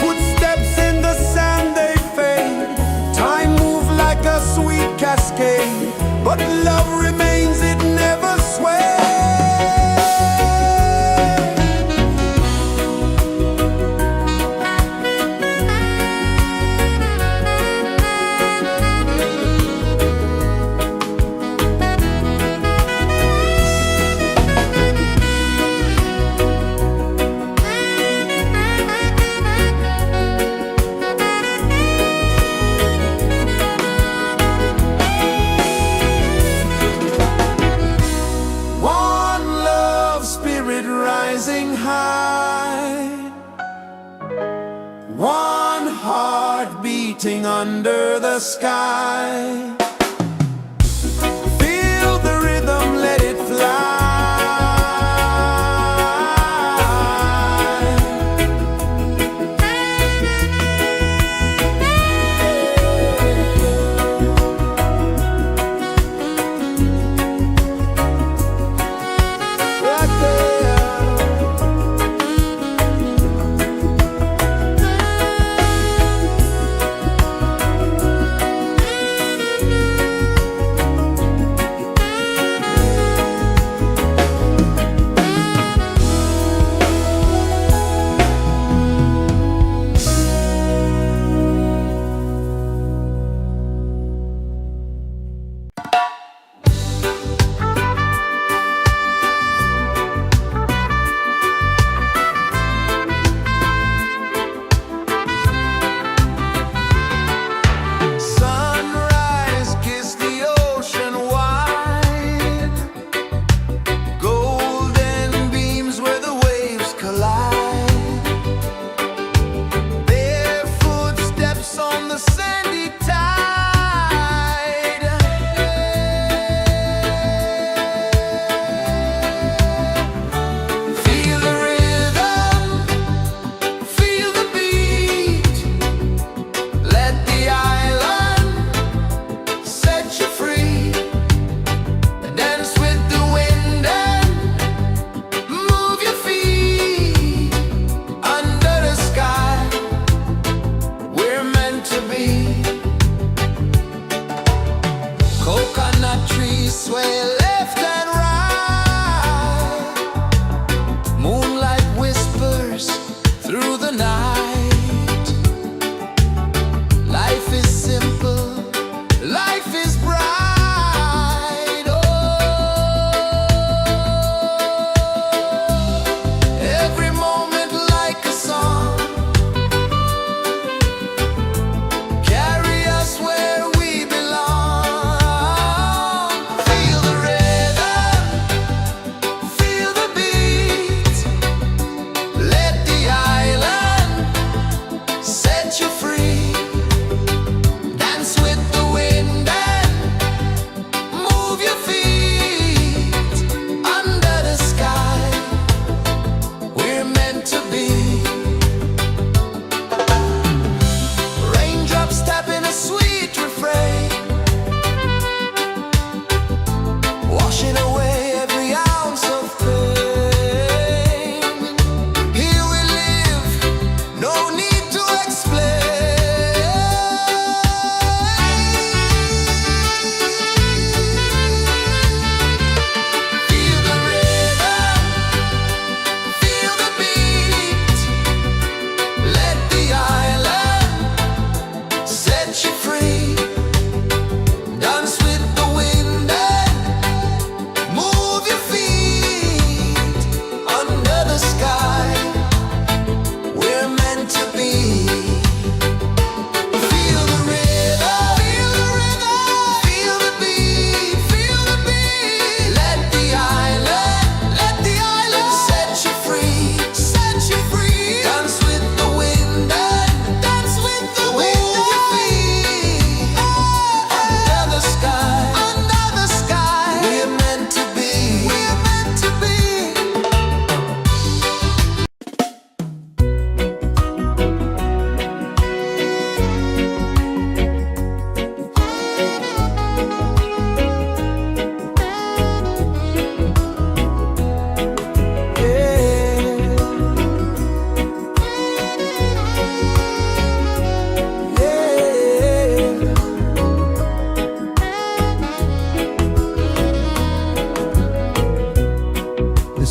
Footsteps in the sand, they fade. Time moves like a sweet cascade, but love remains, it never sways. One love, spirit rising high, one heart beating under the sky. Feel the rhythm, let it fly.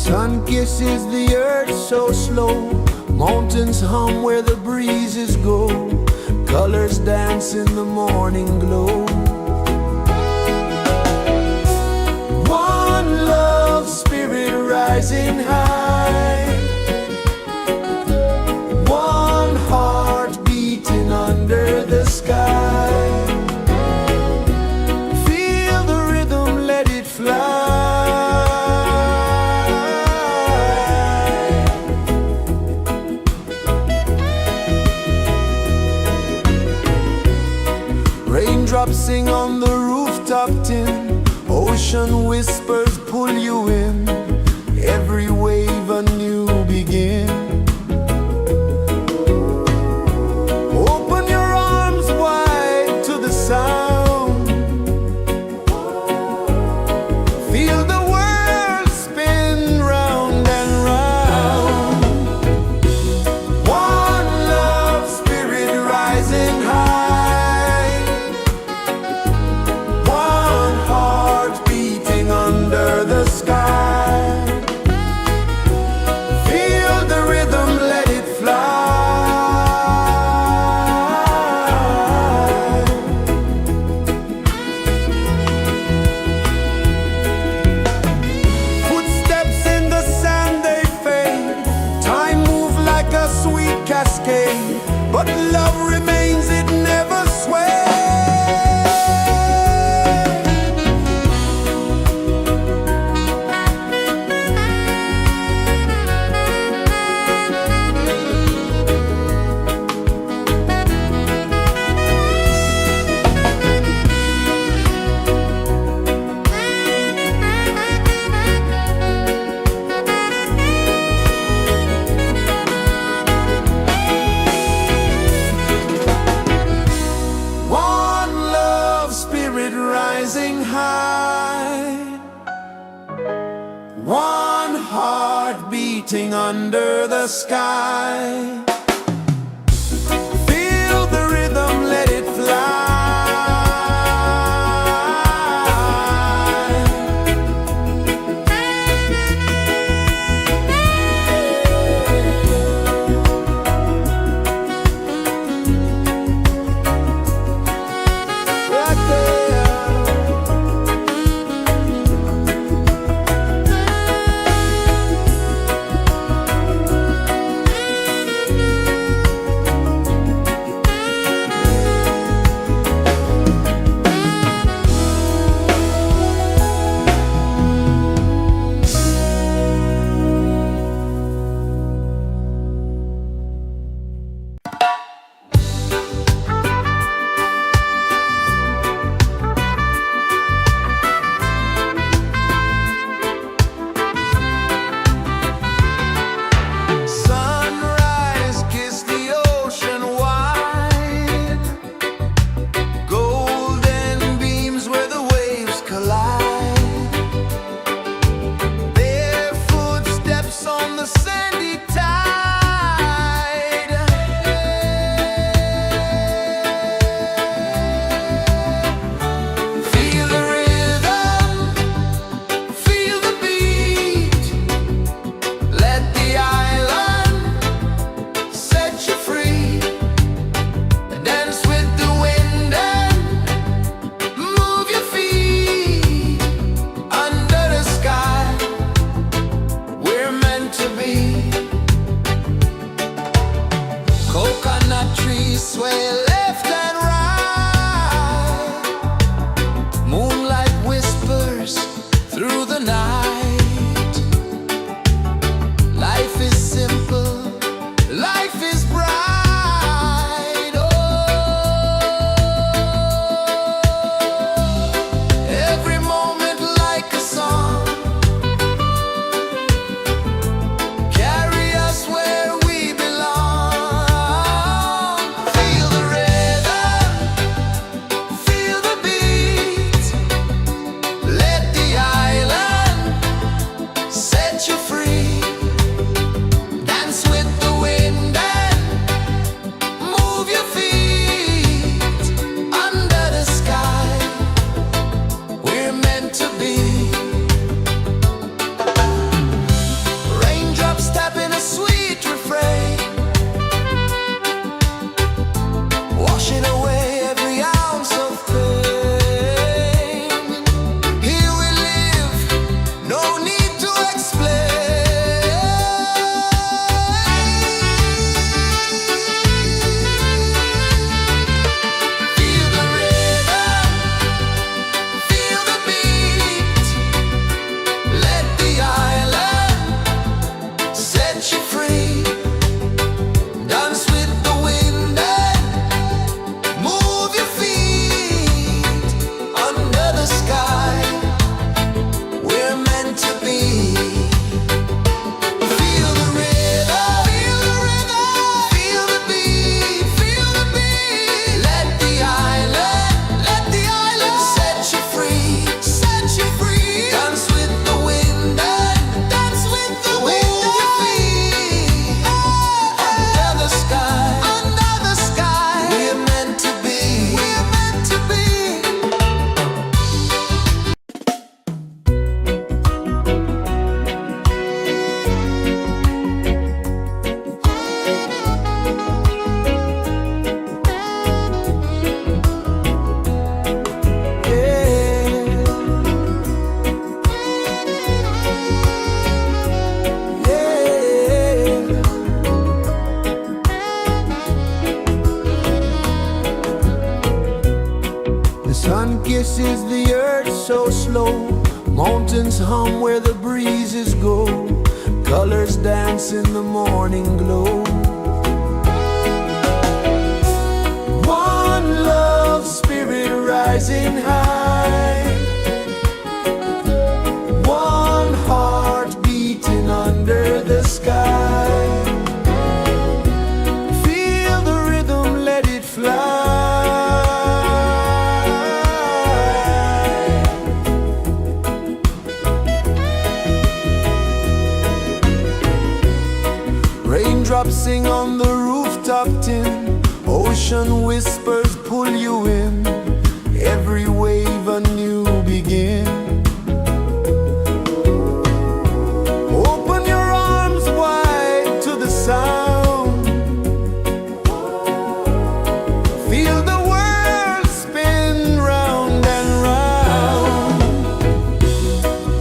Sun kisses the earth so slow, mountains hum where the breezes go, colors dance in the morning glow. One love spirit rising high, one heart beating under the sky. Feel the rhythm, let it fly. Raindrops sing on the rooftop tin, ocean whispers pull you in, every wave a new begin. Open your arms wide to the sound, feel the world spin round and round. One love spirit rising high, one heart beating under the sky. Feel the rhythm, let it fly. Footsteps in the sand, they fade, time move like a sweet cascade, but love remains, it never sways. One love spirit rising high, one heart beating under the sky. Feel the rhythm, let it fly. Right there. pulses the earth so slow. Mountains hum where the breezes go. Colors dance in the morning glow. One love spirit rising high. One heart beating under the sky. Feel the rhythm, let it fly. Raindrops sing on the rooftop tin. Ocean whispers pull you in. Every wave a new begin. Open your arms wide to the sound. Feel the world spin round and round.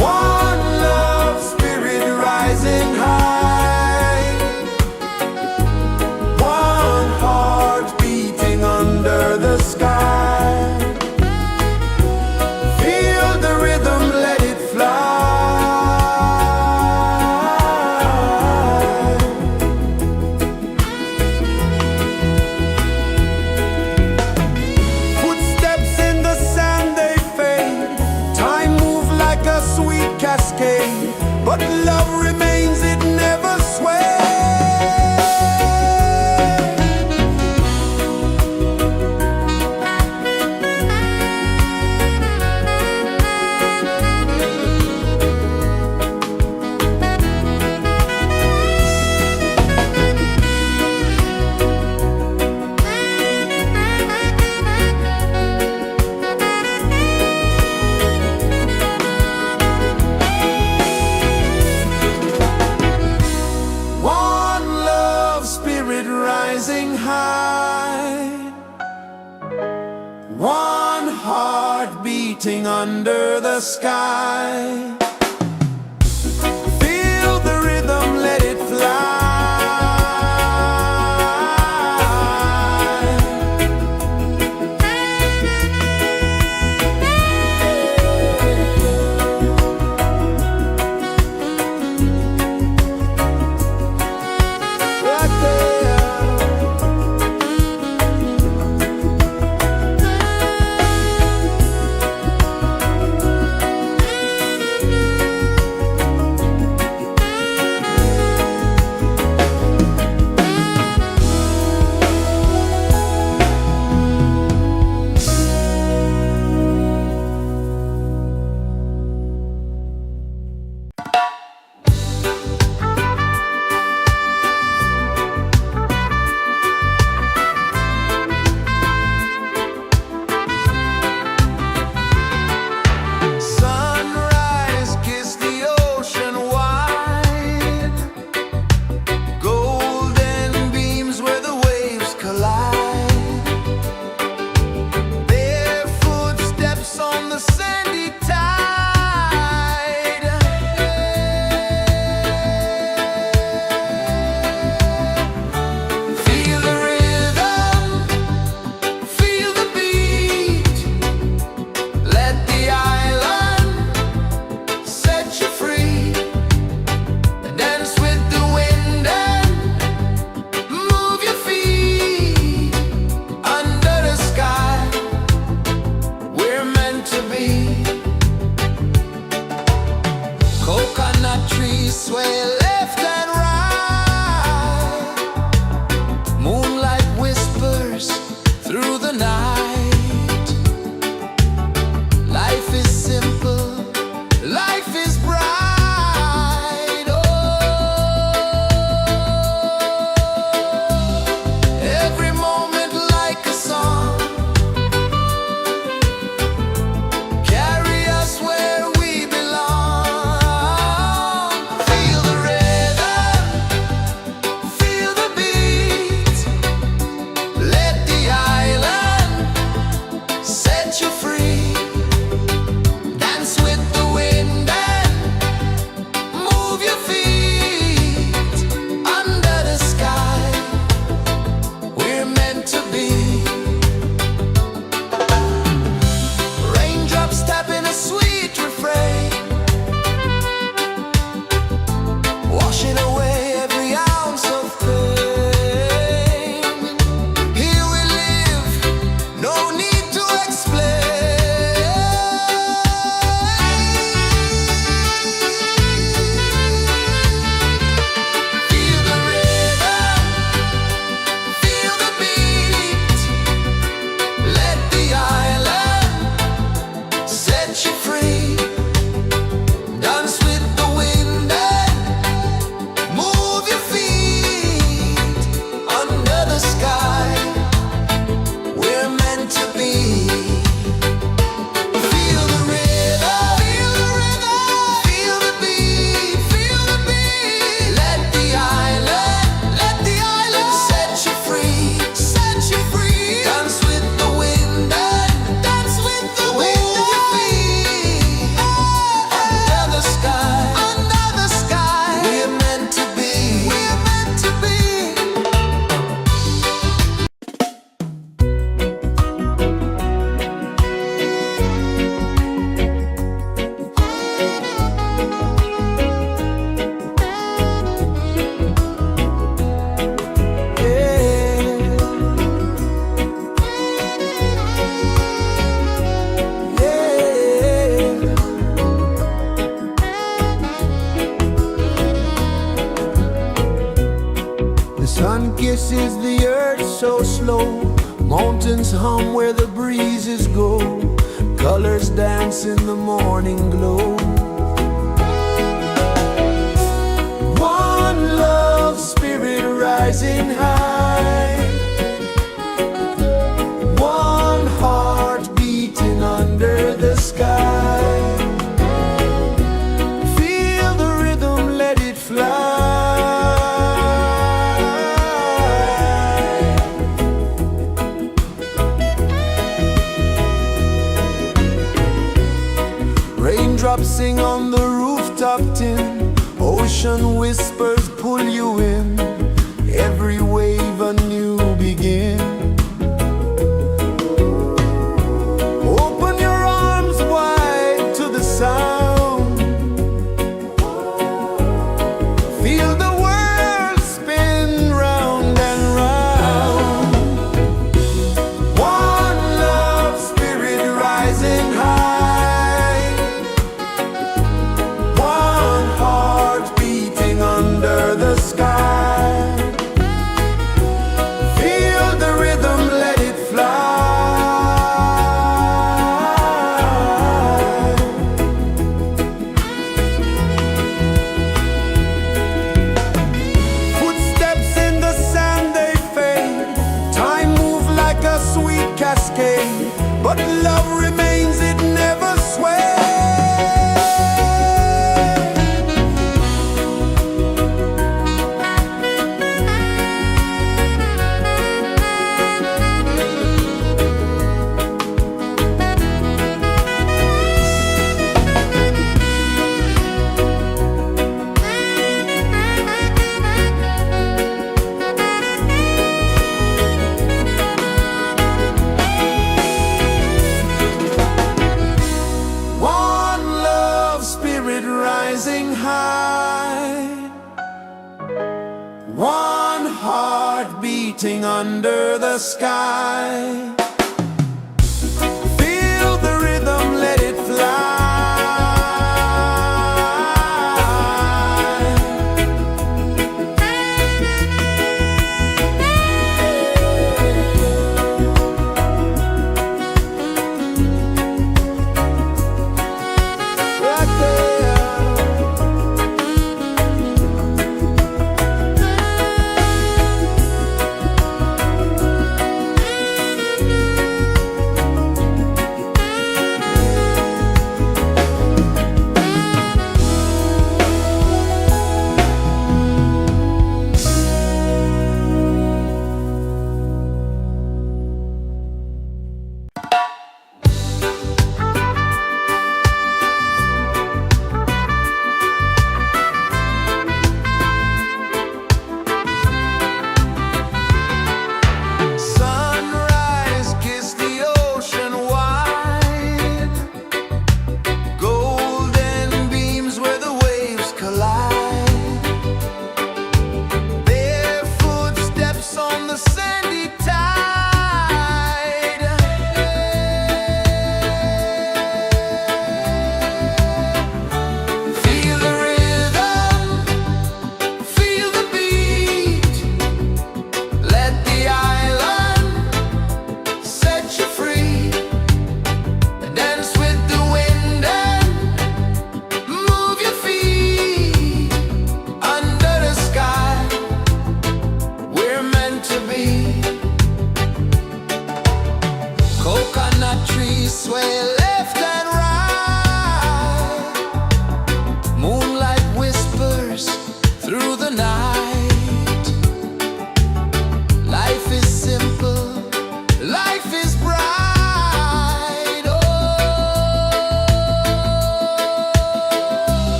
One love spirit rising high. One heart beating under the sky. Feel the rhythm, let it fly. Footsteps in the sand, they fade. Time moves like a sweet cascade, but love remains, it never sways. One love spirit rising high. One heart beating under the sky. Feel the rhythm, let it fly. Right there. Sunrise, kiss the ocean wide. Golden beams where the waves collide. Their footsteps on the sandy tide. Feel the rhythm, feel the beat. Let the island set you free. Dance with the wind and move your feet. Under the sky, we're meant to be. Coconut trees sway left and right. Moonlight whispers through the night. Life is simple, life is bright. Oh, every moment like a song. Carry us where we belong. Feel the rhythm. Sun kisses the earth so slow, mountains hum where the breezes go, colors dance in the morning glow. One love, spirit rising high, one heart beating under the sky. Feel the rhythm, let it fly. Raindrops sing on the rooftop tin, ocean whispers pull you in, every wave a new begin. Open your arms wide to the sound, feel the world spin round and round. One love, spirit rising high, one heart beating under the sky. Feel the rhythm, let it fly. Footsteps in the sand, they fade, time moves like a sweet cascade, but love remains, it never sways. One love, spirit rising high, one heart beating under the sky. Feel the rhythm, let it fly. Right there.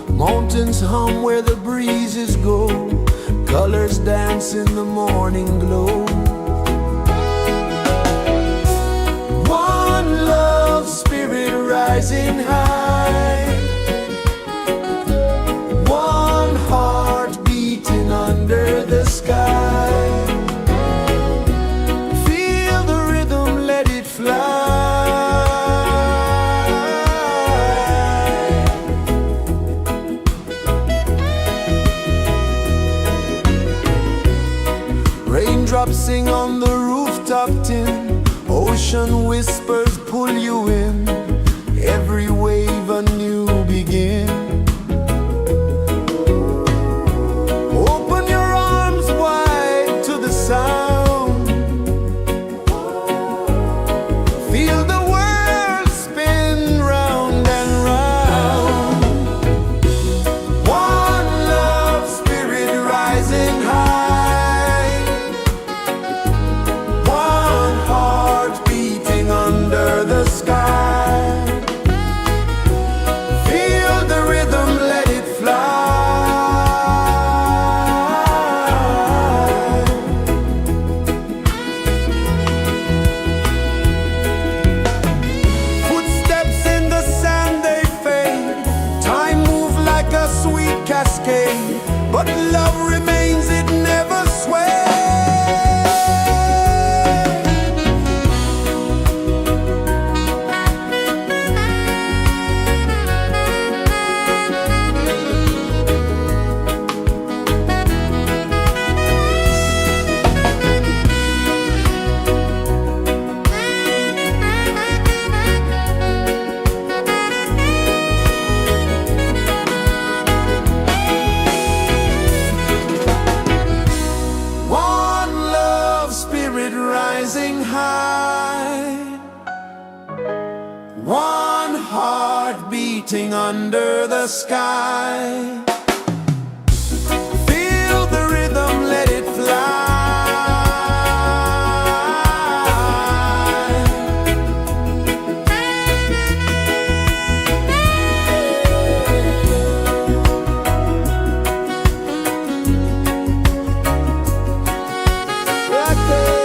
Mountains hum where the breezes go, colors dance in the morning glow. One love, spirit rising high, one heart beating under the sky. Feel the rhythm, let it fly. Raindrops sing on the rooftop tin, ocean whispers pull you in, every wave a new begin. Open your arms wide to the sound, feel the world spin round and round. One love, spirit rising high, one heart beating under the sky. Feel the rhythm, let it fly. Footsteps in the sand, they fade. Time moves like a sweet cascade, but love remains, it never sways. One love, spirit rising high, one heart beating under the sky. Feel the rhythm, let it fly. Right there.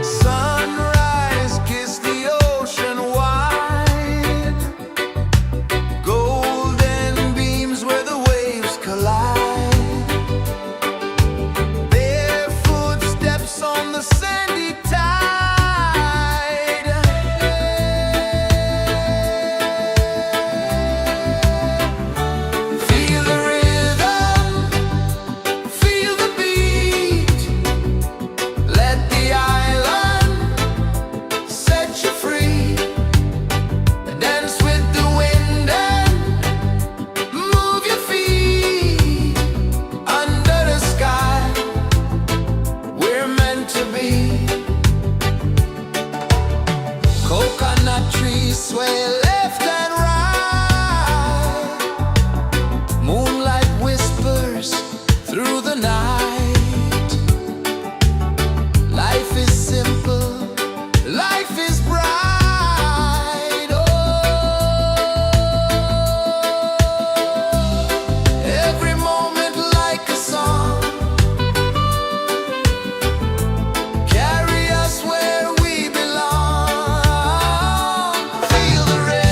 Sunrise, kiss the ocean wide, golden beams where the waves collide, bare footsteps on the sandy tide. Feel the rhythm, feel the beat, let the island set you free. Dance with the wind and move your feet. Under the sky, we're meant to be. Coconut trees sway left and right, moonlight whispers through the night. Life is simple, life is bright. Oh, every moment like a song, carry us where we belong. Feel the rhythm.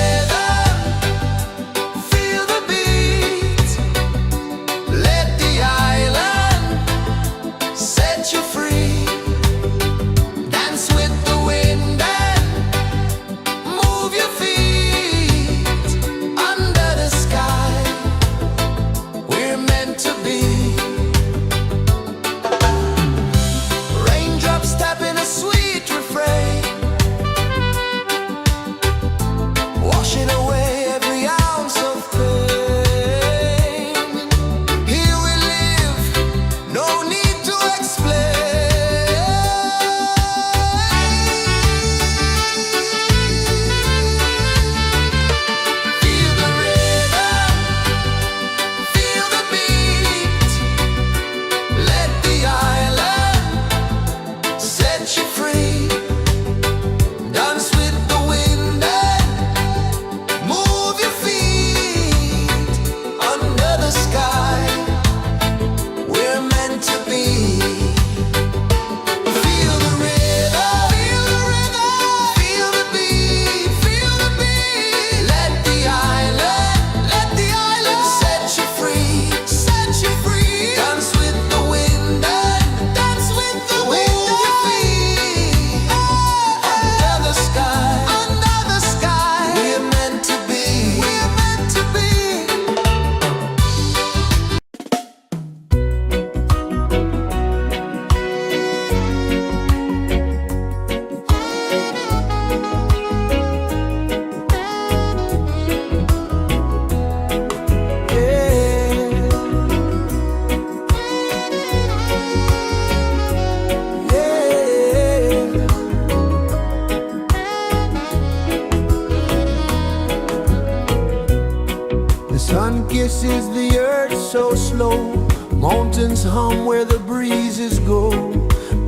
rejoices the earth so slow. Mountains hum where the breezes go.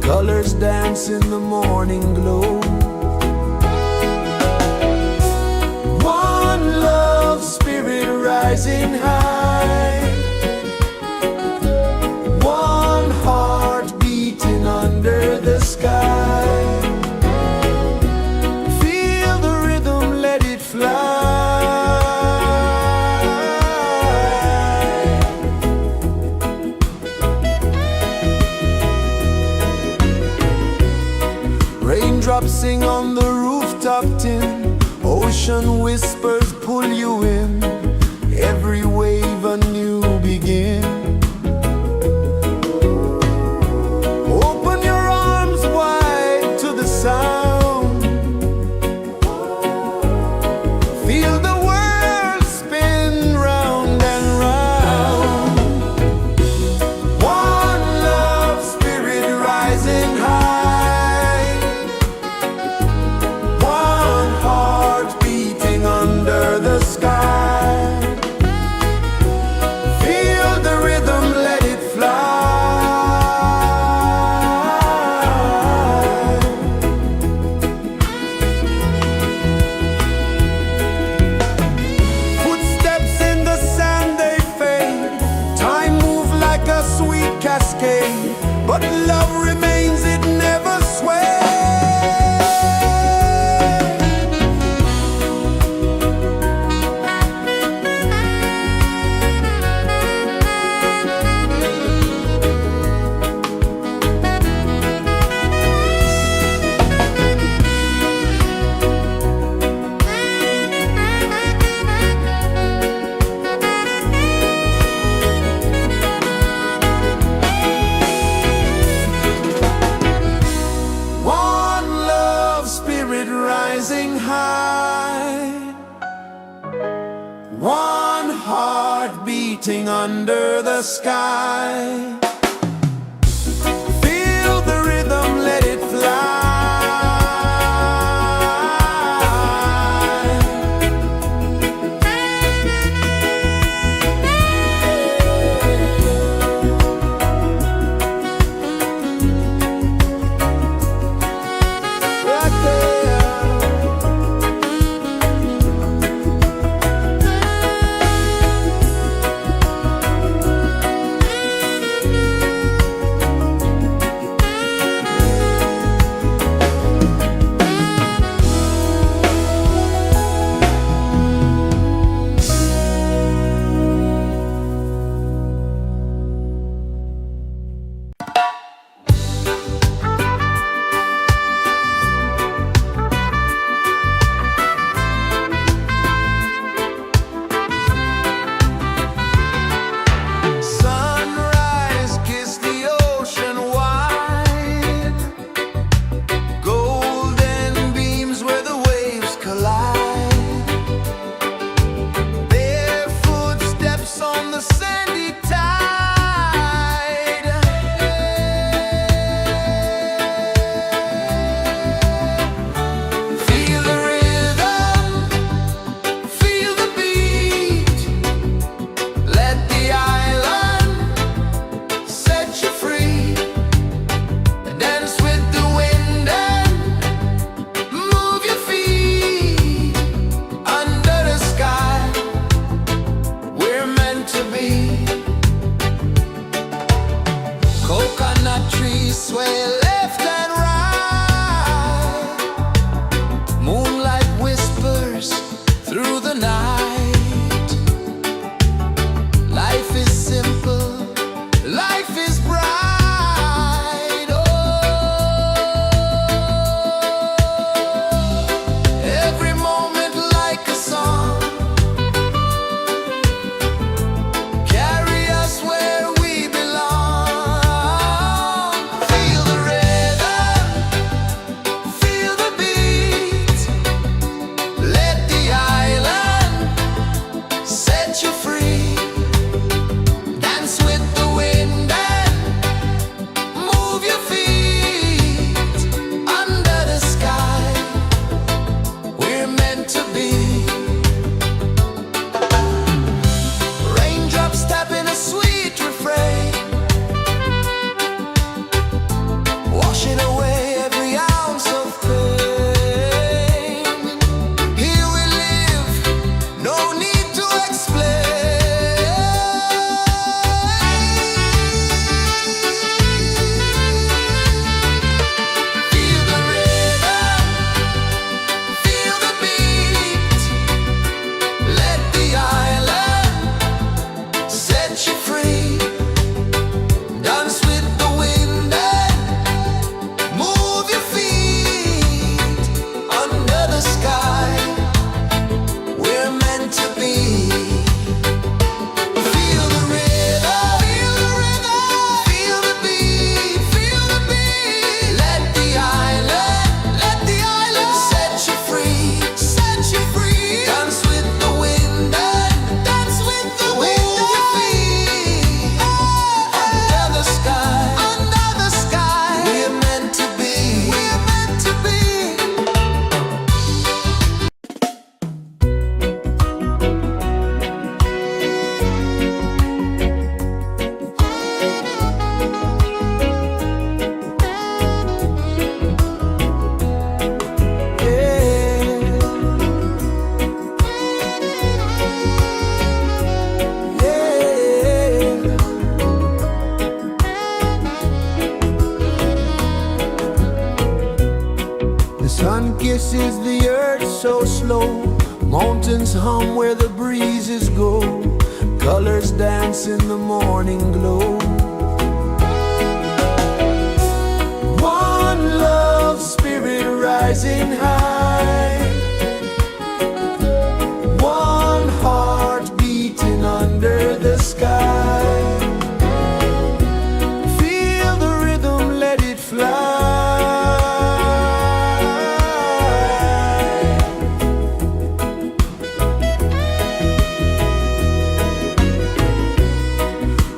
Colors dance in the morning glow. One love spirit rising high. One heart beating under the sky. Feel the rhythm, let it fly. Raindrops sing on the rooftop tin. Ocean whispers pull you in. Every wave a new begin. Open your arms wide to the sound. Feel the world spin round and round. One love spirit rising high. One heart beating under the sky. Feel the rhythm, let it fly. Footsteps in the sand, they fade. Time moves like a sweet cascade, but love remains, it never sways. One love spirit rising high. One heart beating under the sky. Feel the rhythm, let it fly. Right there. Sun kisses the earth so slow, mountains hum where the breezes go, colors dance in the morning glow. One love spirit rising high, one heart beating under the sky. Feel the rhythm, let it fly.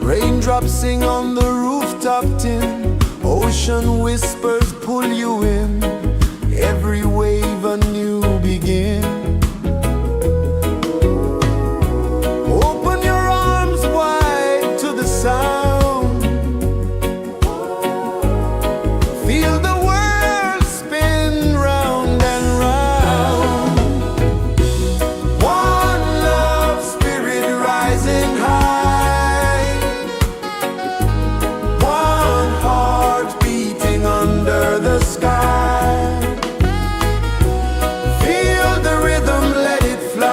Raindrops sing on the rooftop tin, ocean whispers pull you in, every wave a new begin. Open your arms wide to the sound, feel the world spin round and round. One love spirit rising high, under the sky. Feel the rhythm, let it fly.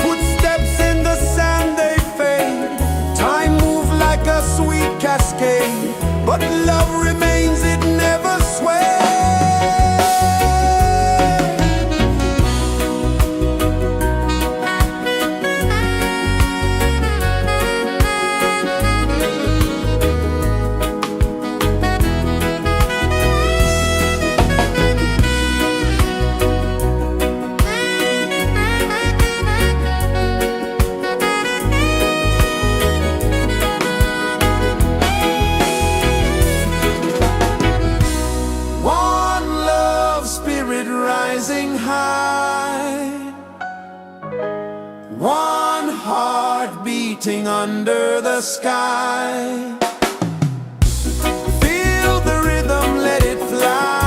Footsteps in the sand, they fade. Time moves like a sweet cascade, but love remains, it never sways. Rising high, one heart beating under the sky. Feel the rhythm, let it fly.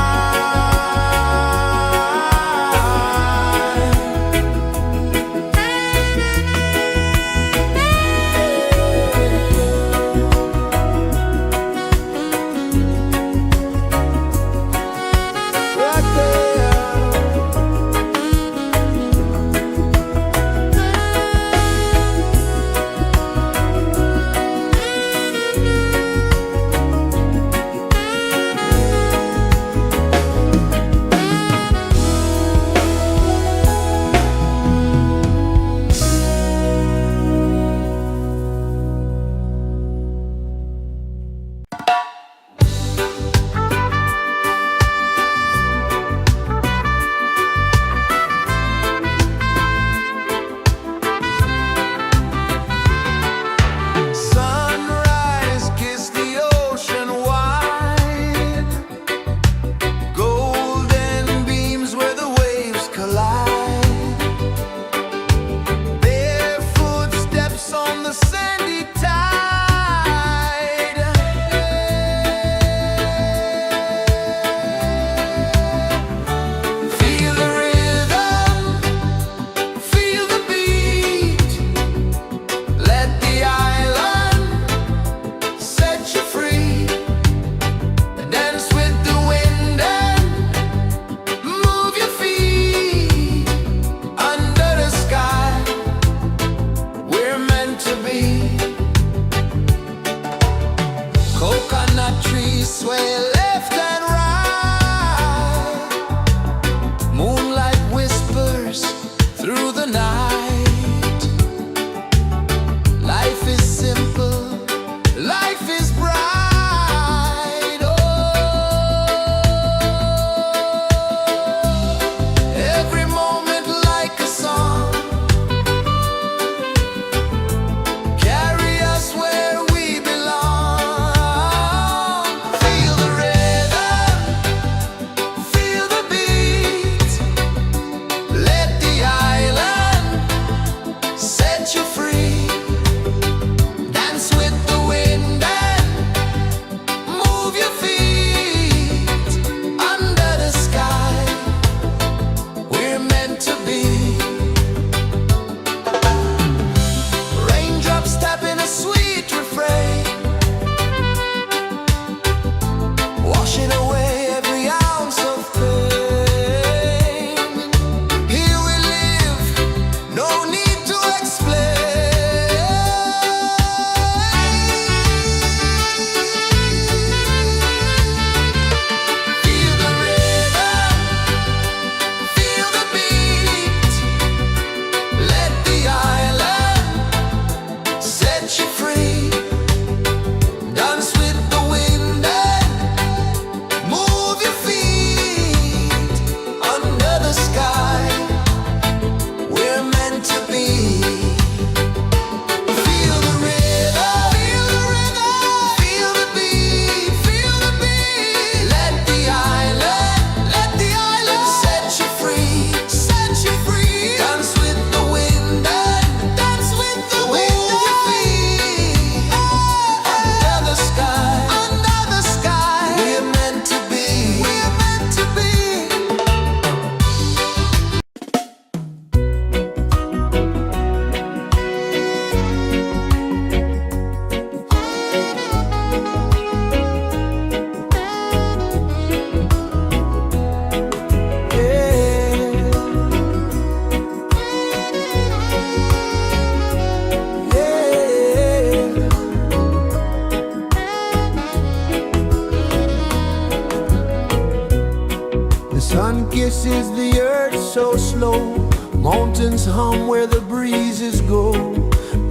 Instruments hum where the breezes go,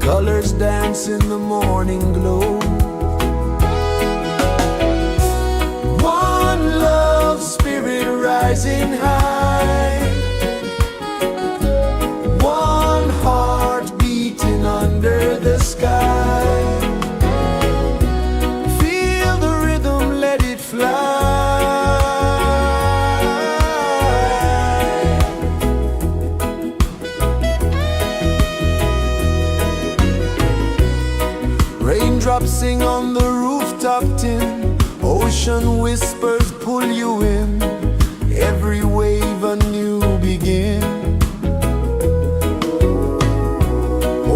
colors dance in the morning glow. One love spirit rising high, one heart beating under the sky. Feel the rhythm, let it fly. Raindrops sing on the rooftop tin, ocean whispers pull you in, every wave a new begin.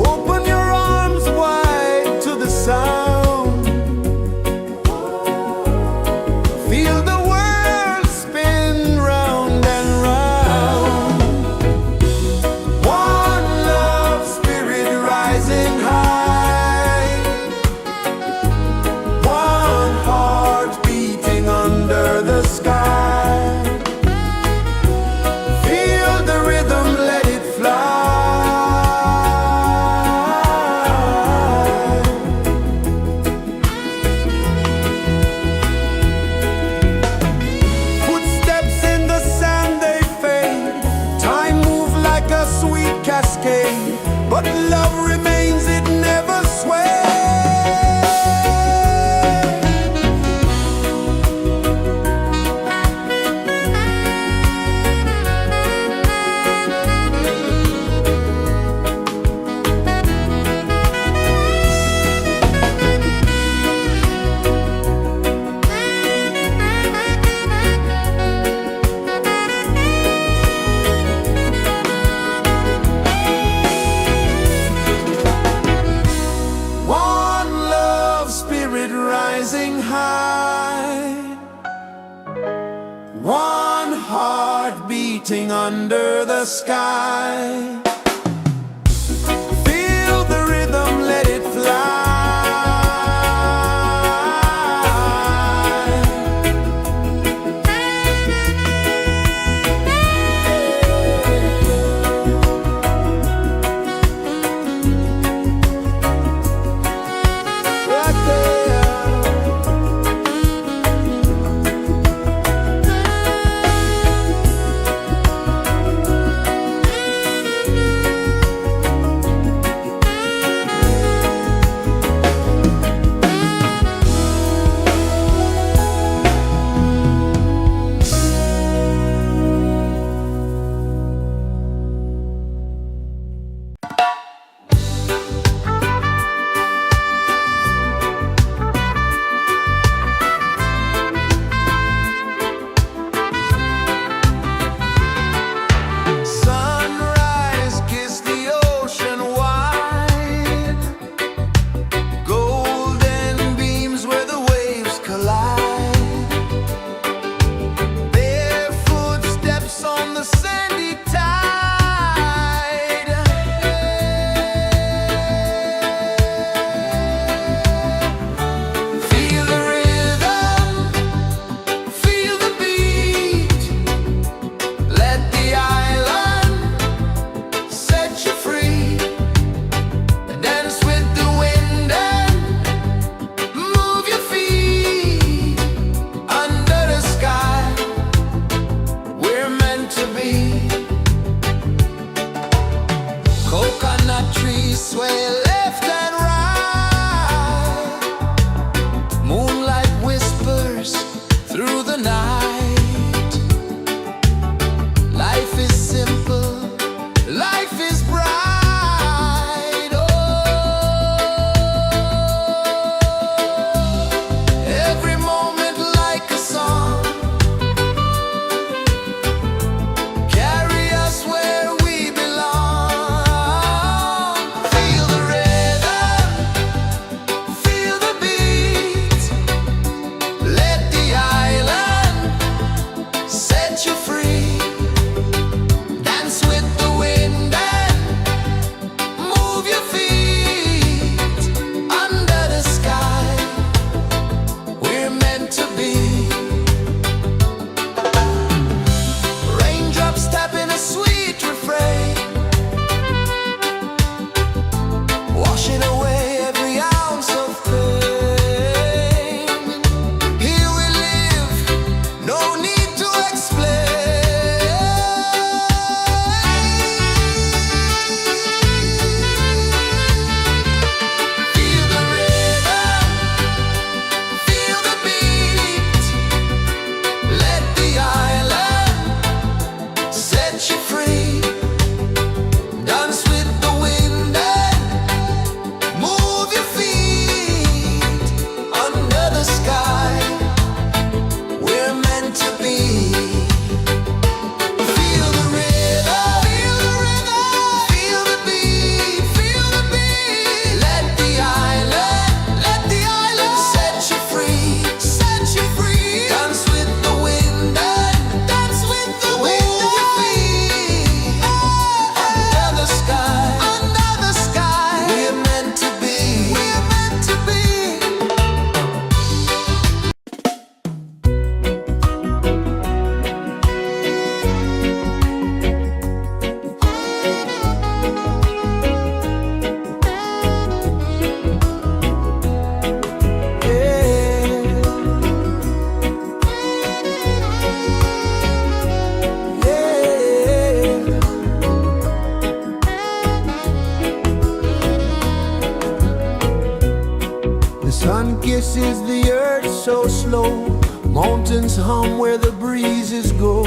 Open your arms wide to the sound, feel the world spin round and round. One love spirit rising high, one heart beating under the sky. Feel the rhythm, let it fly. Footsteps in the sand, they fade. Time moves like a sweet cascade, but love remains, it never sways. One love spirit rising high, one heart beating under the sky. Feel the rhythm, let it fly. Right there. kisses the earth so slow. Mountains hum where the breezes go.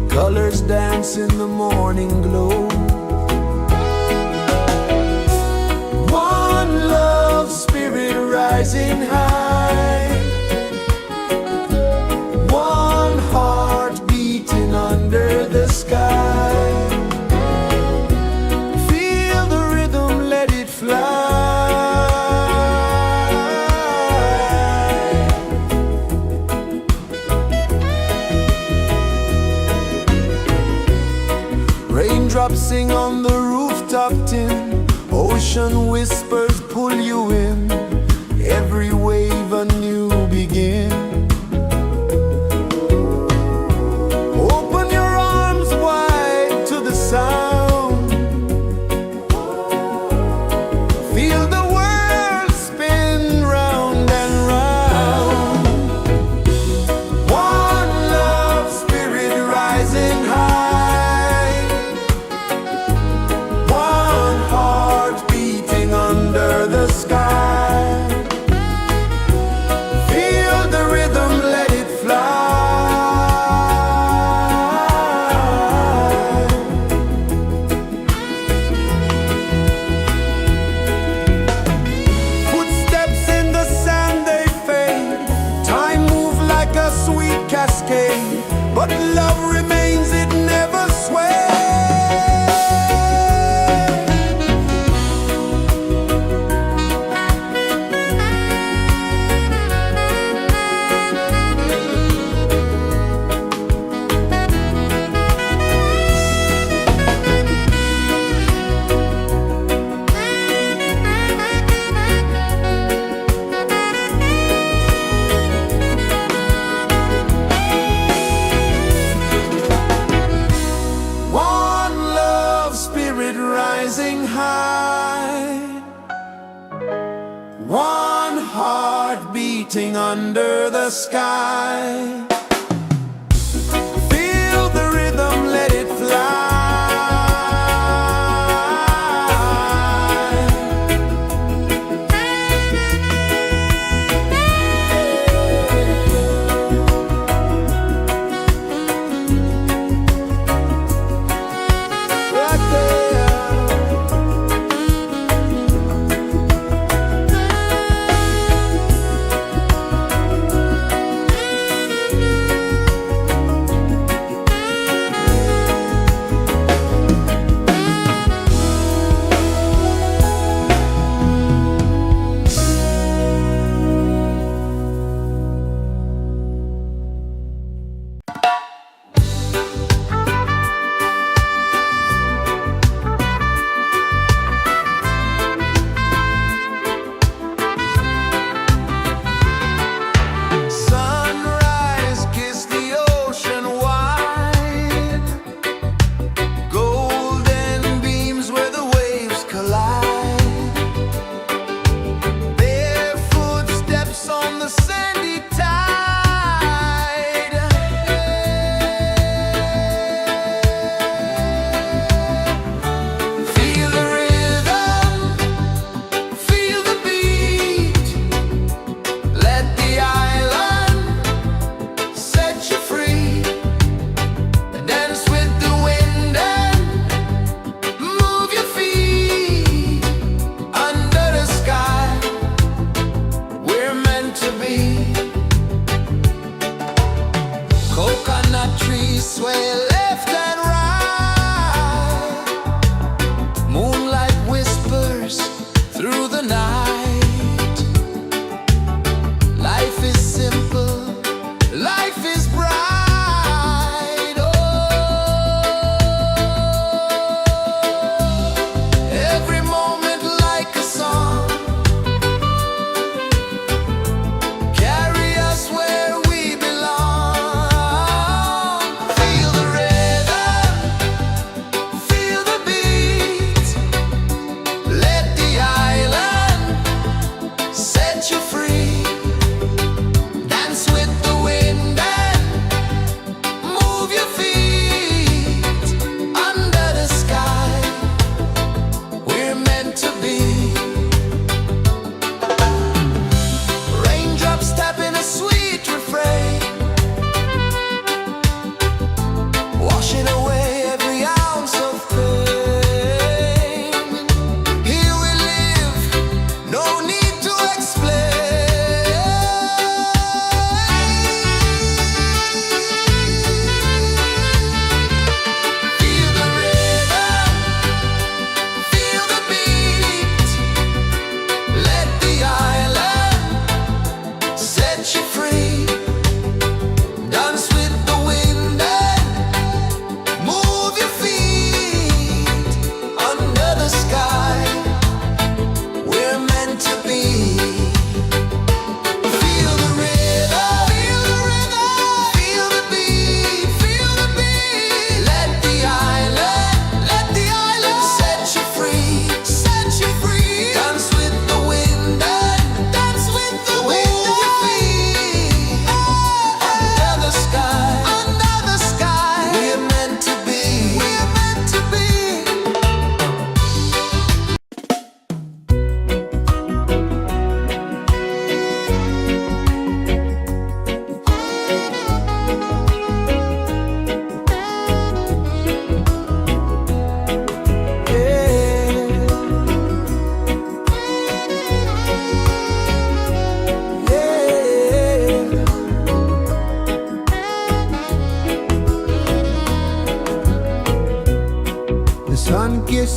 Colors dance in the morning glow. One love, spirit rising high. One heart beating under the sky. Feel the rhythm, let it fly. Raindrops sing on the rooftop tin. Ocean whispers pull you in. Every wave a new begin. Open your arms wide to the sound. Feel the world spin round and round. One love, spirit rising high. One heart beating under the sky. Feel the rhythm, let it fly. Footsteps in the sand, they fade. Time moves like a sweet cascade, but love remains, it never sways. One love, spirit rising high. One heart beating under the sky. Feel the rhythm, let it fly. Right there.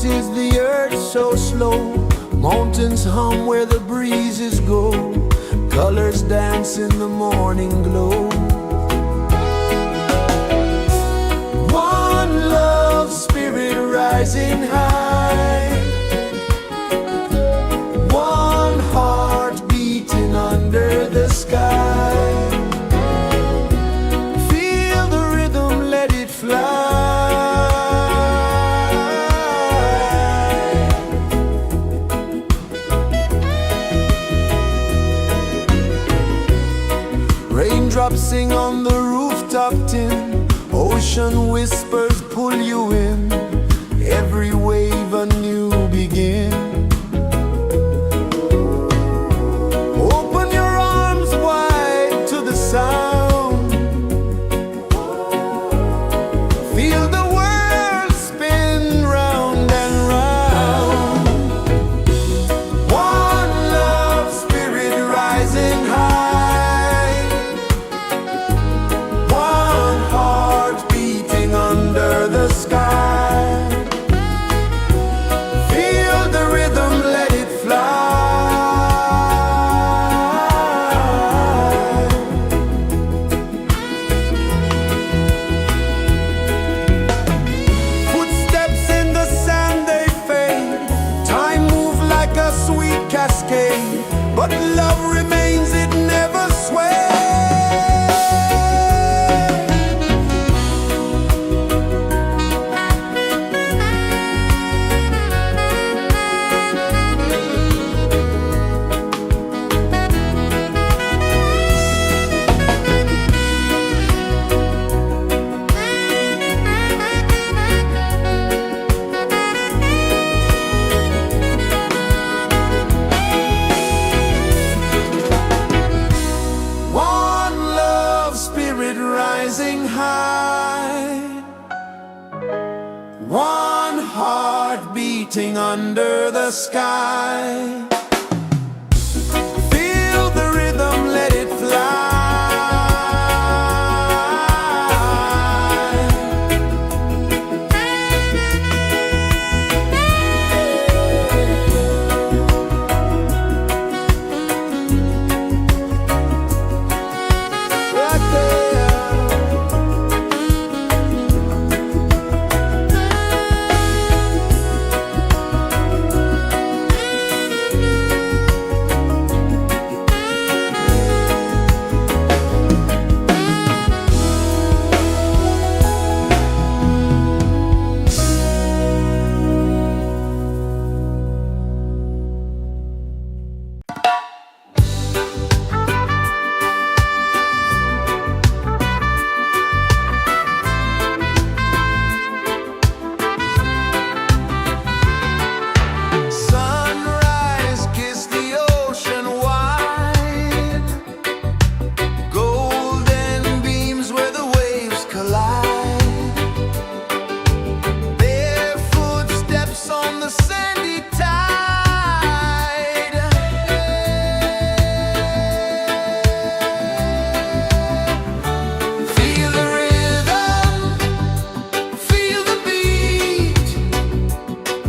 is the earth so slow? Mountains hum where the breezes go. Colors dance in the morning glow. One love spirit rising high. One heart beating under the sky. Feel the rhythm, let it fly. Raindrops sing on the rooftop tin. Ocean whispers pull you in. Every wave a new begin. Open your arms wide to the sound. Feel the world spin round and round. One love spirit rising high. One heart beating under the sky. Feel the rhythm, let it fly. Footsteps in the sand, they fade. Time moves like a sweet cascade, but love remains, it never sways. One love spirit rising high. One heart beating under the sky. Feel the rhythm, let it fly. Right there. Sunrise, kiss the ocean wide. Golden beams where the waves collide. Barefoot steps on the sandy tide. Feel the rhythm, feel the beat.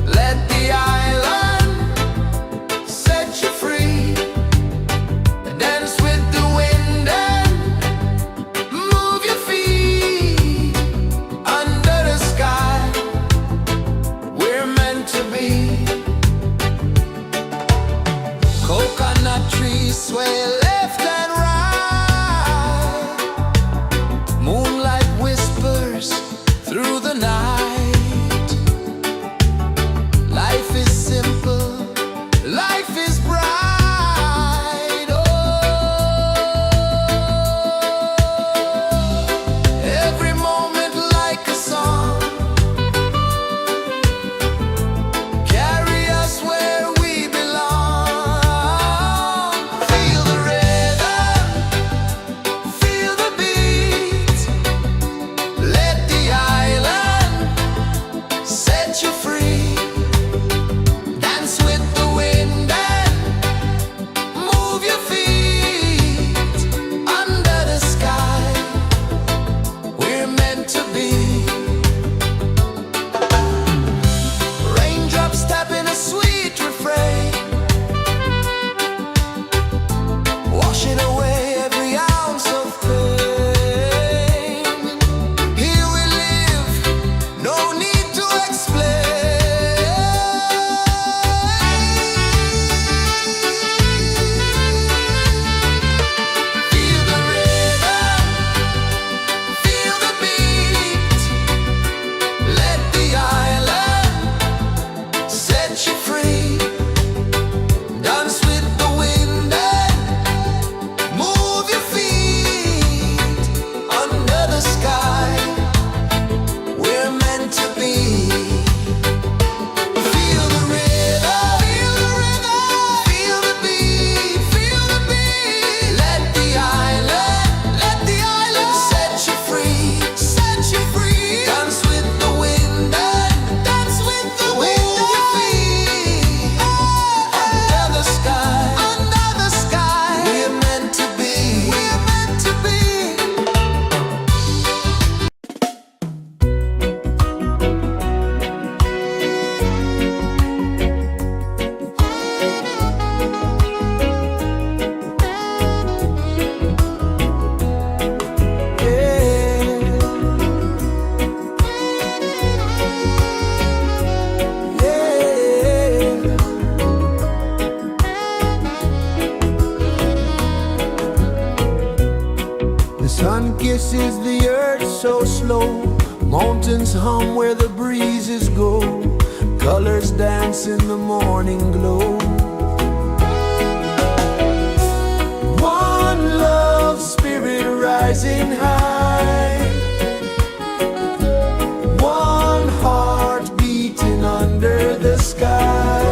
Let the island set you free. Dance with the wind and move your feet. Under the sky, we're meant to be. Coconut trees sway left and right. Moonlight whispers through the night. Life is simple, life is bright. Oh, every moment like a song. Carry us where we belong. Feel the rhythm. kisses the earth so slow. Mountains hum where the breezes go. Colors dance in the morning glow. One love spirit rising high. One heart beating under the sky.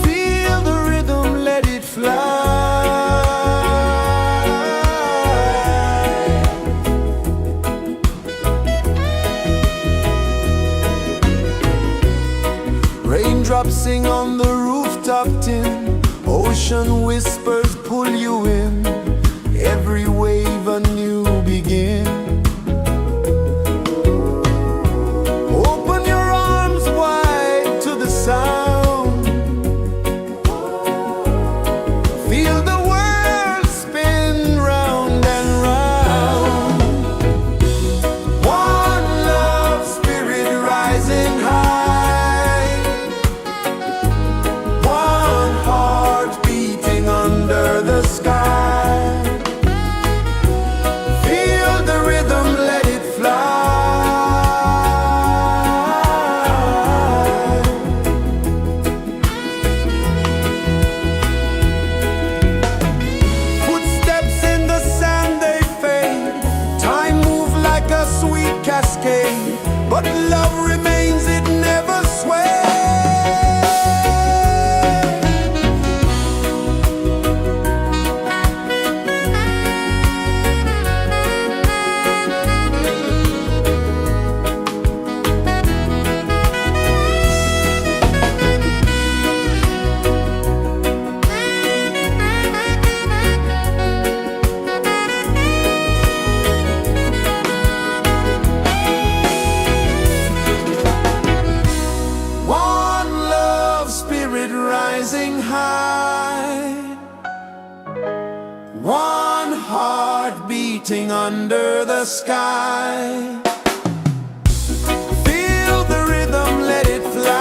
Feel the rhythm, let it fly. Raindrops sing on the rooftop tin. Ocean whispers pull you in. Every wave a new begin. Open your arms wide to the sound. Feel the world spin round and round. One love spirit rising high. One heart beating under the sky. Feel the rhythm, let it fly. Footsteps in the sand, they fade. Time moves like a sweet cascade, but love remains, it never sways. One love spirit rising high. One heart beating under the sky. Feel the rhythm, let it fly.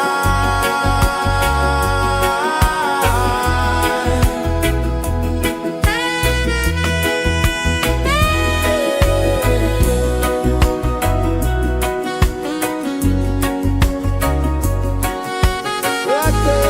Right there.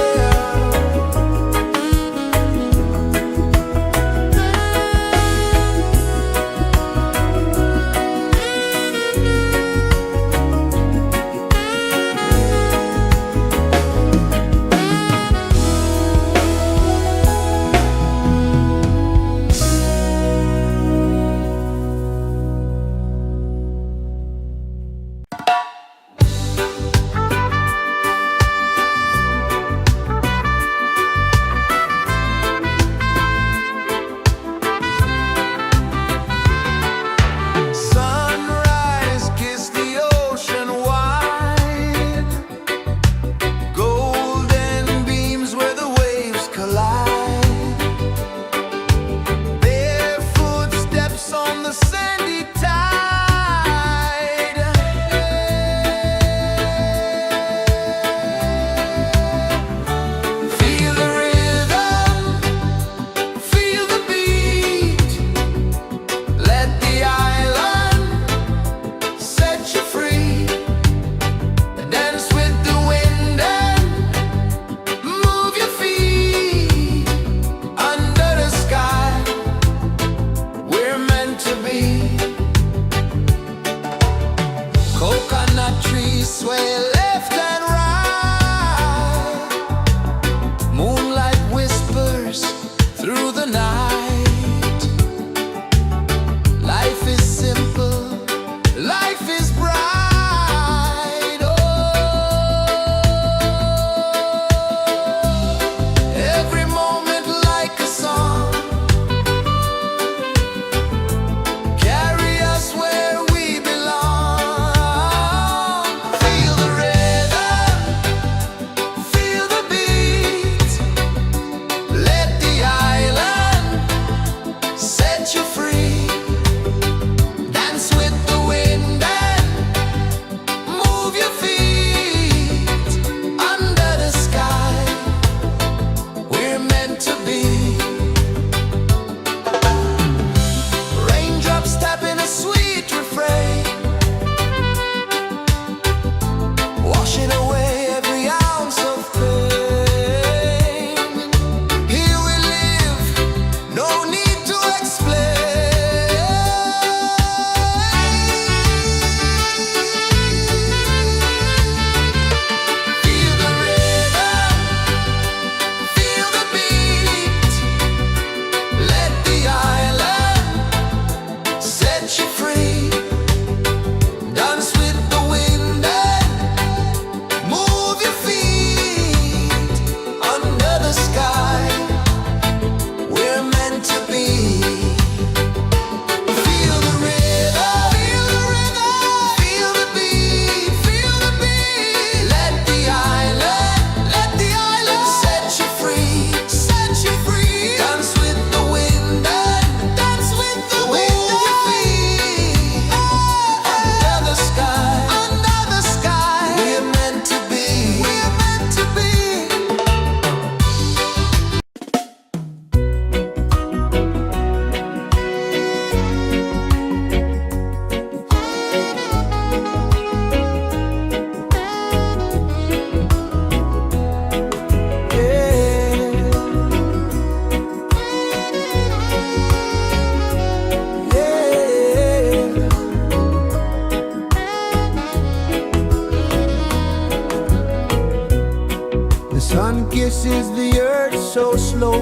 kisses the earth so slow.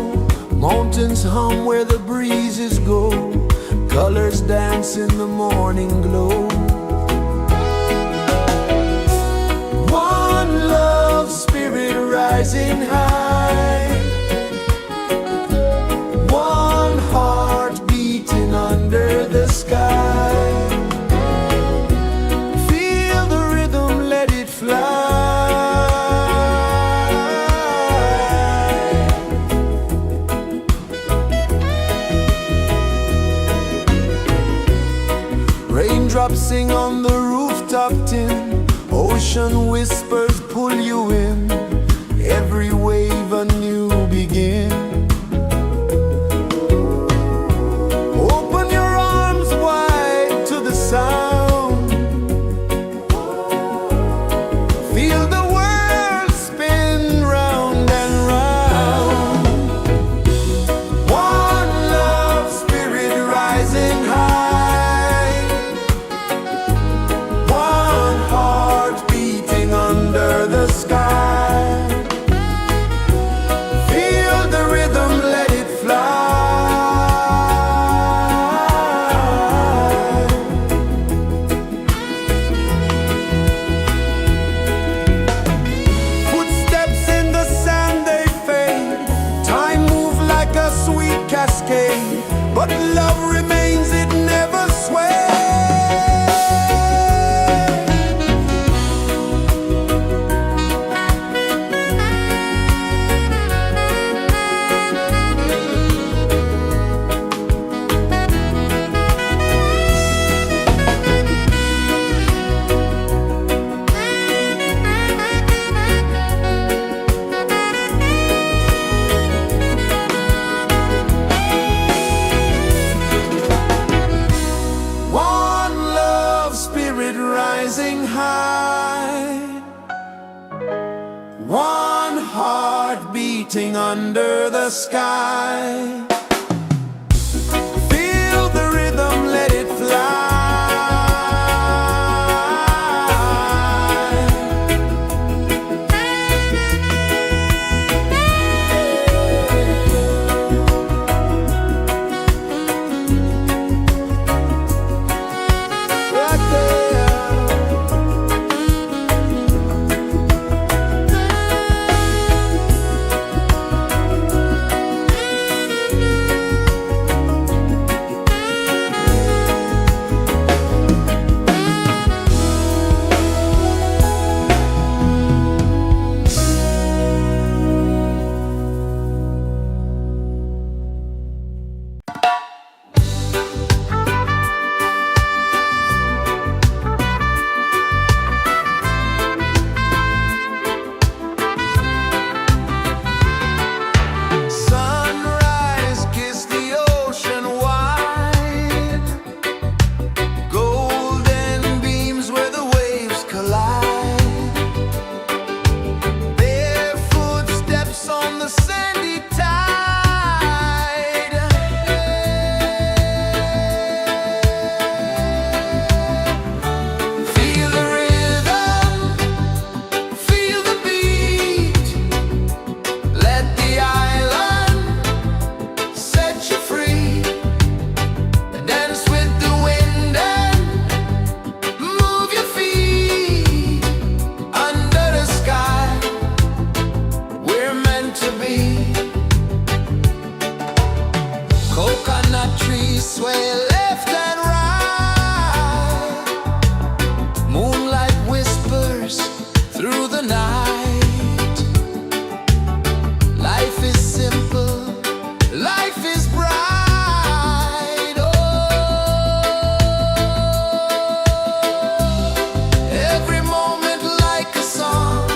Mountains hum where the breezes go. Colors dance in the morning glow. One love spirit rising high. One heart beating under the sky. Feel the rhythm, let it fly. Raindrops sing on the rooftop tin. Ocean whispers pull you in. Every wave a new begin. Open your arms wide to the sound. Feel the world spin round and round. One love spirit rising high. One heart beating under the sky. Feel the rhythm, let it fly. Footsteps in the sand, they fade. Time moves like a sweet cascade, but love remains, it never sways. One love spirit rising high. One heart beating under the sky. Feel the rhythm, let it fly. Right there. Sunrise, kiss the ocean wide. Golden beams where the waves collide. Barefoot steps on the sandy tide. Feel the rhythm, feel the beat. Let the island set you free. Dance with the wind and move your feet. Under the sky, we're meant to be. Coconut trees sway left and right. Moonlight whispers through the night. Life is simple, life is bright. Oh, every moment like a song.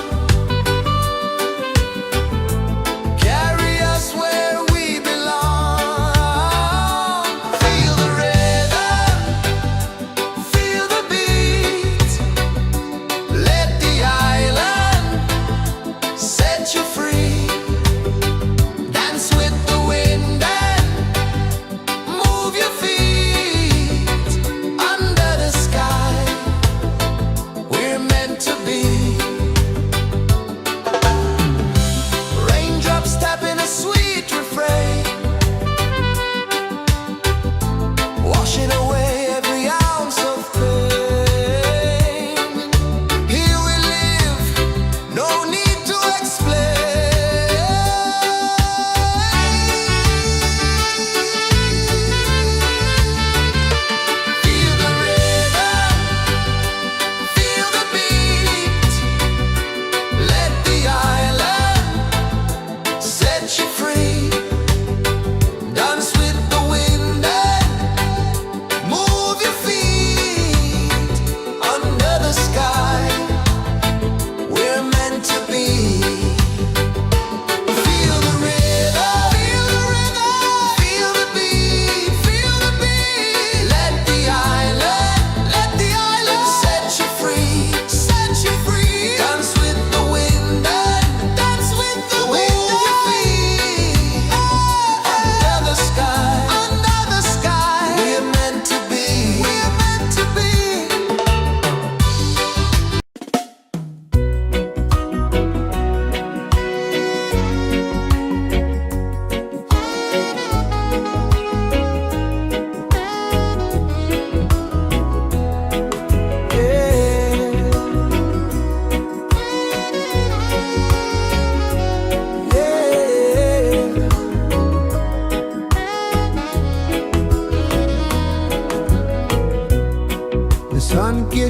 Carry us where we belong. Feel the rhythm.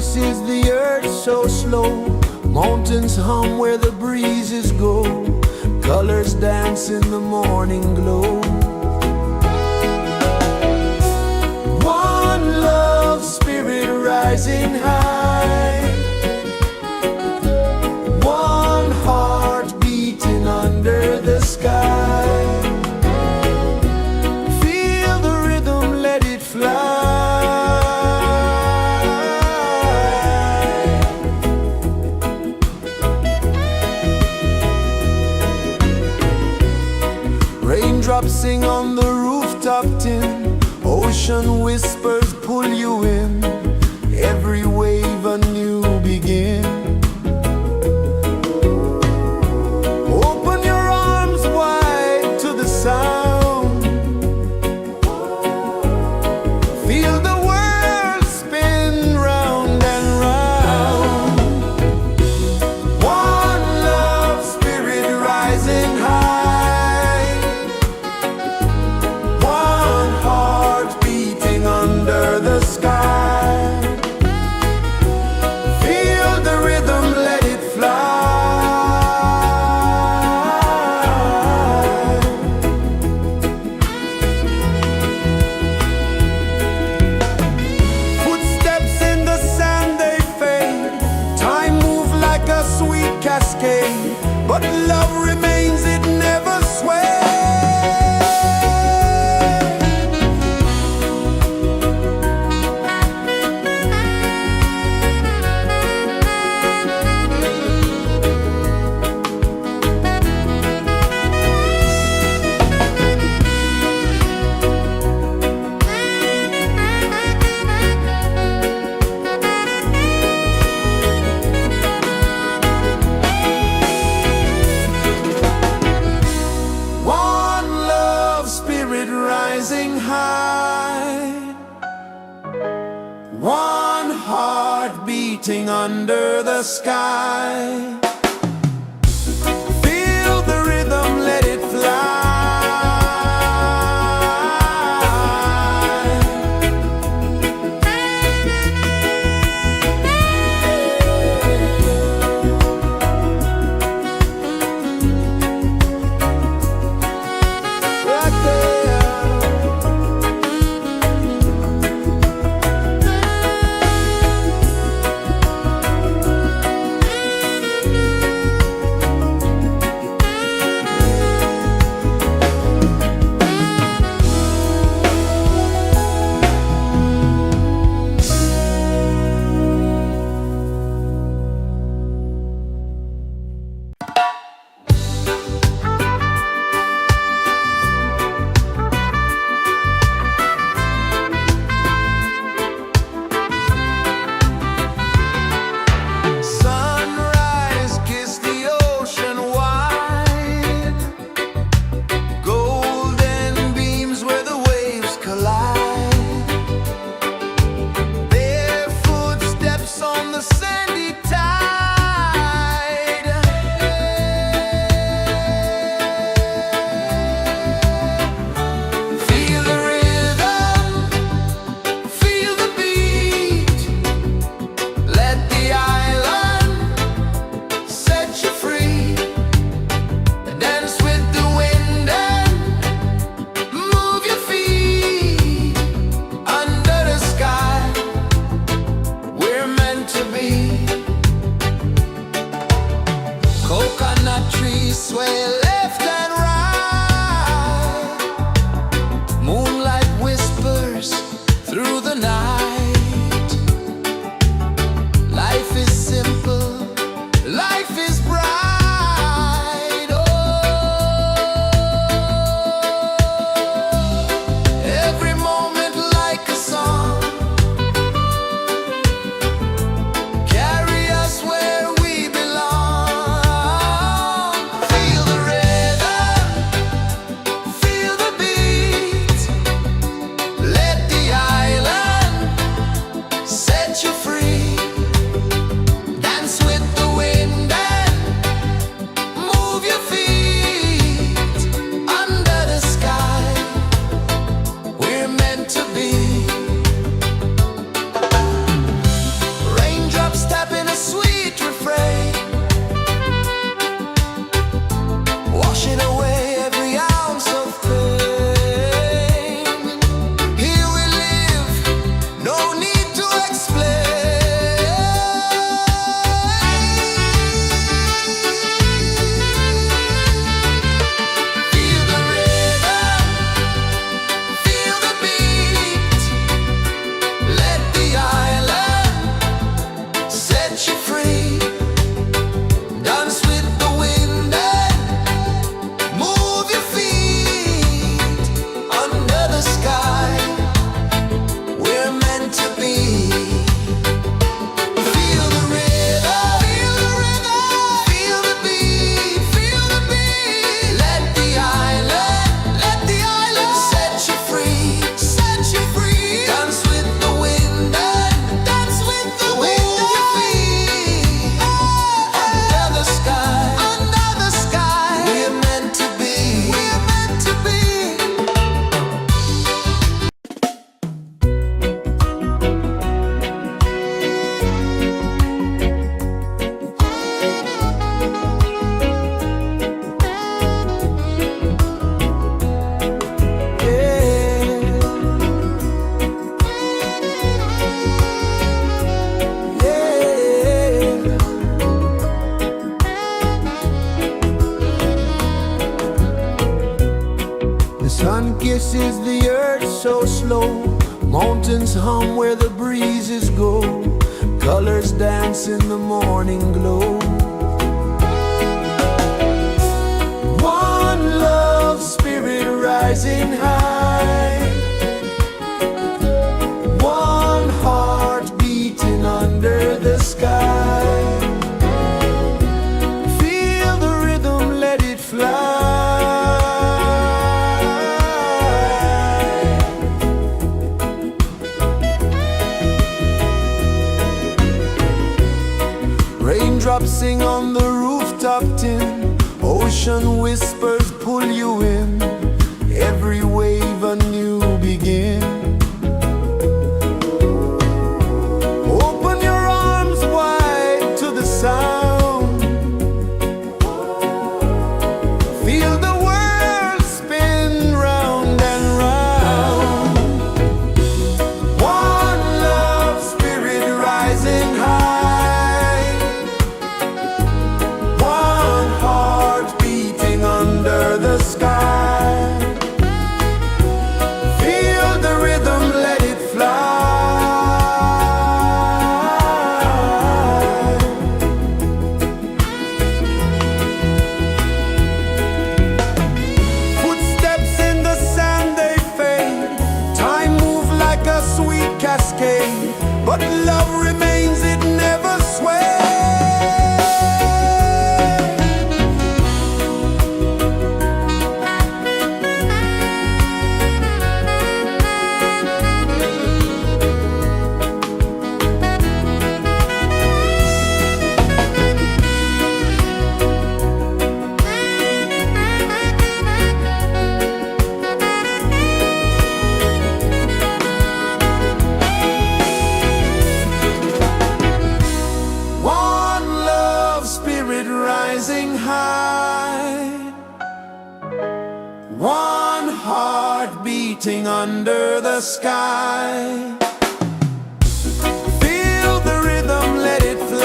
rejoices the earth so slow. Mountains hum where the breezes go. Colors dance in the morning glow. One love spirit rising high. One heart beating under the sky. Feel the rhythm, let it fly. Raindrops sing on the rooftop tin. Ocean whispers pull you in. Every wave a new begin. Open your arms wide to the sound. Feel the world spin round and round. One love spirit rising high. One heart beating under the sky. Feel the rhythm, let it fly. Footsteps in the sand, they fade. Time moves like a sweet cascade, but love remains, it never sways. One love spirit rising high. One heart beating under the sky. Feel the rhythm, let it fly. Right there. Sun kisses the earth so slow, mountains hum where the breezes go, colors dance in the morning glow. One love spirit rising high, one heart beating under the sky. Feel the rhythm, let it fly. Raindrops sing on the rooftop tin, ocean whispers pull you in, every wave a new begin. Open your arms wide to the sound, feel the world spin round and round. One love spirit rising high, one heart beating under the sky. Feel the rhythm, let it fly. Footsteps in the sand, they fade, time moves like a sweet cascade, but love remains, it never sways. One love spirit rising high, one heart beating under the sky. Feel the rhythm, let it fly.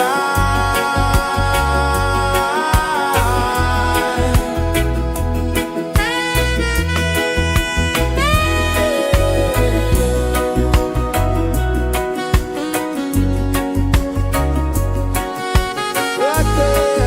Right there.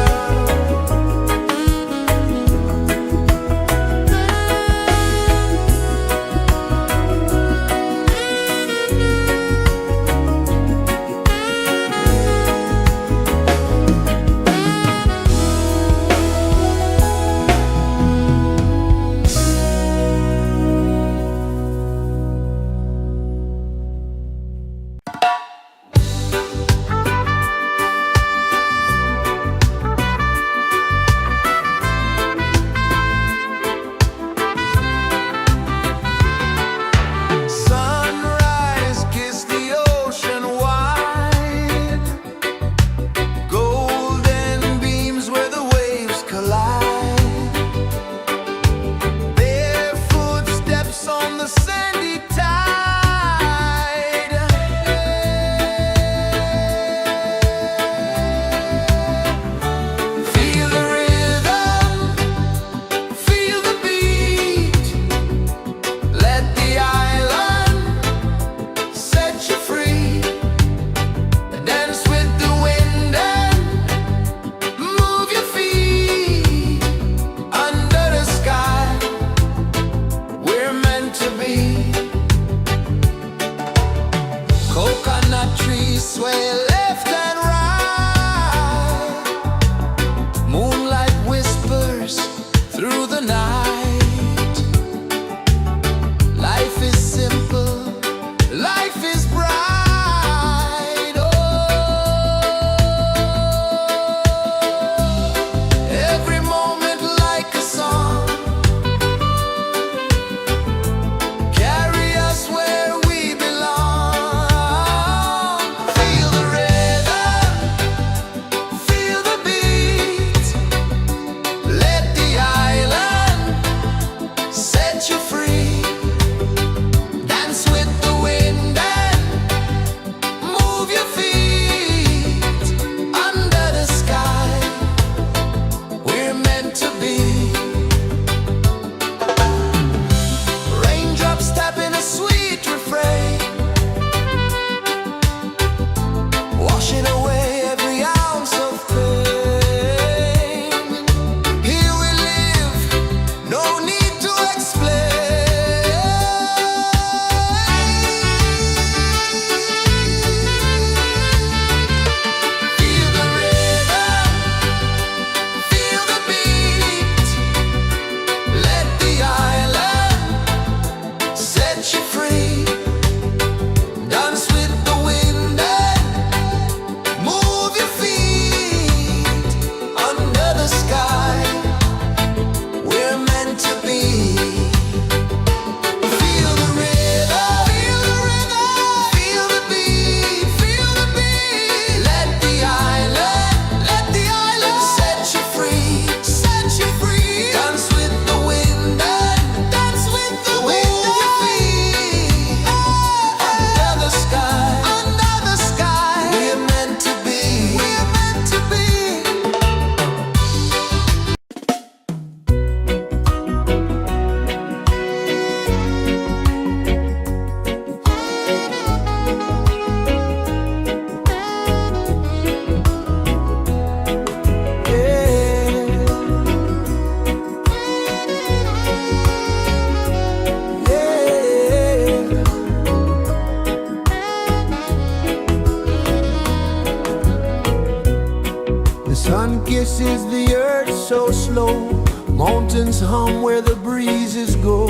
Songs hum where the breezes go,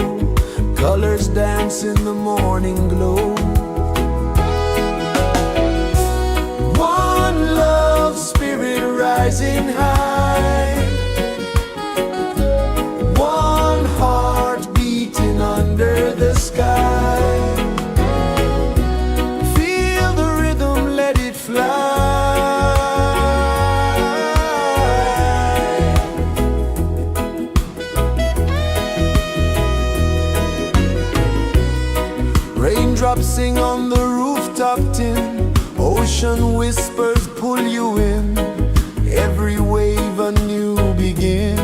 colors dance in the morning glow. One love spirit rising high, one heart beating under the sky. Feel the rhythm, let it fly. Raindrops sing on the rooftop tin, ocean whispers pull you in, every wave a new begin.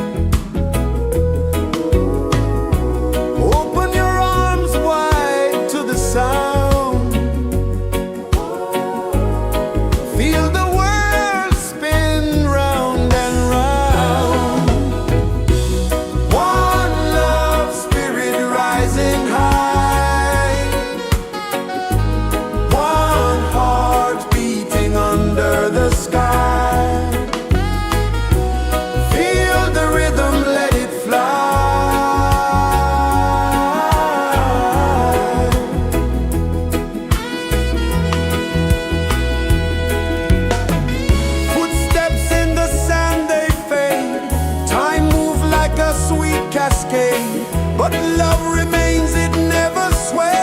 Open your arms wide to the sound, feel the world spin round and round. One love spirit rising high, one heart beating under the sky. Feel the rhythm, let it fly. Footsteps in the sand, they fade. Time moves like a sweet cascade, but love remains, it never sways.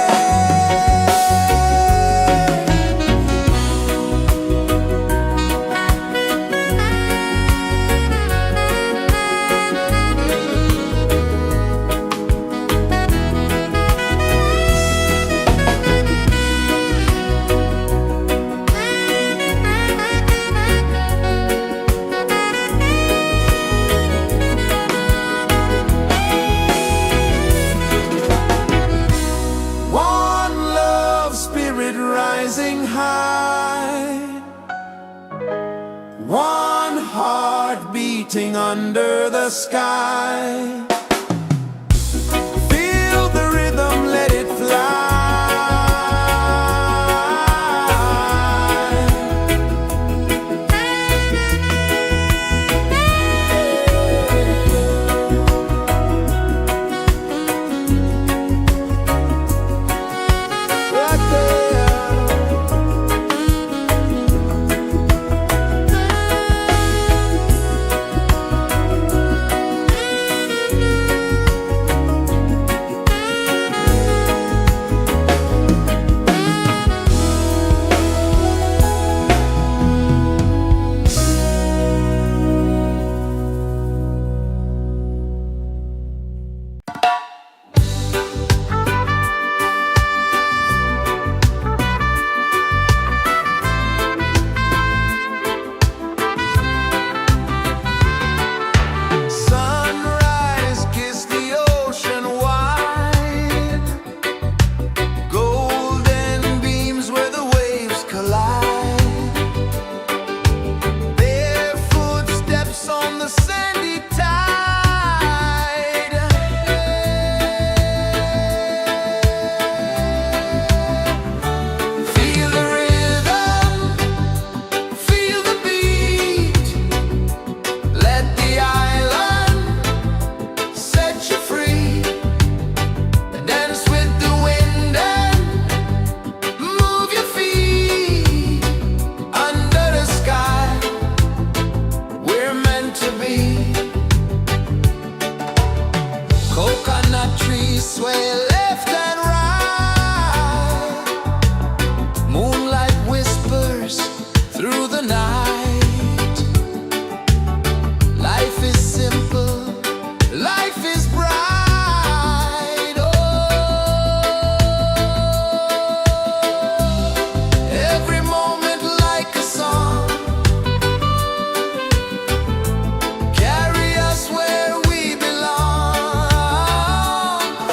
One love spirit rising high, one heart beating under the sky. Feel the rhythm, let it fly. Right there. Sunrise, kiss the ocean wide, golden beams where the waves collide. Bare footsteps on the sandy tide. Feel the rhythm, feel the beat. Let the island set you free. Dance with the wind and move your feet. Under the sky, we're meant to be. Coconut trees sway left and right. Moonlight whispers through the night. Life is simple, life is bright. Oh, every moment like a song. Carry us where we belong.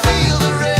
Feel the rhythm.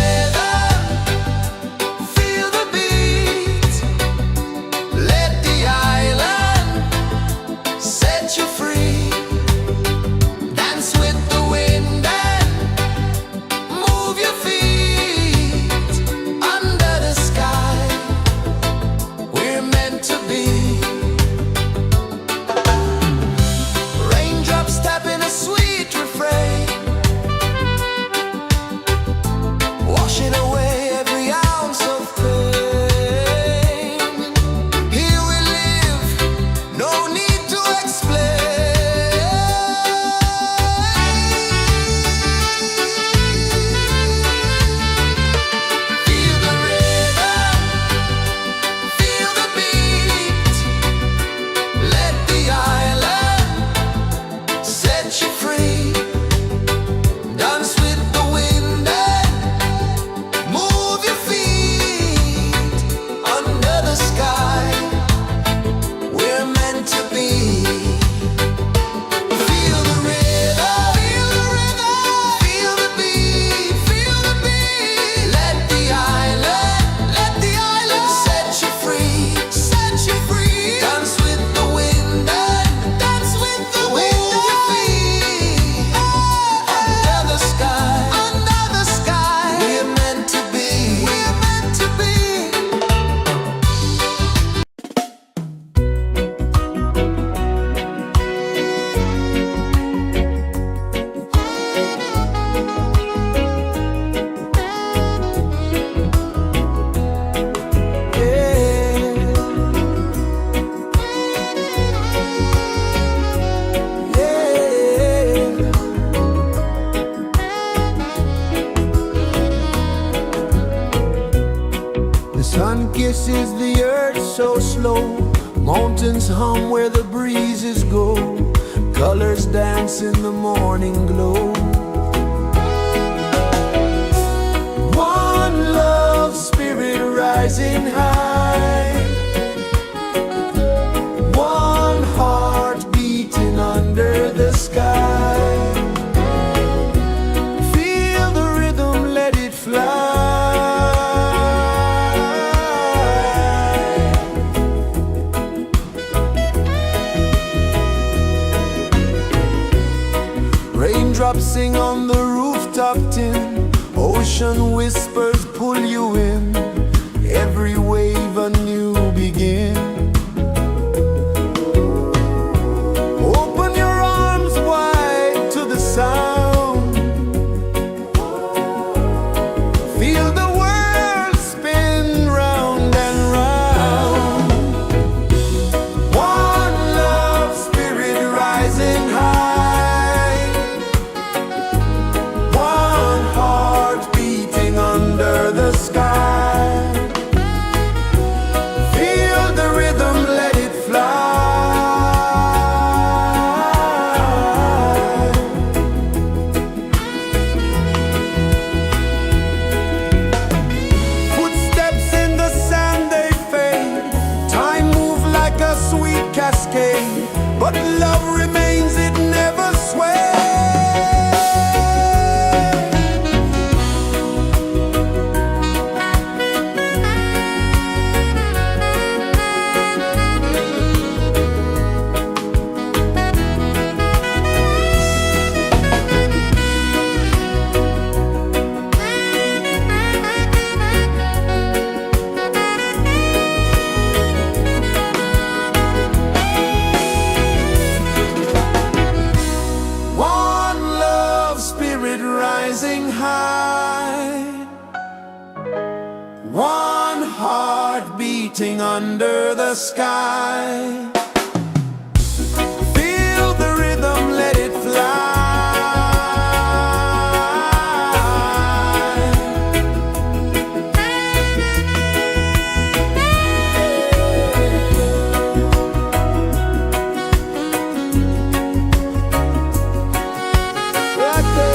kisses the earth so slow. Mountains hum where the breezes go. Colors dance in the morning glow. One love spirit rising high. One heart beating under the sky. Feel the rhythm, let it fly. Raindrops sing on the rooftop tin. Ocean whispers pull you in. Every wave a new begin. Open your arms wide to the sound. Feel the world spin round and round. One love spirit rising high. One heart beating under the sky. Feel the rhythm, let it fly. Footsteps in the sand, they fade. Time moves like a sweet cascade, but love remains, it never sways. One love spirit rising high. One heart beating under the sky. Feel the rhythm, let it fly. Right there.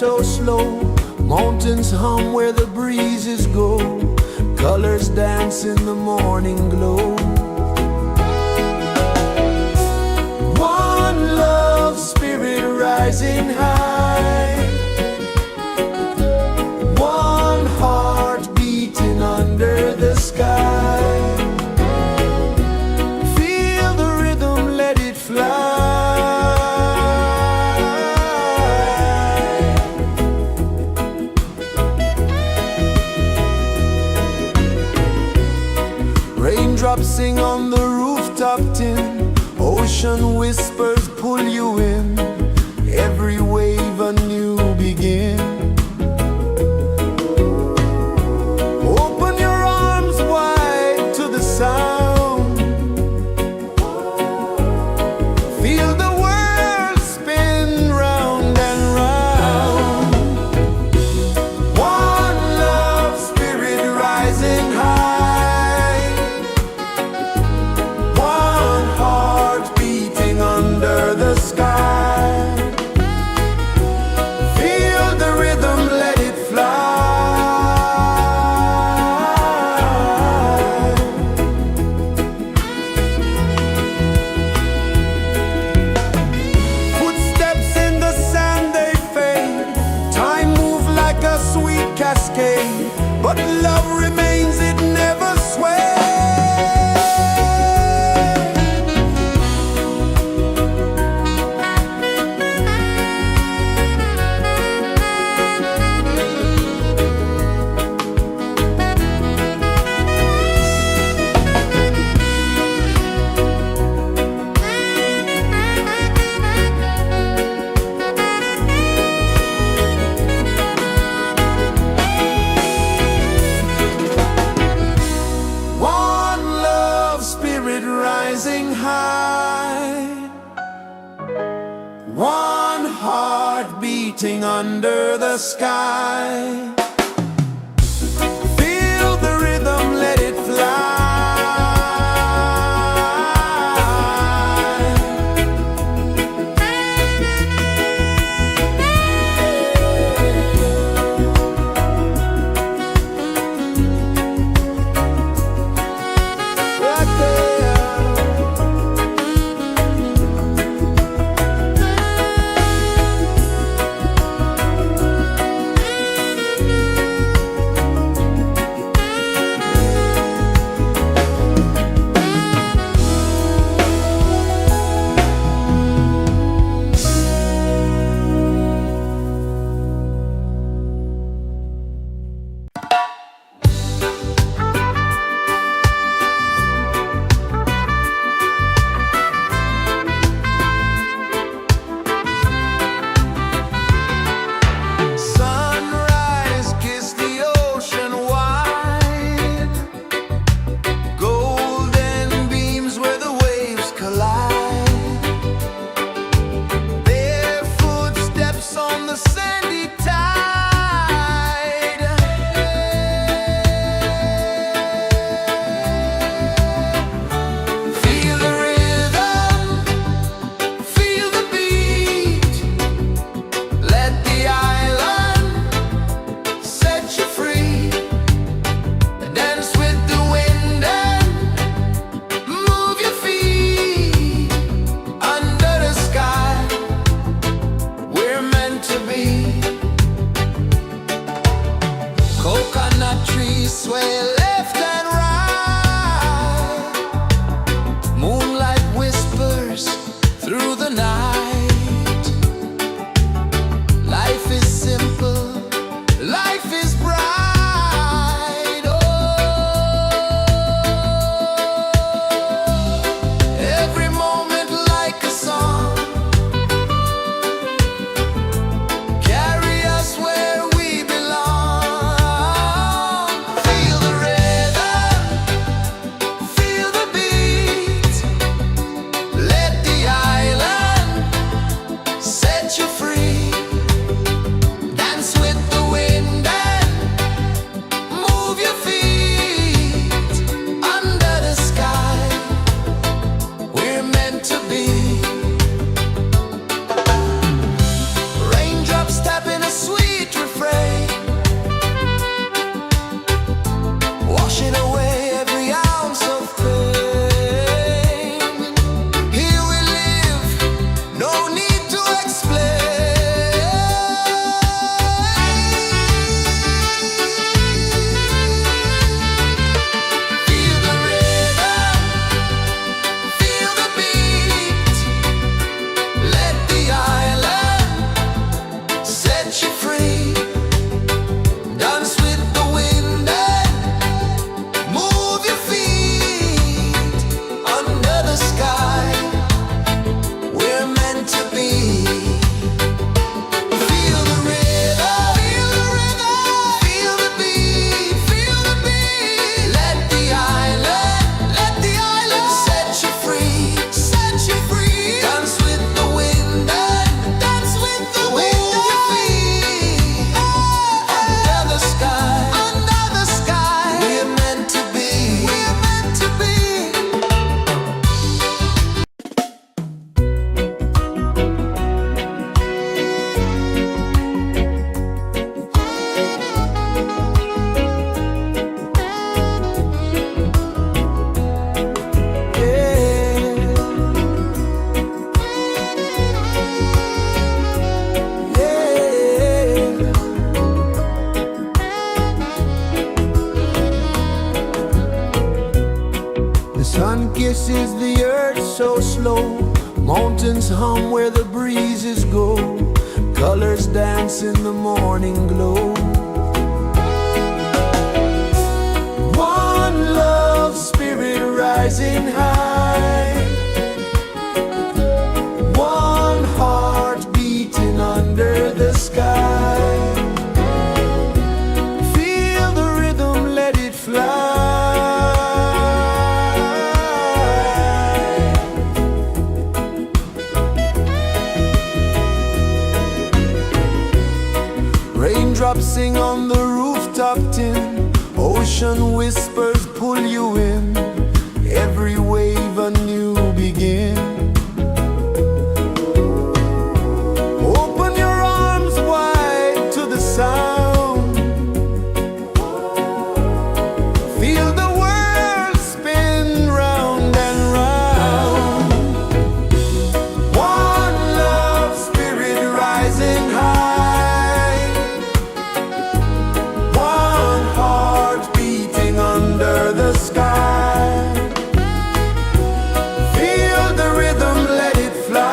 so slow. Mountains hum where the breezes go. Colors dance in the morning glow. One love spirit rising high. One heart beating under the sky. Feel the rhythm, let it fly. Raindrops sing on the rooftop tin. Ocean whispers pull you in. Every wave a new begin. Open your arms wide to the sound. Feel the world spin round and round. One love spirit rising high. One heart beating under the sky. Feel the rhythm, let it fly. Footsteps in the sand, they fade. Time moves like a sweet cascade, but love remains, it never sways. One love spirit rising high. One heart beating under the sky. Feel the rhythm, let it fly. Right there. kisses the earth so slow. Mountains hum where the breezes go. Colors dance in the morning glow. One love, spirit rising high. One heart beating under the sky. Feel the rhythm, let it fly. Raindrops sing on the rooftop tin. Ocean whispers pull you in. Every wave a new begin. Open your arms wide to the sound. Feel the world spin round and round. One love, spirit rising high. One heart beating under the sky. Feel the rhythm, let it fly.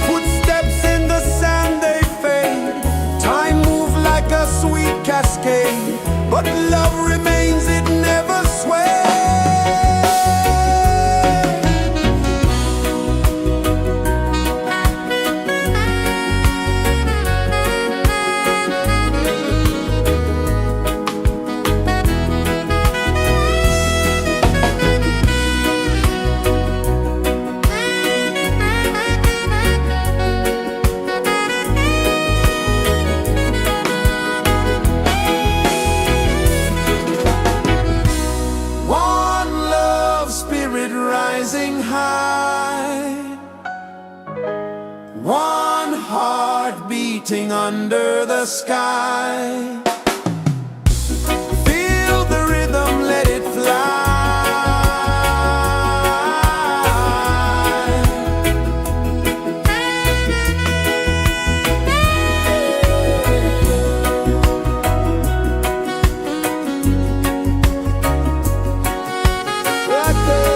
Footsteps in the sand, they fade. Time moves like a sweet cascade, but love remains, it never sways. One love, spirit rising high. One heart beating under the sky. Feel the rhythm, let it fly. Right there.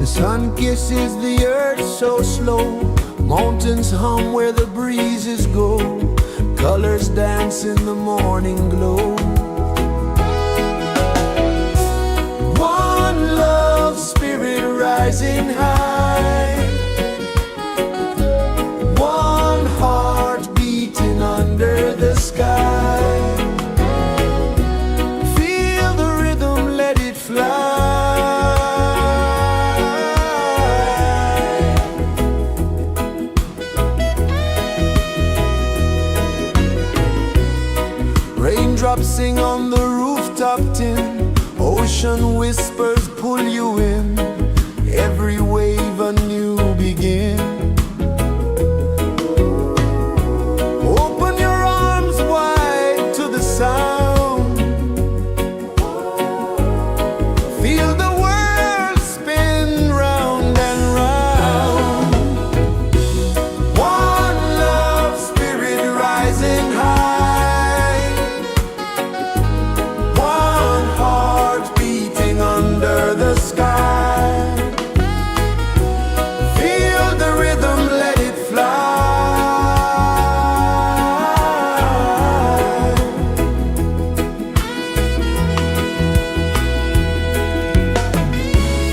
The sun kisses the earth so slow, mountains hum where the breezes go, colors dance in the morning glow. One love, spirit rising high, one heart beating under the sky. Feel the rhythm, let it fly. Raindrops sing on the rooftop tin, ocean whispers pull you in, every wave a new begin. Open your arms wide to the sound, feel the world spin round and round. One love, spirit rising high, one heart beating under the sky. Feel the rhythm, let it fly.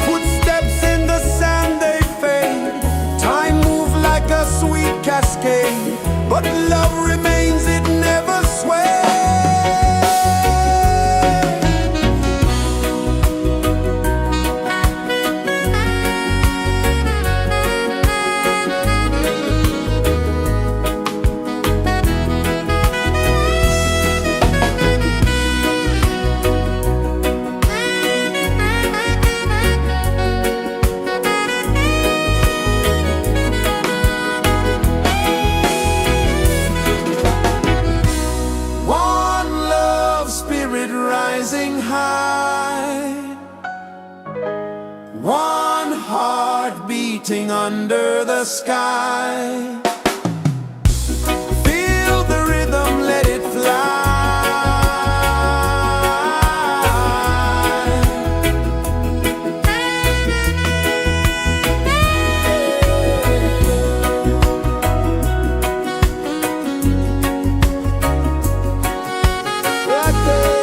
Footsteps in the sand, they fade, time moves like a sweet cascade, but love remains, it never sways. One love, spirit rising high, one heart beating under the sky. Feel the rhythm, let it fly. Right there.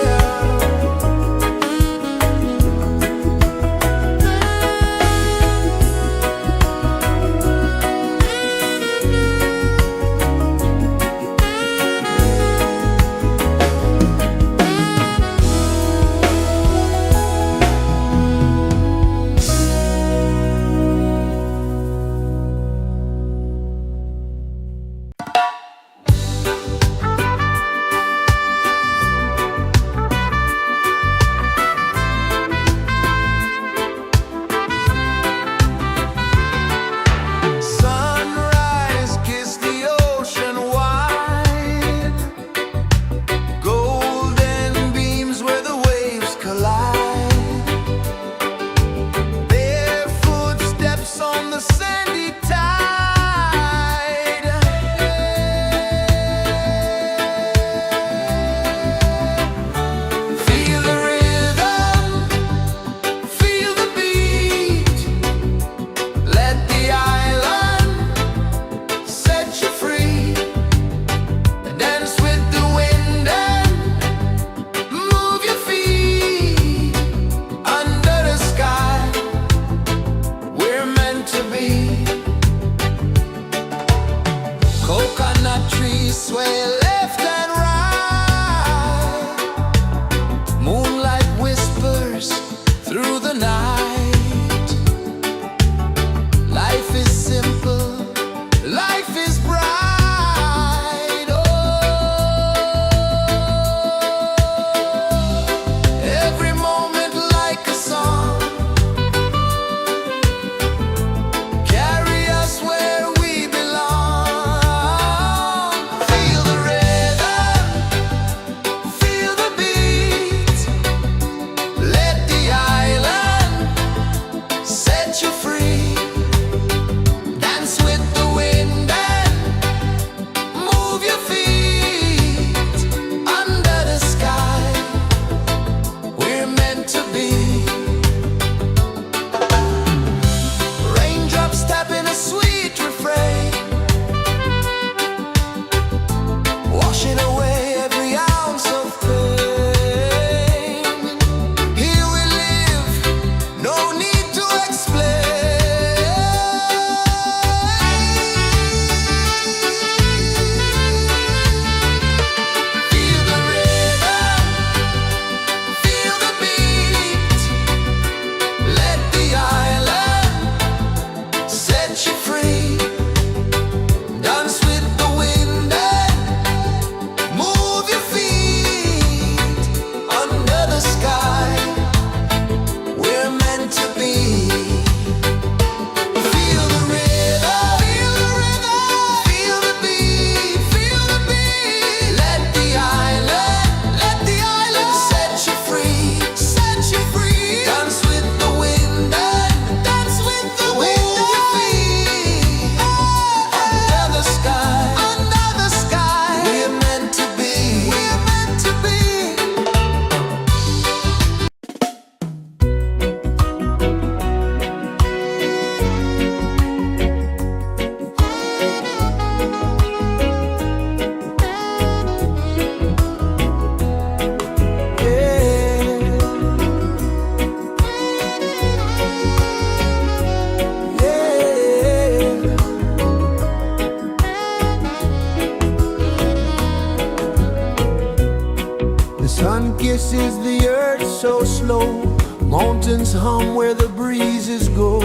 paces the earth so slow. Mountains hum where the breezes go.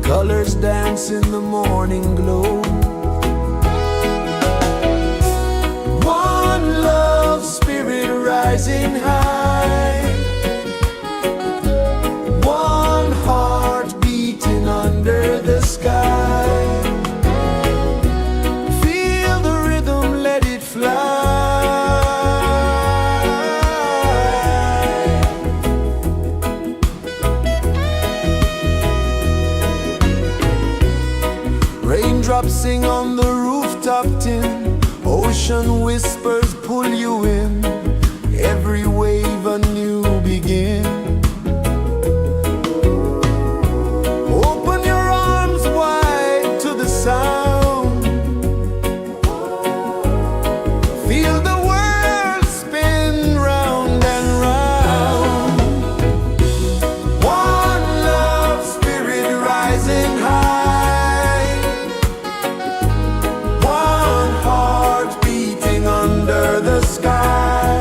Colors dance in the morning glow. One love spirit rising high. One heart beating under the sky. Feel the rhythm, let it fly. Raindrops sing on the rooftop tin. Ocean whispers pull you in. Every wave a new begin. Open your arms wide to the sound. Feel the world spin round and round. One love spirit rising high. One heart beating under the sky.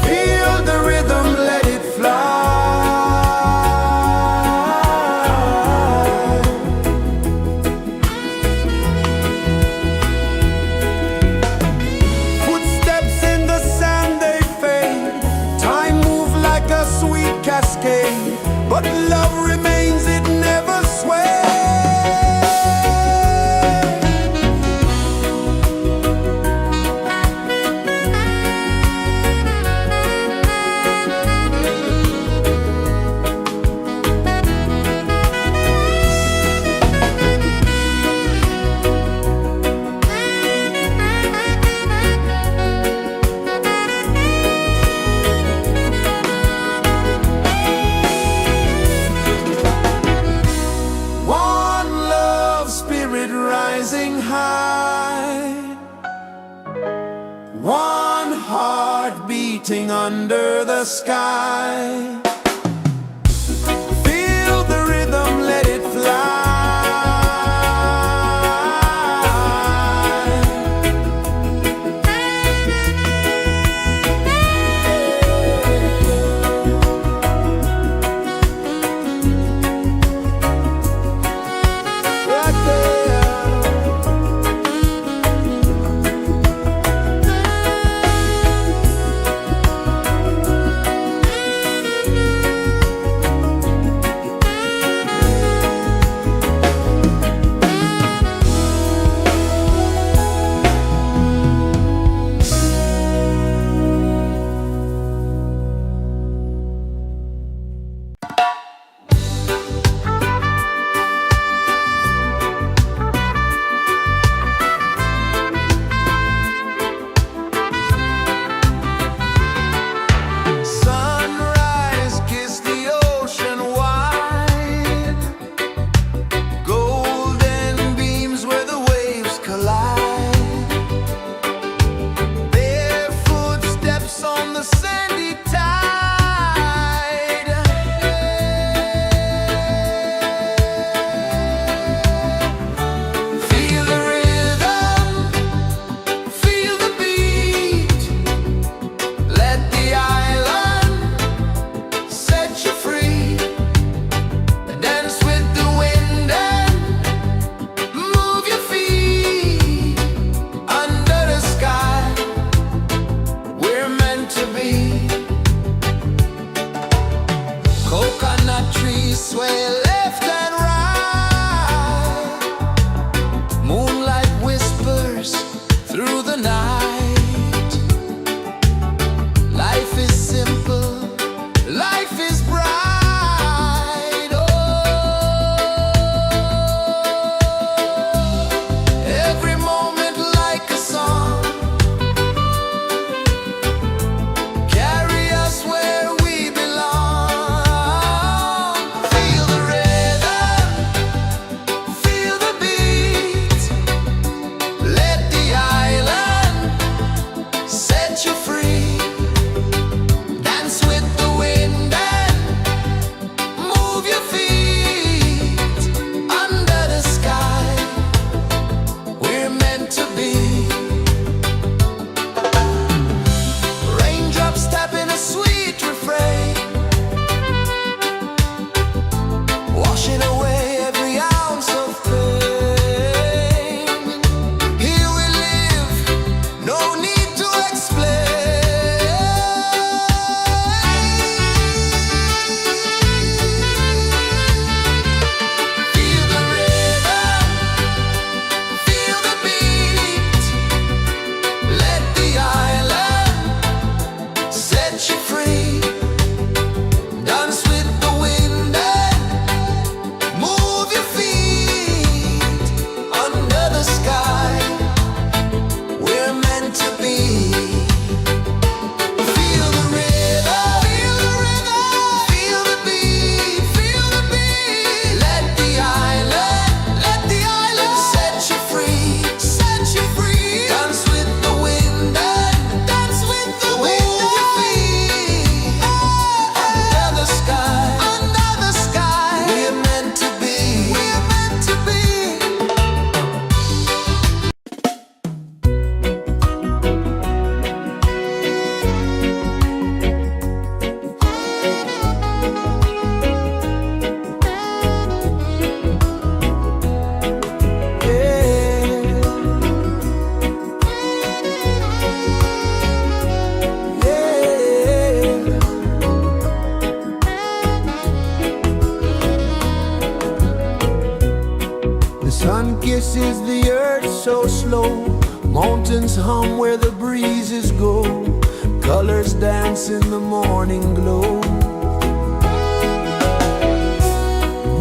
Feel the rhythm, let it fly. Footsteps in the sand, they fade. Time moves like a sweet cascade, but love remains, it never sways. One love spirit rising high. One heart beating under the sky. Feel the rhythm, let it fly. Right there. Sun kisses the earth so slow, mountains hum where the breezes go, colors dance in the morning glow.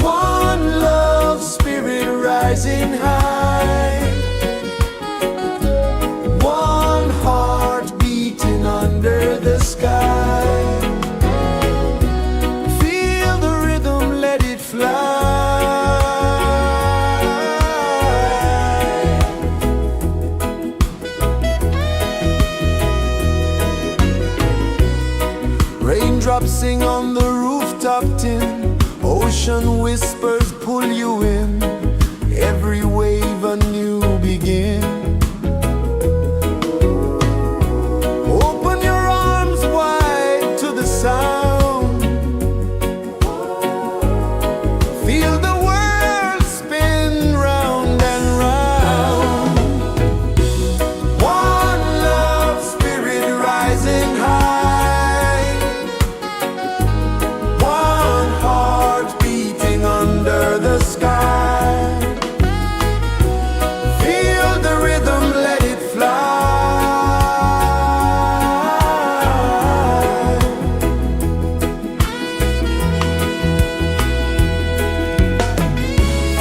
One love spirit rising high, one heart beating under the sky. Feel the rhythm, let it fly. Raindrops sing on the rooftop tin, ocean whispers pull you in, every wave a new begin. Open your arms wide to the sound, feel the world spin round and round. One love spirit rising high, one heart beating under the sky. Feel the rhythm, let it fly.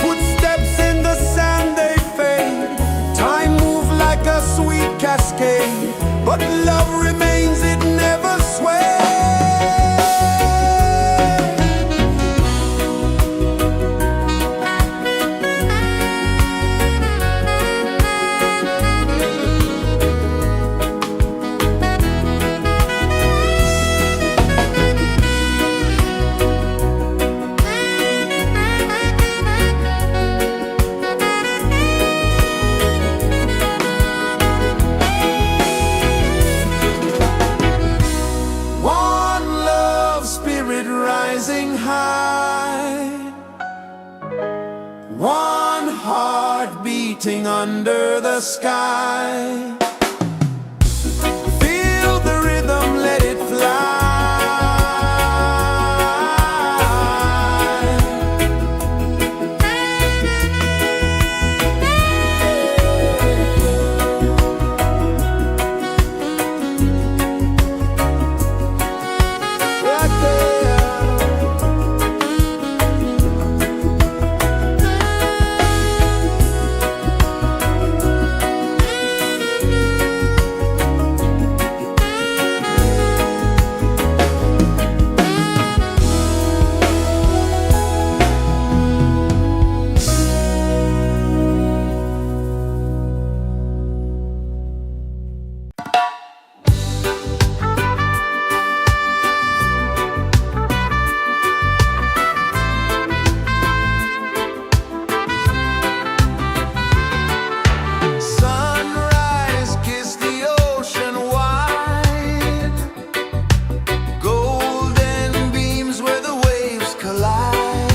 Footsteps in the sand, they fade, time moves like a sweet cascade, but love remains, it never sways. One love spirit rising high, one heart beating under the sky. Feel the rhythm, let it fly. Right there. Sunrise, kiss the ocean wide, golden beams where the waves collide,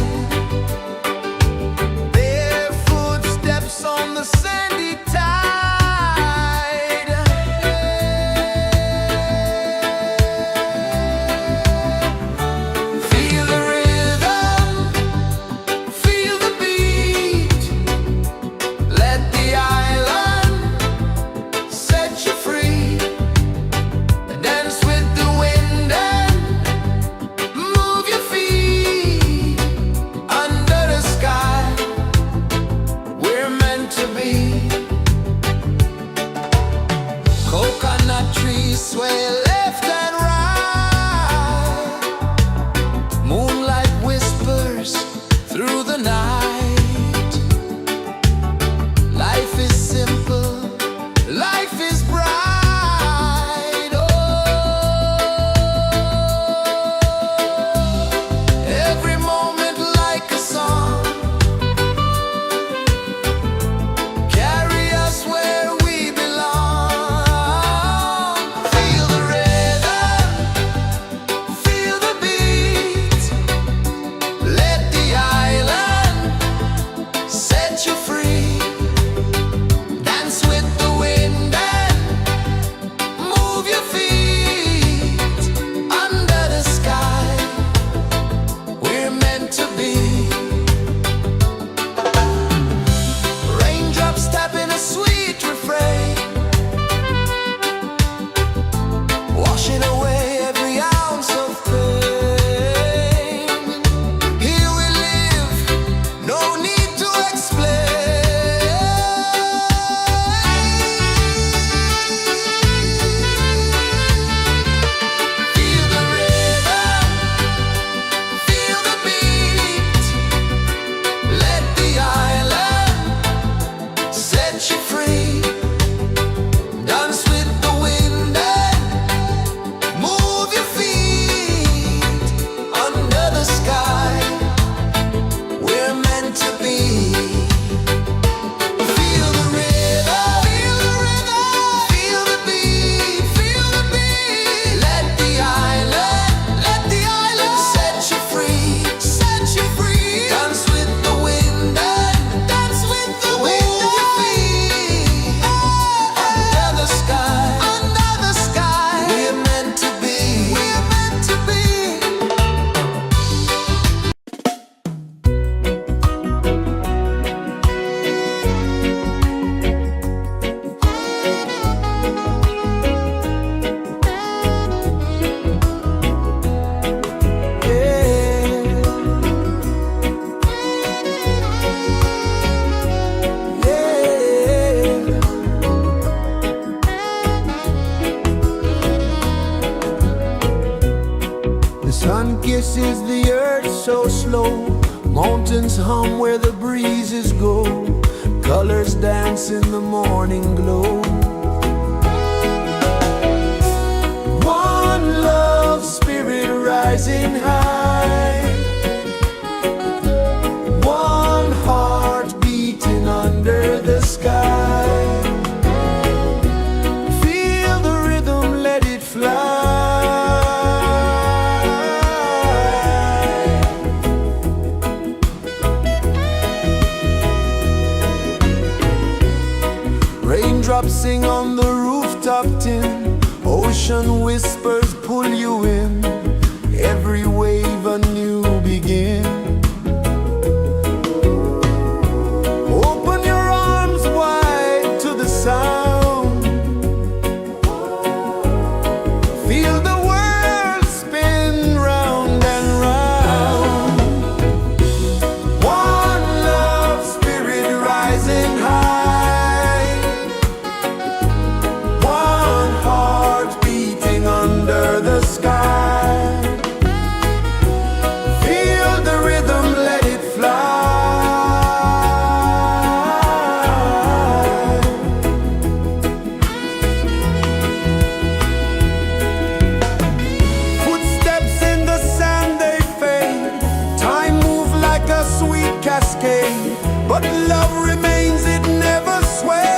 bare footsteps on the sandy tide. Feel the rhythm, feel the beat, let the island set you free. Dance with the wind and move your feet under the sky. We're meant to be. Coconut trees sway left and right, moonlight whispers through the night. Life is simple, life is bright. Oh, every moment like a song, carry us where we belong. Feel the rhythm, feel the beat, let the island set you free. Dance with the wind and move your feet under the sky. We're meant to be. Mountains hum where the breezes go, colors dance in the morning glow. One love spirit rising high, one heart beating under the sky. Feel the rhythm, let it fly. Raindrops sing on the rooftop tin, ocean whispers pull you in, every wave a new begin. Open your arms wide to the sound, feel the world spin round and round. One love spirit rising high, one heart beating under the sky. Feel the rhythm, let it fly. Footsteps in the sand, they fade. Time moves like a sweet cascade, but love remains, it never sways.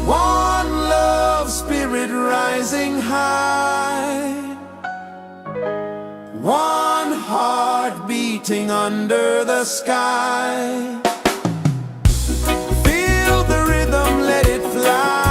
One love spirit rising high, one heart beating under the sky. Feel the rhythm, let it fly.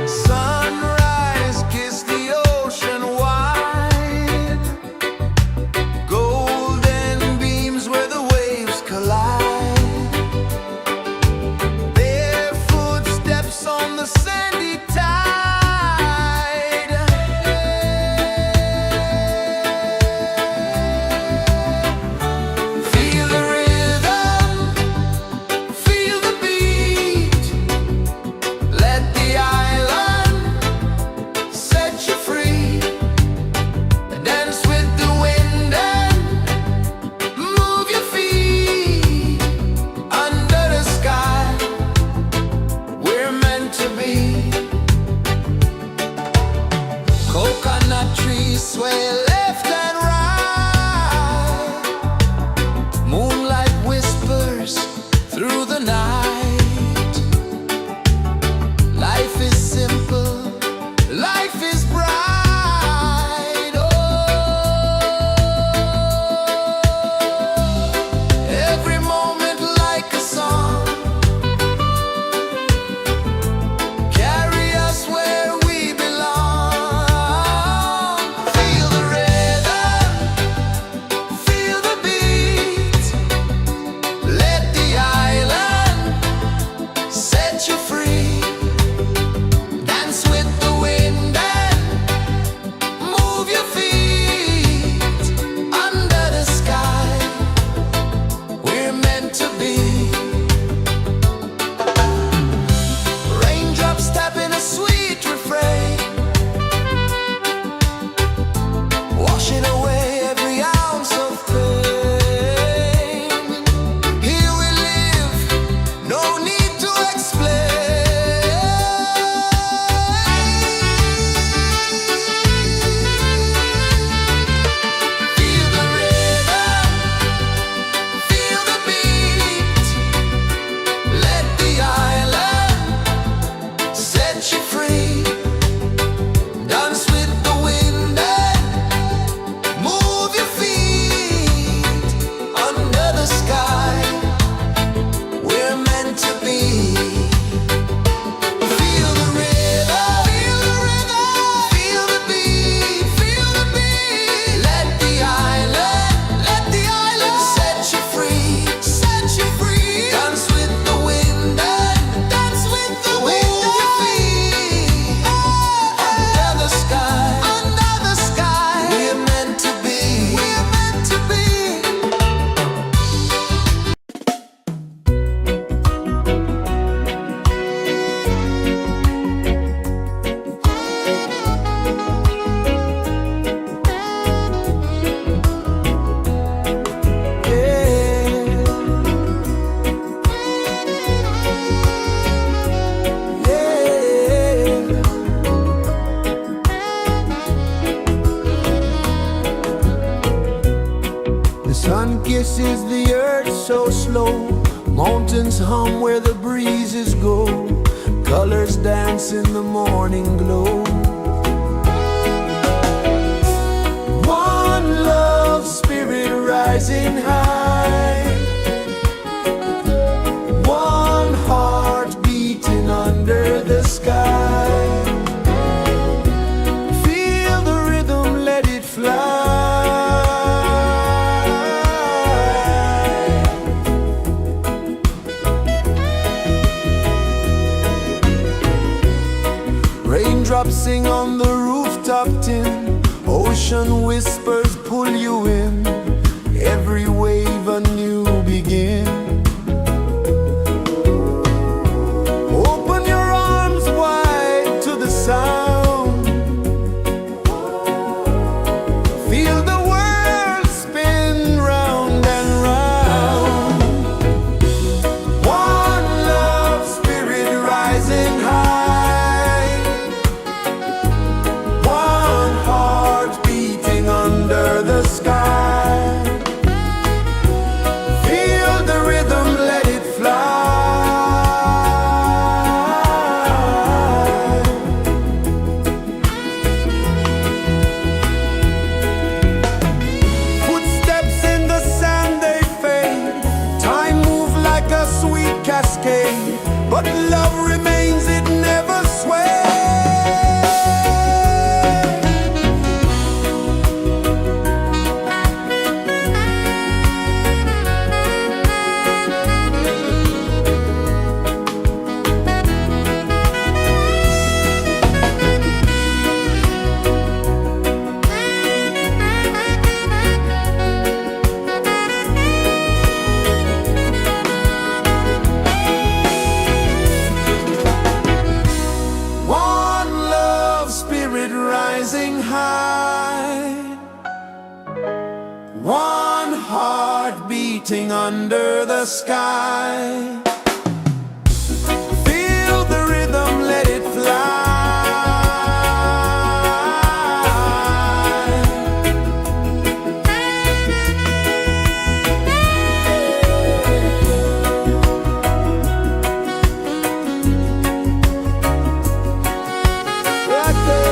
Sunrise, kiss the ocean wide, golden beams where the waves collide, bare footsteps on the sandy tide. Feel the rhythm, feel the beat, let the island set you free. Dance with the wind and move your feet under the sky. We're meant to be. Coconut trees sway left and right, moonlight whispers through the night. Life is simple, life is bright. Oh, every moment like a song, carry us where we belong. Feel the rhythm. pulses the earth so slow. Mountains hum where the breezes go. Colors dance in the morning glow. One love, spirit rising high. One heart beating under the sky. Feel the rhythm, let it fly. Raindrops sing on the rooftop tin. Ocean whispers pull you in. Every wave a new begin. Open your arms wide to the sound. Feel the world spin round and round. One love, spirit rising high. One heart beating under the sky. Feel the rhythm, let it fly. Footsteps in the sand, they fade. Time moves like a sweet cascade, but love remains, it never sways. One love, spirit rising high. One heart beating under the sky. Feel the rhythm, let it fly. Right there.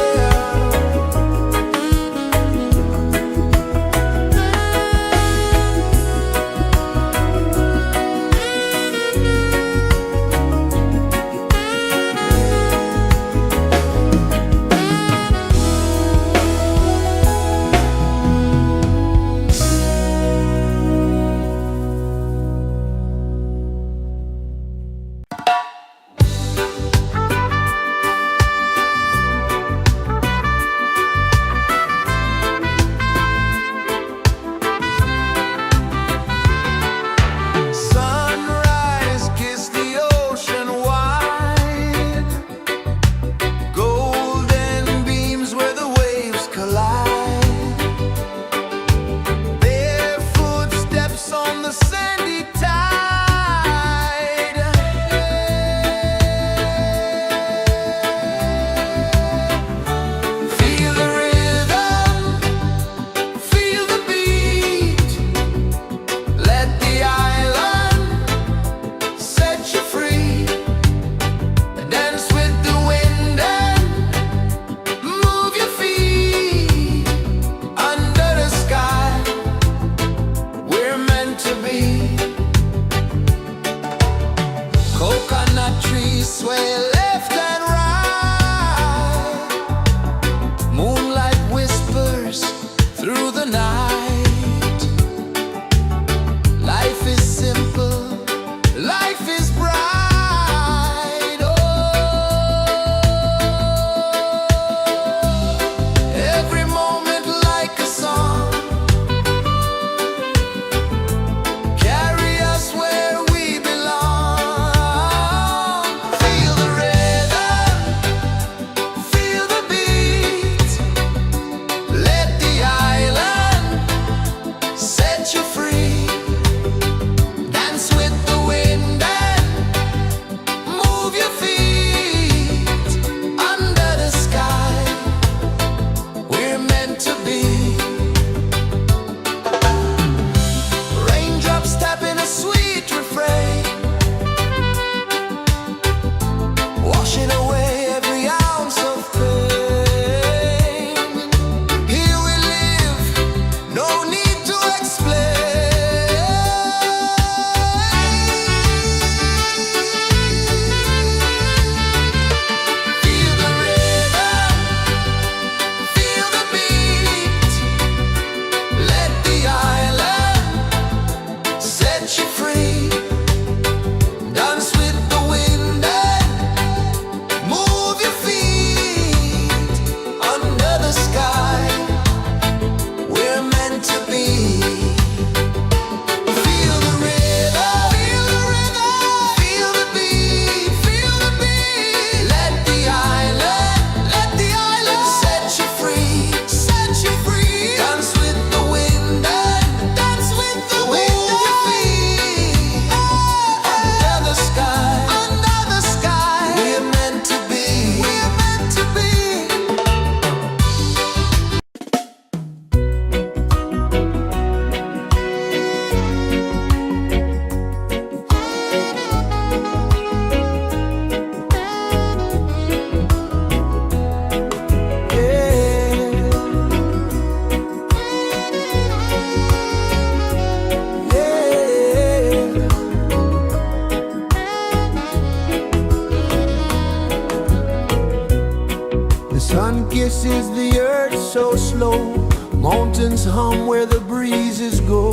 The sun kisses the earth so slow, mountains hum where the breezes go,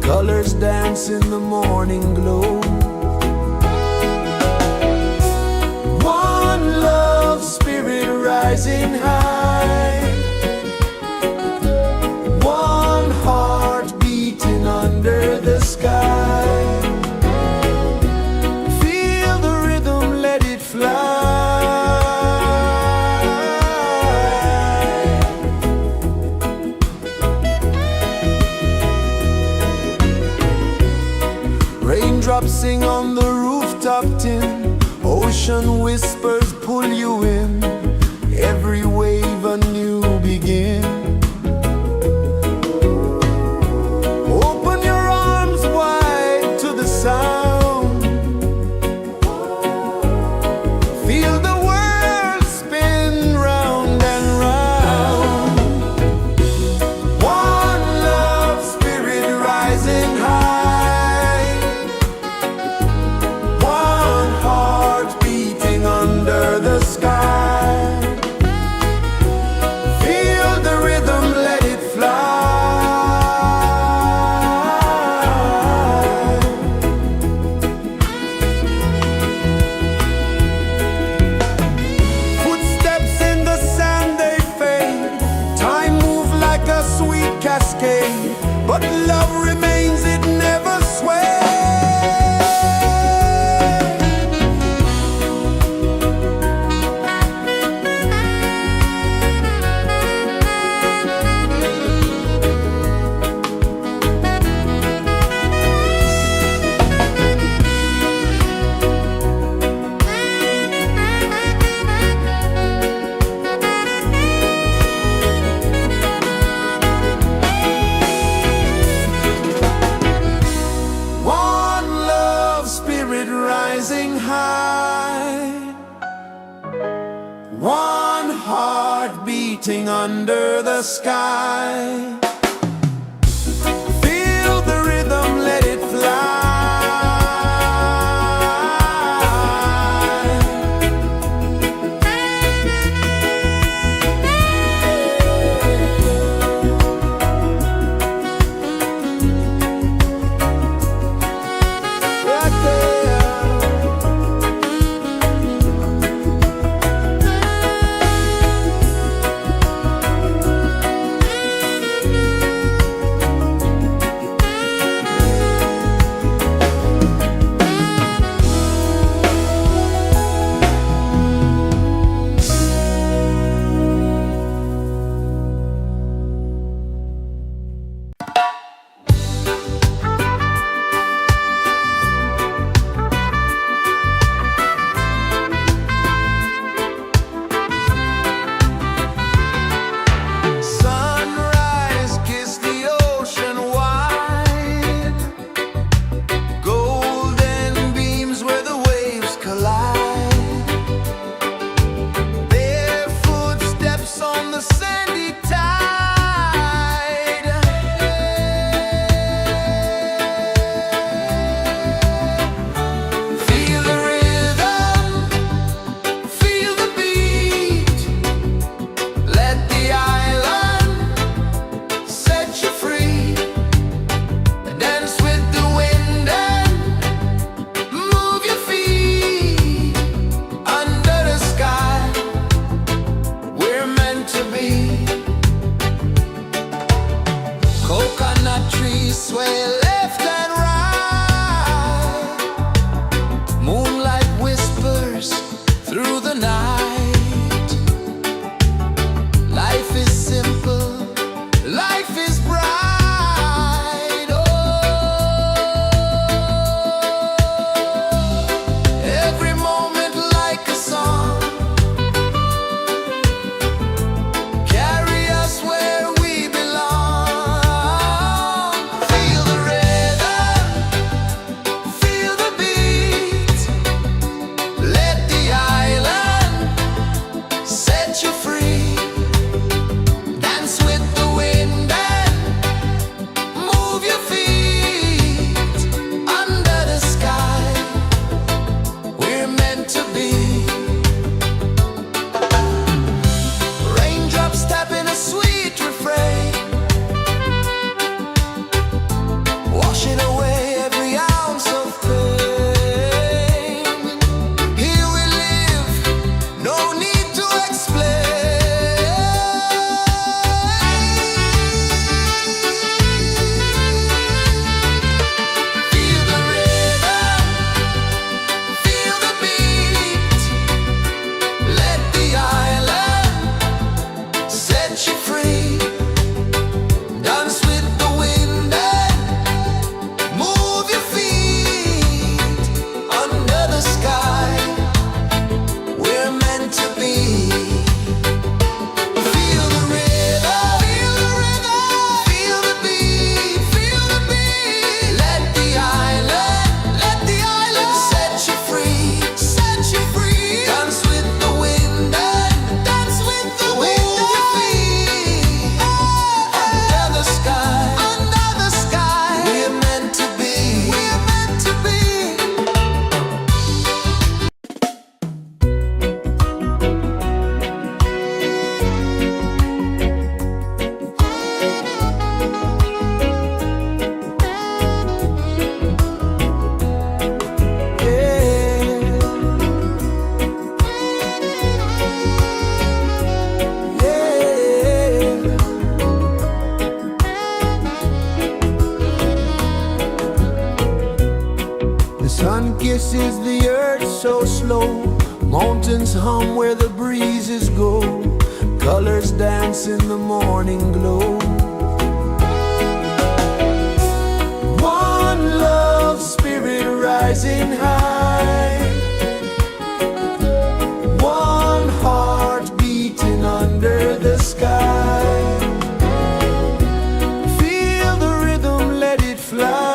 colors dance in the morning glow. One love, spirit rising high, one heart beating under the sky. Feel the rhythm, let it fly. Raindrops sing on the rooftop tin, ocean whispers pull you in, every wave a new begin. Open your arms wide to the sound, feel the world spin round and round. One love, spirit rising high, one heart beating under the sky. Feel the rhythm, let it fly. Footsteps in the sand, they fade, time moves like a sweet cascade, but love remains, it never sways. One love, spirit rising high, one heart beating under the sky. Feel the rhythm, let it fly. Right there. places the earth so slow. Mountains hum where the breezes go. Colors dance in the morning glow. One love spirit rising high. One heart beating under the sky. Feel the rhythm, let it fly.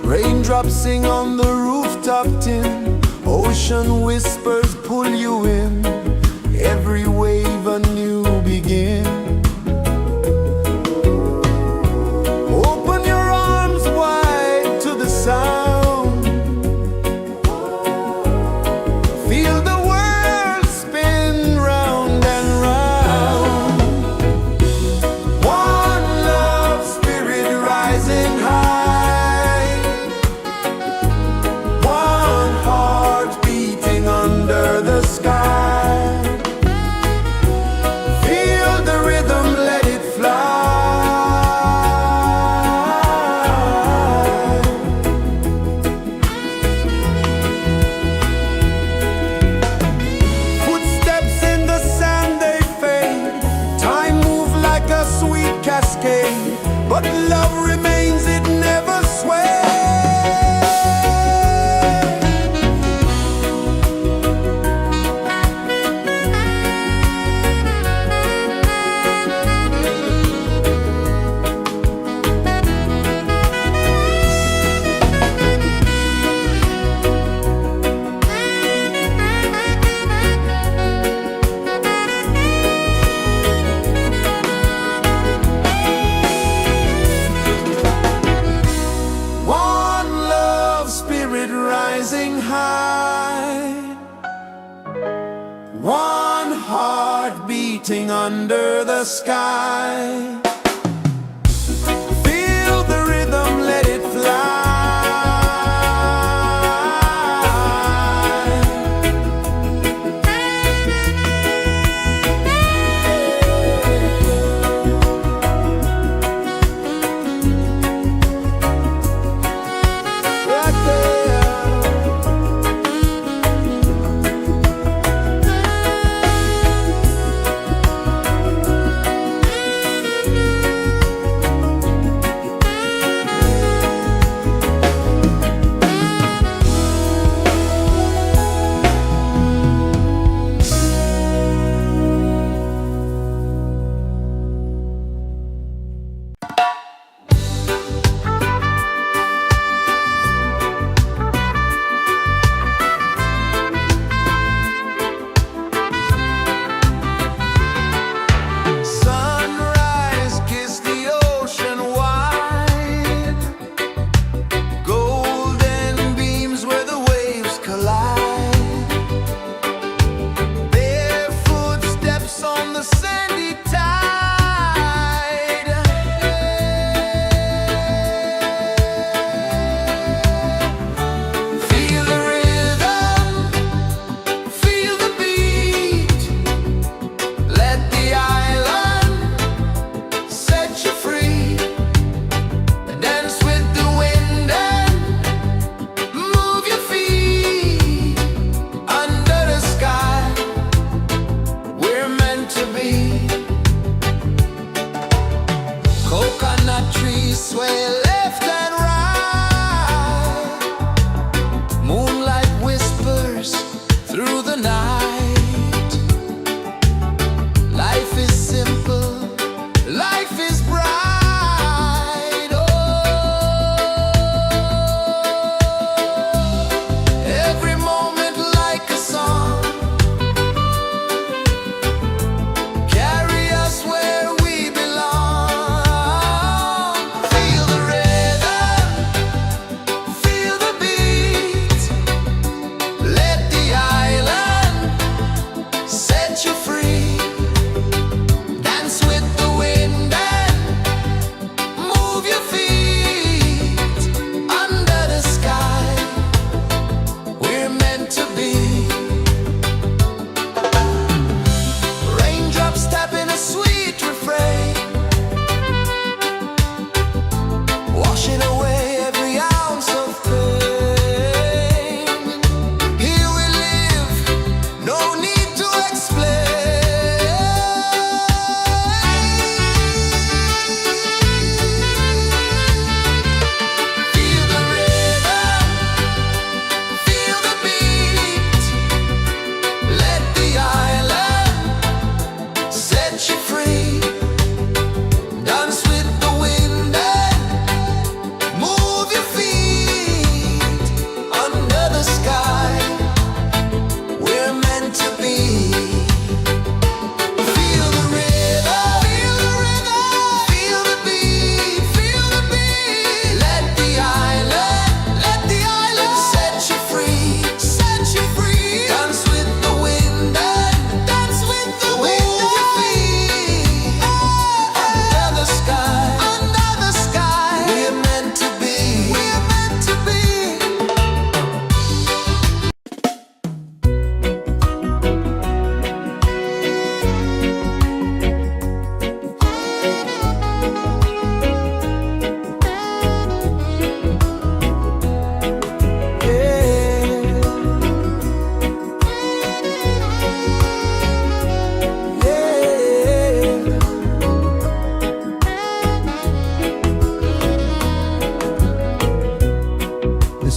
Raindrops sing on the rooftop tin. Ocean whispers pull you in. Every wave a new begin. Open your arms wide to the sound. Feel the world spin round and round. One love spirit rising high. One heart beating under the sky. Feel the rhythm, let it fly. Footsteps in the sand, they fade. Time moves like a sweet cascade, but love remains, it never sways. One love spirit rising high. One heart beating under the sky. Feel the rhythm, let it fly. Right there.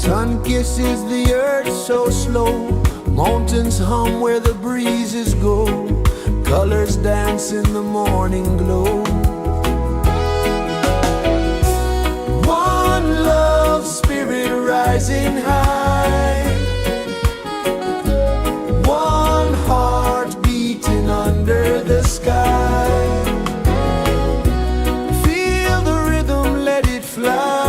Sun kisses the earth so slow, mountains hum where the breezes go, colors dance in the morning glow. One love spirit rising high, one heart beating under the sky. Feel the rhythm, let it fly.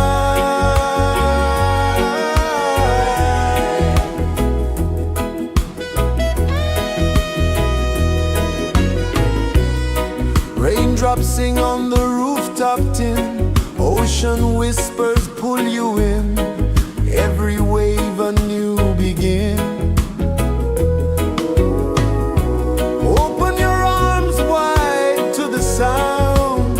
Raindrops sing on the rooftop tin, ocean whispers pull you in, every wave a new begin. Open your arms wide to the sound,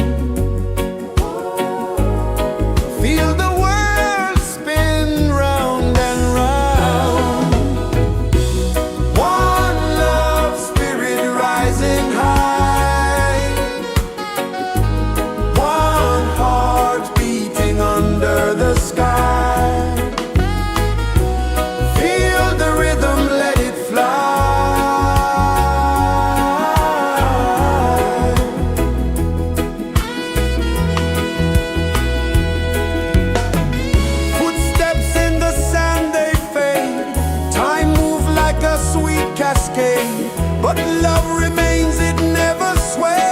feel the world spin round and round. One love spirit rising high, one heart beating under the sky. Feel the rhythm, let it fly. Footsteps in the sand, they fade, time moves like a sweet cascade, but love remains, it never sways.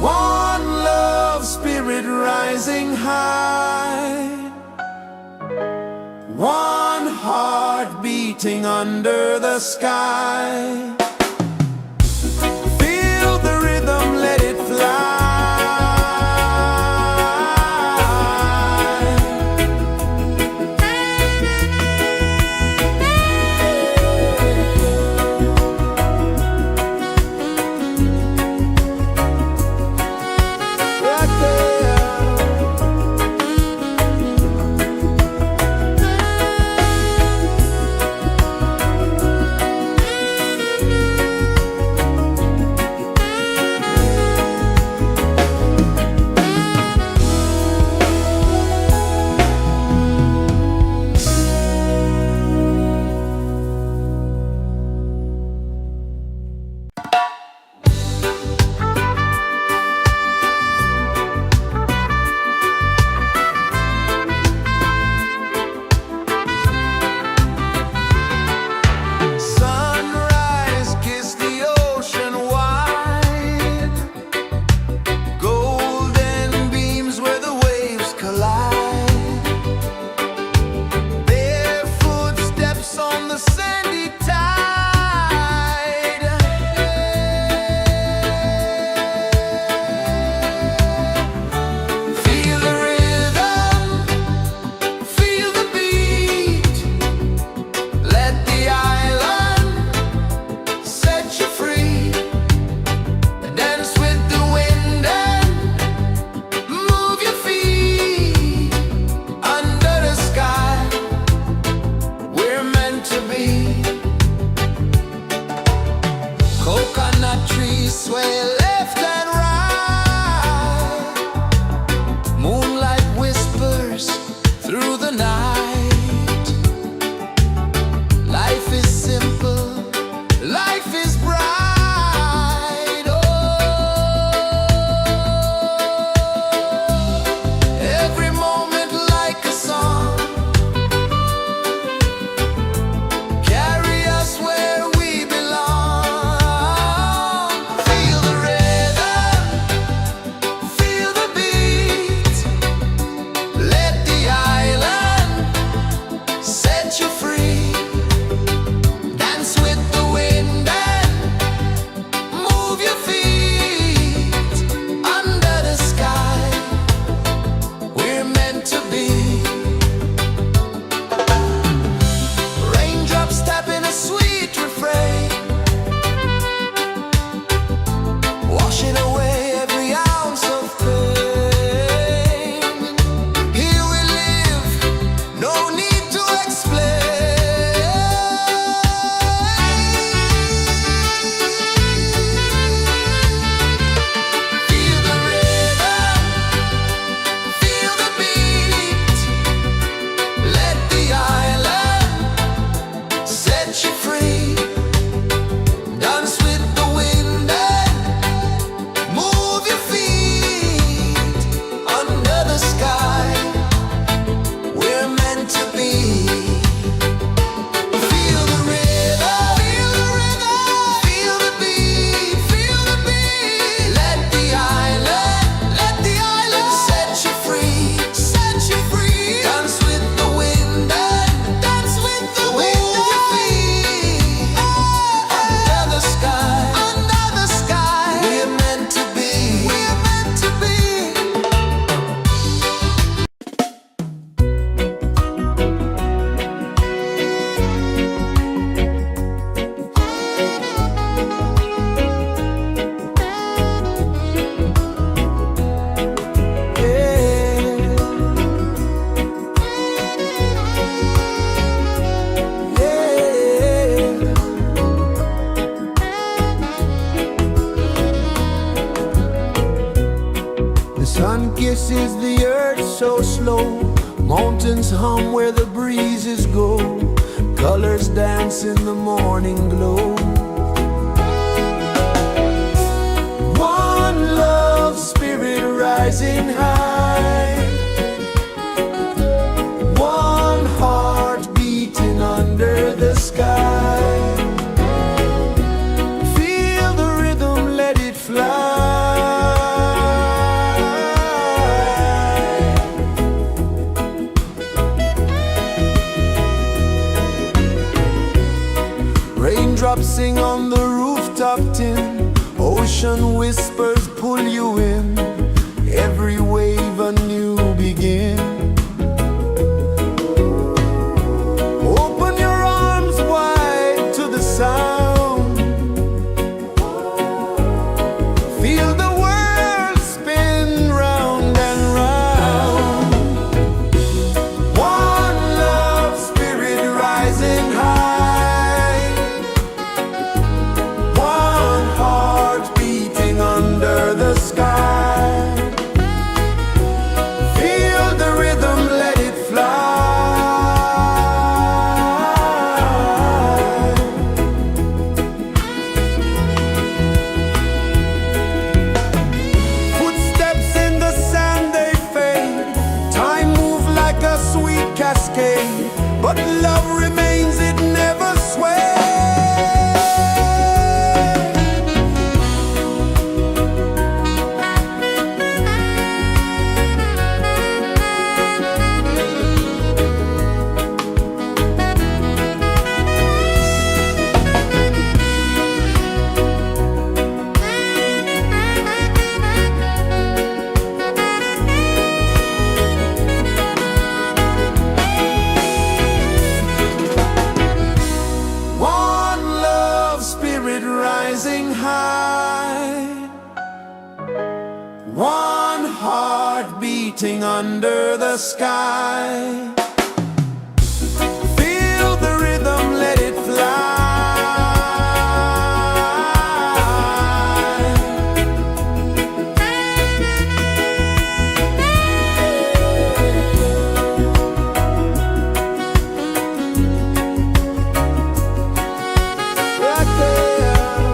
One love spirit rising high, one heart beating under the sky. Feel the rhythm, let it fly. Right there. Sunrise, kiss the ocean wide, golden beams where the waves collide, barefoot steps on the sandy tide. Feel the rhythm, feel the beat, let the island set you free. Dance with the wind and move your feet under the sky. We're meant to be. Coconut trees sway left and right, moonlight whispers through the night. Life is simple, life is bright. Oh, every moment like a song, carry us where we belong. Feel the rhythm, feel the beat, let the island rejoices the earth so slow. Mountains hum where the breezes go. Colors dance in the morning glow. One love spirit rising high. One heart beating under the sky. Feel the rhythm, let it fly. Raindrops sing on the rooftop tin. Ocean whispers pull you in. Every wave a new begin. Open your arms wide to the sound. Feel the world spin round and round. One love spirit rising high. One heart beating under the sky. Feel the rhythm, let it fly. Footsteps in the sand, they fade. Time moves like a sweet cascade, but love remains, it never sways. One love spirit rising high. One heart beating under the sky. Feel the rhythm, let it fly. Right there.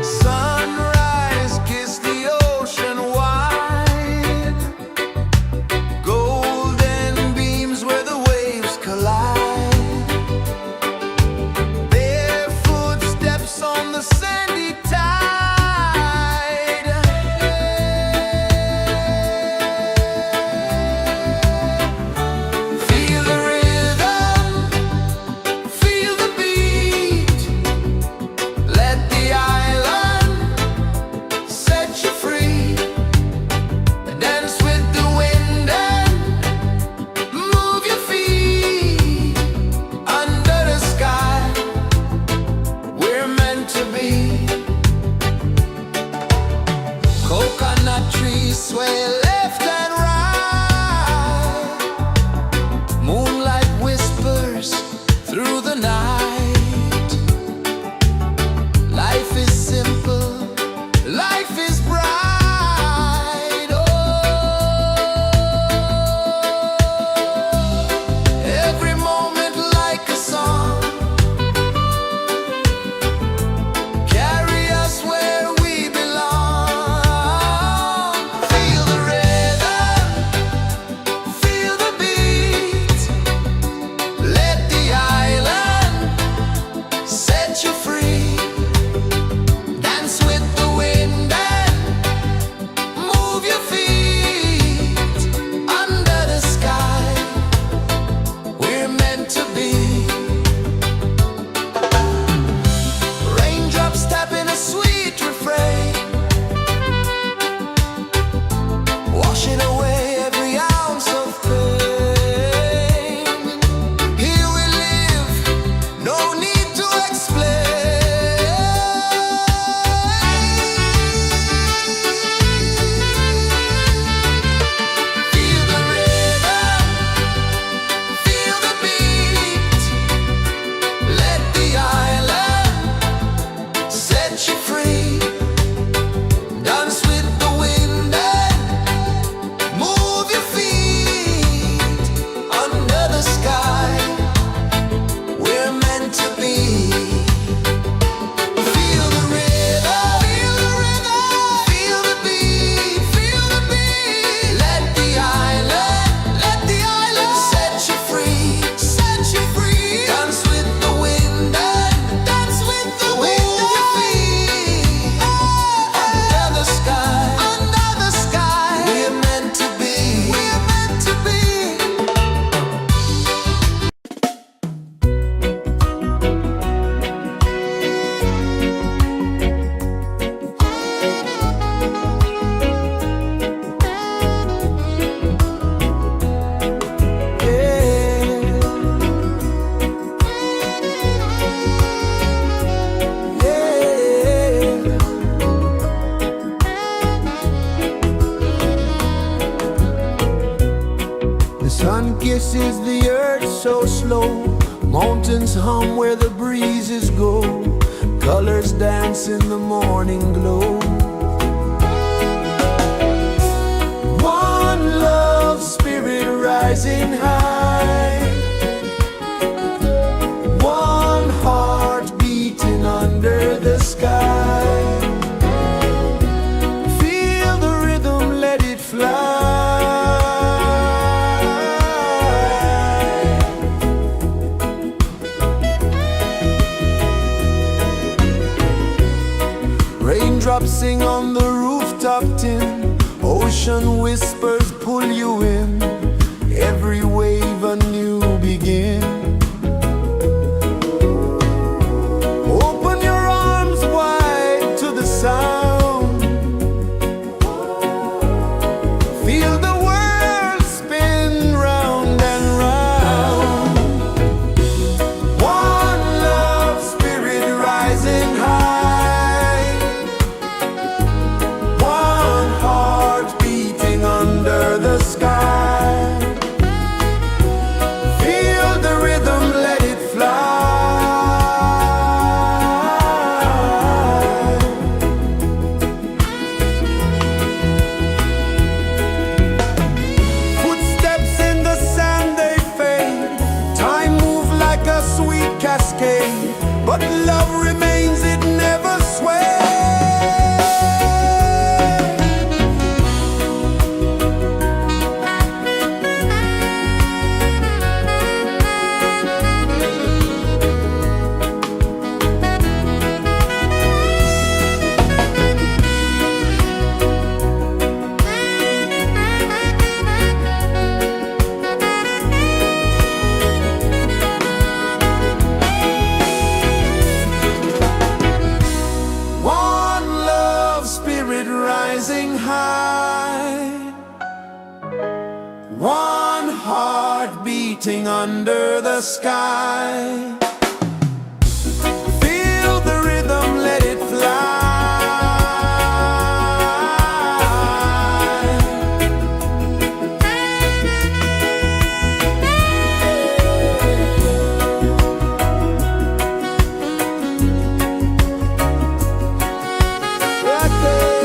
Sunrise, kiss the ocean wide. Golden beams where the waves collide. Barefoot steps on the sandy tide. Feel the rhythm, feel the beat. Let the island set you free. Dance with the wind and move your feet. Under the sky, we're meant to be. Coconut trees sway left and right. Moonlight whispers through the night. Life is simple, life is bright. Oh, every moment like a song. Carry us where we belong. Feel the rhythm, Sun kisses the earth so slow, mountains hum where the breezes go, colors dance in the morning glow. One love spirit rising high, one heart beating under the sky. Feel the rhythm, let it fly. Raindrops sing on the rooftop tin, ocean whispers pull you in, every wave a new begin. Open your arms wide to the sound, feel the world spin round and round. One love spirit rising high, one heart beating under the sky. Feel the rhythm, let it fly. Footsteps in the sand, they fade, time moves like a sweet cascade, but love remains, it never sways. One love spirit rising high, one heart beating under the sky. Feel the rhythm, let it fly. Right there.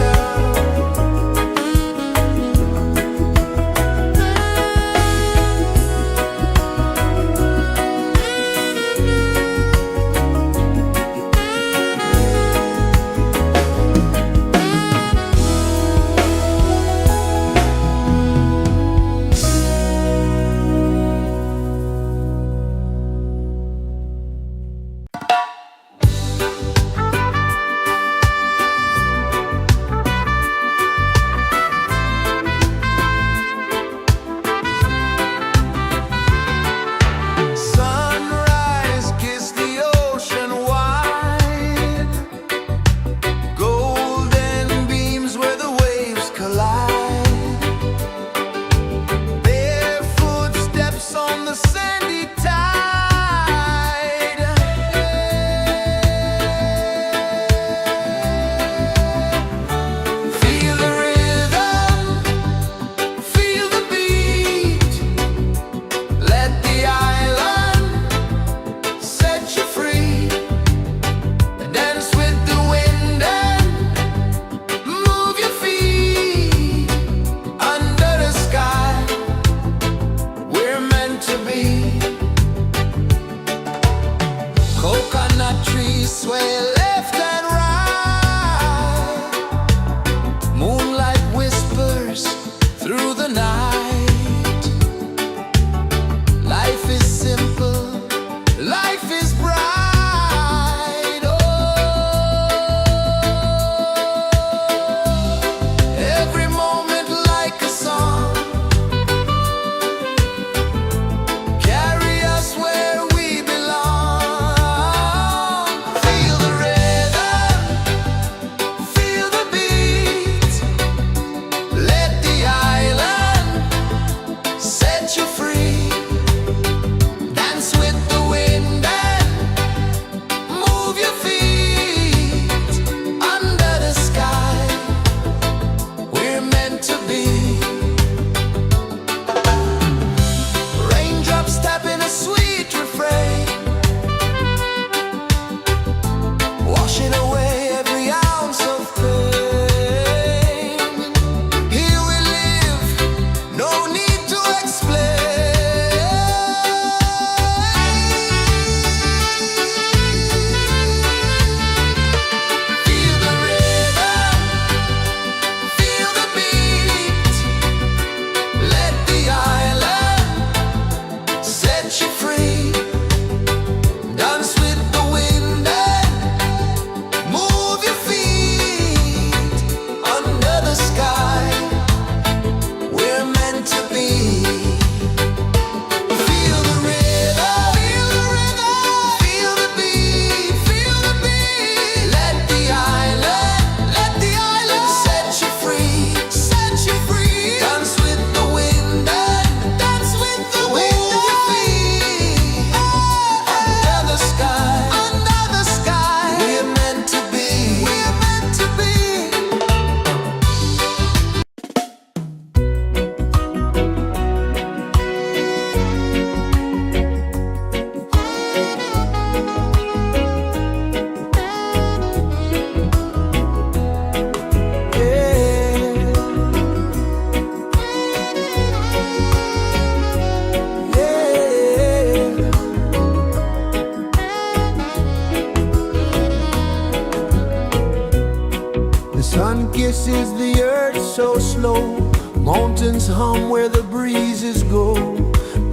the earth so slow. Mountains hum where the breezes go.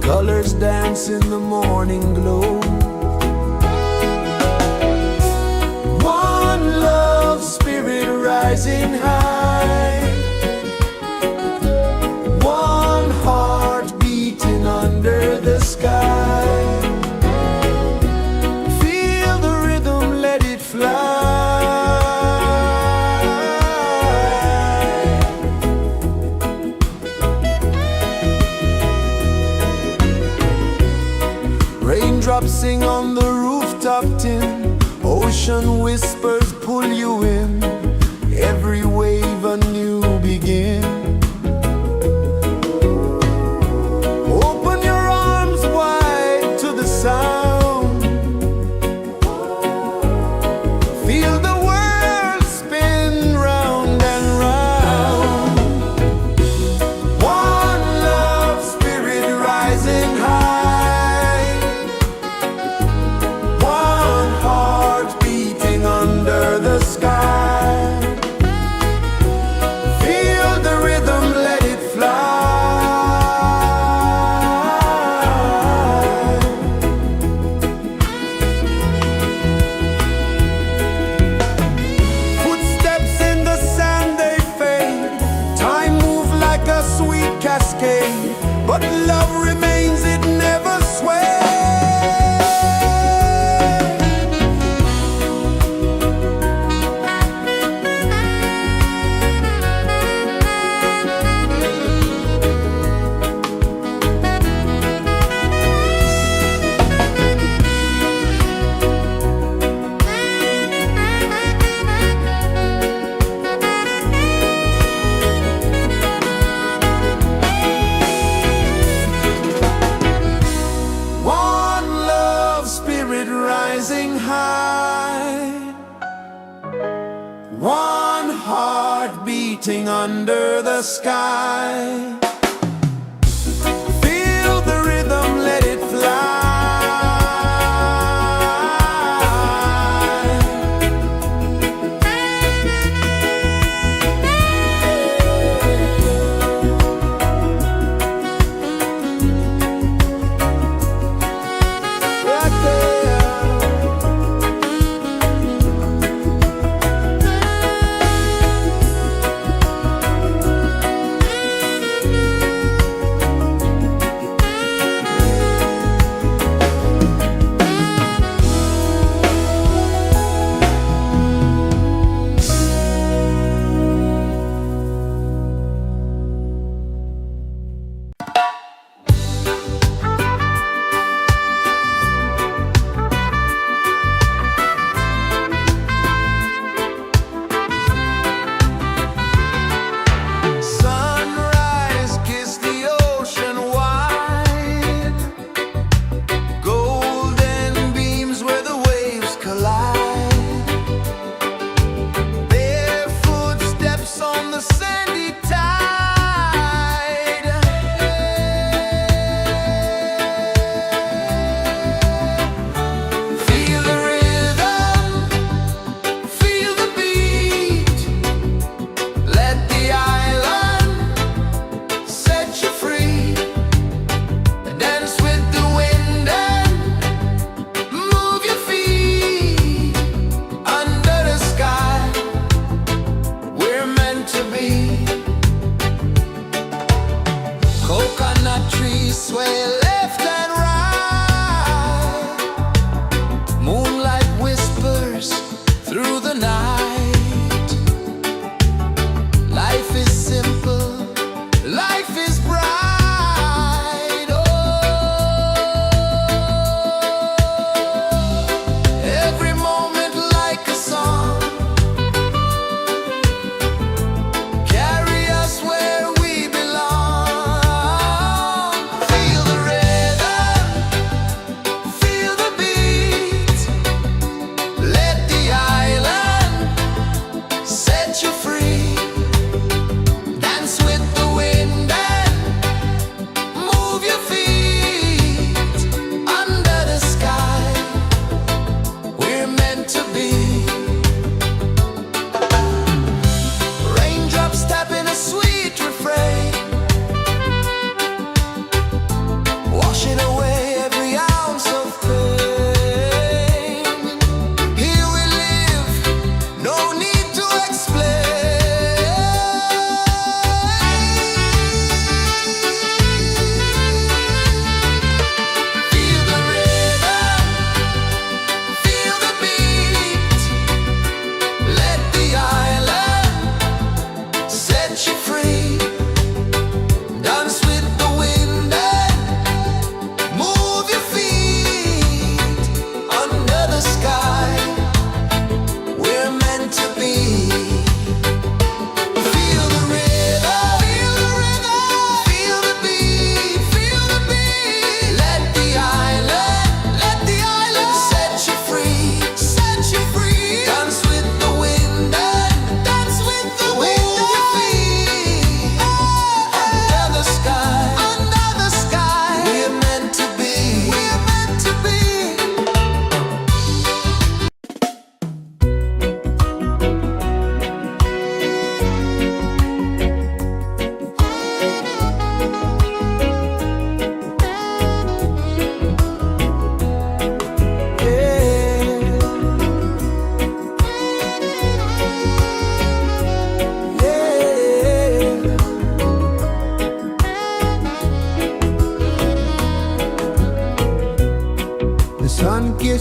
Colors dance in the morning glow. One love spirit rising high. One heart beating under the sky. Feel the rhythm, let it fly. Raindrops sing on the rooftop tin. Ocean whispers pull you in. Every wave a new begin. Open your arms wide to the sound. Feel the world spin round and round. One love spirit rising high. One heart beating under the sky. Feel the rhythm, let it fly. Footsteps in the sand, they fade. Time moves like a sweet cascade, but love remains, it never sways. One love spirit rising high. One heart beating under the sky. Feel the rhythm, let it fly. Right there.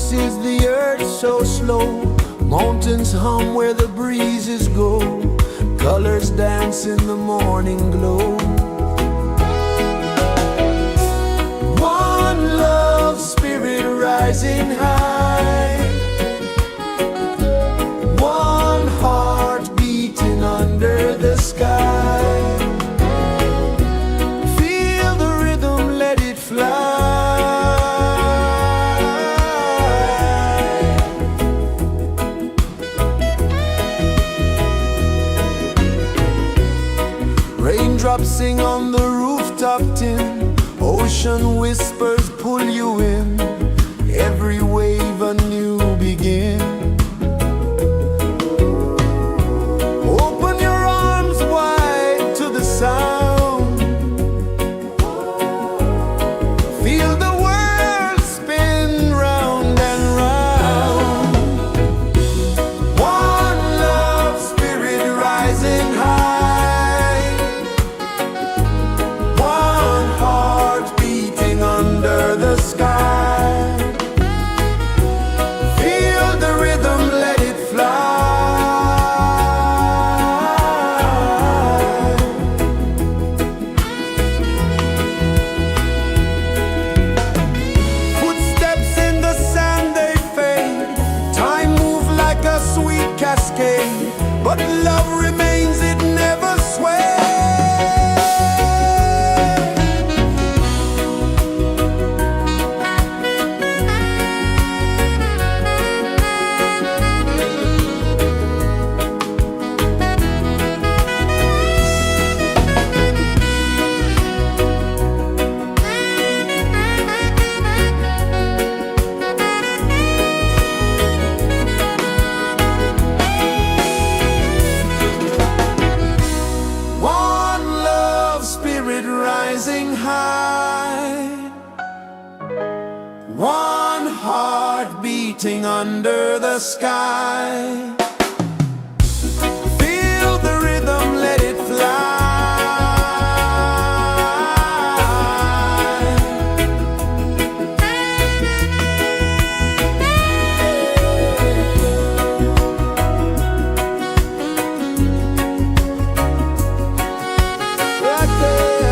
pulses the earth so slow. Mountains hum where the breezes go. Colors dance in the morning glow. One love spirit rising high. One heart beating under the sky. Feel the rhythm, let it fly. Raindrops sing on the rooftop tin. Ocean whispers pull you in. Every wave a new begin. Open your arms wide to the sound. Feel the world spin round and round. One love spirit rising high. One heart beating under the sky. Feel the rhythm, let it fly. Footsteps in the sand, they fade. Time moves like a sweet cascade, but love remains, it never sways. One love spirit rising high. One heart beating under the sky. Feel the rhythm, let it fly. Right there.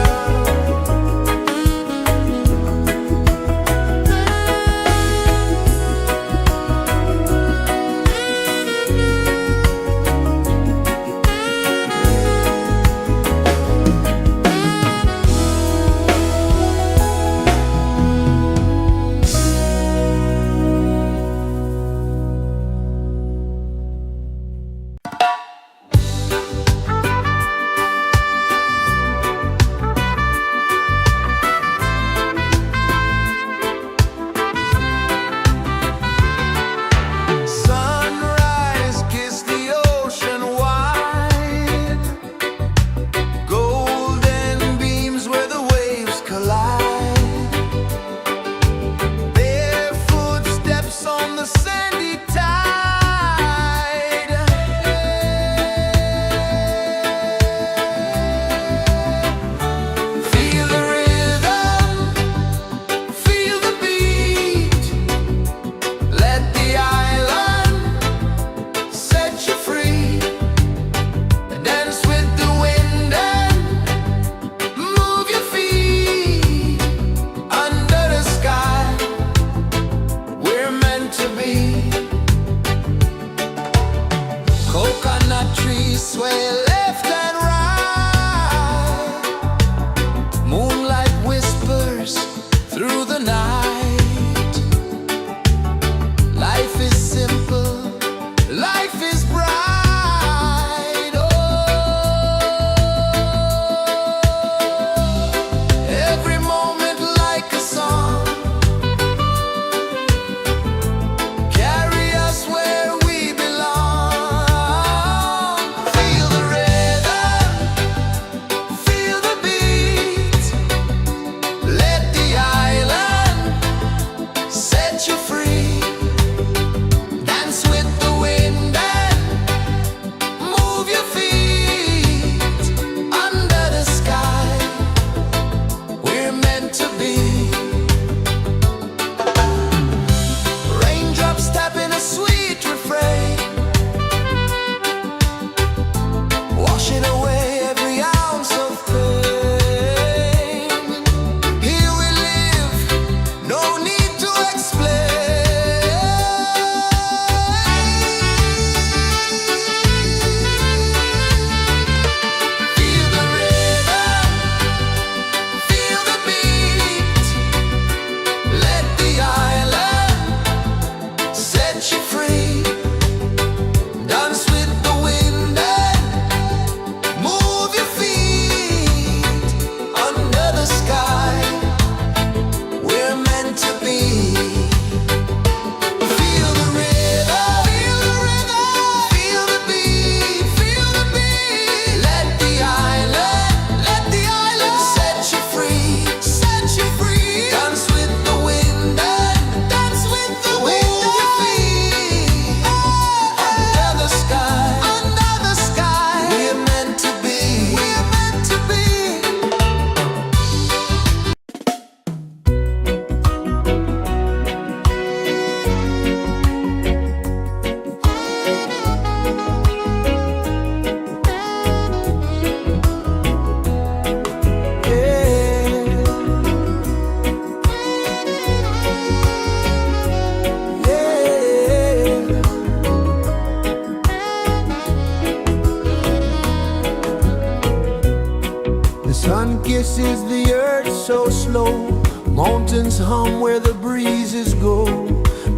Sun kisses the earth so slow, mountains hum where the breezes go,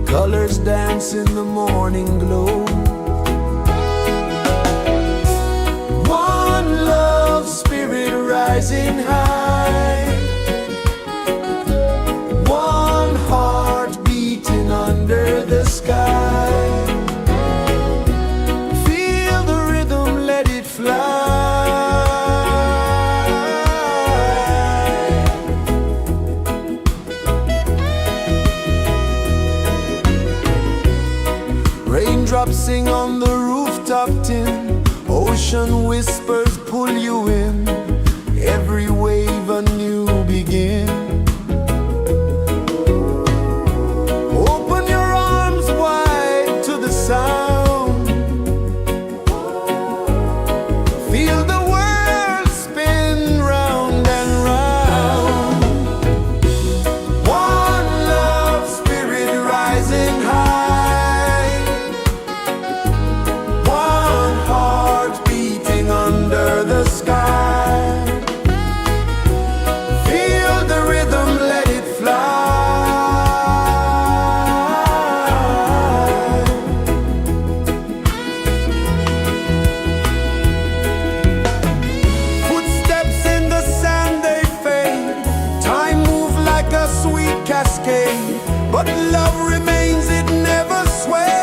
colors dance in the morning glow. One love spirit rising high, one heart beating under the sky. Feel the rhythm, let it fly. Raindrops sing on the rooftop tin, ocean whispers pull you in, every wave a new begin. Open your arms wide to the sound, feel the world spin round and round. One love spirit rising high, one heart beating under the sky. Feel the rhythm, let it fly. Footsteps in the sand, they fade, time moves like a sweet cascade, but love remains, it never sways.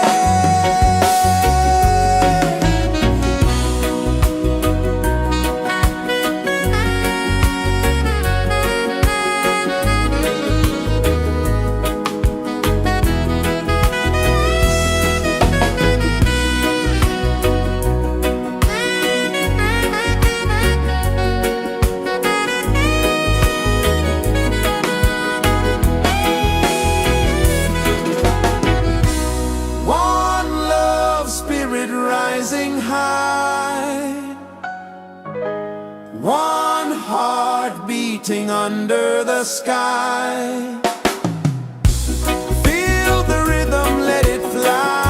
One love spirit rising high, one heart beating under the sky. Feel the rhythm, let it fly.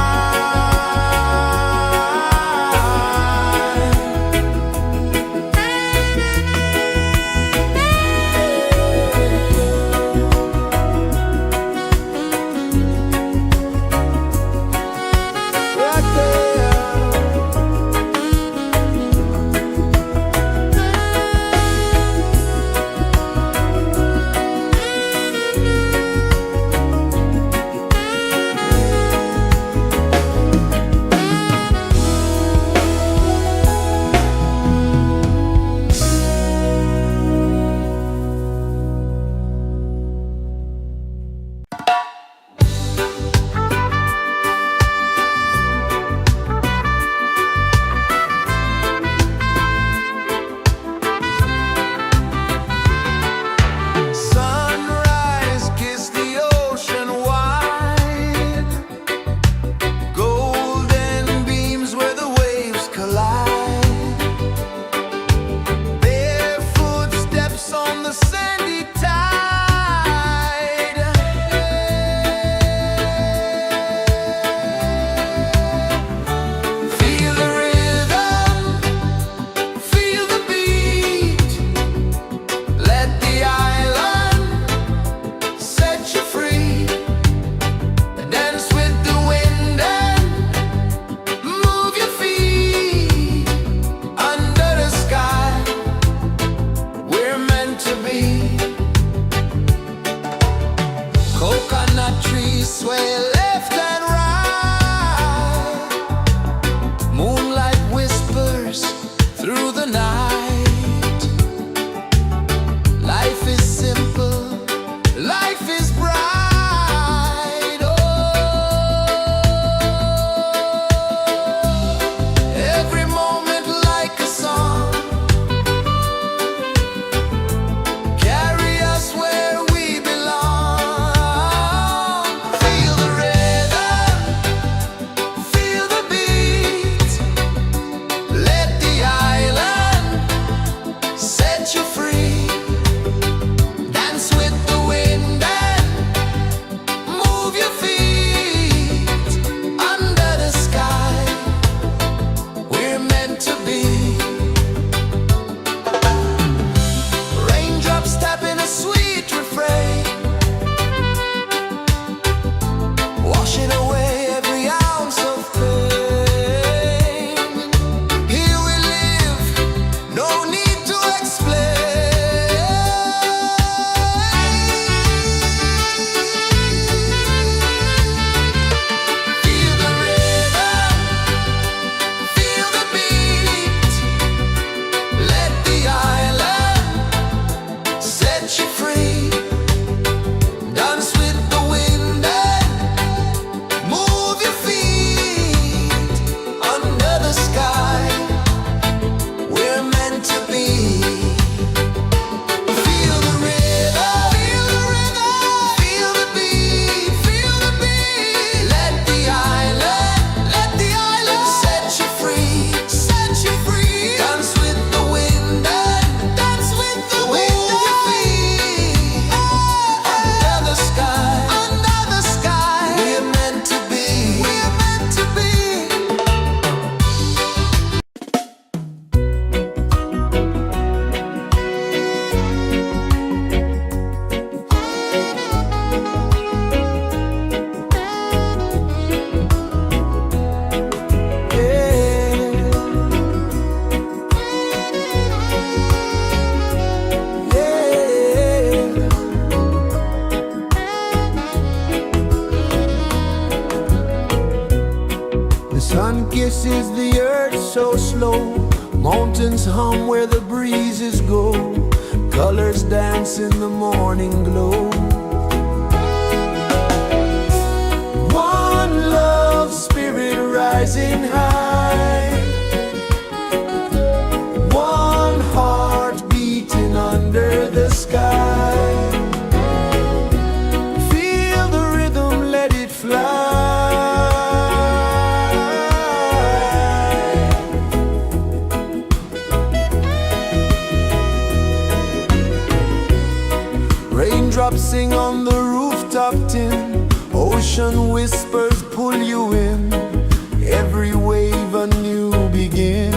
rejoices the earth so slow. Mountains hum where the breezes go. Colors dance in the morning glow. One love spirit rising high. One heart beating under the sky. Feel the rhythm, let it fly. Raindrops sing on the rooftop tin. Ocean whispers pull you in. Every wave a new begin.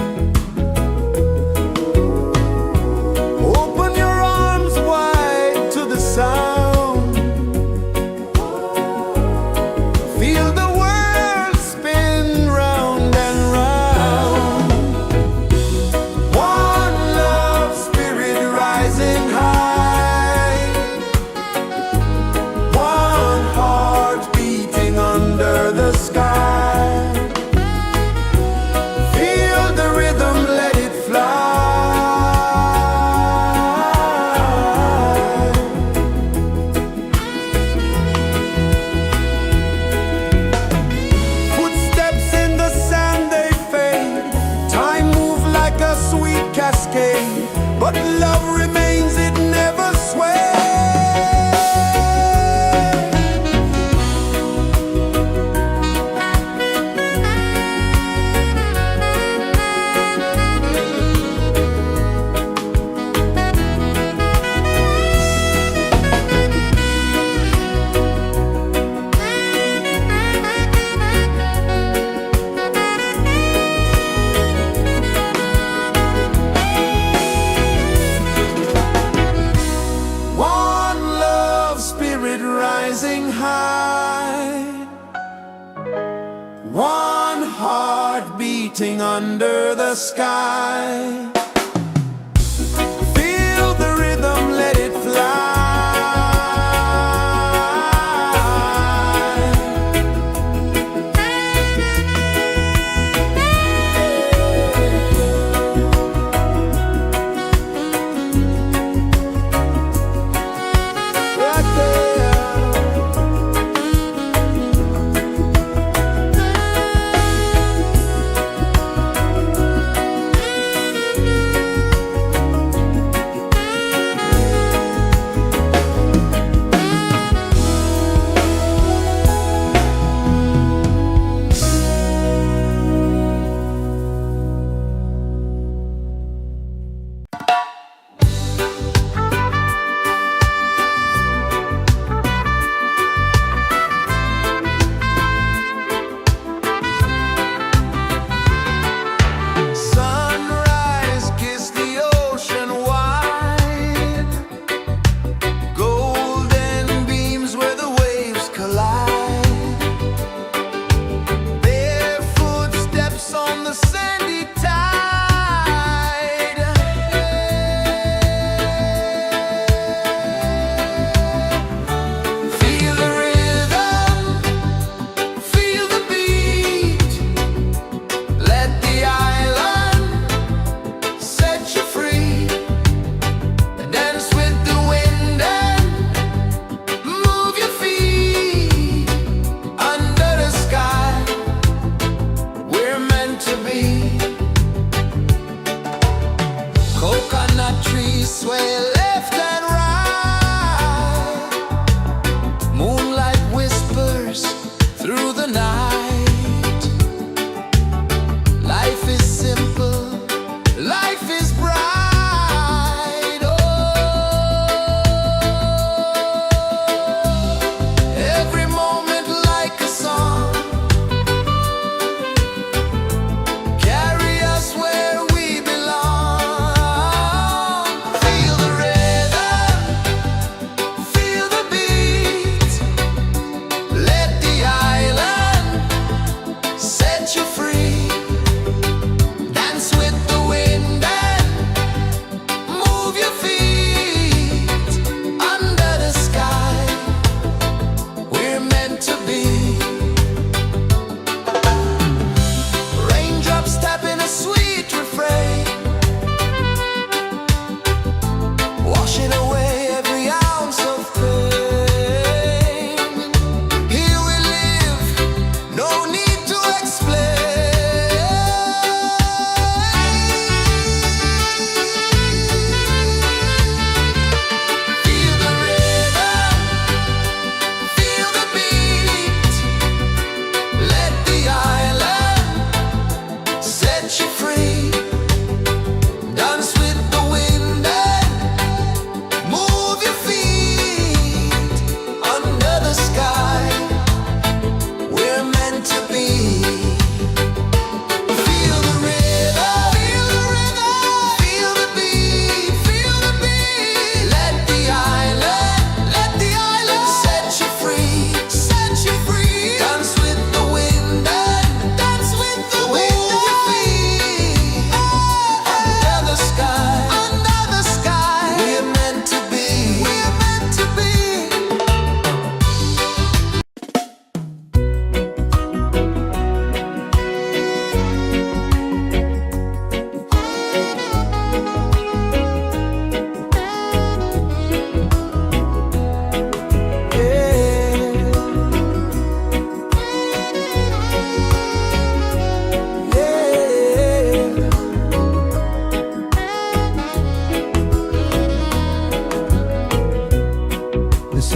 Open your arms wide to the sound. Feel the world spin round and round. One love spirit rising high. One heart beating under the sky. Feel the rhythm, let it fly. Footsteps in the sand, they fade. Time moves like a sweet cascade, but love remains, it never sways. One love spirit rising high. One heart beating under the sky. Feel the rhythm, let it fly. Right there. Sunrise, kiss the ocean wide. Golden beams where the waves collide. Barefoot steps on the sandy tide. Feel the rhythm, feel the beat. Let the island set you free. Dance with the wind and move your feet. Under the sky, we're meant to be. Coconut trees sway left and right. Moonlight whispers through the night. Life is simple, life is bright. Oh, every moment like a song. Carry us where we belong. Feel the rhythm.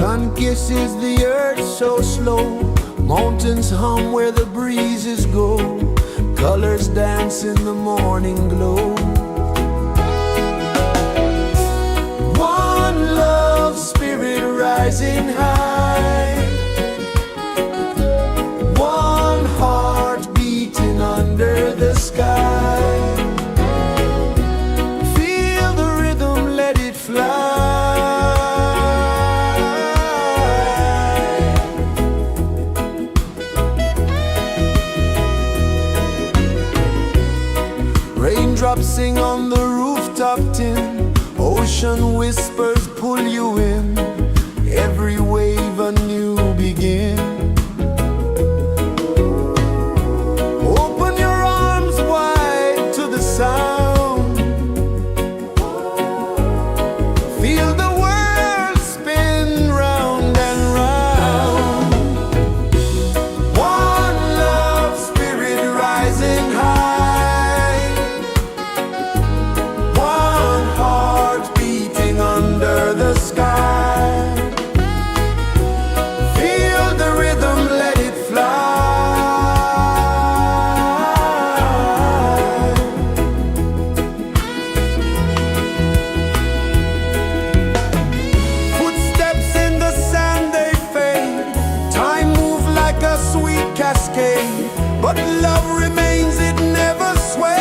Sun kisses the earth so slow, mountains hum where the breezes go, colors dance in the morning glow. One love spirit rising high, one heart beating under the sky. Feel the rhythm, let it fly. Raindrops sing on the rooftop tin, ocean whispers pull you in, every wave a new begin. Open your arms wide to the sound, feel the world spin round and round. One love spirit rising high, one heart beating under the sky. Feel the rhythm, let it fly. Footsteps in the sand, they fade, time moves like a sweet cascade, but love remains, it never sways.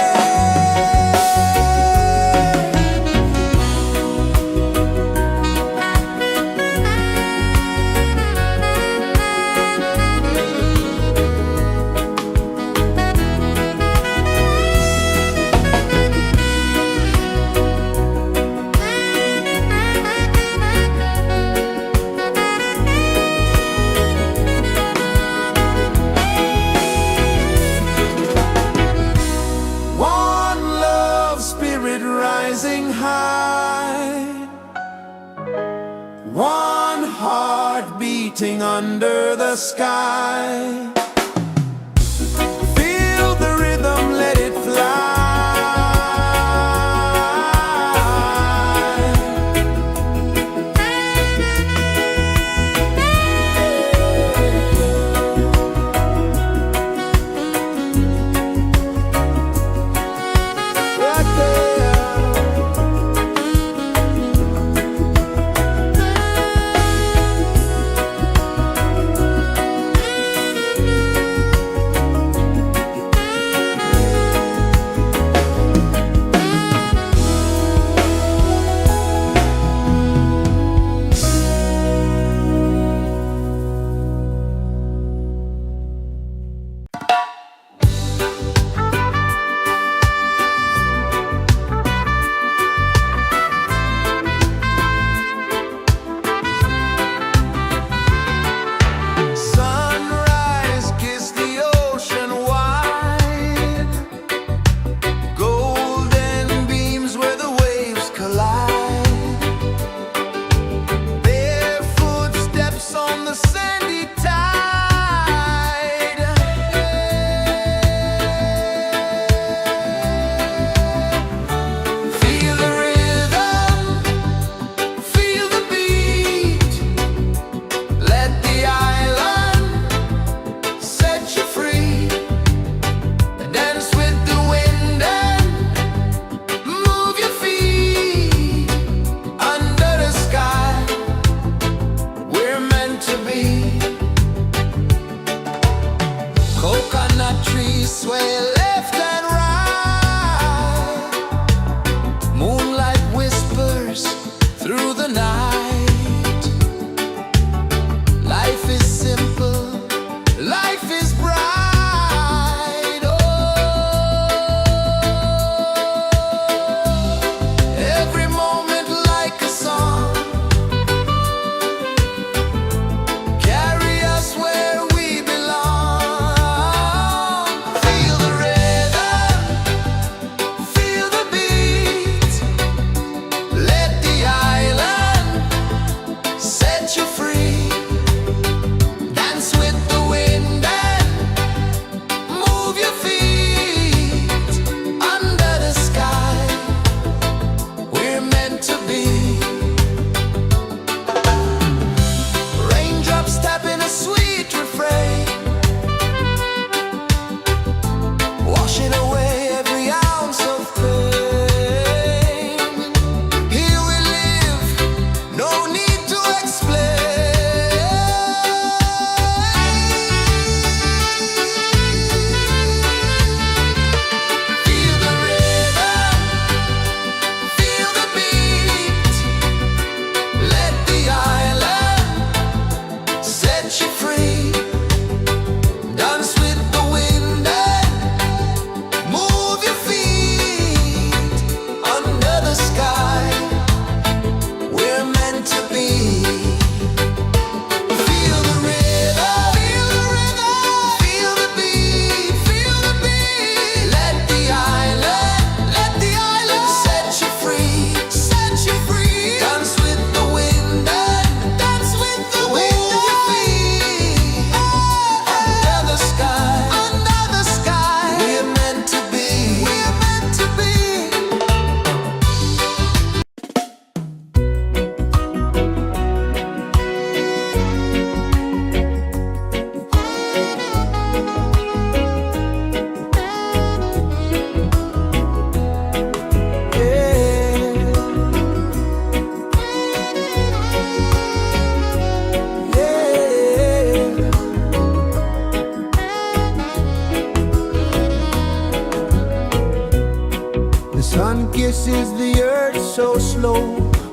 One love spirit rising high, one heart beating under the sky. Feel the rhythm, let it fly. Right there.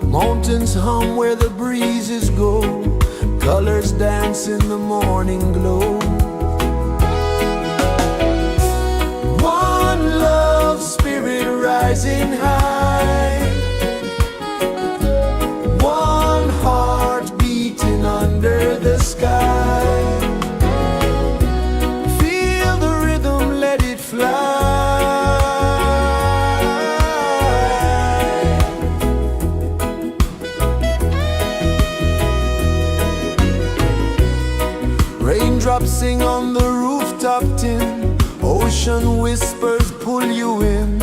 Mountains hum where the breezes go, colors dance in the morning glow. One love spirit rising high, one heart beating under the sky. Feel the rhythm, let it fly. Raindrops sing on the rooftop tin, ocean whispers pull you in,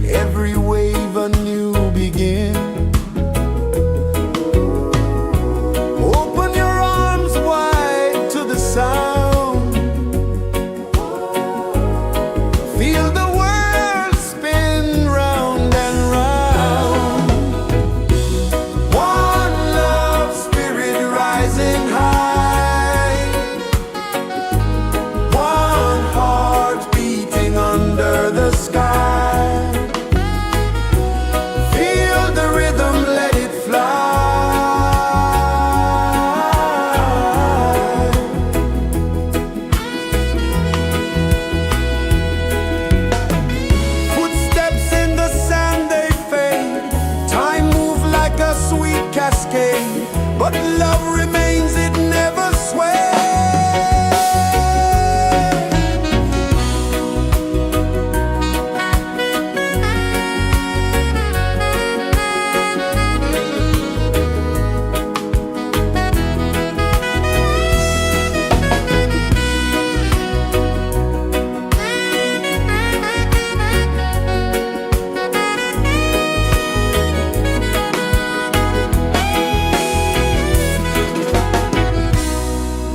every wave a new begin. Open your arms wide to the sound, feel the world spin round and round. One love spirit rising high, one heart beating under the sky. Feel the rhythm, let it fly. Footsteps in the sand, they fade. Time moves like a sweet cascade, but love remains, it never sways.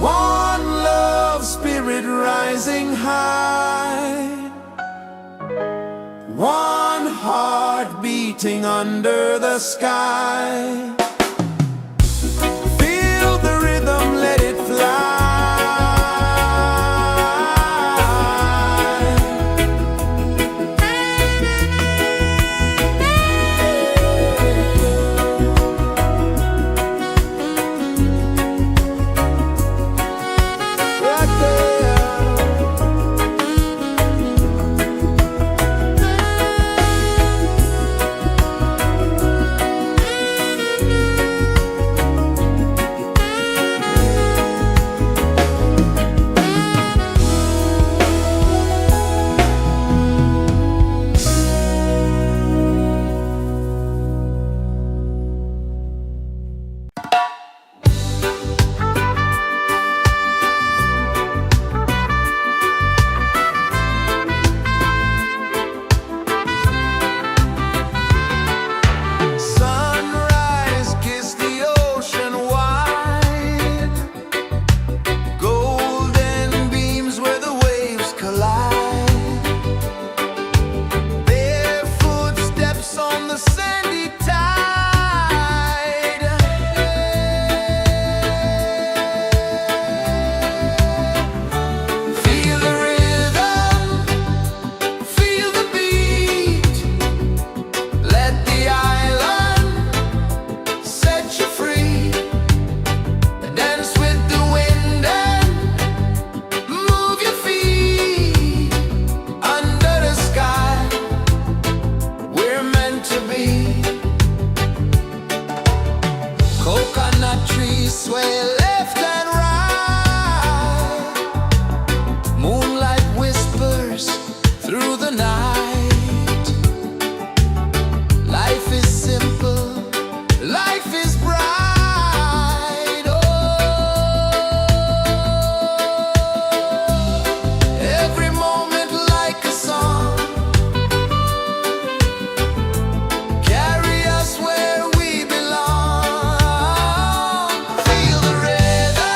One love spirit rising high, one heart beating under the sky. Feel the rhythm, let it fly. Right there. Sunrise, kiss the ocean wide, golden beams where the waves collide, barefoot steps on the sandy tide. Feel the rhythm, feel the beat, let the island set you free. Dance with the wind and move your feet under the sky. We're meant to be. Coconut trees sway left and right, moonlight whispers through the night. Life is simple, life is bright. Oh, every moment like a song, carry us where we belong. Feel the rhythm,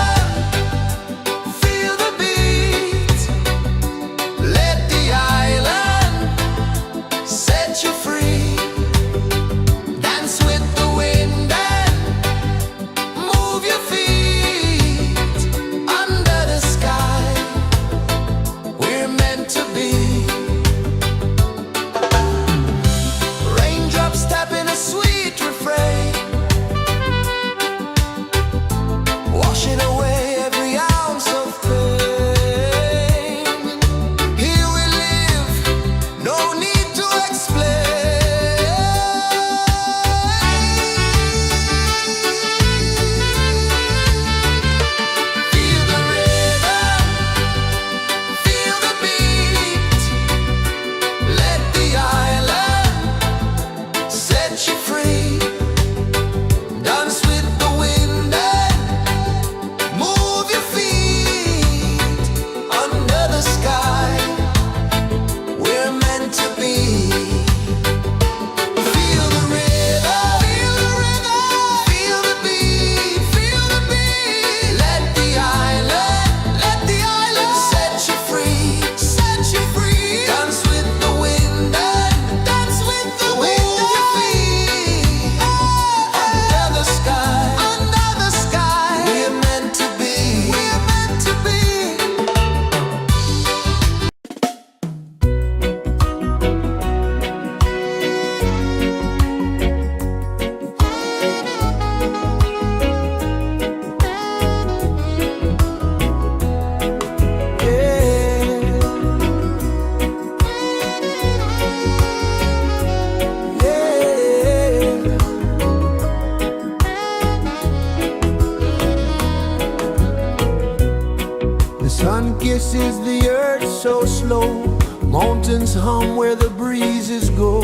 rejoices the earth so slow. Mountains hum where the breezes go.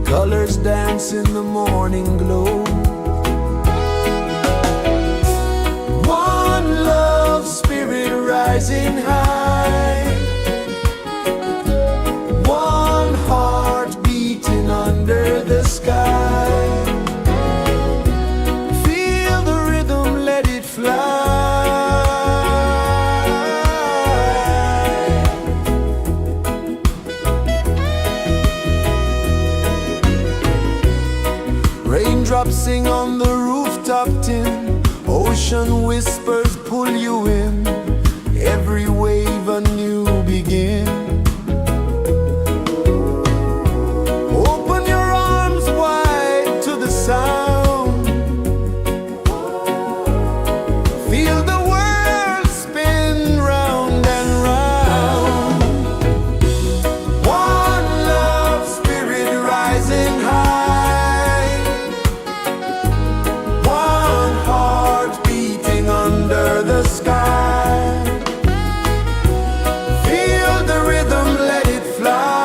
Colors dance in the morning glow. One love spirit rising high. One heart beating under the sky. Feel the rhythm, let it fly. Raindrops sing on the rooftop tin. Ocean whispers pull you in. Every wave a new begin. Open your arms wide to the sound. Feel the world spin round and round. One love spirit rising high. One heart beating under the sky. Feel the rhythm, let it fly.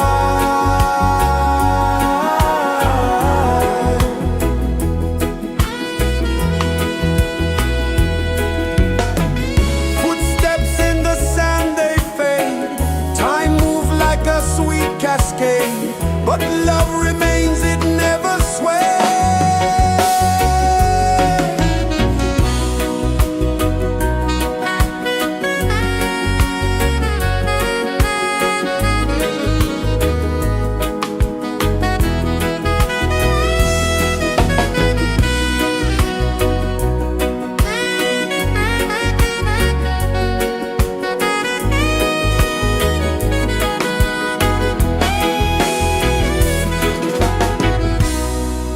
Footsteps in the sand, they fade. Time moves like a sweet cascade, but love remains, it never sways.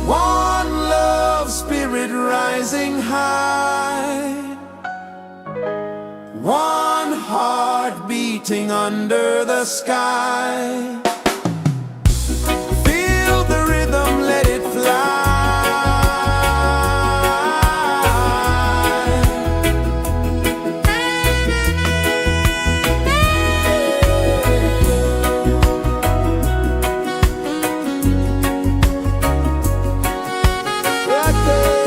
One love spirit rising high. One heart beating under the sky. Feel the rhythm, let it fly. Right there.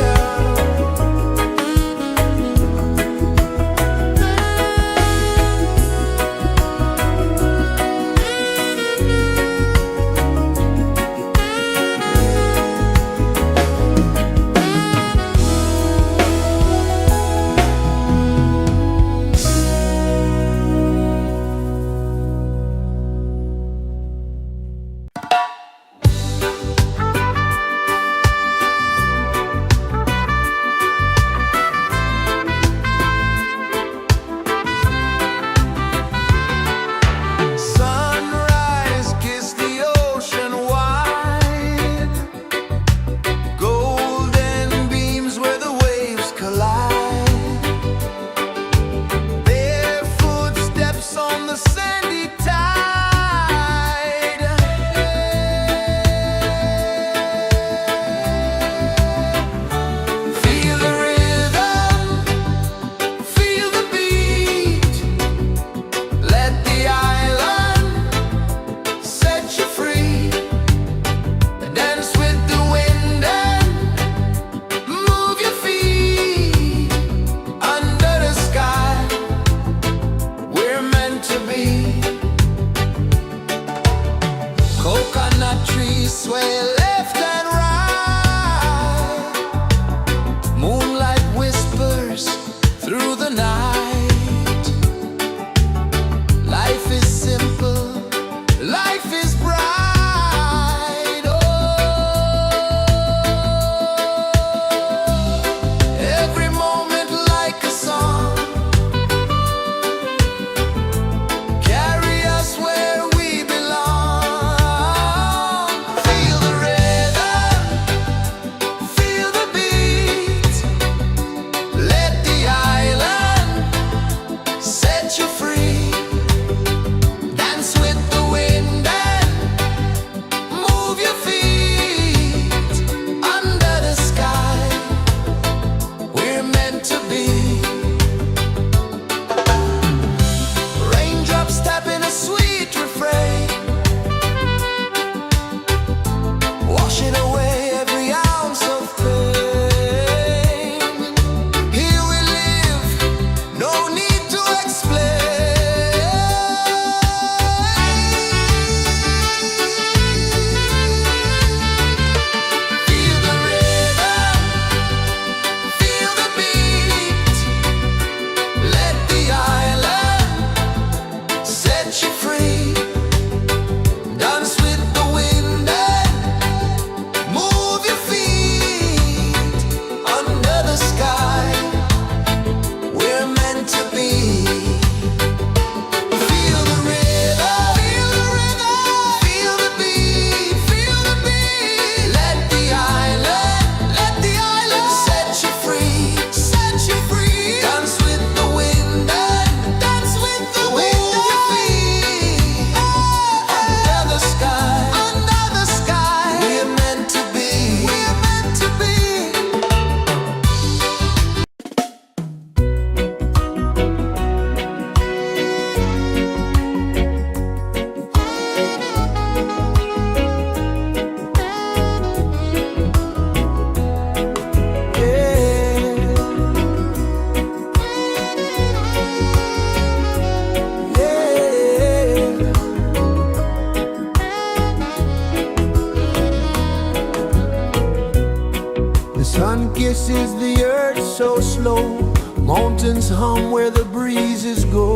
sun kisses the earth so slow. Mountains hum where the breezes go.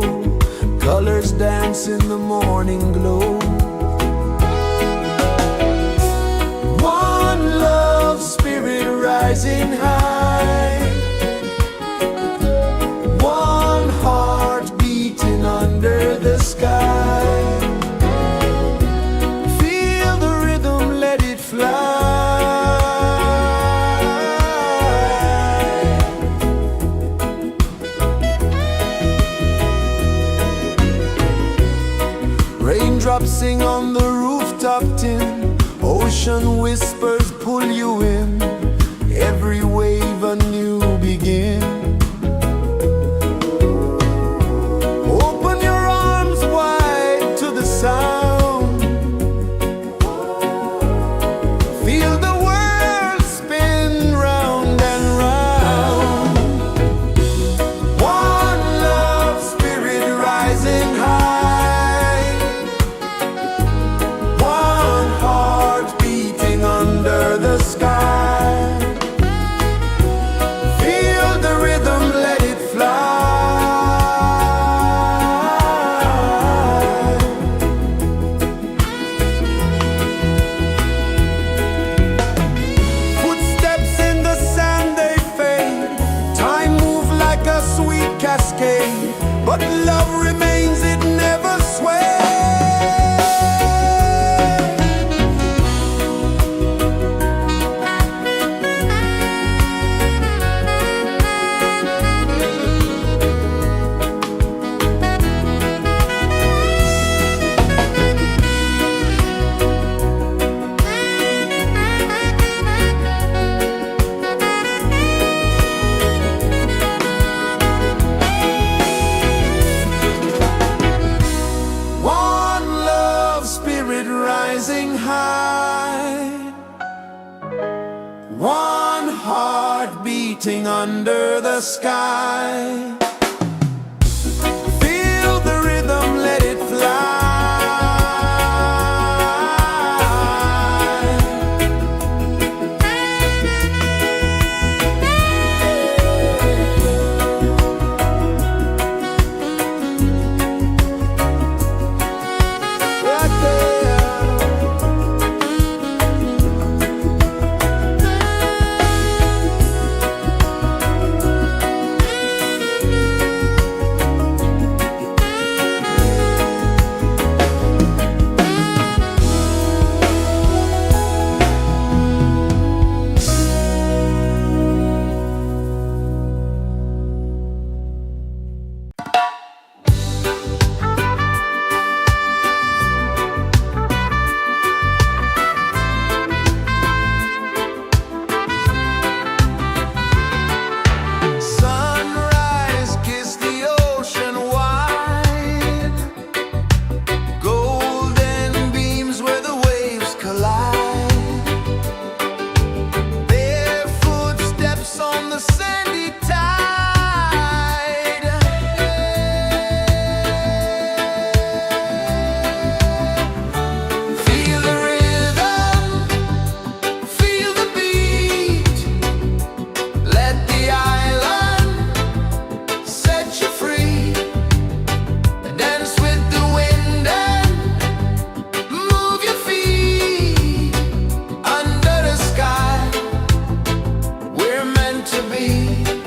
Colors dance in the morning glow. One love spirit rising high. One heart beating under the sky. Feel the rhythm, let it fly. Raindrops sing on the rooftop tin. Ocean whispers pull you in. Every wave a new begin. Open your arms wide to the sound. Feel the world spin round and round. One love spirit rising high. One heart beating under the sky. Feel the rhythm, let it fly. Footsteps in the sand, they fade. Time moves like a sweet cascade, but love remains, it never sways. One love spirit rising high. One heart beating under the sky. Feel the rhythm, let it fly. Right there. Sunrise, kiss the ocean wide. Golden beams where the waves collide. Barefoot steps on the sandy tide. Feel the rhythm, feel the beat. Let the island set you free. Dance with the wind and move your feet. Under the sky, we're meant to be.